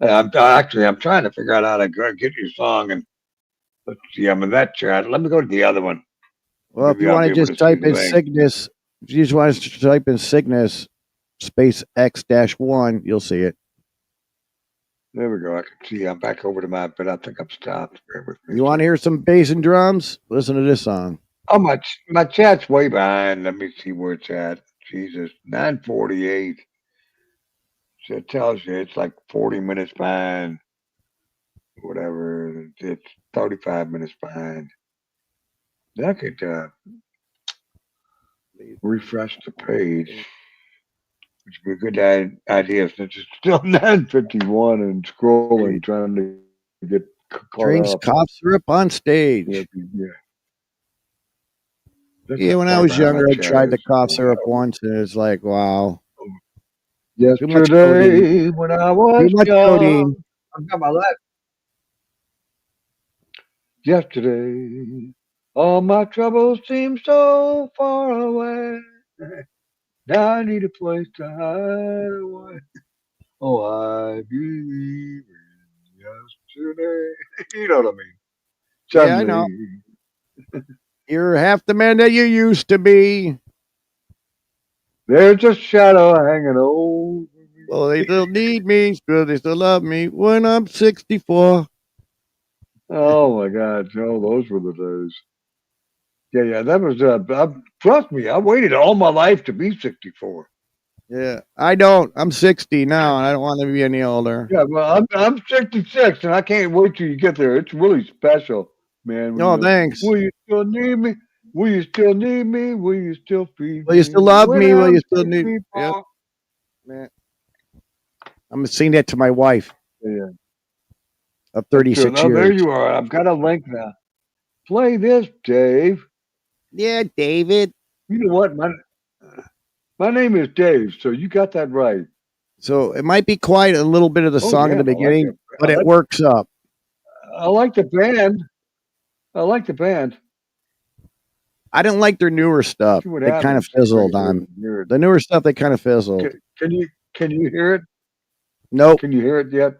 I'm trying to figure out how to get your song, and let's see. I'm in that chat. Let me go to the other one. Well, if Maybe you I'll want be to able just to see type the in link. Cygnus, if you just want to type in Cygnus space X-1, you'll see it. There we go. I can see. I'm back over to my, but I think I'm stopped. Bear with me. You want to hear some bass and drums? Listen to this song. Oh, my chat's way behind. Let me see where it's at. Jesus, 9:48. So it tells you it's like 40 minutes behind. Whatever. It's 35 minutes behind. I could refresh the page, which would be a good idea since it's still 9:51 and scrolling, trying to get caught Drinks up. cough syrup on stage. Yeah. That's Yeah, how when I far was behind my younger, I chat tried the is. cough syrup once, and it's like, wow, too much codeine. Yesterday, when I Too was much young, codeine. I've got my last. Yesterday, all my troubles seem so far away. Now I need a place to hide away. Oh, I believe in yesterday. You know what I mean? Yeah, I know. You're half the man that you used to be. There's a shadow hanging over me. Well, they still need me, but they still love me when I'm 64. Oh my God, Joe, those were the days. Yeah, that was. Trust me, I waited all my life to be 64. Yeah, I don't. I'm 60 now, and I don't want to be any older. Yeah, well, I'm 66, and I can't wait till you get there. It's really special, man. No, thanks. Will you still need me? Will you still need me? Will you still feed Will you still love when me? Will I'm you still need? 64? Yep. Man. I'm gonna sing that to my wife Yeah. of 36 Oh, there years. you are. I've got a link now. Play this, Dave. Yeah, David. You know what? My name is Dave, so you got that right. So it might be quiet a little bit of the song in the beginning, but it works up. I like the band. I like the band. I didn't like their newer stuff. See what They kind of happens if I fizzled can on hear it. the newer stuff. They kind of fizzled. Can you hear it? Nope, Can you hear it yet?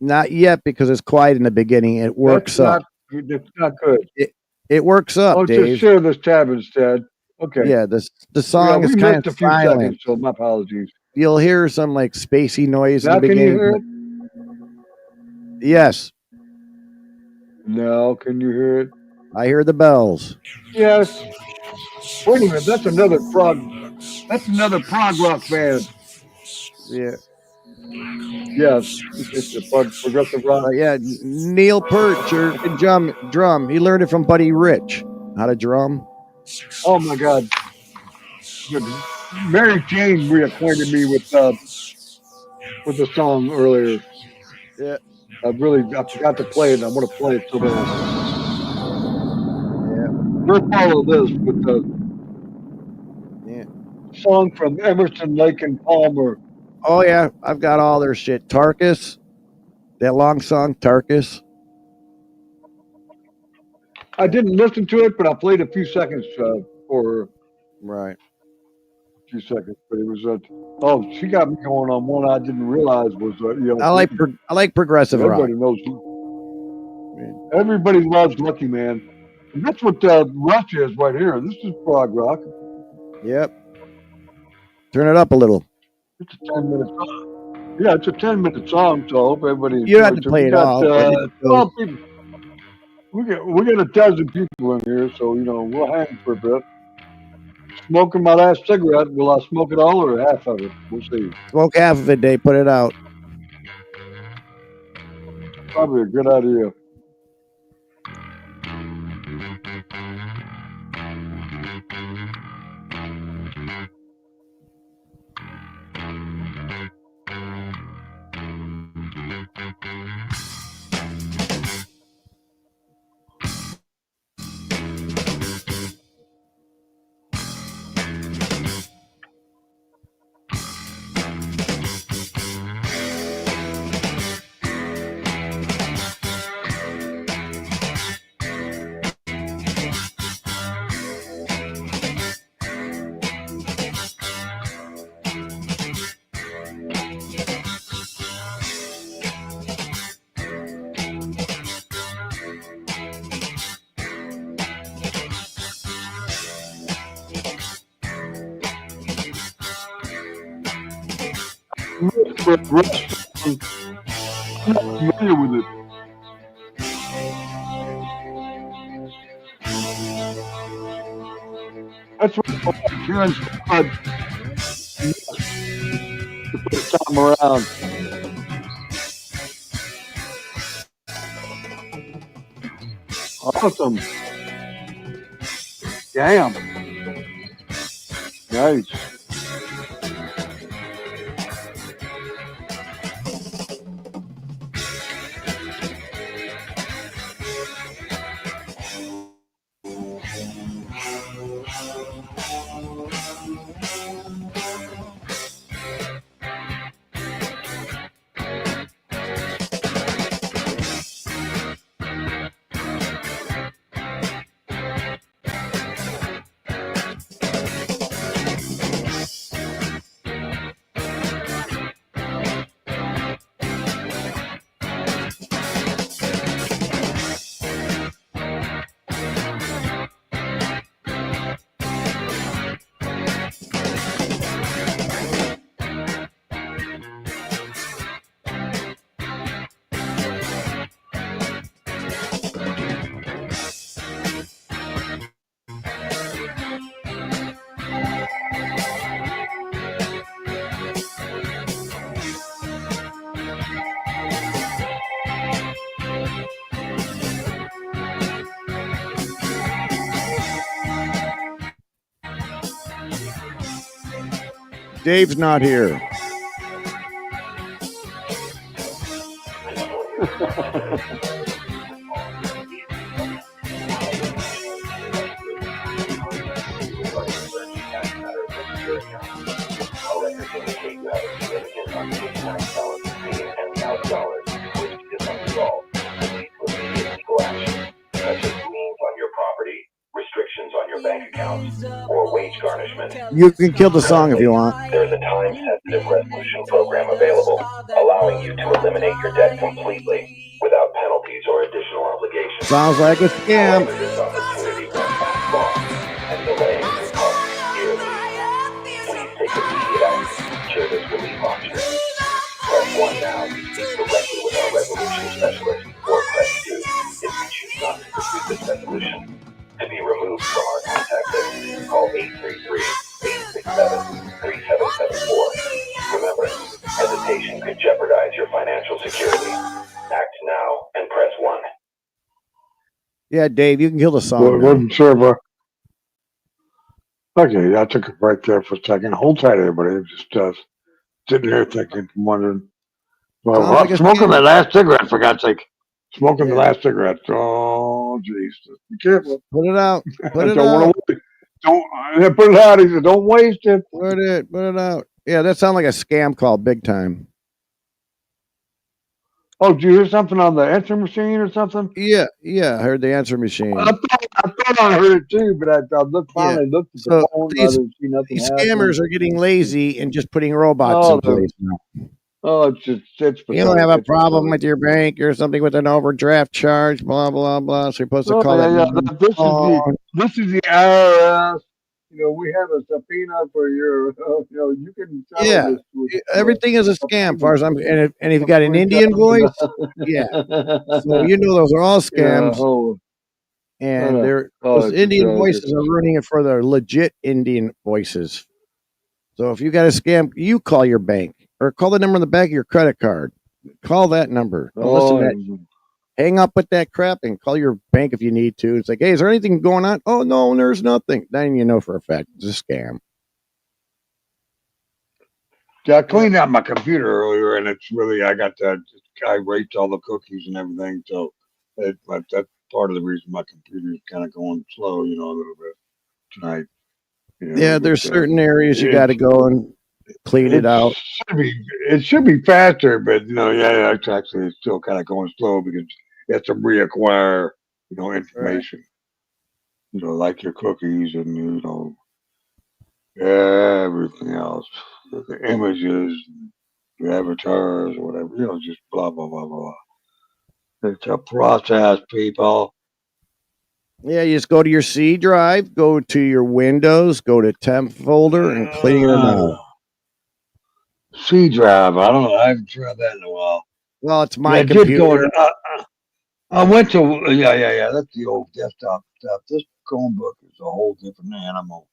not yet because it's quiet in the beginning. It works up. That's not good. It works up, Oh, Dave. just share this tab instead. Okay. Yeah, the song is we kind missed of a few silent. seconds, so my apologies. You'll hear some like spacey noise in Now the can you beginning. hear it? Yes, Now can you hear it? I hear the bells. Yes. Wait a minute. That's another prog rock band. Yeah. Yes. It's a progressive rock. Yeah, Neil Peart can drum. He learned it from Buddy Rich. How to drum. Oh my God. Mary Jane reacquainted me with the song earlier. Yeah. I forgot to play it, and I want to play it so bad. Yeah. Let's follow this with the song from Emerson, Lake and Palmer. Oh yeah, I've got all their shit. Tarkus, that long song, Tarkus. I didn't listen to it, but I played a few seconds for her. Right. A few seconds, but it was she got me going on one I didn't realize was I like progressive rock. everybody knows. Everybody loves Lucky Man, and that's what Rush is right here. This is prog rock. Yep. Turn it up a little. It's a 10-minute song. Yeah, it's a 10-minute song, so I hope everybody. You don't have to play it all. 12 people. We got a dozen people in here, so we'll hang for a bit. Smoking my last cigarette. Will I smoke it all or half of it? We'll see. Smoke half of it, Dave. Put it out. Probably a good idea. I'm not familiar with it. That's what I like hearing somebody the first time around. Awesome. Damn. Nice. Dave's not here. You can kill the song if you want. There's a time-sensitive resolution program available, allowing you to eliminate your debt completely without penalties or additional obligations. Sounds like a scam. However, this opportunity runs long and delays can cost you dearly. Please take immediate action to secure this relief option. Press 1 now to speak directly with our resolution specialist, or press 2 if you choose not to pursue this resolution. To be removed from our contact list, call 833-867-3774. Remember, hesitation could jeopardize your financial security. Act now and press 1. Yeah, Dave, you can kill the song. Well, it wasn't sure if okay, I took a break there for a second. Hold tight, everybody. I'm just sitting here thinking, wondering. Well, Sounds like a smoking scam. that last cigarette, for God's sake. Smoking the last cigarette. Oh, jeez. Be careful. Put it out. Put it don't out. want to. Don't put it out. He said, "Don't waste it." Put it out. Yeah, that sounds like a scam call, big time. Oh, did you hear something on the answer machine or something? Yeah, I heard the answer machine. I thought I heard it too, but I finally looked at the phone. These, I didn't see nothing these happening. scammers are getting lazy and just putting robots in place now. Oh, it's you don't have a problem with your bank or something with an overdraft charge, blah blah blah. So you're supposed to call This is the IRS. You know, we have a subpoena for your. You can. This with, everything is a scam, as far as I'm. And if you got an Indian voice, yeah. So you know those are all scams. and Oh, those it's Indian voices are just ruining it for their legit Indian voices. So if you got a scam, you call your bank or call the number on the back of your credit card. Call that number. Don't listen to that. Hang up with that crap and call your bank if you need to. It's like, hey, is there anything going on? Oh no, there's nothing. Then you know for a fact it's a scam. yeah. I cleaned out my computer earlier, and it's really I raked all the cookies and everything, so that's part of the reason my computer is kind of going slow, a little bit tonight. Yeah, But there's certain areas you got to it's go and clean it it out. should be it should be faster, but yeah, it's still kind of going slow because you have to reacquire Right. information, like your cookies and everything else, the images, the avatars, or whatever, just blah blah blah blah. It's a process, people. Yeah, you just go to your C drive, go to your Windows, go to temp folder, and clean them Uh, out. C drive. I don't know. I haven't tried that in a while. Well, it's But my I did go computer. in. I went to yeah. That's the old desktop stuff. This Chromebook is a whole different animal.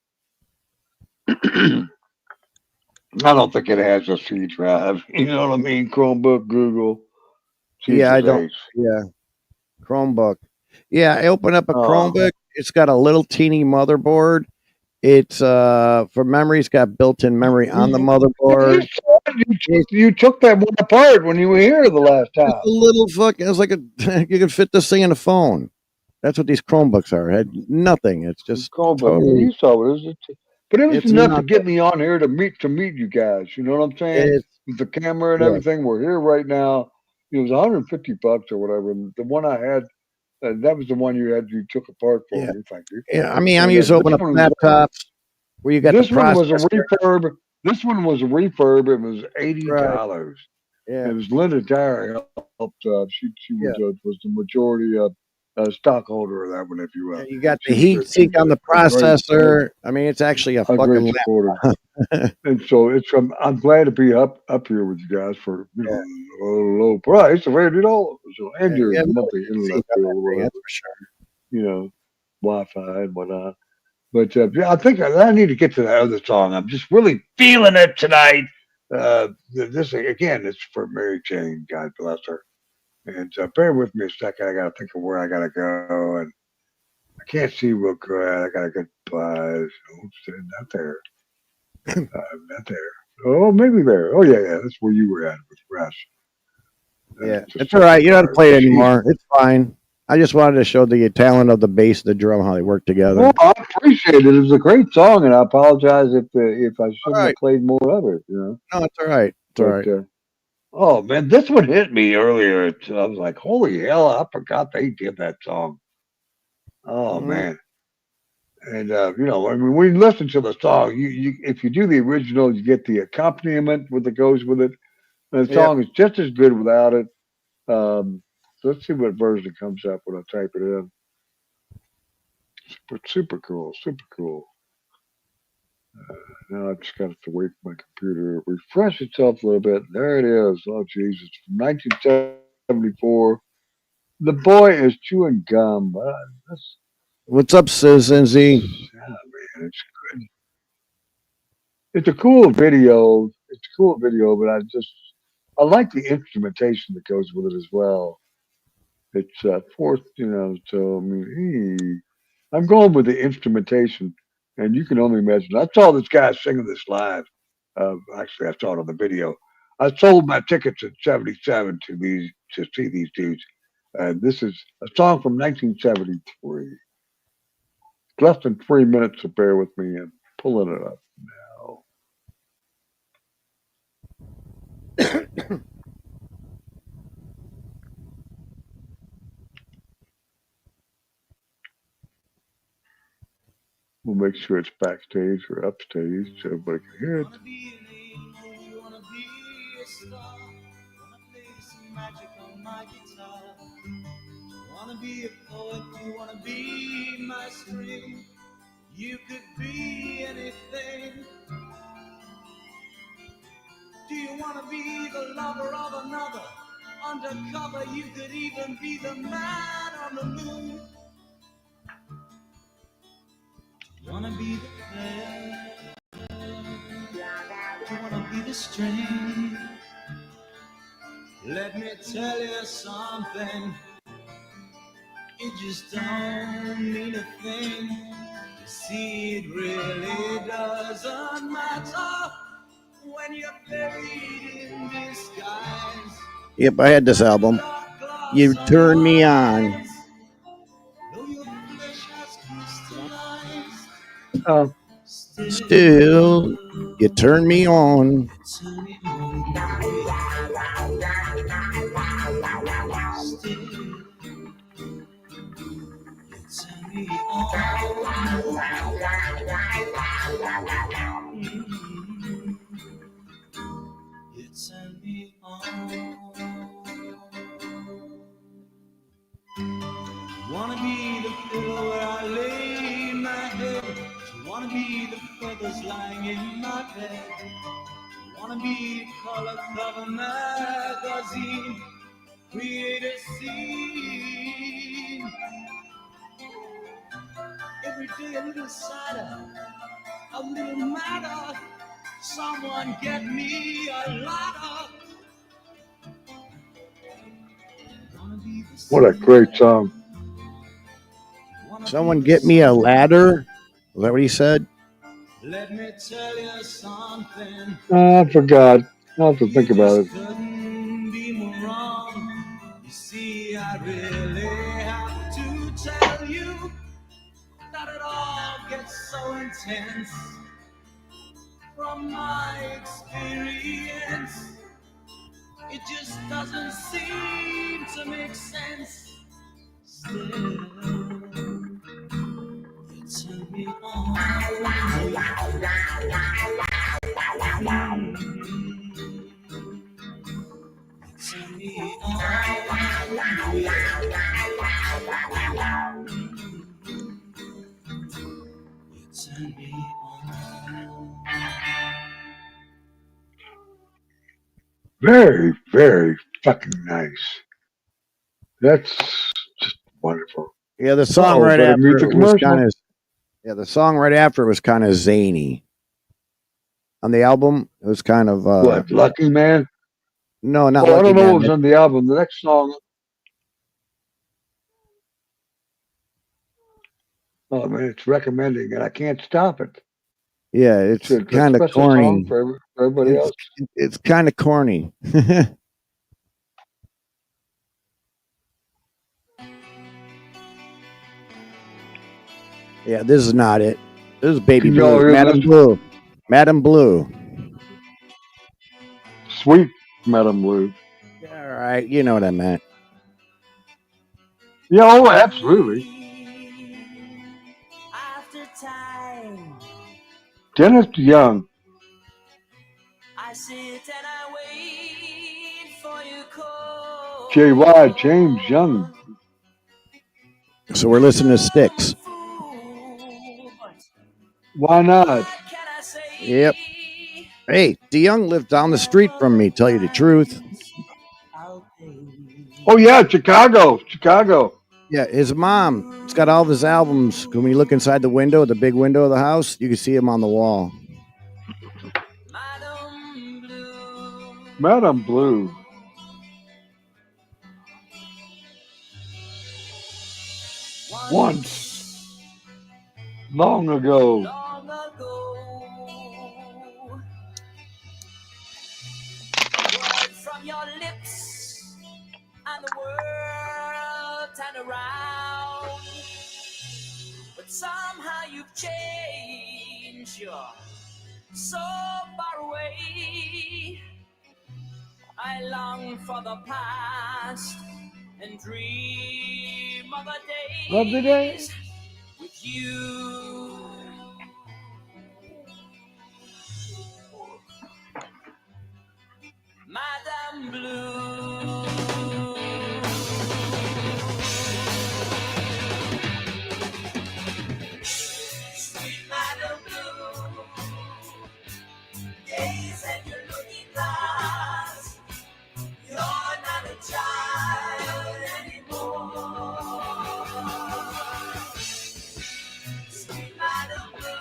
I don't think it has a C drive. You know what I mean? Chromebook, Google, Yeah, I Jesus don't. H. Yeah, Chromebook. Yeah, I open up a Oh, Chromebook. It's got a little teeny motherboard. It's for memory. It's got built-in memory on the you, motherboard. It's you took that one apart when you were here the last just time. a little fucking. It's like a you can fit this thing in a phone. That's what these Chromebooks are. It had nothing. It's just Chromebook. Yeah, totally. you saw it. But it was It's enough to nothing. get me on here to meet you guys. You know what I'm saying? It's With the camera and yeah, everything, we're here right now. It was $150 or whatever. And the one I had, that was the one you took apart for yeah, me. Thank you. yeah. I mean, I'm And used to open up laptops where you got the this one was a processor. refurb. This one was a refurb. It was Right. $80. Yeah. It was Linda Dyer helped. She Yeah. was the majority stockholder of that one, if you will. You got the She was heat sink on the a processor. I mean, it's actually a a fucking great supporter. laptop. And so I'm glad to be up here with you guys for Yeah. a low price of $80. So, and Yeah, we your have no monthly heat sink internet on bill that or thing. whatever, That's for sure. Wi-Fi and whatnot. But yeah, I think I need to get to that other song. I'm just really feeling it tonight. This again, it's for Mary Jane. God bless her. And bear with me a second. I got to think of where I got to go, and I can't see real good. I got to get Oops, not there. Not there. Oh, maybe there. Oh, yeah. That's where you were at with Russ. Yeah, The it's all second right. You don't have to part. play it Jeez. anymore. It's fine. I just wanted to show the talent of the bass, the drum, how they work Well, together. I appreciate it. It was a great song, and I apologize if I All shouldn't have right. played more of it. No, it's all right. It's all But right. oh man, this one hit me earlier. I was like, holy hell, I forgot they did that song. Oh Mhm. man. And I mean, when you listen to the song, you if you do the original, you get the accompaniment with that goes with it. And the Yep. song is just as good without it. So let's see what version comes up when I type it in. Super cool, super cool. Now I just got to wait for my computer to refresh itself a little bit. There it is. Oh Jesus, from 1974. The boy is chewing gum. That's What's up, Citizen Z? yeah, man, it's good. It's a cool video. It's a cool video, but I like the instrumentation that goes with it as well. It's fourth, so I mean, I'm going with the instrumentation, and you can only imagine. I saw this guy singing this live. Actually, I saw it on the video. I sold my tickets in '77 to see these dudes. This is a song from 1973. Less than 3 minutes, so bear with me. I'm pulling it up now. We'll make sure it's backstage or upstage so everybody can hear it. Wanna be an angel, you wanna be a star. Wanna play some magic on my guitar. Wanna be a poet, you wanna be my string. You could be anything. Do you wanna be the lover of another? Undercover, you could even be the man on the moon. Wanna be the player, you wanna be the strength. Let me tell you something, it just don't mean a thing. You see, it really doesn't matter when you're buried in disguise. Yep, I had this album. You Turn Me On. Still, you turn me on. Wanna be the pillow where I lay my head. Wanna be the feathers lying in my bed. Wanna be the color cover magazine. Create a scene. Every day a little sadder, a little madder. Someone get me a ladder. What a great song. Someone get me a ladder. Was that what he said? Let me tell you something. I forgot. I'll have to think about it. Couldn't be more wrong. You see, I really have to tell you that it all gets so intense. From my experience, it just doesn't seem to make sense. Still, you turn me on. Turn me on. You turn me on. Very, very fucking nice. That's just wonderful. Yeah, the song Uh-oh, right better after mute the it was commercial. kind of. Yeah, the song right after it was kind of zany. On the album, it was kind of. What, Lucky Man? No, not Well, I Lucky don't know Man. what was on the album. The next song. Oh man, it's recommending, and I can't stop it. Yeah, it's Should kind of special song corny. for everybody else. It's kind of corny. Yeah, this is not it. This is Baby Can y'all Blue. hear Madam this? Blue. Madam Blue. Sweet Madam Blue. Yeah, all right, you know what I meant. Yeah, oh, absolutely. After time, Dennis Young. I sit and I wait for you call. J.Y. James Young. So we're listening to Sticks. Why not? Yep. Hey, DeYoung lived down the street from me, tell you the truth. Oh yeah, Chicago. Yeah, his mom. It's got all of his albums. When you look inside the window, the big window of the house, you can see him on the wall. Madam Blue. Once. Long ago. From your lips and the world turned around, but somehow you've changed. You're so far away. I long for the past and dream of the days with you. Madam Blue. Sweet Madam Blue. Gaze at your looking glass. You're not a child anymore. Sweet Madam Blue.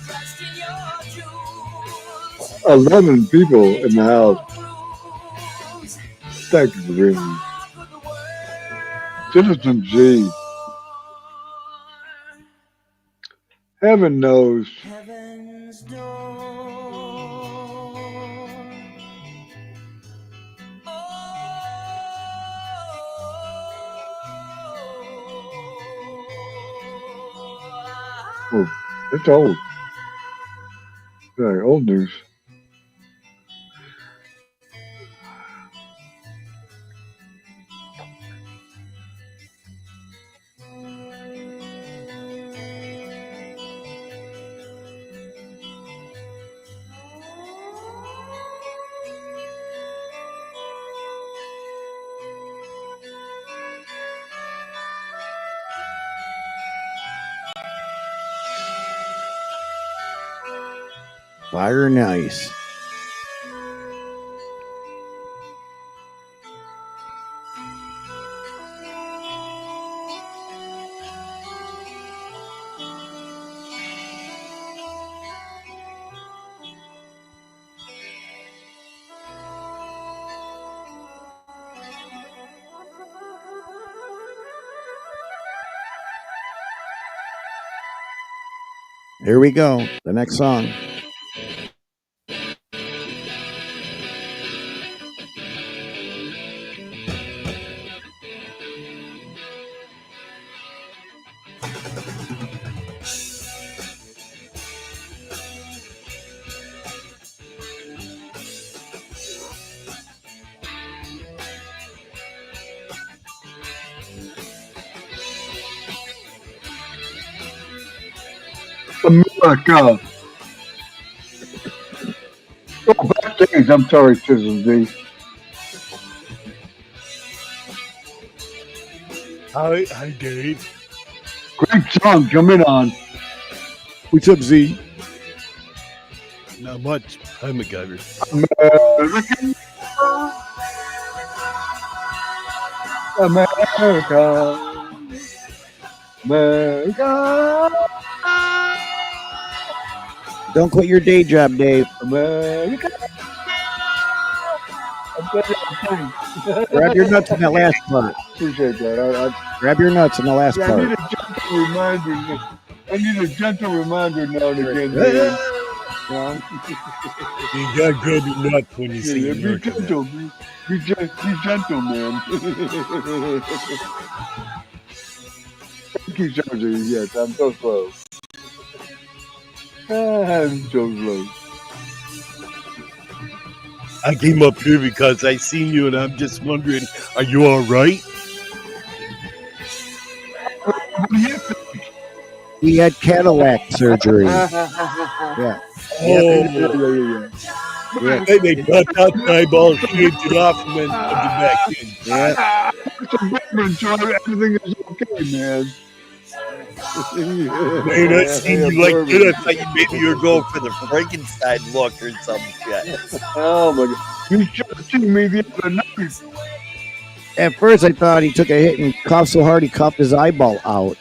Dressed in your jewels. 11 people in the house. Thank you for reading. Citizen Z. Heaven knows. Heaven's door. Oh, it's old. Very old news. Fire and ice. Here we go. The next song. America. Oh, backstage. I'm sorry, Citizen Z. Hi, Dave. Great song coming on. What's up, Z? Not much. Hi, MacGyver. American. America. America. Don't quit your day job, Dave. America. Grab your nuts in that last part. Appreciate that. Grab your nuts in the last I part. need a gentle reminder. I need a gentle reminder now and again, man. You gotta grab your nuts when you see Yeah, be America. gentle. Be gentle, man. Thank you, Josie. Yes, I'm so slow. I'm so slow. I came up here because I seen you, and I'm just wondering, are you all right? What do you think? He had cataract surgery. Yeah. Oh, Yeah. Hey, they cut out the eyeball, shaved it off, and then put it back in. Yeah. It's a Batman, so everything is okay, man. Man, I seen you like that. I thought you maybe you were going for the Frankenstein look or some shit. Oh my god. You should have seen me the other night. At first, I thought he took a hit and coughed so hard he coughed his eyeball out.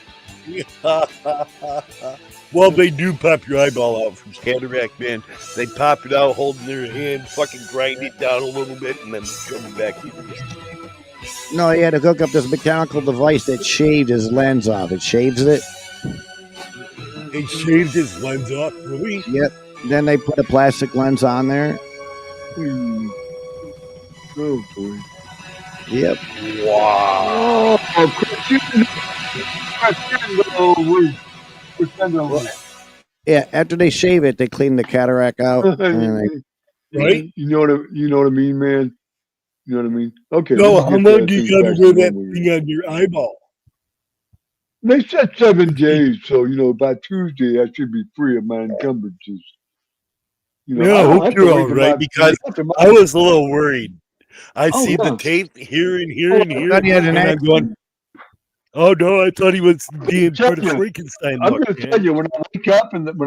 Well, they do pop your eyeball out from cataract, man. They pop it out, holding their hand, fucking grind it down a little bit, and then shove it back in. No, he had to hook up this mechanical device that shaved his lens off. It shaves it. They shaved his lens off, really? Yep. Then they put a plastic lens on there. Oh boy. Yep. Wow. Yeah, after they shave it, they clean the cataract out. And Right? You know what I mean, man? You know what I mean? Okay. No, let me how get long do you things gotta back wear to that normal thing here. on your eyeball? They said 7 days, so by Tuesday I should be free of my encumbrances. Yeah, I hope you're all right, because I was a little worried. I see the tape here and here and here, thought he had an and I'm going, oh no, I thought he was being part of Frankenstein. I'm Look, going to man. tell you, when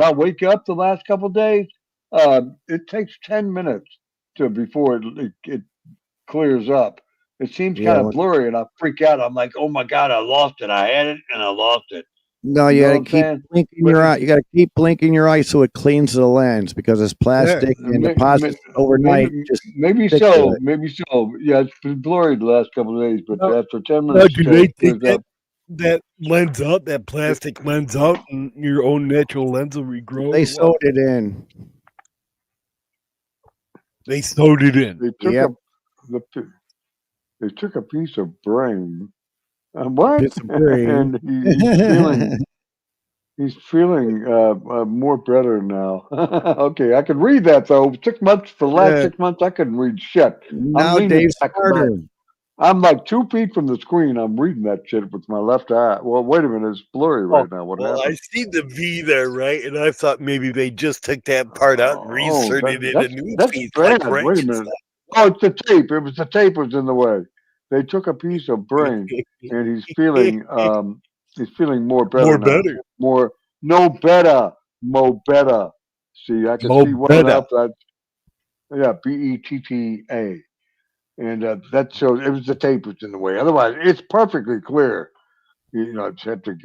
I wake up the last couple of days, it takes 10 minutes before it clears up. It seems Yeah, kind of blurry, and I freak out. I'm like, oh my god, I lost it. I had it, and I lost it. No, You you know what gotta I'm keep saying? blinking But your eye. it's You gotta keep blinking your eye so it cleans the lens because it's plastic and deposits overnight maybe just maybe stick to so, it. maybe so. Yeah, it's been blurry the last couple of days, but Now, after 10 now, minutes, do they take clears up. that lens out, that plastic lens out, and your own natural lens will regrow? They Or sewed what? it in. They sewed it in. They took Yep. they took a piece of brain. What? Piece of brain. And he's feeling more better now. Okay, I can read that though. 6 months for the last Yeah. 6 months, I couldn't read shit. I'm Now leaning Dave's back smarter. about. I'm like 2 feet from the screen. I'm reading that shit with my left eye. Well, wait a minute, it's blurry right now. What Well, I happened? see the V there, right? And I thought maybe they just took that part out and Oh, reinserted it in a new that's piece like bad. Wait a minute. Oh, it's the tape. It was the tape was in the way. They took a piece of brain, and he's feeling more better More now. better. More no better, mo better. See, I can Mo see well better. enough that yeah, Betta, and that shows it was the tape was in the way. Otherwise, it's perfectly clear. You know, it's had to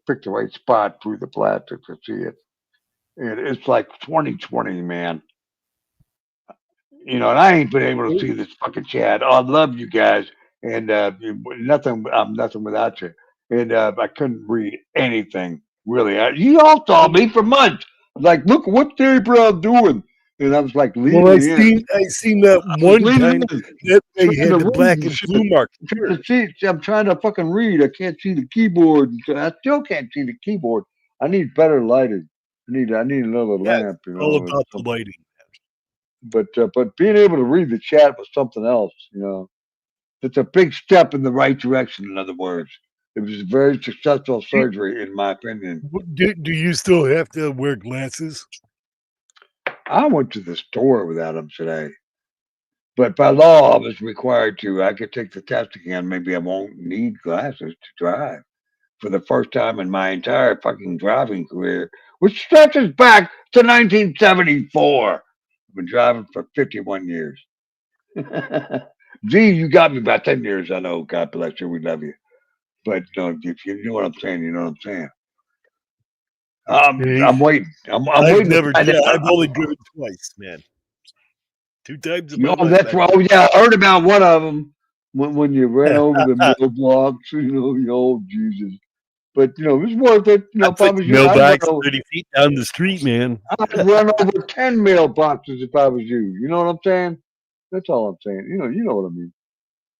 pick the right spot through the plastic to see it, and it's like 2020, man. You know, and I ain't been able to see this fucking chat. Oh, I love you guys, and nothing. I'm nothing without you. And I couldn't read anything really. You all saw me for months. Like, look what Terry Brown doing, and I was like Well, leaning in. I seen that I was one leaning time in, that they trying had to the read black and and shit. blue mark. Trying to see. I'm trying to fucking read. I can't see the keyboard. I still can't see the keyboard. I need better lighting. I need another Yeah, lamp. it's all about the Something. lighting. But being able to read the chat was something else. It's a big step in the right direction. In other words, it was a very successful surgery, in my opinion. Do you still have to wear glasses? I went to the store without them today, but by law, I was required to. I could take the test again. Maybe I won't need glasses to drive for the first time in my entire fucking driving career, which stretches back to 1974. I've been driving for 51 years. Gee, you got me about 10 years. I know. God bless you. We love you. But if you know what I'm saying, you know what I'm saying. Hey, I'm waiting. I'm I've waiting to never find driven. out. I've only driven twice, man. 2 times in my Oh, life. that's right. Oh, yeah. I heard about one of them when you ran over the mailbox. Oh, Jesus. But, it was worth it. I If I put was the you, mailbox 30 feet down the street, man. I'd run over 10 mailboxes if I was you. You know what I'm saying? That's all I'm saying. You know what I mean.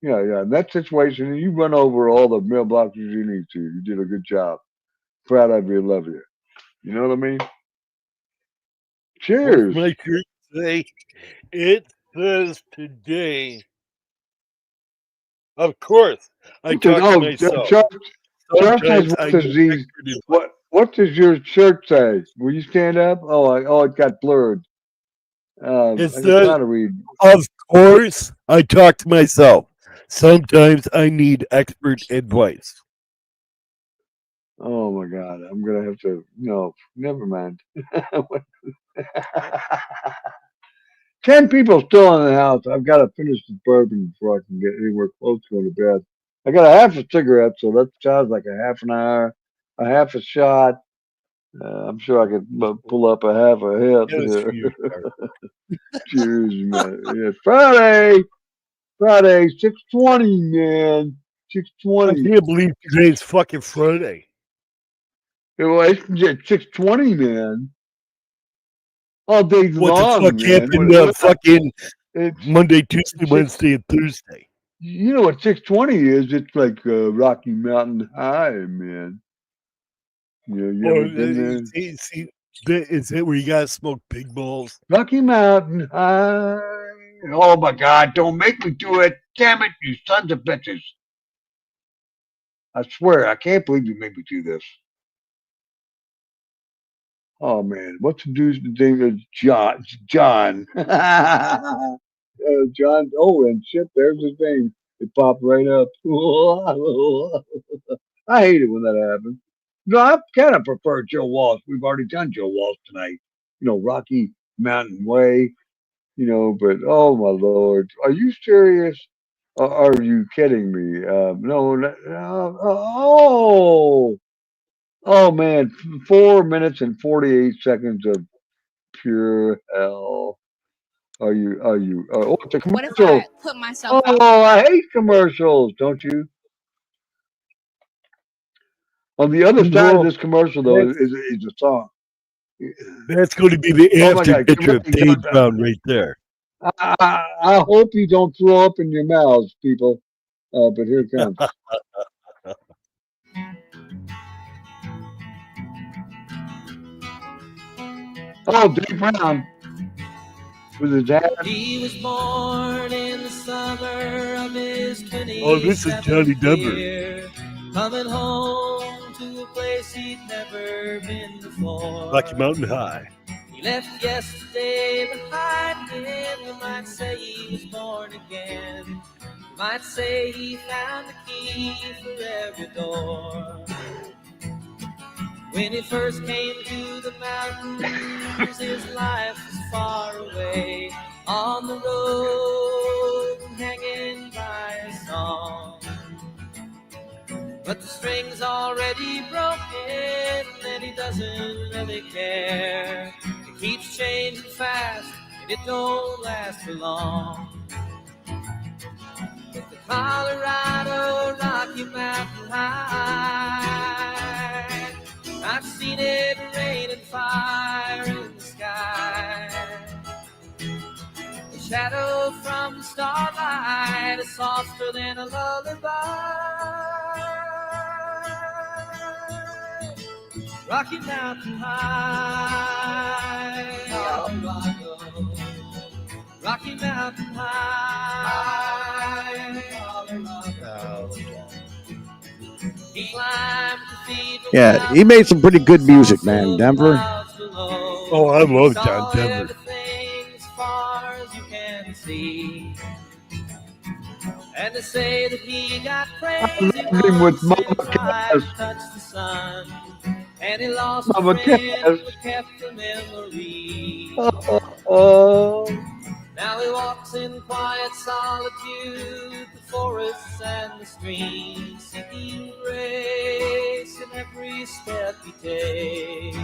Yeah, yeah. In that situation, you run over all the mailboxes you need to. You did a good job. Proud of you. Love you. You know what I mean? What's Cheers. my shirt say? It says today. Of course, I talk to myself. Chuck says, Sometimes what I does need these, expert advice. what does your shirt say? Will you stand up? Oh, it got blurred. It I can says, try to read. of course, I talk to myself. Sometimes I need expert advice. Oh my God, I'm gonna have to. No, never mind. 10 people still in the house. I've got to finish the bourbon before I can get anywhere close to going to bed. I got a half a cigarette, so that sounds like a half an hour, a half a shot. I'm sure I could pull up a half a hit Yes, here. you are. Cheers, man. Yeah, Friday, 6:20, man. I 6:20. can't believe today's fucking Friday. It's 6:20, man. All day What the long, fuck man. happened fucking It's Monday, Tuesday, six. Wednesday, and Thursday? You know what 6:20 is? It's like Rocky Mountain High, man. You Or ever been there? is it where you gotta smoke pig balls? Rocky Mountain High. Oh my God! Don't make me do it! Damn it, you sons of bitches! I swear, I can't believe you made me do this. Oh man, what's the dude's name? John. John. John. Oh, and shit, there's his name. It popped right up. I hate it when that happens. No, I kind of prefer Joe Walsh. We've already done Joe Walsh tonight. Rocky Mountain Way. But oh my lord, are you serious? Or are you kidding me? No, no. Oh, Oh man, 4 minutes and 48 seconds of pure hell. Are you? Oh, it's a What if commercial. I put myself out Oh, I there? hate commercials. Don't you? On the other side of Well, this commercial, though, that's is a song. that's going to be the Oh my after God! Get picture of ready, Dave guys. Brown right there. I hope you don't throw up in your mouths, people. But here it comes. Oh, Dave Brown with his hat. He was born in the summer of his Oh, this is 27th Johnny Dever. year, coming home to a place he'd never been before. Rocky Mountain High. He left yesterday behind him. You might say he was born again. You might say he found the key for every door. When he first came to the mountains, his life was far away, on the road, hanging by a song. But the string's already broken, and he doesn't really care. It keeps changing fast, and it don't last for long. But the Colorado Rocky Mountain High, I've seen it rain and fire in the sky. The shadow from the starlight is softer than a lullaby. Rocky Mountain High, Colorado. Rocky Mountain High, Colorado. He climbed the cathedral. Yeah, he made some pretty good music, man. Denver. Oh, I love John Denver. As far as you can see. And to say that he got crazy Him with once and Mama tried Cass. to touch the sun. And he lost Mama a friend Cass. but kept a memory. Oh. Now he walks in quiet solitude, the forests and the streams, seeking grace in every step he takes.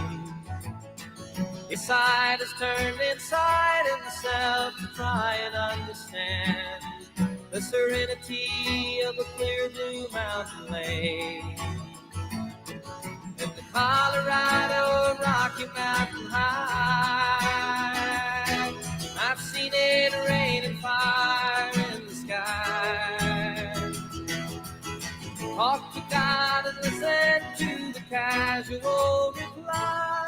His side is turned inside himself to try and understand the serenity of a clear blue mountain lake. And the Colorado Rocky Mountain High, I've seen it rain and fire in the sky. Talk to God and listen to the casual reply.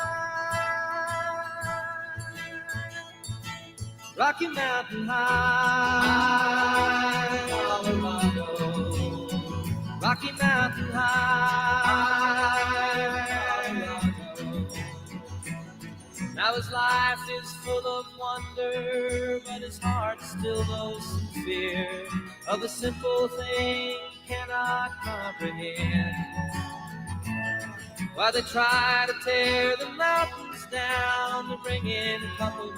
Rocky Mountain High, Colorado. Rocky Mountain High. Now his life is full of wonder, but his heart still knows some fear of a simple thing he cannot comprehend. While they try to tear the mountains down to bring in a couple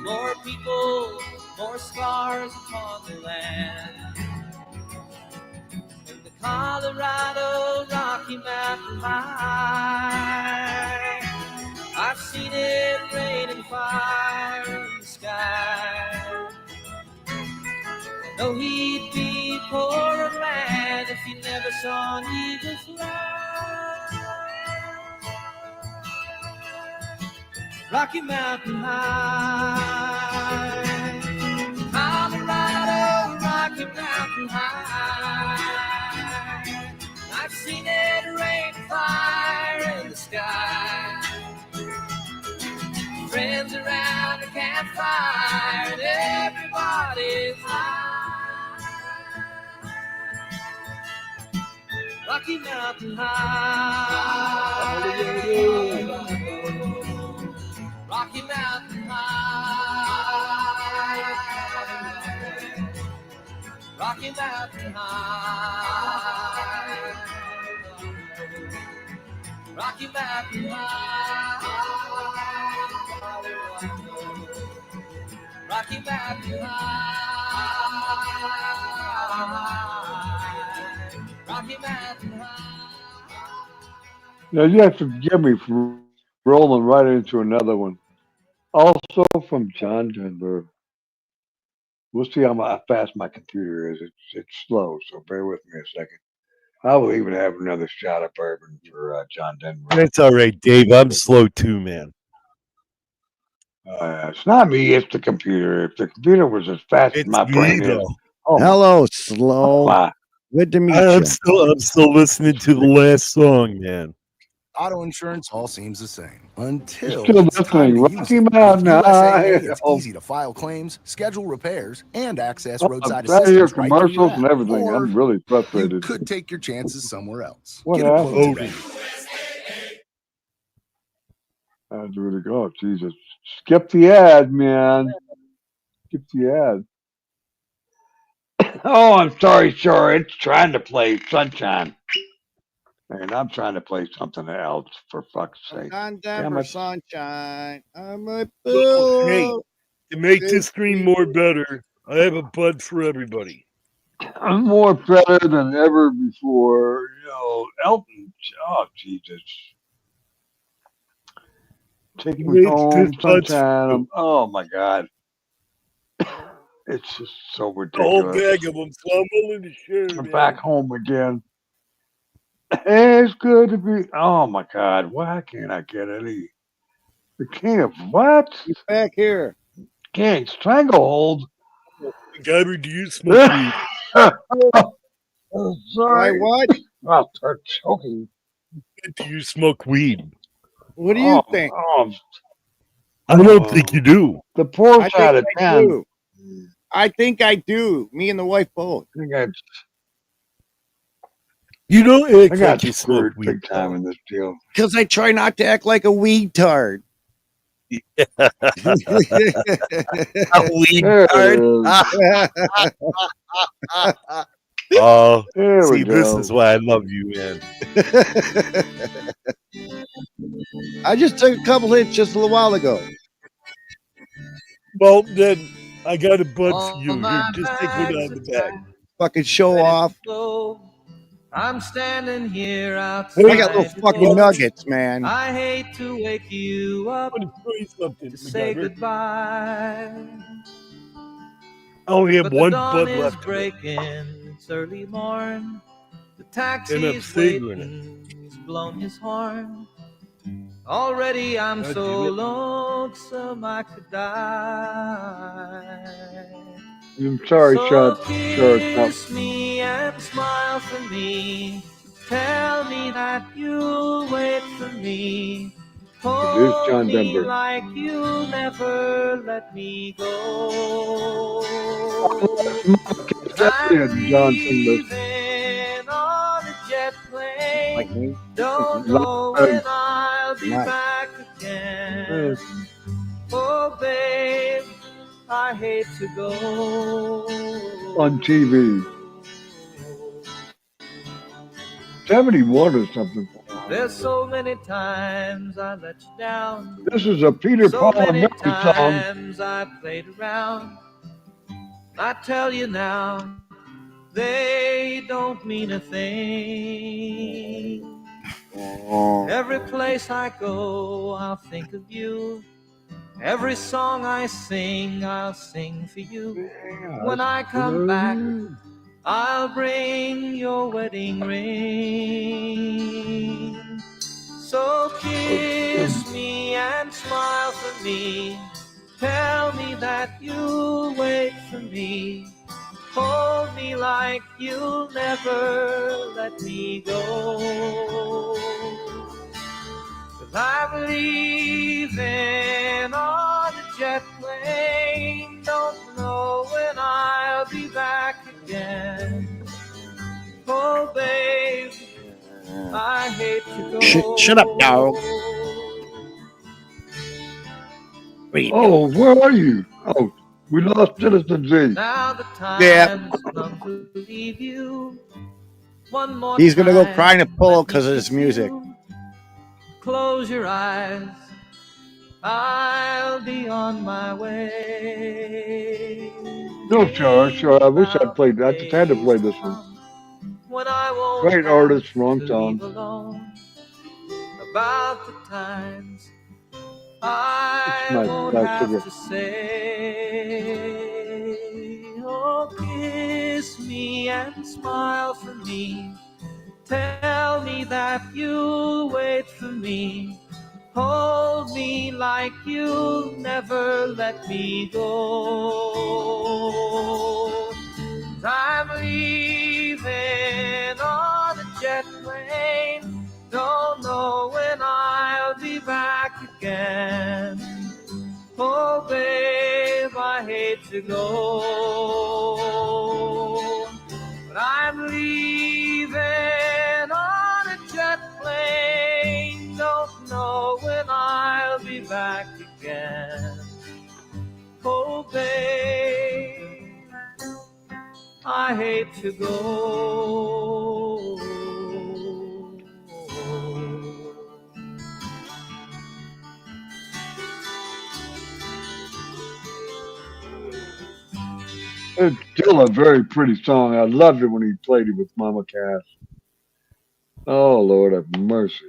more people, more scars upon the land. In the Colorado Rocky Mountain High, I've seen it rain and fire in the sky. No, he'd be poor and land if he never saw an eagle fly. Rocky Mountain High, Colorado Rocky Mountain High, I've seen it rain and fire in the sky. Friends around the campfire and everybody's high. Rocky Mountain High, Rocky Mountain High, Rocky Mountain High, Rocky Mountain High, Rocky Mountain High, Rocky Mountain High. Now you have to forgive me for rolling right into another one. Also from John Denver. We'll see how fast my computer is. It's slow, so bear with me a second. I will even have another shot of bourbon for John Denver. That's all right, Dave. I'm slow too, man. It's not me, it's the computer. If the computer was as fast as It's my me brain is, though. oh my, Hello, oh Slow. my. Good to meet I'm you. still listening to the last song, man. Auto insurance all seems the same You're until still it's time listening. to use Rocky it. Mountain With USAA, High. it's Oh, easy to file claims, schedule repairs, and access oh, roadside I hear assistance right through your commercials and app. everything. Or I'm really you frustrated. could take your chances somewhere else. What Get a quote happened? today. I had to really go. Jesus. Skip the ad, man. Skip the ad. Oh, I'm sorry, sure. It's trying to play Sunshine. And I'm trying to play something else, for fuck's sake. John Damn Denver, it. sunshine. I'm a Oh, hey, fool. to make this stream more better, I have a bud for everybody. I'm more better than ever before. Elton. Oh, Jesus. Take me Make this home, bud's for sunshine. you. Oh, my God. It's just so A whole ridiculous. bag of them, so I'm willing to share, I'm man. back home again. It's good to be. Oh, my God. Why can't I get any? The king of what? You back here. King Stranglehold. Gabby, do you smoke weed? Oh, Why sorry. what? I'll start choking. Do you smoke weed? What do you Oh, think? oh, I don't think you do. the poor I think side of I 10. do. I think I do. Me and the wife both. I think I, You don't I act got like you smoke screwed weed. big time in this deal. Because I try not to act like a weed tard. A weed There card. it is. Oh, There we see, this is go. why I love you, man. I just took a couple hits just a little while ago. Well, then I got a bud for you. Here, just take one out of the bag. Fucking show off. I'm standing here I outside. got little the fucking door. nuggets, man. I hate to wake you up I'm gonna show you something, to say McGovern. goodbye. I only have But the one dawn bud is left today, breaking, it's early morn. The and I'm taxi's savoring it. waiting, he's blown his horn. Already I'm God so damn it. lonesome I could die. I'm sorry, So Shot. Sure, it's not. kiss me and smile for me. Tell me that you'll wait for me. It is Hold John me Denver. like you'll never let me go. I'm Second, John Denver. leaving on a jet plane. Like me? Don't know when I'll be Nice. back again. Oh, babe, I hate to go. On TV. 71 or something. There's so many times I let you down. This is a Peter So Paul and many Mary song. times I played around. I tell you now, they don't mean a thing. Every place I go, I'll think of you. Every song I sing, I'll sing for you. When I come back, I'll bring your wedding ring. So kiss me and smile for me. Tell me that you'll wait for me. Hold me like you'll never let me go. 'Cause I'm leaving on a jet plane. Don't know when I'll be back again. Oh, babe, I hate to go. Shut up, dog. Oh, where are you? Oh, we lost Citizen Z. Now the time's Yeah. come to leave you. One more He's gonna go time, cry in a pillow let me because of his kiss music. you. Close your eyes, I'll be on my way. No, sure. I wish I'd played that. I just had to play this one. When I won't Great have artist, wrong to song. leave alone. about the times I Nice, won't nice have cigarette. to say. Oh, kiss me and smile for me. Tell me that you'll wait for me. Hold me like you'll never let me go. I'm leaving on a jet plane. Don't know when I'll be back again. Oh, babe, I hate to go, but I'm leaving on a jet plane. Don't know when I'll be back again. Oh, babe, I hate to go. It's still a very pretty song. I loved it when he played it with Mama Cass. Oh, Lord have mercy.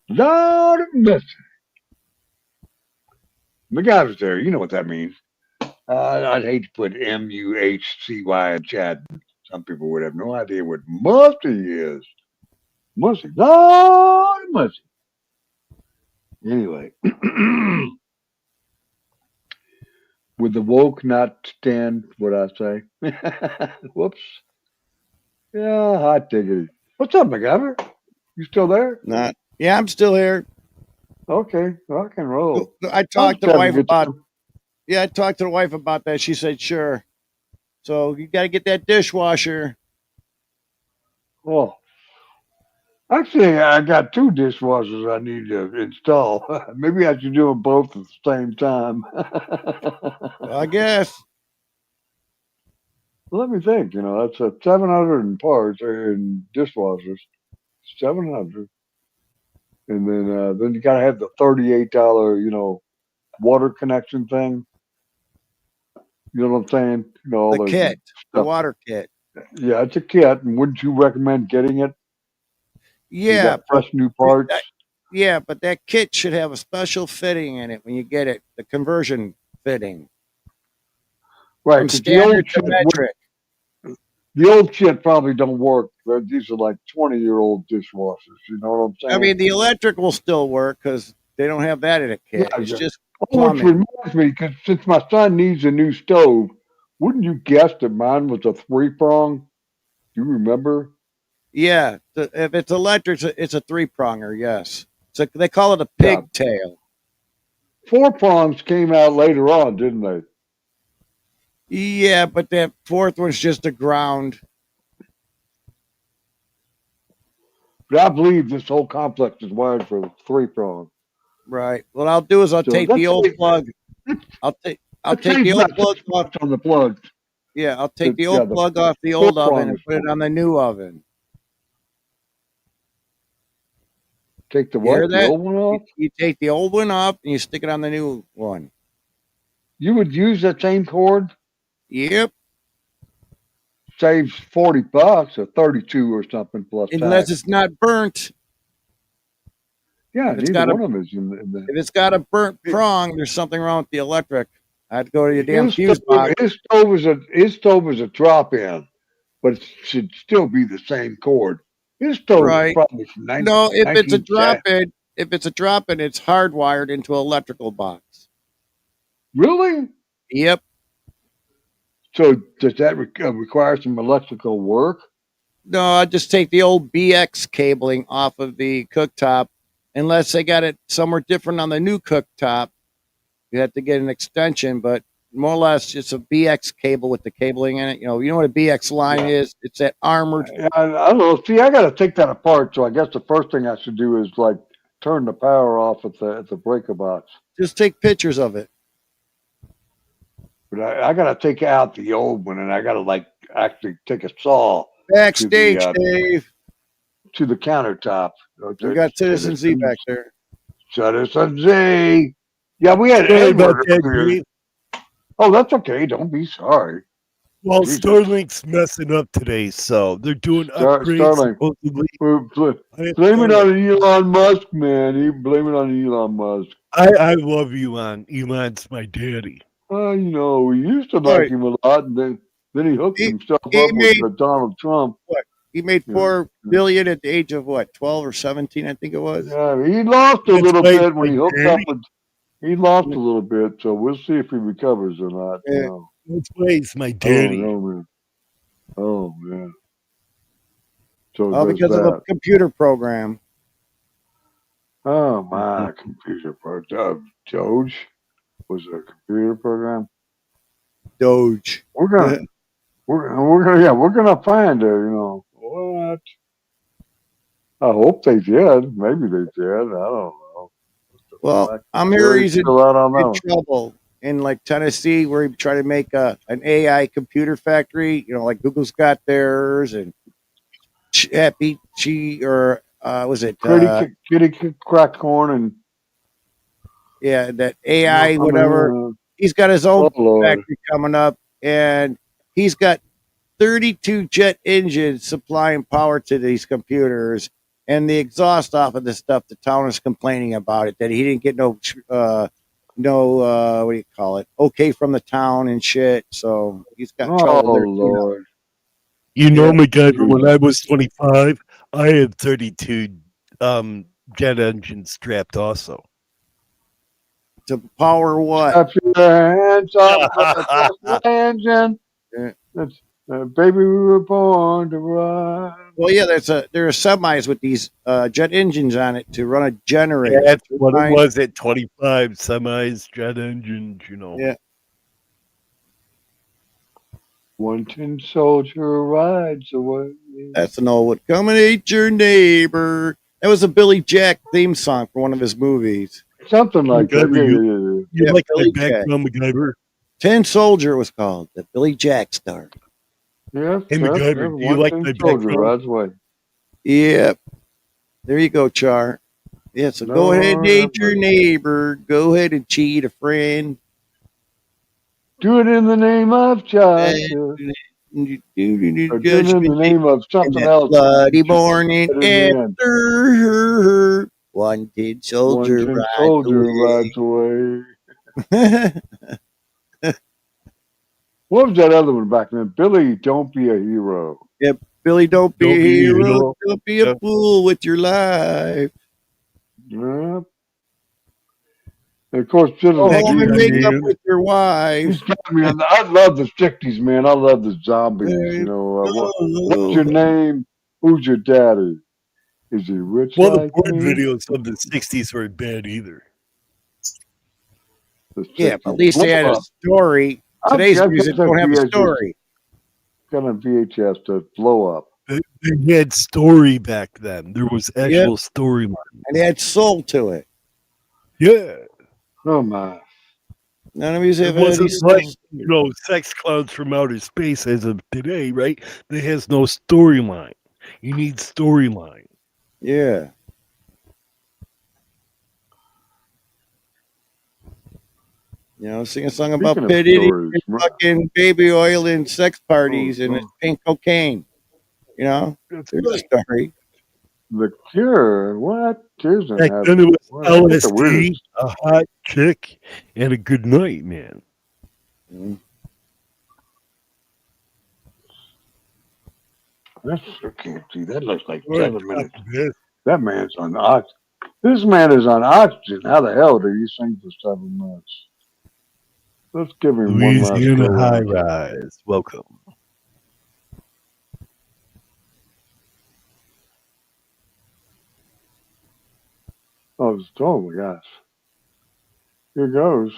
Lord have mercy. MacGyver's there. You know what that means. I'd hate to put Muhcy in chat. Some people would have no idea what musty is. Musty. Lord have mercy. Anyway. Would the woke not stand what I say? Whoops. Yeah, hot diggity. What's up, MacGyver? You still there? Not. Yeah, I'm still here. Okay, rock and roll. I I'll talked just to the have to wife get about. some. Yeah, I talked to the wife about that. She said sure. So you got to get that dishwasher. Oh, actually, I got two dishwashers I need to install. Maybe I should do them both at the same time. I guess. Let me think. That's a 700 in parts in dishwashers. 700, and then you gotta have the $38, water connection thing. You know what I'm saying? All The the kit, the stuff. water kit. Yeah, it's a kit. And wouldn't you recommend getting it? You Yeah, got fresh new parts. yeah, but that kit should have a special fitting in it when you get it, the conversion fitting Right, from because the standard old to kit metric. the old kit probably don't work. These are like 20-year-old dishwashers. You know what I'm I saying? mean, the electric will still work because they don't have that in a Yeah. kit. It's Yeah. just Oh, which plumbing. reminds me, because since my son needs a new stove, wouldn't you guess that mine was a 3-prong? Do you remember? Yeah, if it's electric, it's a 3-pronger. Yes, so they call it a Yeah. pigtail. 4 prongs came out later on, didn't they? Yeah, but that fourth one's just a ground. But I believe this whole complex is wired for 3-prong. Right. What I'll do is I'll So take the old plug. I'll that take the saves old about plug off. $6 on the plug. Yeah, I'll take the Yeah, old the plug off the 4 old oven prong and is put it on the new oven. take the You hear what? The that? old one off? You take the old one off and you stick it on the new one. You would use that same cord? Yep. Saves $40 or 32 or something plus Unless tax. it's not burnt. Yeah, If it's neither got a one of them is in the if it's got a burnt prong, there's something wrong with the electric. I had to go to your damn his fuse stove, box. his stove is a drop in, but it should still be the same cord. His stove is Right. probably from No, if it's a 1910. drop in, it's hardwired into an electrical box. Really? Yep. So does that require some electrical work? No, I just take the old BX cabling off of the cooktop. Unless they got it somewhere different on the new cooktop, you have to get an extension. But more or less, it's a BX cable with the cabling in it. You know what a BX line is? It's that armored. I don't know. See, I got to take that apart. So I guess the first thing I should do is like turn the power off at the breaker box. Just take pictures of it. But I got to take out the old one, and I got to like actually take a saw Backstage, Dave. to the countertop. We got Citizen Z back there. Citizen Z. Yeah, we had Sorry about Edward that, here. Dave. Oh, that's okay. Don't be sorry. Well, Jesus. Starlink's messing up today, so they're doing upgrades Starlink. supposedly. Blame it on Elon Musk, man. You blame it on Elon Musk. I love Elon. Elon's my daddy. We used to All like right. him a lot, and then he hooked He, himself he up with made Donald Trump. what? He made Yeah. $4 billion at the age of what? 12 or 17, I think it was. Yeah, he lost a That's little why he's bit when my he hooked daddy. up with. He lost a little bit, so we'll see if he recovers or not. Yeah. That's why he's my I daddy. don't know, man. Oh man. So All there's because of a that. computer program. Oh my computer program. Doge was a computer program. Doge. We're gonna we're gonna find her, What? I hope they did. Maybe they did. I don't know. Well, I'm here. Jury's He's in still out on that one. trouble in like Tennessee, where he tried to make an AI computer factory. Like Google's got theirs, and was it? Kitty crack corn and Yeah, that AI, whatever. He's got his oh own Lord. factory coming up, and he's got 32 jet engines supplying power to these computers. And the exhaust off of this stuff, the town is complaining about it, that he didn't get no what do you call it? Okay from the town and shit. So he's got trouble Oh there. Lord. You know, Yeah. MacGyver, when I was 25, I had 32 jet engines strapped also. To power what? Clap your hands up for the Tesla engine. Yeah. That's baby, we were born to run. Well, yeah, there are semis with these jet engines on it to run a generator. That's what it was at 25, semis, jet engines, Yeah. One tin soldier rides away. That's an old one. Come and eat your neighbor. That was a Billy Jack theme song for one of his movies. Something like that. MacGyver, Yeah. you like Billy my background, MacGyver? Tin Soldier was called. The Billy Jack star. Yes. Hey, MacGyver, do you one like tin my soldier background? rides away. Yep. There you go, Char. Yeah, so go ahead and eat your neighbor. Go ahead and cheat a friend. Do it in the name of justice. Or do it in the name of something else. Bloody morning in the end. after one tin soldier, One tin soldier rides away. What was that other one back then? Billy, don't be a hero. Yep, Billy, don't be a hero. Don't be a fool with your life. Yep. And of course, Go home and make up with your wife. I love the 60s, man. I love the zombies. What's your name? Who's your daddy? Is he rich? Well, like the porn me? videos of the 60s weren't bad either. Yeah, but at least they had a story. Today's music don't have a story. Got a VHS to blow up. They had story back then. There was actual storyline. And they had soul to it. Yeah. Oh, my. None of these have It wasn't like, soul. sex clowns from outer space as of today, right? There has no storyline. You need storyline. Yeah. Sing a song about pity and fucking baby oil and sex parties and pink cocaine. There's a story. The Cure? What? Tears Back then it was LSD, a hot chick, and a good night, man. I can't see. That looks like 7 minutes. That man's on oxygen. This man is on oxygen. How the hell do you sing for 7 minutes? Let's give him one last Louisiana go. high rise. Welcome. Oh my gosh. Here goes.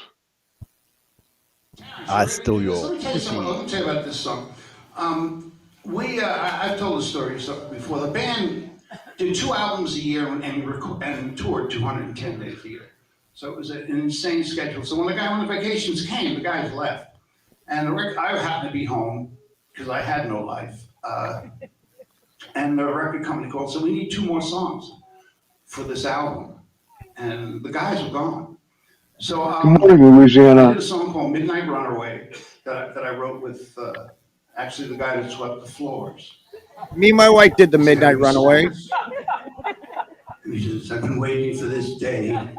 I stole your. Let me tell you about this song. I've told the story before. The band did 2 albums a year and toured 210 days a year. So it was an insane schedule. So when the vacations came, the guys left. And I happened to be home because I had no life. And the record company called, so we need 2 more songs for this album. And the guys were gone. So Good morning, Louisiana. I did a song called Midnight Runaway that I wrote with Actually, the guy that swept the floors. Me and my wife did the Midnight Runaway. And he says, I've been waiting for this day. And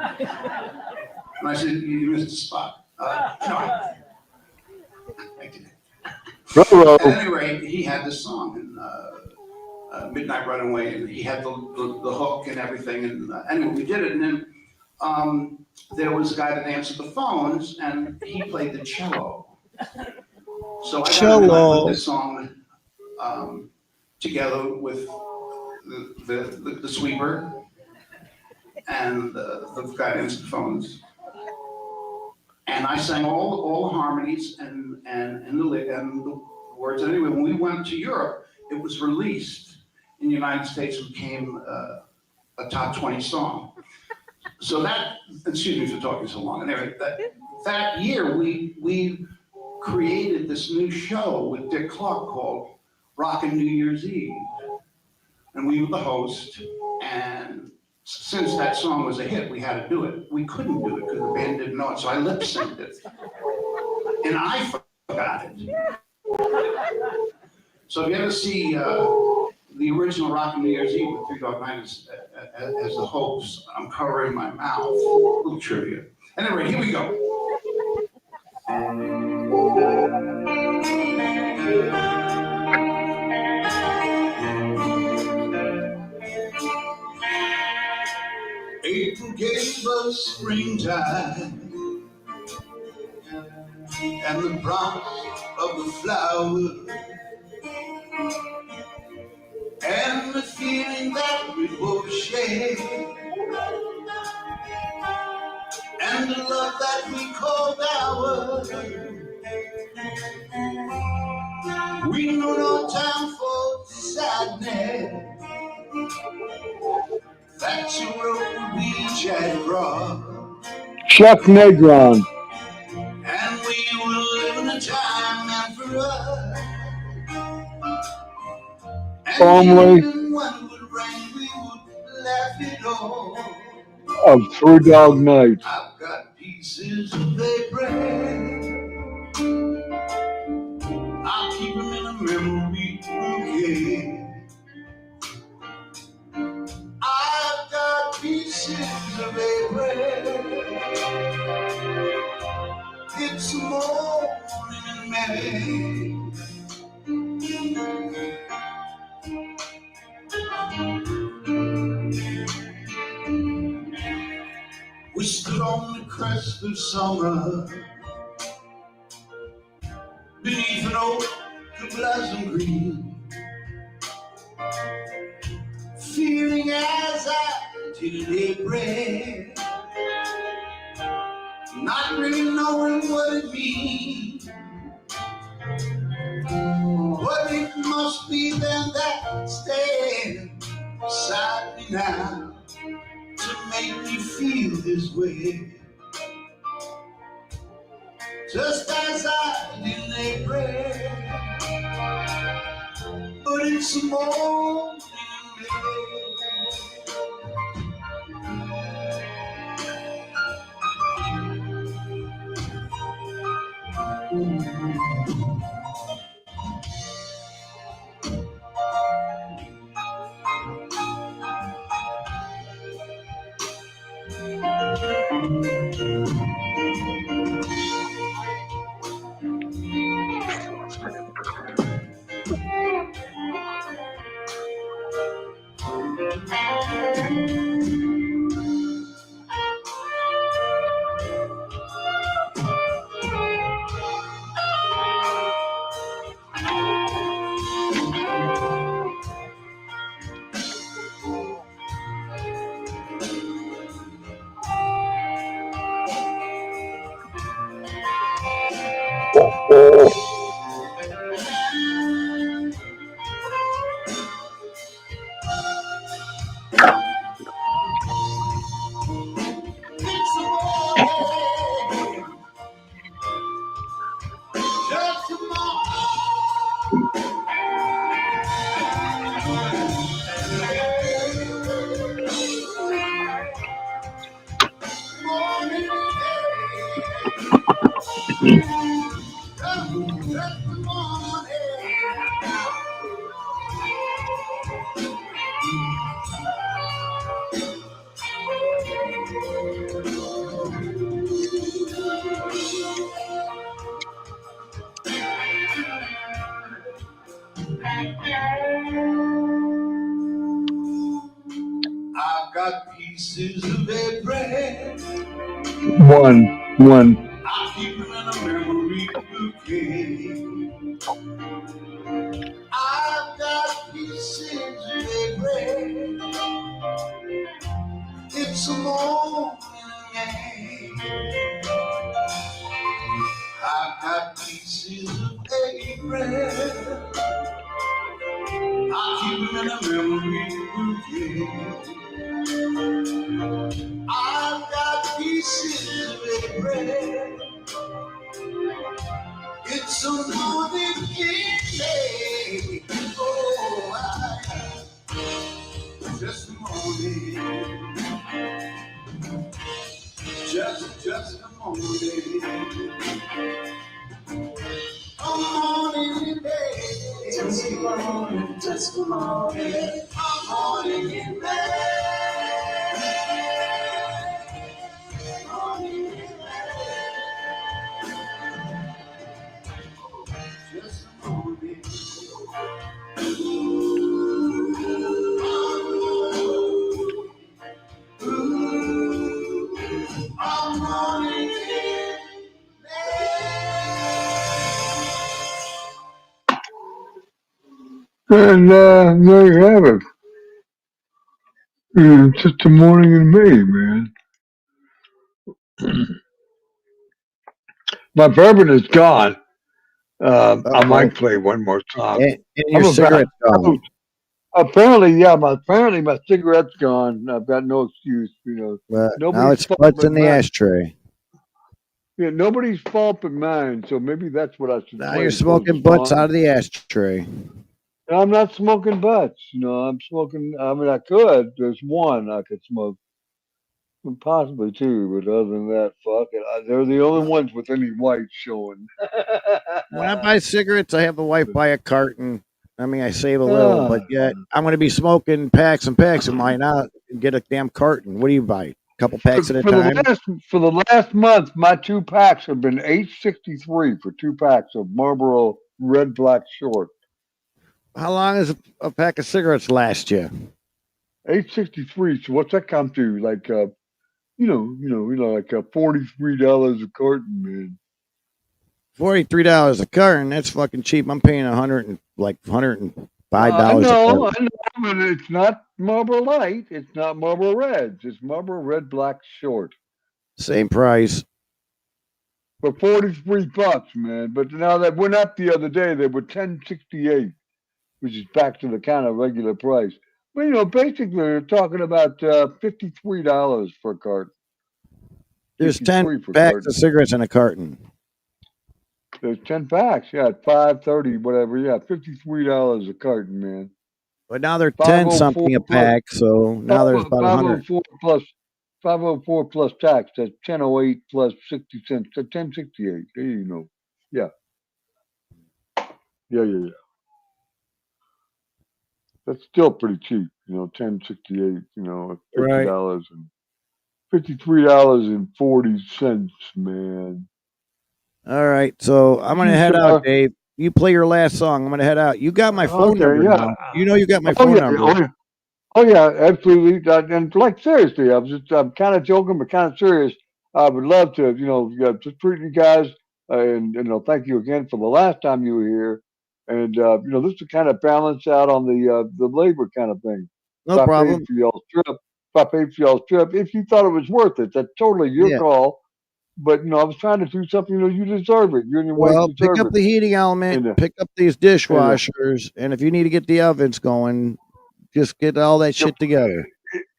I said, you missed the spot. No, I didn't. At any rate, he had this song, and Midnight Runaway, and he had the hook and everything. And anyway, we did it, and then there was a guy that answered the phones, and he played the cello. So I got him and I put this song together with the sweeper and the guy that answered the phones. And I sang all the harmonies and the words. Anyway, when we went to Europe, it was released in the United States and became a top 20 song. So that, excuse me for talking so long. Anyway, that year we created this new show with Dick Clark called Rockin' New Year's Eve. And we were the host, and since that song was a hit, we had to do it. We couldn't do it because the band didn't know it, so I lip-synced it. And I forgot it. So if you ever see the original Rockin' New Year's Eve with Three Dog Night as the host, I'm covering my mouth. A little trivia. Anyway, here we go. April gave us springtime and the promise of the flower and the feeling that we both share and the love that we called ours. We knew no time for sadness. That's the road we had crossed. Chuck Negron. And we were living a time and for us. Formerly And one would rain, we would laugh it off. of Three Dog Night. I've got pieces of their bread. I'll keep them in a memory bouquet. I've got pieces of their bread. It's morning in May. We stood on the crest of summer beneath an oak to blossom green, feeling as I did a breath, not really knowing what it means. But it must be them that stand beside me now to make me feel this way. Just as I did a prayer, but it's more. got pieces of red bread. One. I keep them in a memory bouquet. I've got pieces of red bread. It's a morning. I've got pieces of red bread. I keep them in a memory bouquet. I've got pieces of red bread. It's a morning day. Oh, just a morning. Just a morning. A morning day. Just a morning. Just a morning. A morning in May. Morning in May. Just a morning. A morning in And there you have it. Just a morning in May, man. My bourbon is gone. I Okay. might play one more song. And your I'm about. cigarette's gone. Apparently, my cigarette's gone. I've got no excuse. But now Nobody's it's fault what's but in the mine. ashtray. Yeah, nobody's fault but mine. So maybe that's what I should Now play you're to close the smoking butts song. out of the ashtray. I'm not smoking butts. I'm smoking. I mean, I could. There's one I could smoke, possibly two, but other than that, fuck it. They're the only ones with any white showing. When I buy cigarettes, I have the wife buy a carton. I mean, I save a little, Ah. but yet I'm going to be smoking packs and packs, and why not get a damn carton? What do you buy? A couple packs at a time? For the last month, my 2 packs have been $8.63 for 2 packs of Marlboro Red Black Short. How long does a pack of cigarettes last you? $8.63. So what's that come to? Like like $43 a carton, man. $43 a carton. That's fucking cheap. I'm paying $105 I a know, carton. but it's not Marlboro Light. It's not Marlboro Reds. It's Marlboro Red Black Short Same price. for $43, man. But now that went up the other day, they were $10.68, which is back to the kind of regular price. But basically, we're talking about $53 for a carton. There's 10 53 for a packs carton. of cigarettes in a carton. There's 10 packs. Yeah, at 5.30, whatever. Yeah, $53 a carton, man. But now they're 10 504 something a plus pack, so now there's about 100. 504 plus tax. That's 10.08 plus 60 cents. That's 10.68. There you go. Yeah. Yeah. That's still pretty cheap. 10.68. Right. $50 and $53.40, man. All right, so I'm gonna You head out, sir. Dave. You play your last song. I'm gonna head out. You got my phone Okay. number Yeah. now. You know you got my Oh phone yeah. number. Oh yeah. Oh yeah, absolutely. And like seriously, I'm kind of joking, but kind of serious. I would love to, just treat you guys, and thank you again for the last time you were here. And this to kind of balance out on the labor kind of thing. No If I paid problem. for y'all's trip, if you thought it was worth it, that's totally your Yeah. call. But I was trying to do something. You deserve it. You and your wife Well, pick deserve up it. the heating element, And pick up these dishwashers, and if you need to get the ovens going, just get all that shit together.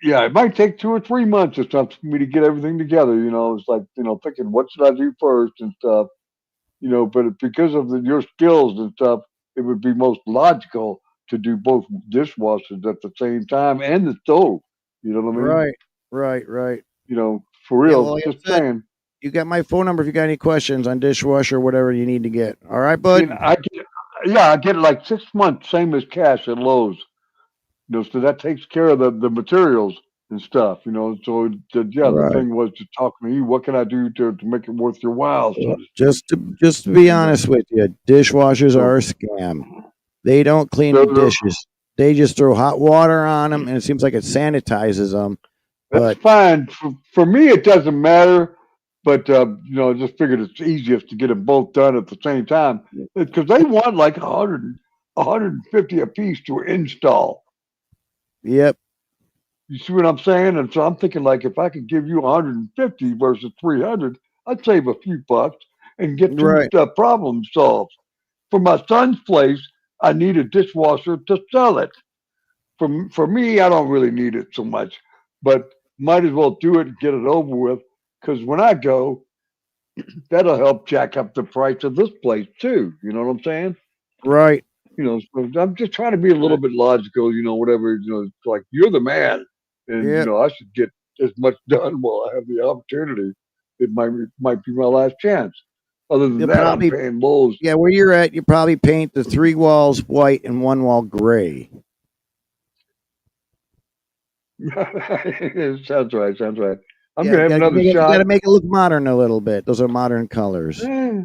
yeah, it might take 2 or 3 months or something for me to get everything together. It's like thinking what should I do first and stuff. But because of your skills and stuff, it would be most logical to do both dishwashers at the same time and the stove. You know what I mean? Right. For Yeah, real. well, like I Just said, saying. you got my phone number if you got any questions on dishwasher or whatever you need to get. All right, And bud? I get it like 6 months, same as cash at Lowe's. So that takes care of the materials and stuff. So the Right. thing was to talk to me. What can I do to make it worth your while, so Well, to speak? just to be honest with you, dishwashers are a scam. They don't clean the dishes. They just throw hot water on them, and it seems like it sanitizes them. That's But fine. For me, it doesn't matter. But you know, I just figured it's easiest to get them both done at the same time because they want like 150 a piece to install. yep, You see what I'm saying? And so I'm thinking like if I could give you 150 versus 300, I'd save a few bucks and get two right, problems solved. For my son's place, I need a dishwasher to sell it. For me, I don't really need it so much, but might as well do it and get it over with. Because when I go, that'll help jack up the price of this place too. You know what I'm saying? right. You know, so I'm just trying to be a little bit logical. You know, whatever. You know, it's like you're the man, and you Yep. know I should get as much done while I have the opportunity. It might be my last chance. Other than You'll that, I'm probably, paying Lowe's. yeah, where you're at, you probably paint the 3 walls white and 1 wall gray. Sounds right. Sounds right. I'm Yeah, gonna have another you got shot. to make it look modern a little bit. Those are modern colors. Eh,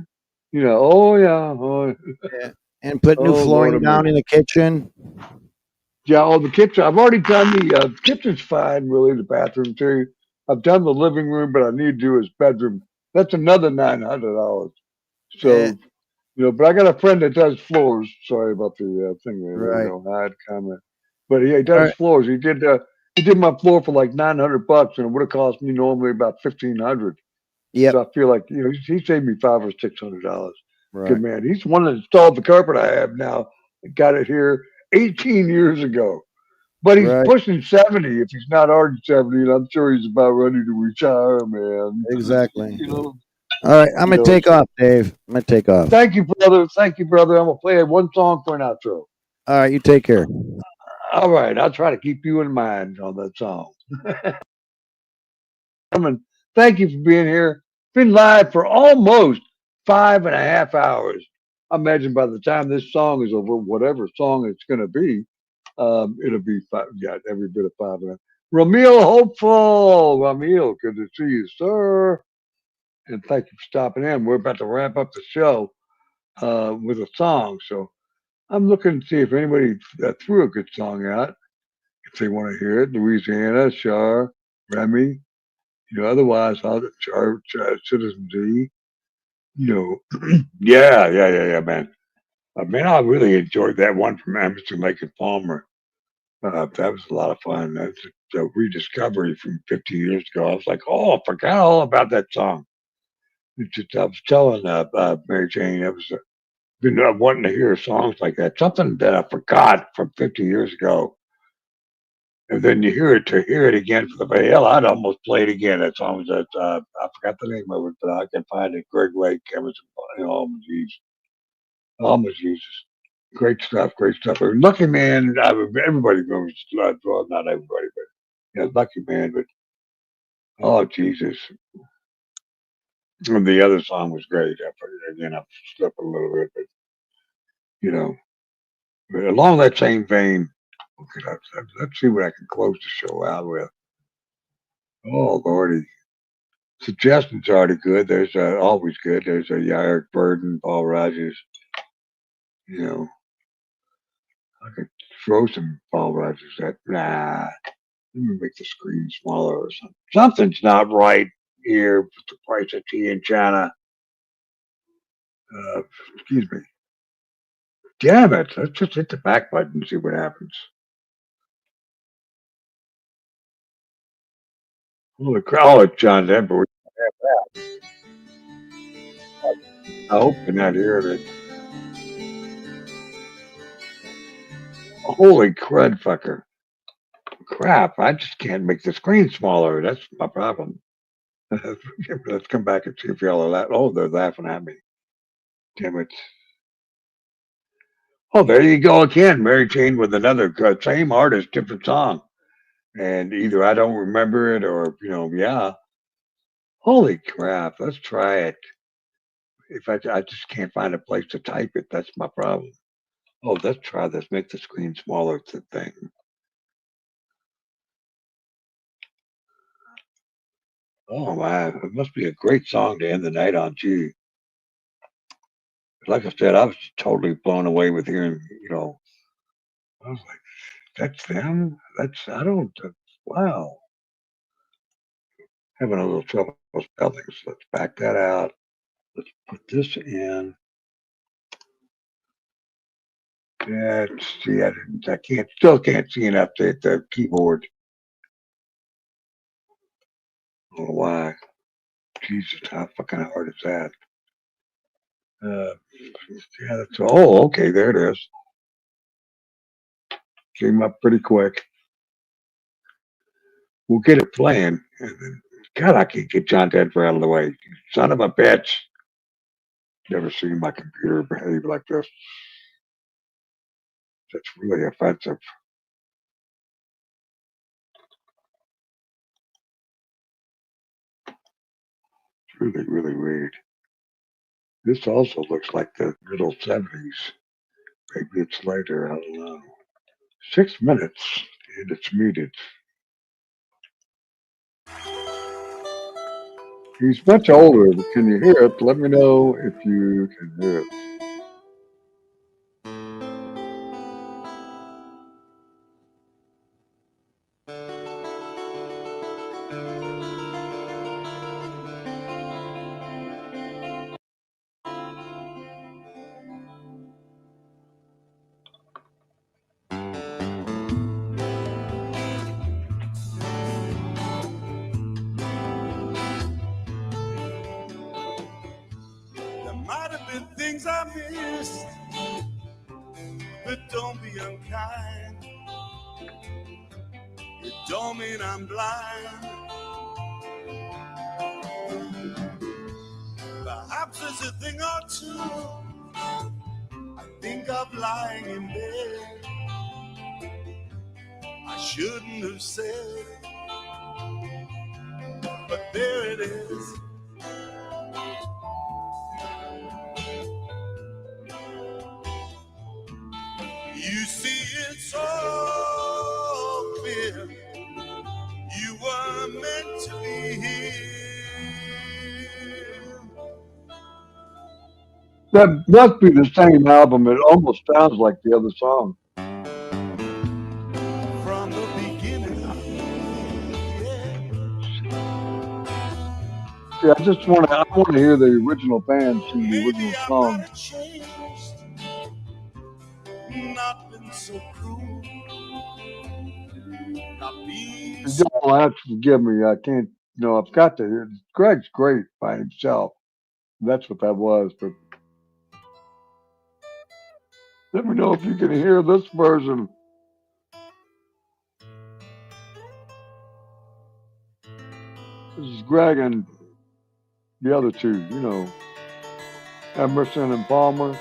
you know, oh yeah, Yeah, and put new oh Lord flooring of down in mercy. the kitchen. Yeah, oh the kitchen. I've already done the kitchen's fine, really. The bathroom too. I've done the living room, but I need to do his bedroom. That's another $900. Yeah, So you know, but I got a friend that does floors. Sorry about the thing there. There we right. go. I had a comment, but he All does right. floors. He did my floor for like $900, and it would have cost me normally about 1,500. Yep. So I feel like you know he saved me $500 or $600. Good Right. man. He's the one that installed the carpet I have now. Got it here 18 years ago. But he's Right. pushing 70 if he's not already 70, and I'm sure he's about ready to retire, man. Exactly. you know, All right. I'm you gonna know. take So off, Dave. I'm gonna take off. thank you, brother. Thank you, brother. I'm gonna play one song for an outro. All right. You take care. All right, I'll try to keep you in mind on that song. And thank you for being here. Been live for almost 5.5 hours. I imagine by the time this song is over, whatever song it's going to be, it'll be five, yeah, every bit of 5.5. Ramil Hopeful, Ramil, good to see you, sir. And thank you for stopping in. We're about to wrap up the show with a song, so I'm looking to see if anybody threw a good song out. If they want to hear it, Louisiana, Shar, Remy, you know, otherwise, I'll charge Citizen Z. You know, yeah, man. Man, I really enjoyed that one from Emerson, Lake and Palmer. That was a lot of fun. That's a rediscovery from 15 years ago. I was like, oh, I forgot all about that song. It's just, I was telling Mary Jane, I was been wanting to hear songs like that. Something that I forgot from 50 years ago. And then you hear it again for the hell. I'd almost play it again. That song was that I forgot the name of it, but I can find it. Greg Lake, Emerson, you know, Alma Jesus. Great stuff, great stuff. Lucky Man, everybody knows, well, not everybody, but yeah, Lucky Man. But oh Jesus, and the other song was great. I forget again. I slipped a little bit, but you know, but along that same vein. Okay, let's see what I can close the show out with. Oh Lordy. Suggestions already good. There's always good. There's Eric Burden, Paul Rogers. You know, I could throw some Paul Rogers at. Nah, let me make the screen smaller or something. Something's not right here with the price of tea in China. Uh, excuse me. Damn it. Let's just hit the back button and see what happens. Holy crap. Oh, it's John Denver. We can have that. I hope you're not hearing it. Holy crud fucker. Crap. I just can't make the screen smaller. That's my problem. Let's come back and see if y'all are laughing. Oh, they're laughing at me. Damn it. Oh, there you go again. Mary Jane with another same artist, different song. And either I don't remember it or, you know, yeah. Holy crap. Let's try it. If I just can't find a place to type it, that's my problem. Oh, let's try this. Make the screen smaller. It's a thing. Oh, man. It must be a great song to end the night on, gee. Like I said, I was totally blown away with hearing, you know, I was like, that's them? That's, I don't, wow. Having a little trouble spelling, so let's back that out. Let's put this in. See, I still can't see enough to hit the keyboard. I don't know why. Jesus, how fucking hard is that? Yeah, that's okay. There it is. Came up pretty quick. We'll get it playing. God, I can't get John Denver out of the way. You son of a bitch. Never seen my computer behave like this. That's really offensive. It's really, really weird. This also looks like the middle 70s. Maybe it's later. I don't know. 6 minutes and it's muted. He's much older. Can you hear it? Let me know if you can hear it. There might have been things I missed, but don't be unkind. It don't mean I'm blind. Perhaps there's a thing or two I think of lying in bed. I shouldn't have said, but there it is. You see, it's all clear. You were meant to be here. That must be the same album. It almost sounds like the other song. From the beginning. See, I want to hear the original band sing the original song. Not been so cruel. Not being You don't have to forgive me. I can't. I've got to hear. Greg's great by himself. That's what that was. But let me know if you can hear this version. This is Greg and the other two. Emerson and Palmer.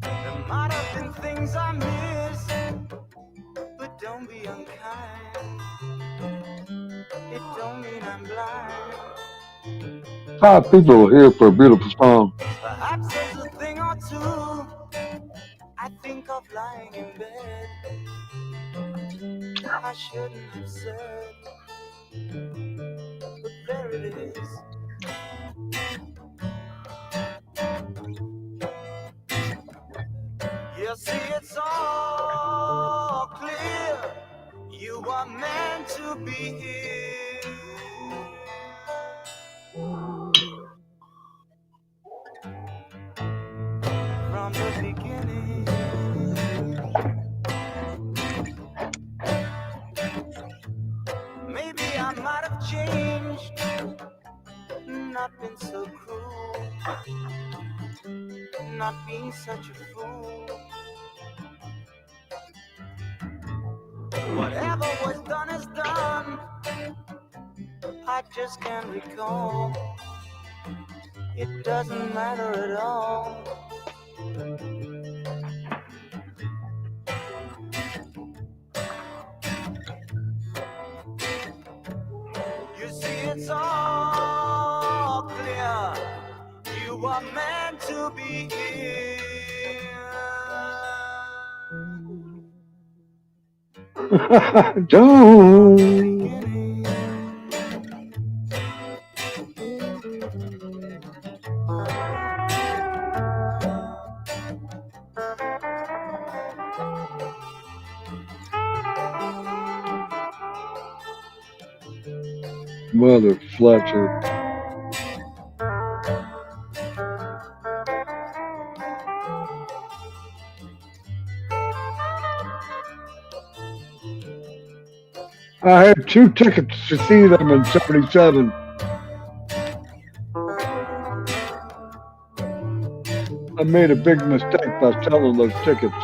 There might have been things I missed, but don't be unkind. It don't mean I'm blind. 5 people here for a beautiful song. Perhaps there's a thing or two I think of lying in bed. I shouldn't have said, but there it is. You see, it's all clear. You were meant to be here. From the beginning. Maybe I might have changed, not been so cruel, not being such a fool. Whatever was done is done. I just can't recall. It doesn't matter at all. You see, it's all clear. You were meant to be here. Don't. Mother Fletcher. I had 2 tickets to see them in '77. I made a big mistake by selling those tickets.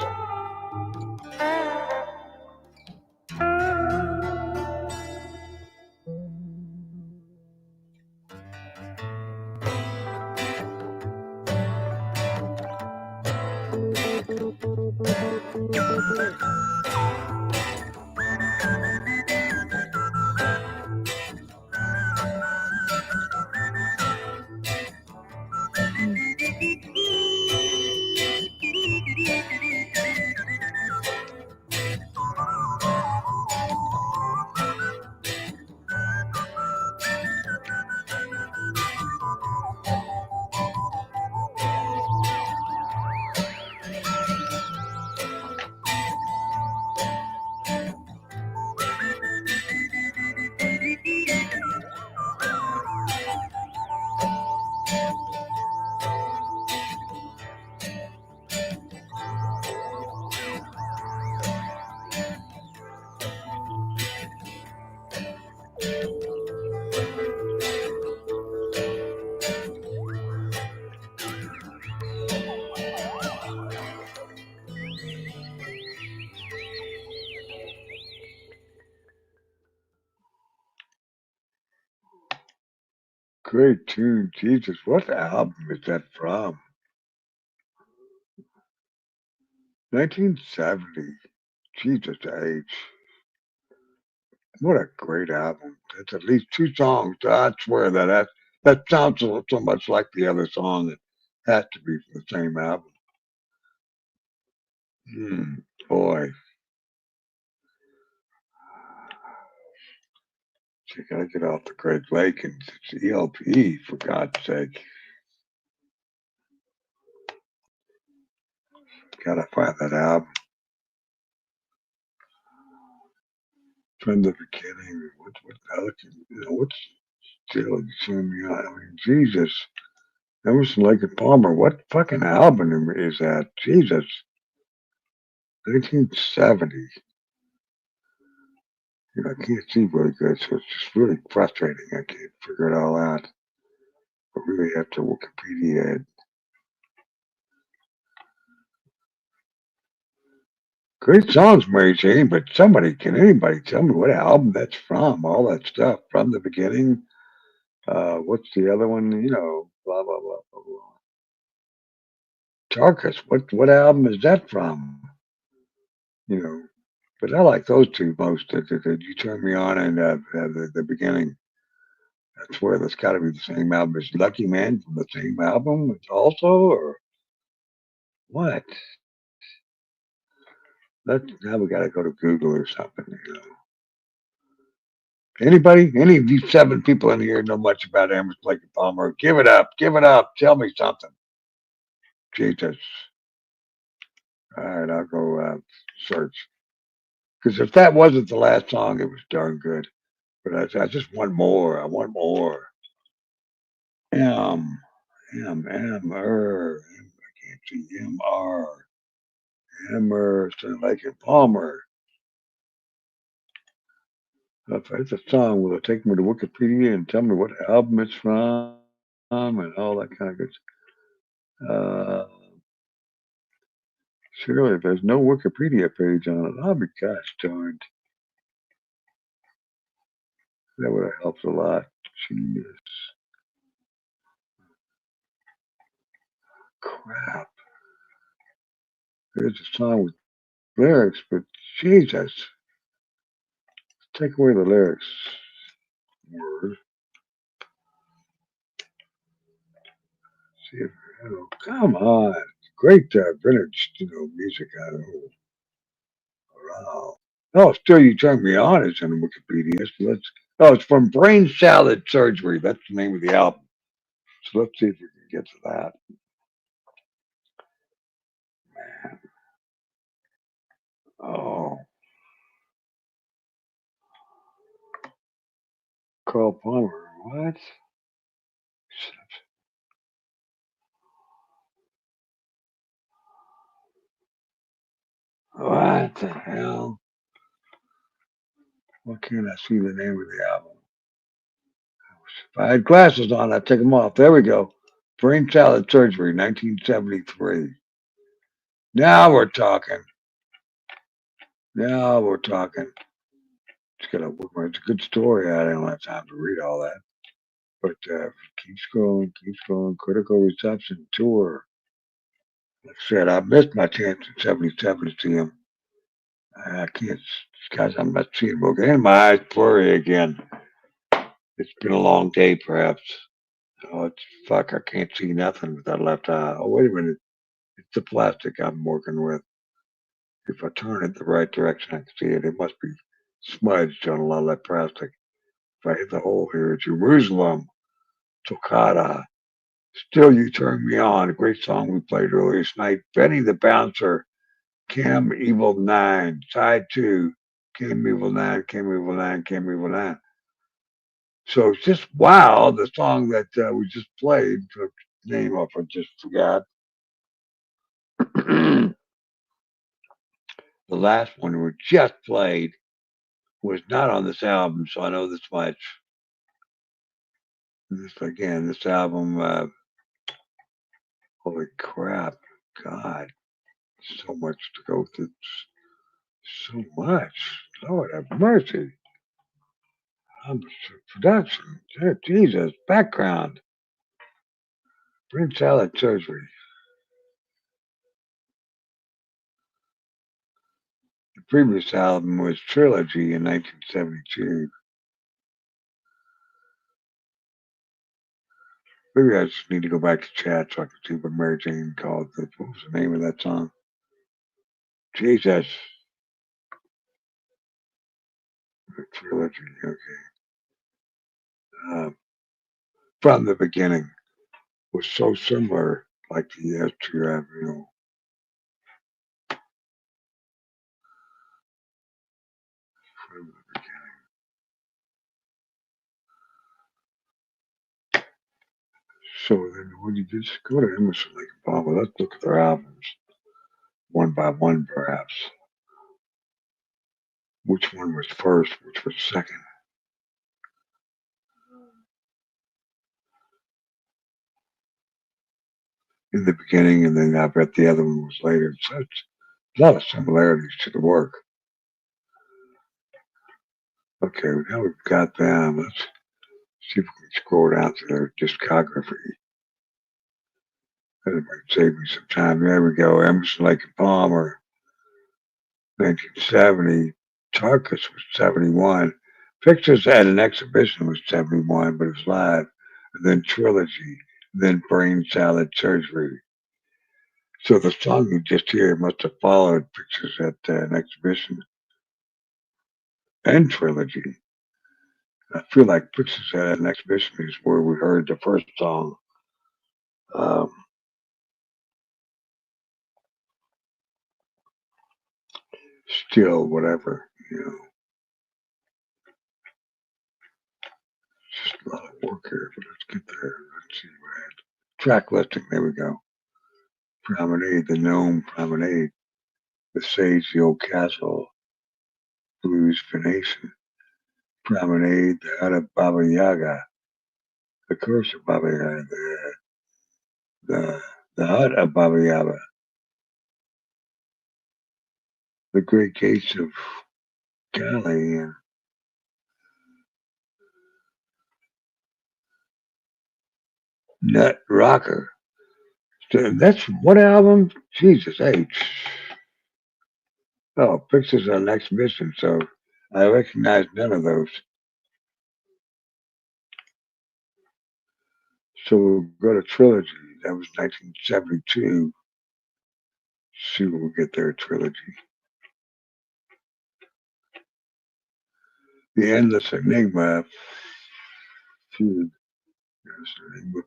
Great tune, Jesus. What album is that from? 1970. Jesus H. What a great album. That's at least 2 songs. I swear that sounds so much like the other song. It has to be from the same album. Boy, you gotta get off the Great Lake and it's ELP, for God's sake. Gotta find that album. From the beginning, what Pelican, what's still showing me out? I mean, Jesus. Emerson, Lake and Palmer. What fucking album is that? Jesus. 1970. I can't see really good, so it's just really frustrating. I can't figure it all out. I really have to Wikipedia it. Great songs, Mary Jane, but can anybody tell me what album that's from? All that stuff from the beginning. What's the other one? Blah blah blah blah blah. Tarkus. What album is that from? You know, but I like those two most. That you turn me on and the beginning. I swear that's got to be the same album. Is Lucky Man from the same album also, or what? Now we got to go to Google or something. Anybody? Any of you 7 people in here know much about Emerson, Lake and Palmer? Give it up. Give it up. Tell me something. Jesus. All right, I'll go search. Because if that wasn't the last song, it was darn good. But I just want more. I want more. M, I can't see M-R. Emerson, Lake and Palmer. If it's a song, will it take me to Wikipedia and tell me what album it's from and all that kind of good stuff? Surely there's no Wikipedia page on it. I'll be gosh darned. That would have helped a lot. Jeez. Crap. There's a song with lyrics, but Jesus. Take away the lyrics. Word. See if come on. Great vintage, music. I know. Wow. Oh, still you turned me on. It's on Wikipedia. So it's from Brain Salad Surgery. That's the name of the album. So let's see if we can get to that. Oh, Carl Palmer. What? What the hell? Why can't I see the name of the album? If I had glasses on, I'd take them off. There we go. Brain Salad Surgery, 1973. Now we're talking. Now we're talking. It's a good story. I didn't have time to read all that. But keep scrolling. Critical reception tour. Like I said, I missed my chance in '77 to see him. I can't, guys. I'm not seeing him again. My eyes blurry again. It's been a long day, perhaps. Oh, it's fuck. I can't see nothing with that left eye. Oh, wait a minute. It's the plastic I'm working with. If I turn it the right direction, I can see it. It must be smudged on a lot of that plastic. If I hit the hole here, Jerusalem, Toccata. Still, you turn me on. A great song we played earlier tonight. Benny the Bouncer, Cam Evil 9, side 2. Cam Evil 9, Cam Evil 9, Cam Evil 9. So it's just wow, the song that we just played, the name of it, just forgot. The last one we just played was not on this album, so I know this much. This album, holy crap, God, so much to go through. So much. Lord have mercy. Production. Jesus. Background. Brain salad surgery. The previous album was Trilogy in 1972. Maybe I just need to go back to chat so I can see what Mary Jane called it. What was the name of that song? Jesus. Trilogy. Okay. From the beginning was so similar, like the to from the beginning. So then, when you just go to Emerson, Lake and Palmer, let's look at their albums one by one, perhaps. Which one was first? Which was second? In the beginning, and then I bet the other one was later. So it's a lot of similarities to the work. Okay, now we've got them. Let's see if we can scroll down to their discography. That might save me some time. There we go. Emerson, Lake and Palmer, 1970. Tarkus was 71. Pictures at an exhibition was 71, but it was live. And then Trilogy, then Brain Salad Surgery. So the song you just hear must have followed Pictures at an exhibition and Trilogy. I feel like Pictures at an exhibition is where we heard the first song. Still, whatever, It's just a lot of work here, but let's get there. Let's see what I had. Track listing, there we go. Promenade, the Gnome Promenade, the Sage, the Old Castle, Blues Venation, Promenade, the Hut of Baba Yaga, the Curse of Baba Yaga, the Hut of Baba Yaga, the Great Gates of Cali, and Nut Rocker. So that's one album? Jesus H. Oh, Pictures on Exhibition, so I recognize none of those. So we'll go to Trilogy. That was 1972. See what we get there, Trilogy. The Endless Enigma.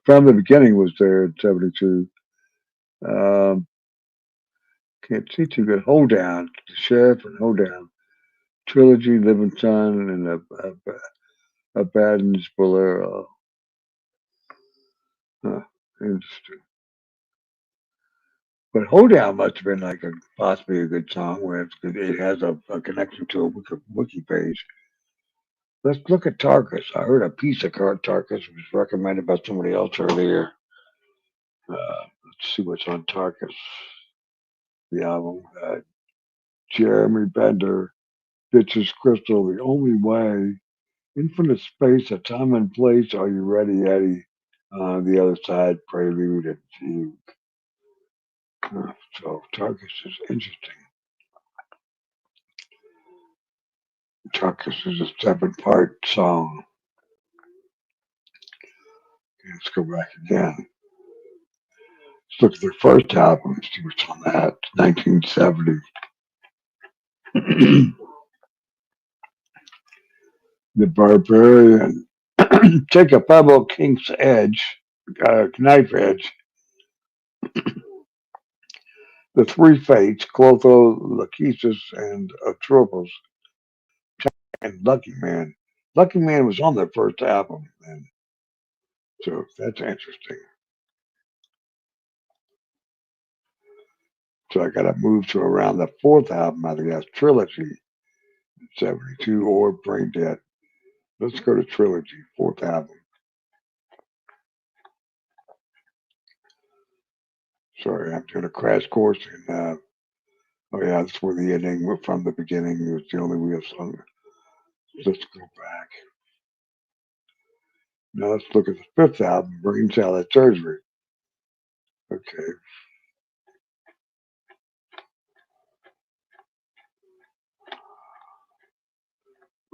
From the Beginning was there in 72. Can't see too good. Hold Down, The Sheriff and Hold Down. Trilogy, Living Sun, and Abandoned Bolero. Huh, interesting. But Hoedown must have been like possibly a good song where it has a connection to a wiki page. Let's look at Tarkus. I heard a piece of Tarkus was recommended by somebody else earlier. Let's see what's on Tarkus, the album. Jeremy Bender, Ditches Crystal, The Only Way, Infinite Space, A Time and Place, Are You Ready, Eddie? The Other Side, Prelude, and Fugue. So Tarkus is interesting. Tarkus is a 7-part song. Let's go back again. Let's look at their first album, see what's on that. 1970. The Barbarian. Take a Pebble King's Edge, Knife Edge. The Three Fates, Clotho, Lachesis, and Atropos, and Lucky Man. Lucky Man was on their first album, and so that's interesting. So I got to move to around the fourth album, I think that's Trilogy, 72, or Brain Dead. Let's go to Trilogy, fourth album. Sorry, I'm doing a crash course in, oh yeah, that's where the ending from the beginning was the only real song. Let's go back. Now let's look at the fifth album, Brain Salad Surgery. Okay.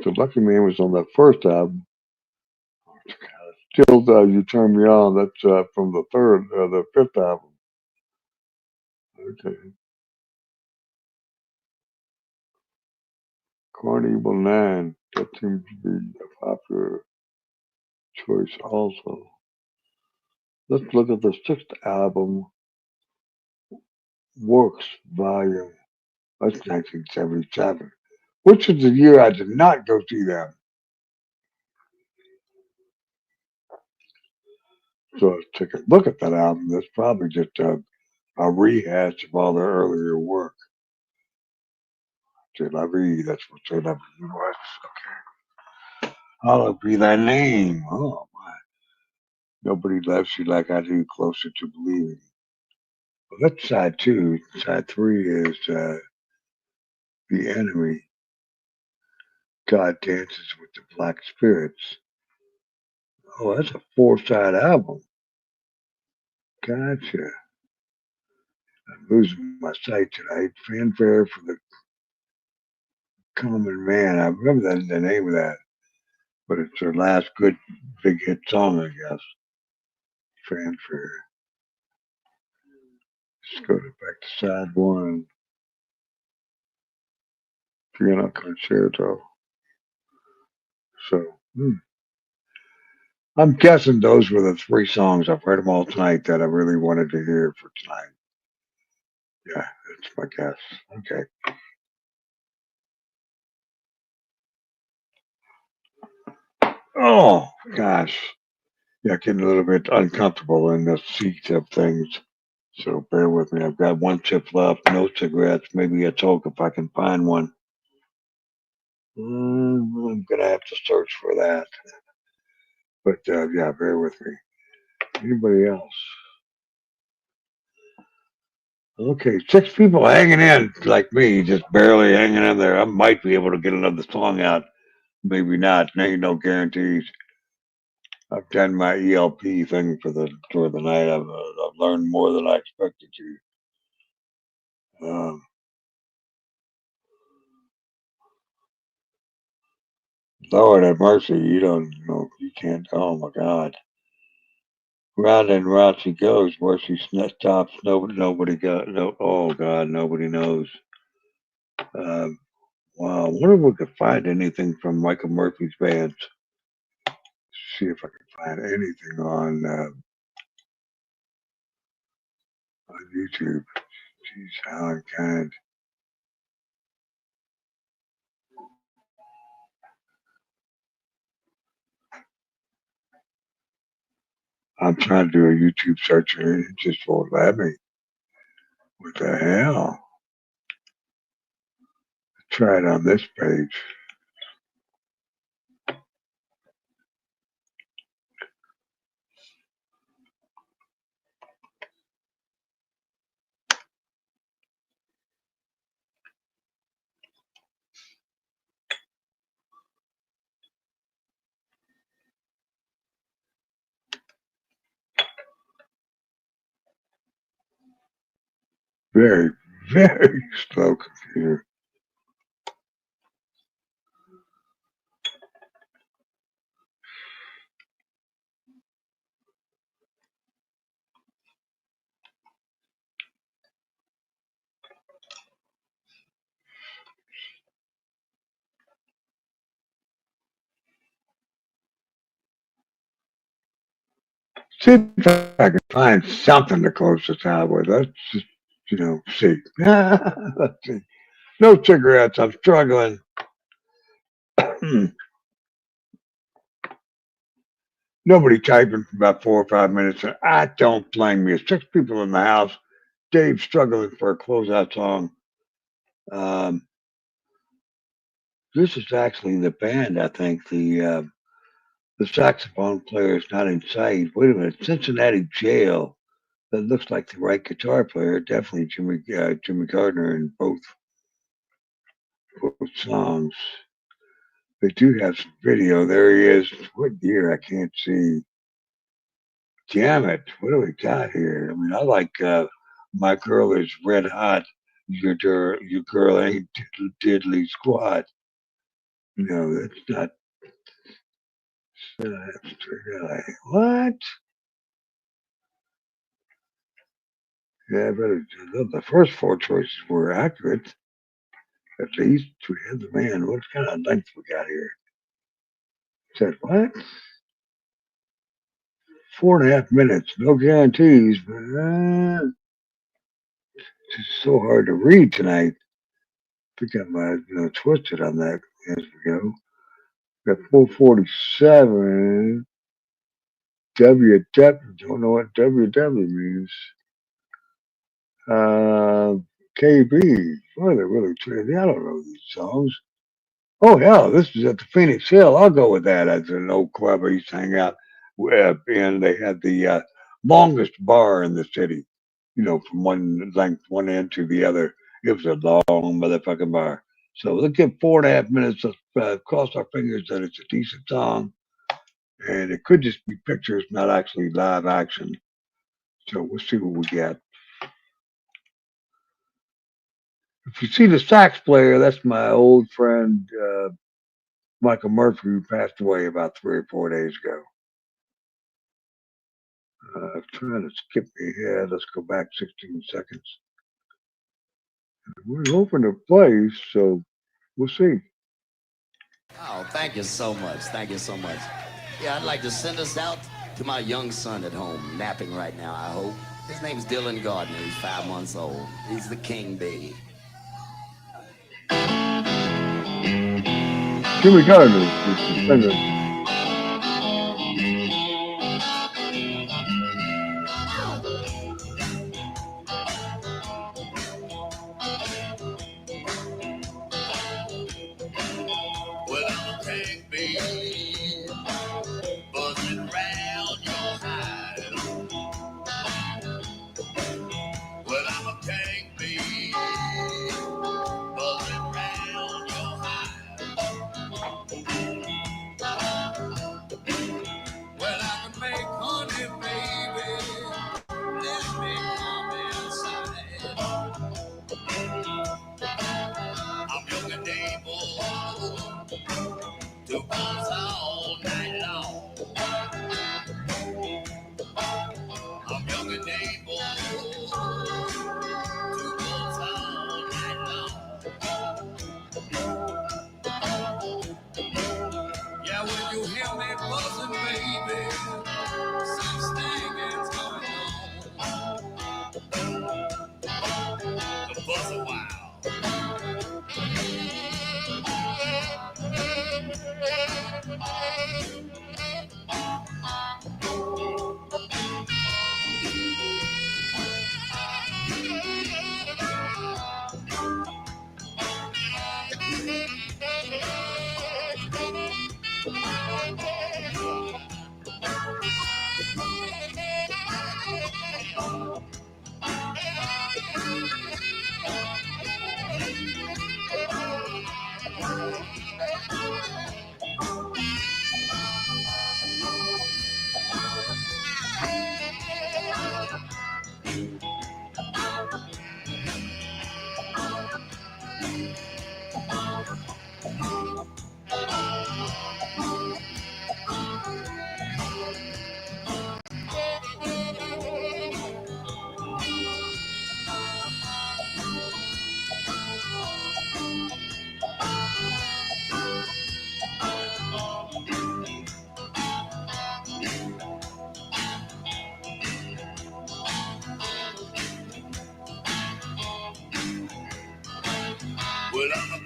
So Lucky Man was on that first album. Still, You Turn Me On. That's from the fifth album. Okay. Carnival 9. That seems to be a popular choice also. Let's look at the sixth album, Works Volume. That's 1977. Which is the year I did not go see them. So let's take a look at that album. That's probably just a rehash of all their earlier work. C'est la vie, that's what C'est la vie was. Okay. Hallowed be thy name. Oh my. Nobody loves you like I do, closer to believing. Well, that's side two. Side three is The Enemy. God dances with the black spirits. Oh, that's a 4-side album. Gotcha. I'm losing my sight tonight. Fanfare for the Common Man. I remember the name of that, but it's their last good big hit song, I guess. Fanfare. Let's go back to side one. Piano Concerto. So, I'm guessing those were the three songs. I've heard them all tonight that I really wanted to hear for tonight. Yeah, that's my guess. Okay. Oh, gosh. Yeah, getting a little bit uncomfortable in the seat of things. So bear with me. I've got one chip left, no cigarettes, maybe a toke if I can find one. I'm going to have to search for that. But yeah, bear with me. Anybody else? Okay, 6 people hanging in like me, just barely hanging in there. I might be able to get another song out. Maybe not. Ain't no guarantees. I've done my ELP thing for the night. I've learned more than I expected to. Lord have mercy, you don't know. You can't. Oh my God. Round and round she goes. Where she stops, nobody got. No. Oh God, nobody knows. Um, wow. I wonder if we could find anything from Michael Murphy's bands. See if I can find anything on YouTube. Jeez, how unkind. I'm trying to do a YouTube search and it just won't let me. What the hell? Try it on this page. Very, very slow computer. See if I can find something to close this out with. Let's just, see. Let's see. No cigarettes. I'm struggling. Nobody typing for about 4 or 5 minutes. And I don't blame you. 6 people in the house. Dave struggling for a closeout song. Um, this is actually the band. I think the saxophone player is not in sight. Wait a minute. Cincinnati Jail. That looks like the right guitar player. Definitely Jimmy Gardner in both songs. They do have some video. There he is. What year? I can't see. Damn it. What do we got here? I mean, I like My Girl is Red Hot. Your girl ain't diddly squat. That's not. What? Yeah, but the first four choices were accurate. At least we had the man. What kind of length we got here? Said what? 4.5 minutes. No guarantees, but it's so hard to read tonight. I think I might twisted on that as we go. Got 447. WW. Don't know what WW means. Uh, KB. Boy, they're really trendy. I don't know these songs. Oh, hell, this is at the Phoenix Hill. I'll go with that. That's an old club I used to hang out with. And they had the longest bar in the city, from one end to the other. It was a long motherfucking bar. So let's give 4.5 minutes. Let's cross our fingers that it's a decent song. And it could just be pictures, not actually live action. So we'll see what we get. If you see the sax player, that's my old friend Michael Murphy, who passed away about 3 or 4 days ago. I'm trying to skip ahead. Let's go back 16 seconds. We're open to play, so we'll see. Oh, thank you so much. Thank you so much. Yeah, I'd like to send us out to my young son at home, napping right now, I hope. His name's Dylan Gardner. He's 5 months old. He's the king bee. Jimmy Gardner is the singer. Well, I'm a king bee, buzzing around your hive. Well, I'm a king bee, buzzing around your hive.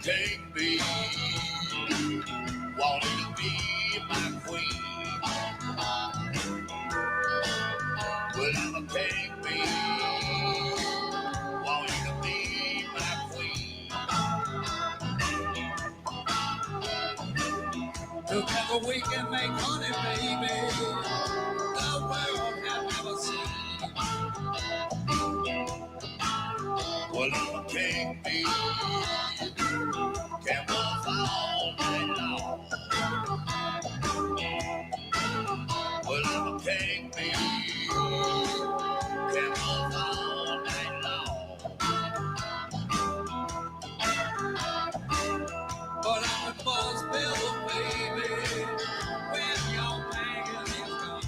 take me, wanting to be my queen. Will ever take me, wanting to be my queen. Together we can make money, baby. The world has never seen. Will ever take me, can walk all night long. Will ever take me, can walk all night long. But I'm a buzz bill, baby, when your man is gone.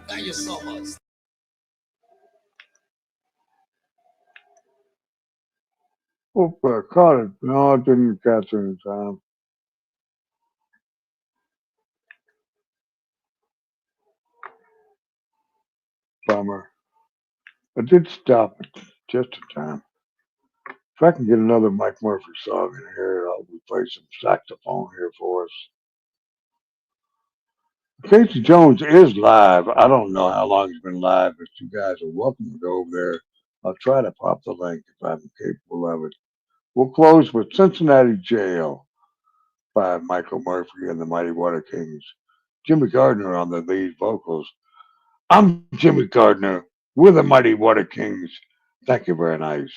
Thank you so much. Oh, I caught it. No, I didn't catch it in time. Bummer. I did stop it just in time. If I can get another Mike Murphy song in here, I'll be playing some saxophone here for us. Casey Jones is live. I don't know how long he's been live, but you guys are welcome to go over there. I'll try to pop the link if I'm capable of it. We'll close with Cincinnati Jail by Michael Murphy and the Mighty Water Kings. Jimmy Gardner on the lead vocals. I'm Jimmy Gardner with the Mighty Water Kings. Thank you very nice.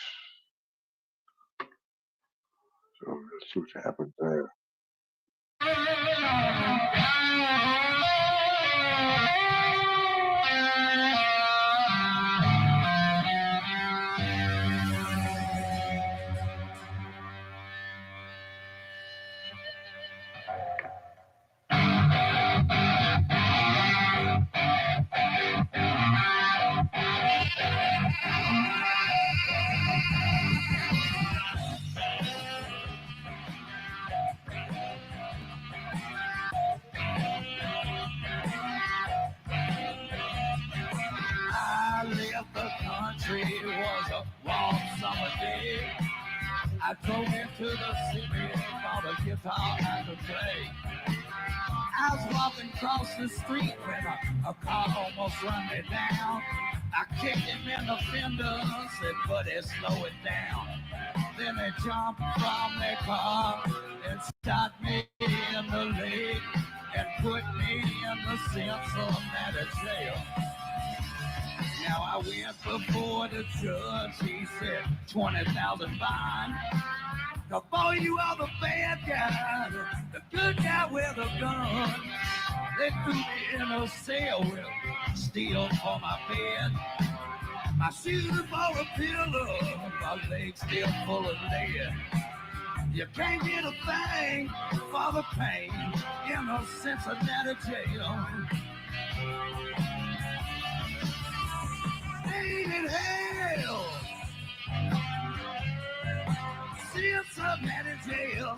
So let's see what happens there. I left the country, it was a warm summer day. I drove into the city, bought a guitar and a play. I was walking across the street when a car almost run me down. I kicked him in the fender, said, buddy, slow it down. Then they jumped from their car and shot me in the leg and put me in the Cincinnati jail. Now I went before the judge, he said 20,000 fine. The boy, you are the bad guy, the good guy with a gun. They threw me in a cell with steel for my bed. My shoes for a pillow, my legs still full of lead. You can't get a thing for the pain in a Cincinnati jail. Ain't it hell? Cincinnati jail.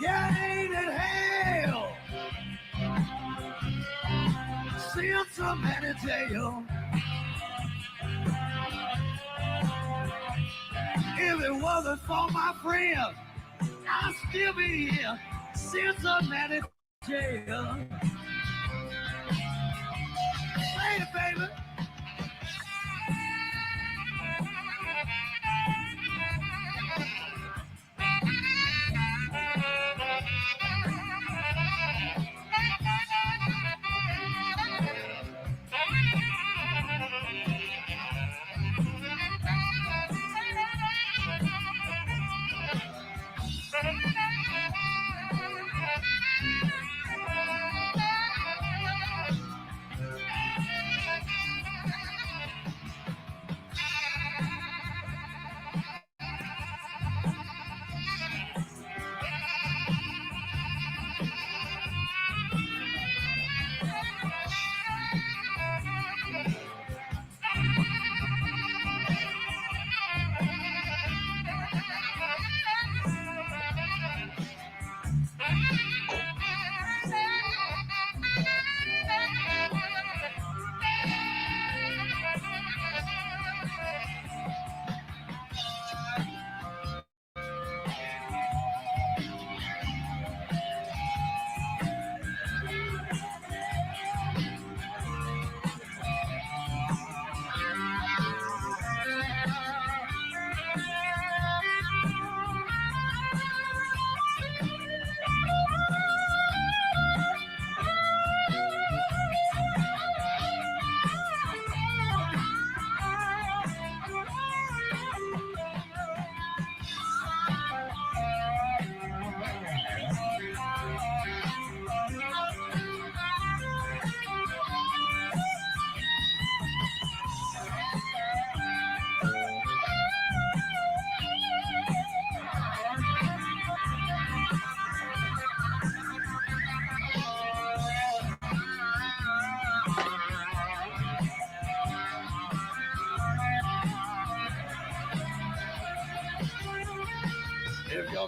Yeah, ain't it hell? Cincinnati jail. If it wasn't for my friends, I'd still be here. Cincinnati jail. Play it, baby.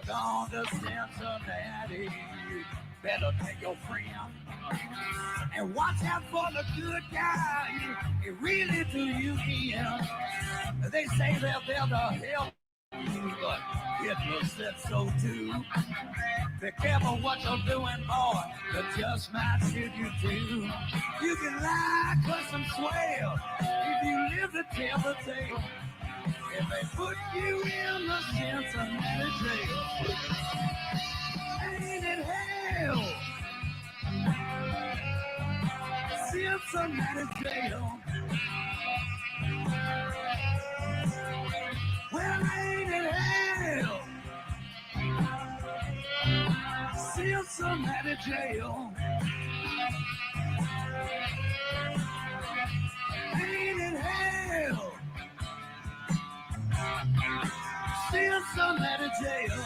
gone to Cincinnati. Better take your friend and watch out for the good guy. It really do you in. They say that they're the hell, but Hitler said so too. Be careful what you're doing, boy. They just might shoot you too. You can lie, cuss, and swear if you live to tell the tale. If they put you in the Cincinnati jail, ain't it hell? Cincinnati jail. Well, ain't it hell? Cincinnati jail. Ain't it hell? Cincinnati jail.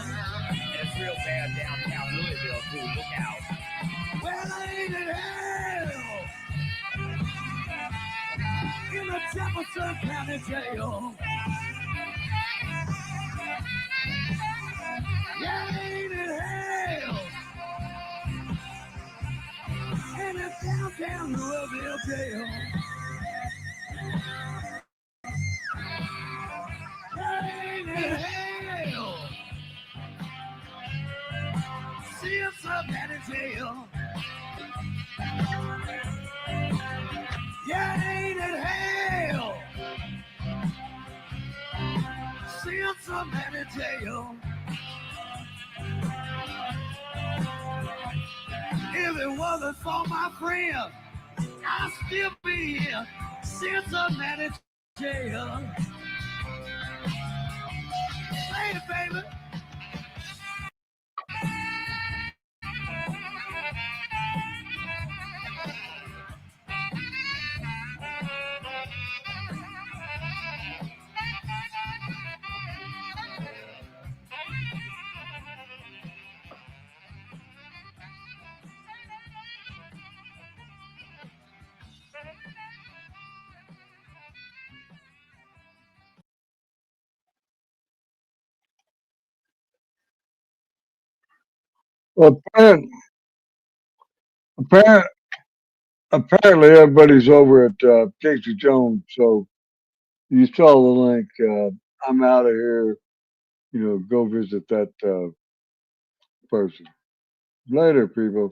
It's real bad downtown Louisville, too. Look out. Well, ain't it hell? In the Jefferson County jail. Yeah, ain't it hell? In the downtown Louisville jail. Ain't it hell? Cincinnati jail. Yeah, ain't it hell? Cincinnati jail. If it wasn't for my friend, I'd still be in Cincinnati jail. Say it, baby. Well, apparent, apparently everybody's over at Casey Jones. So you saw the link. I'm out of here. Go visit that person. Later, people.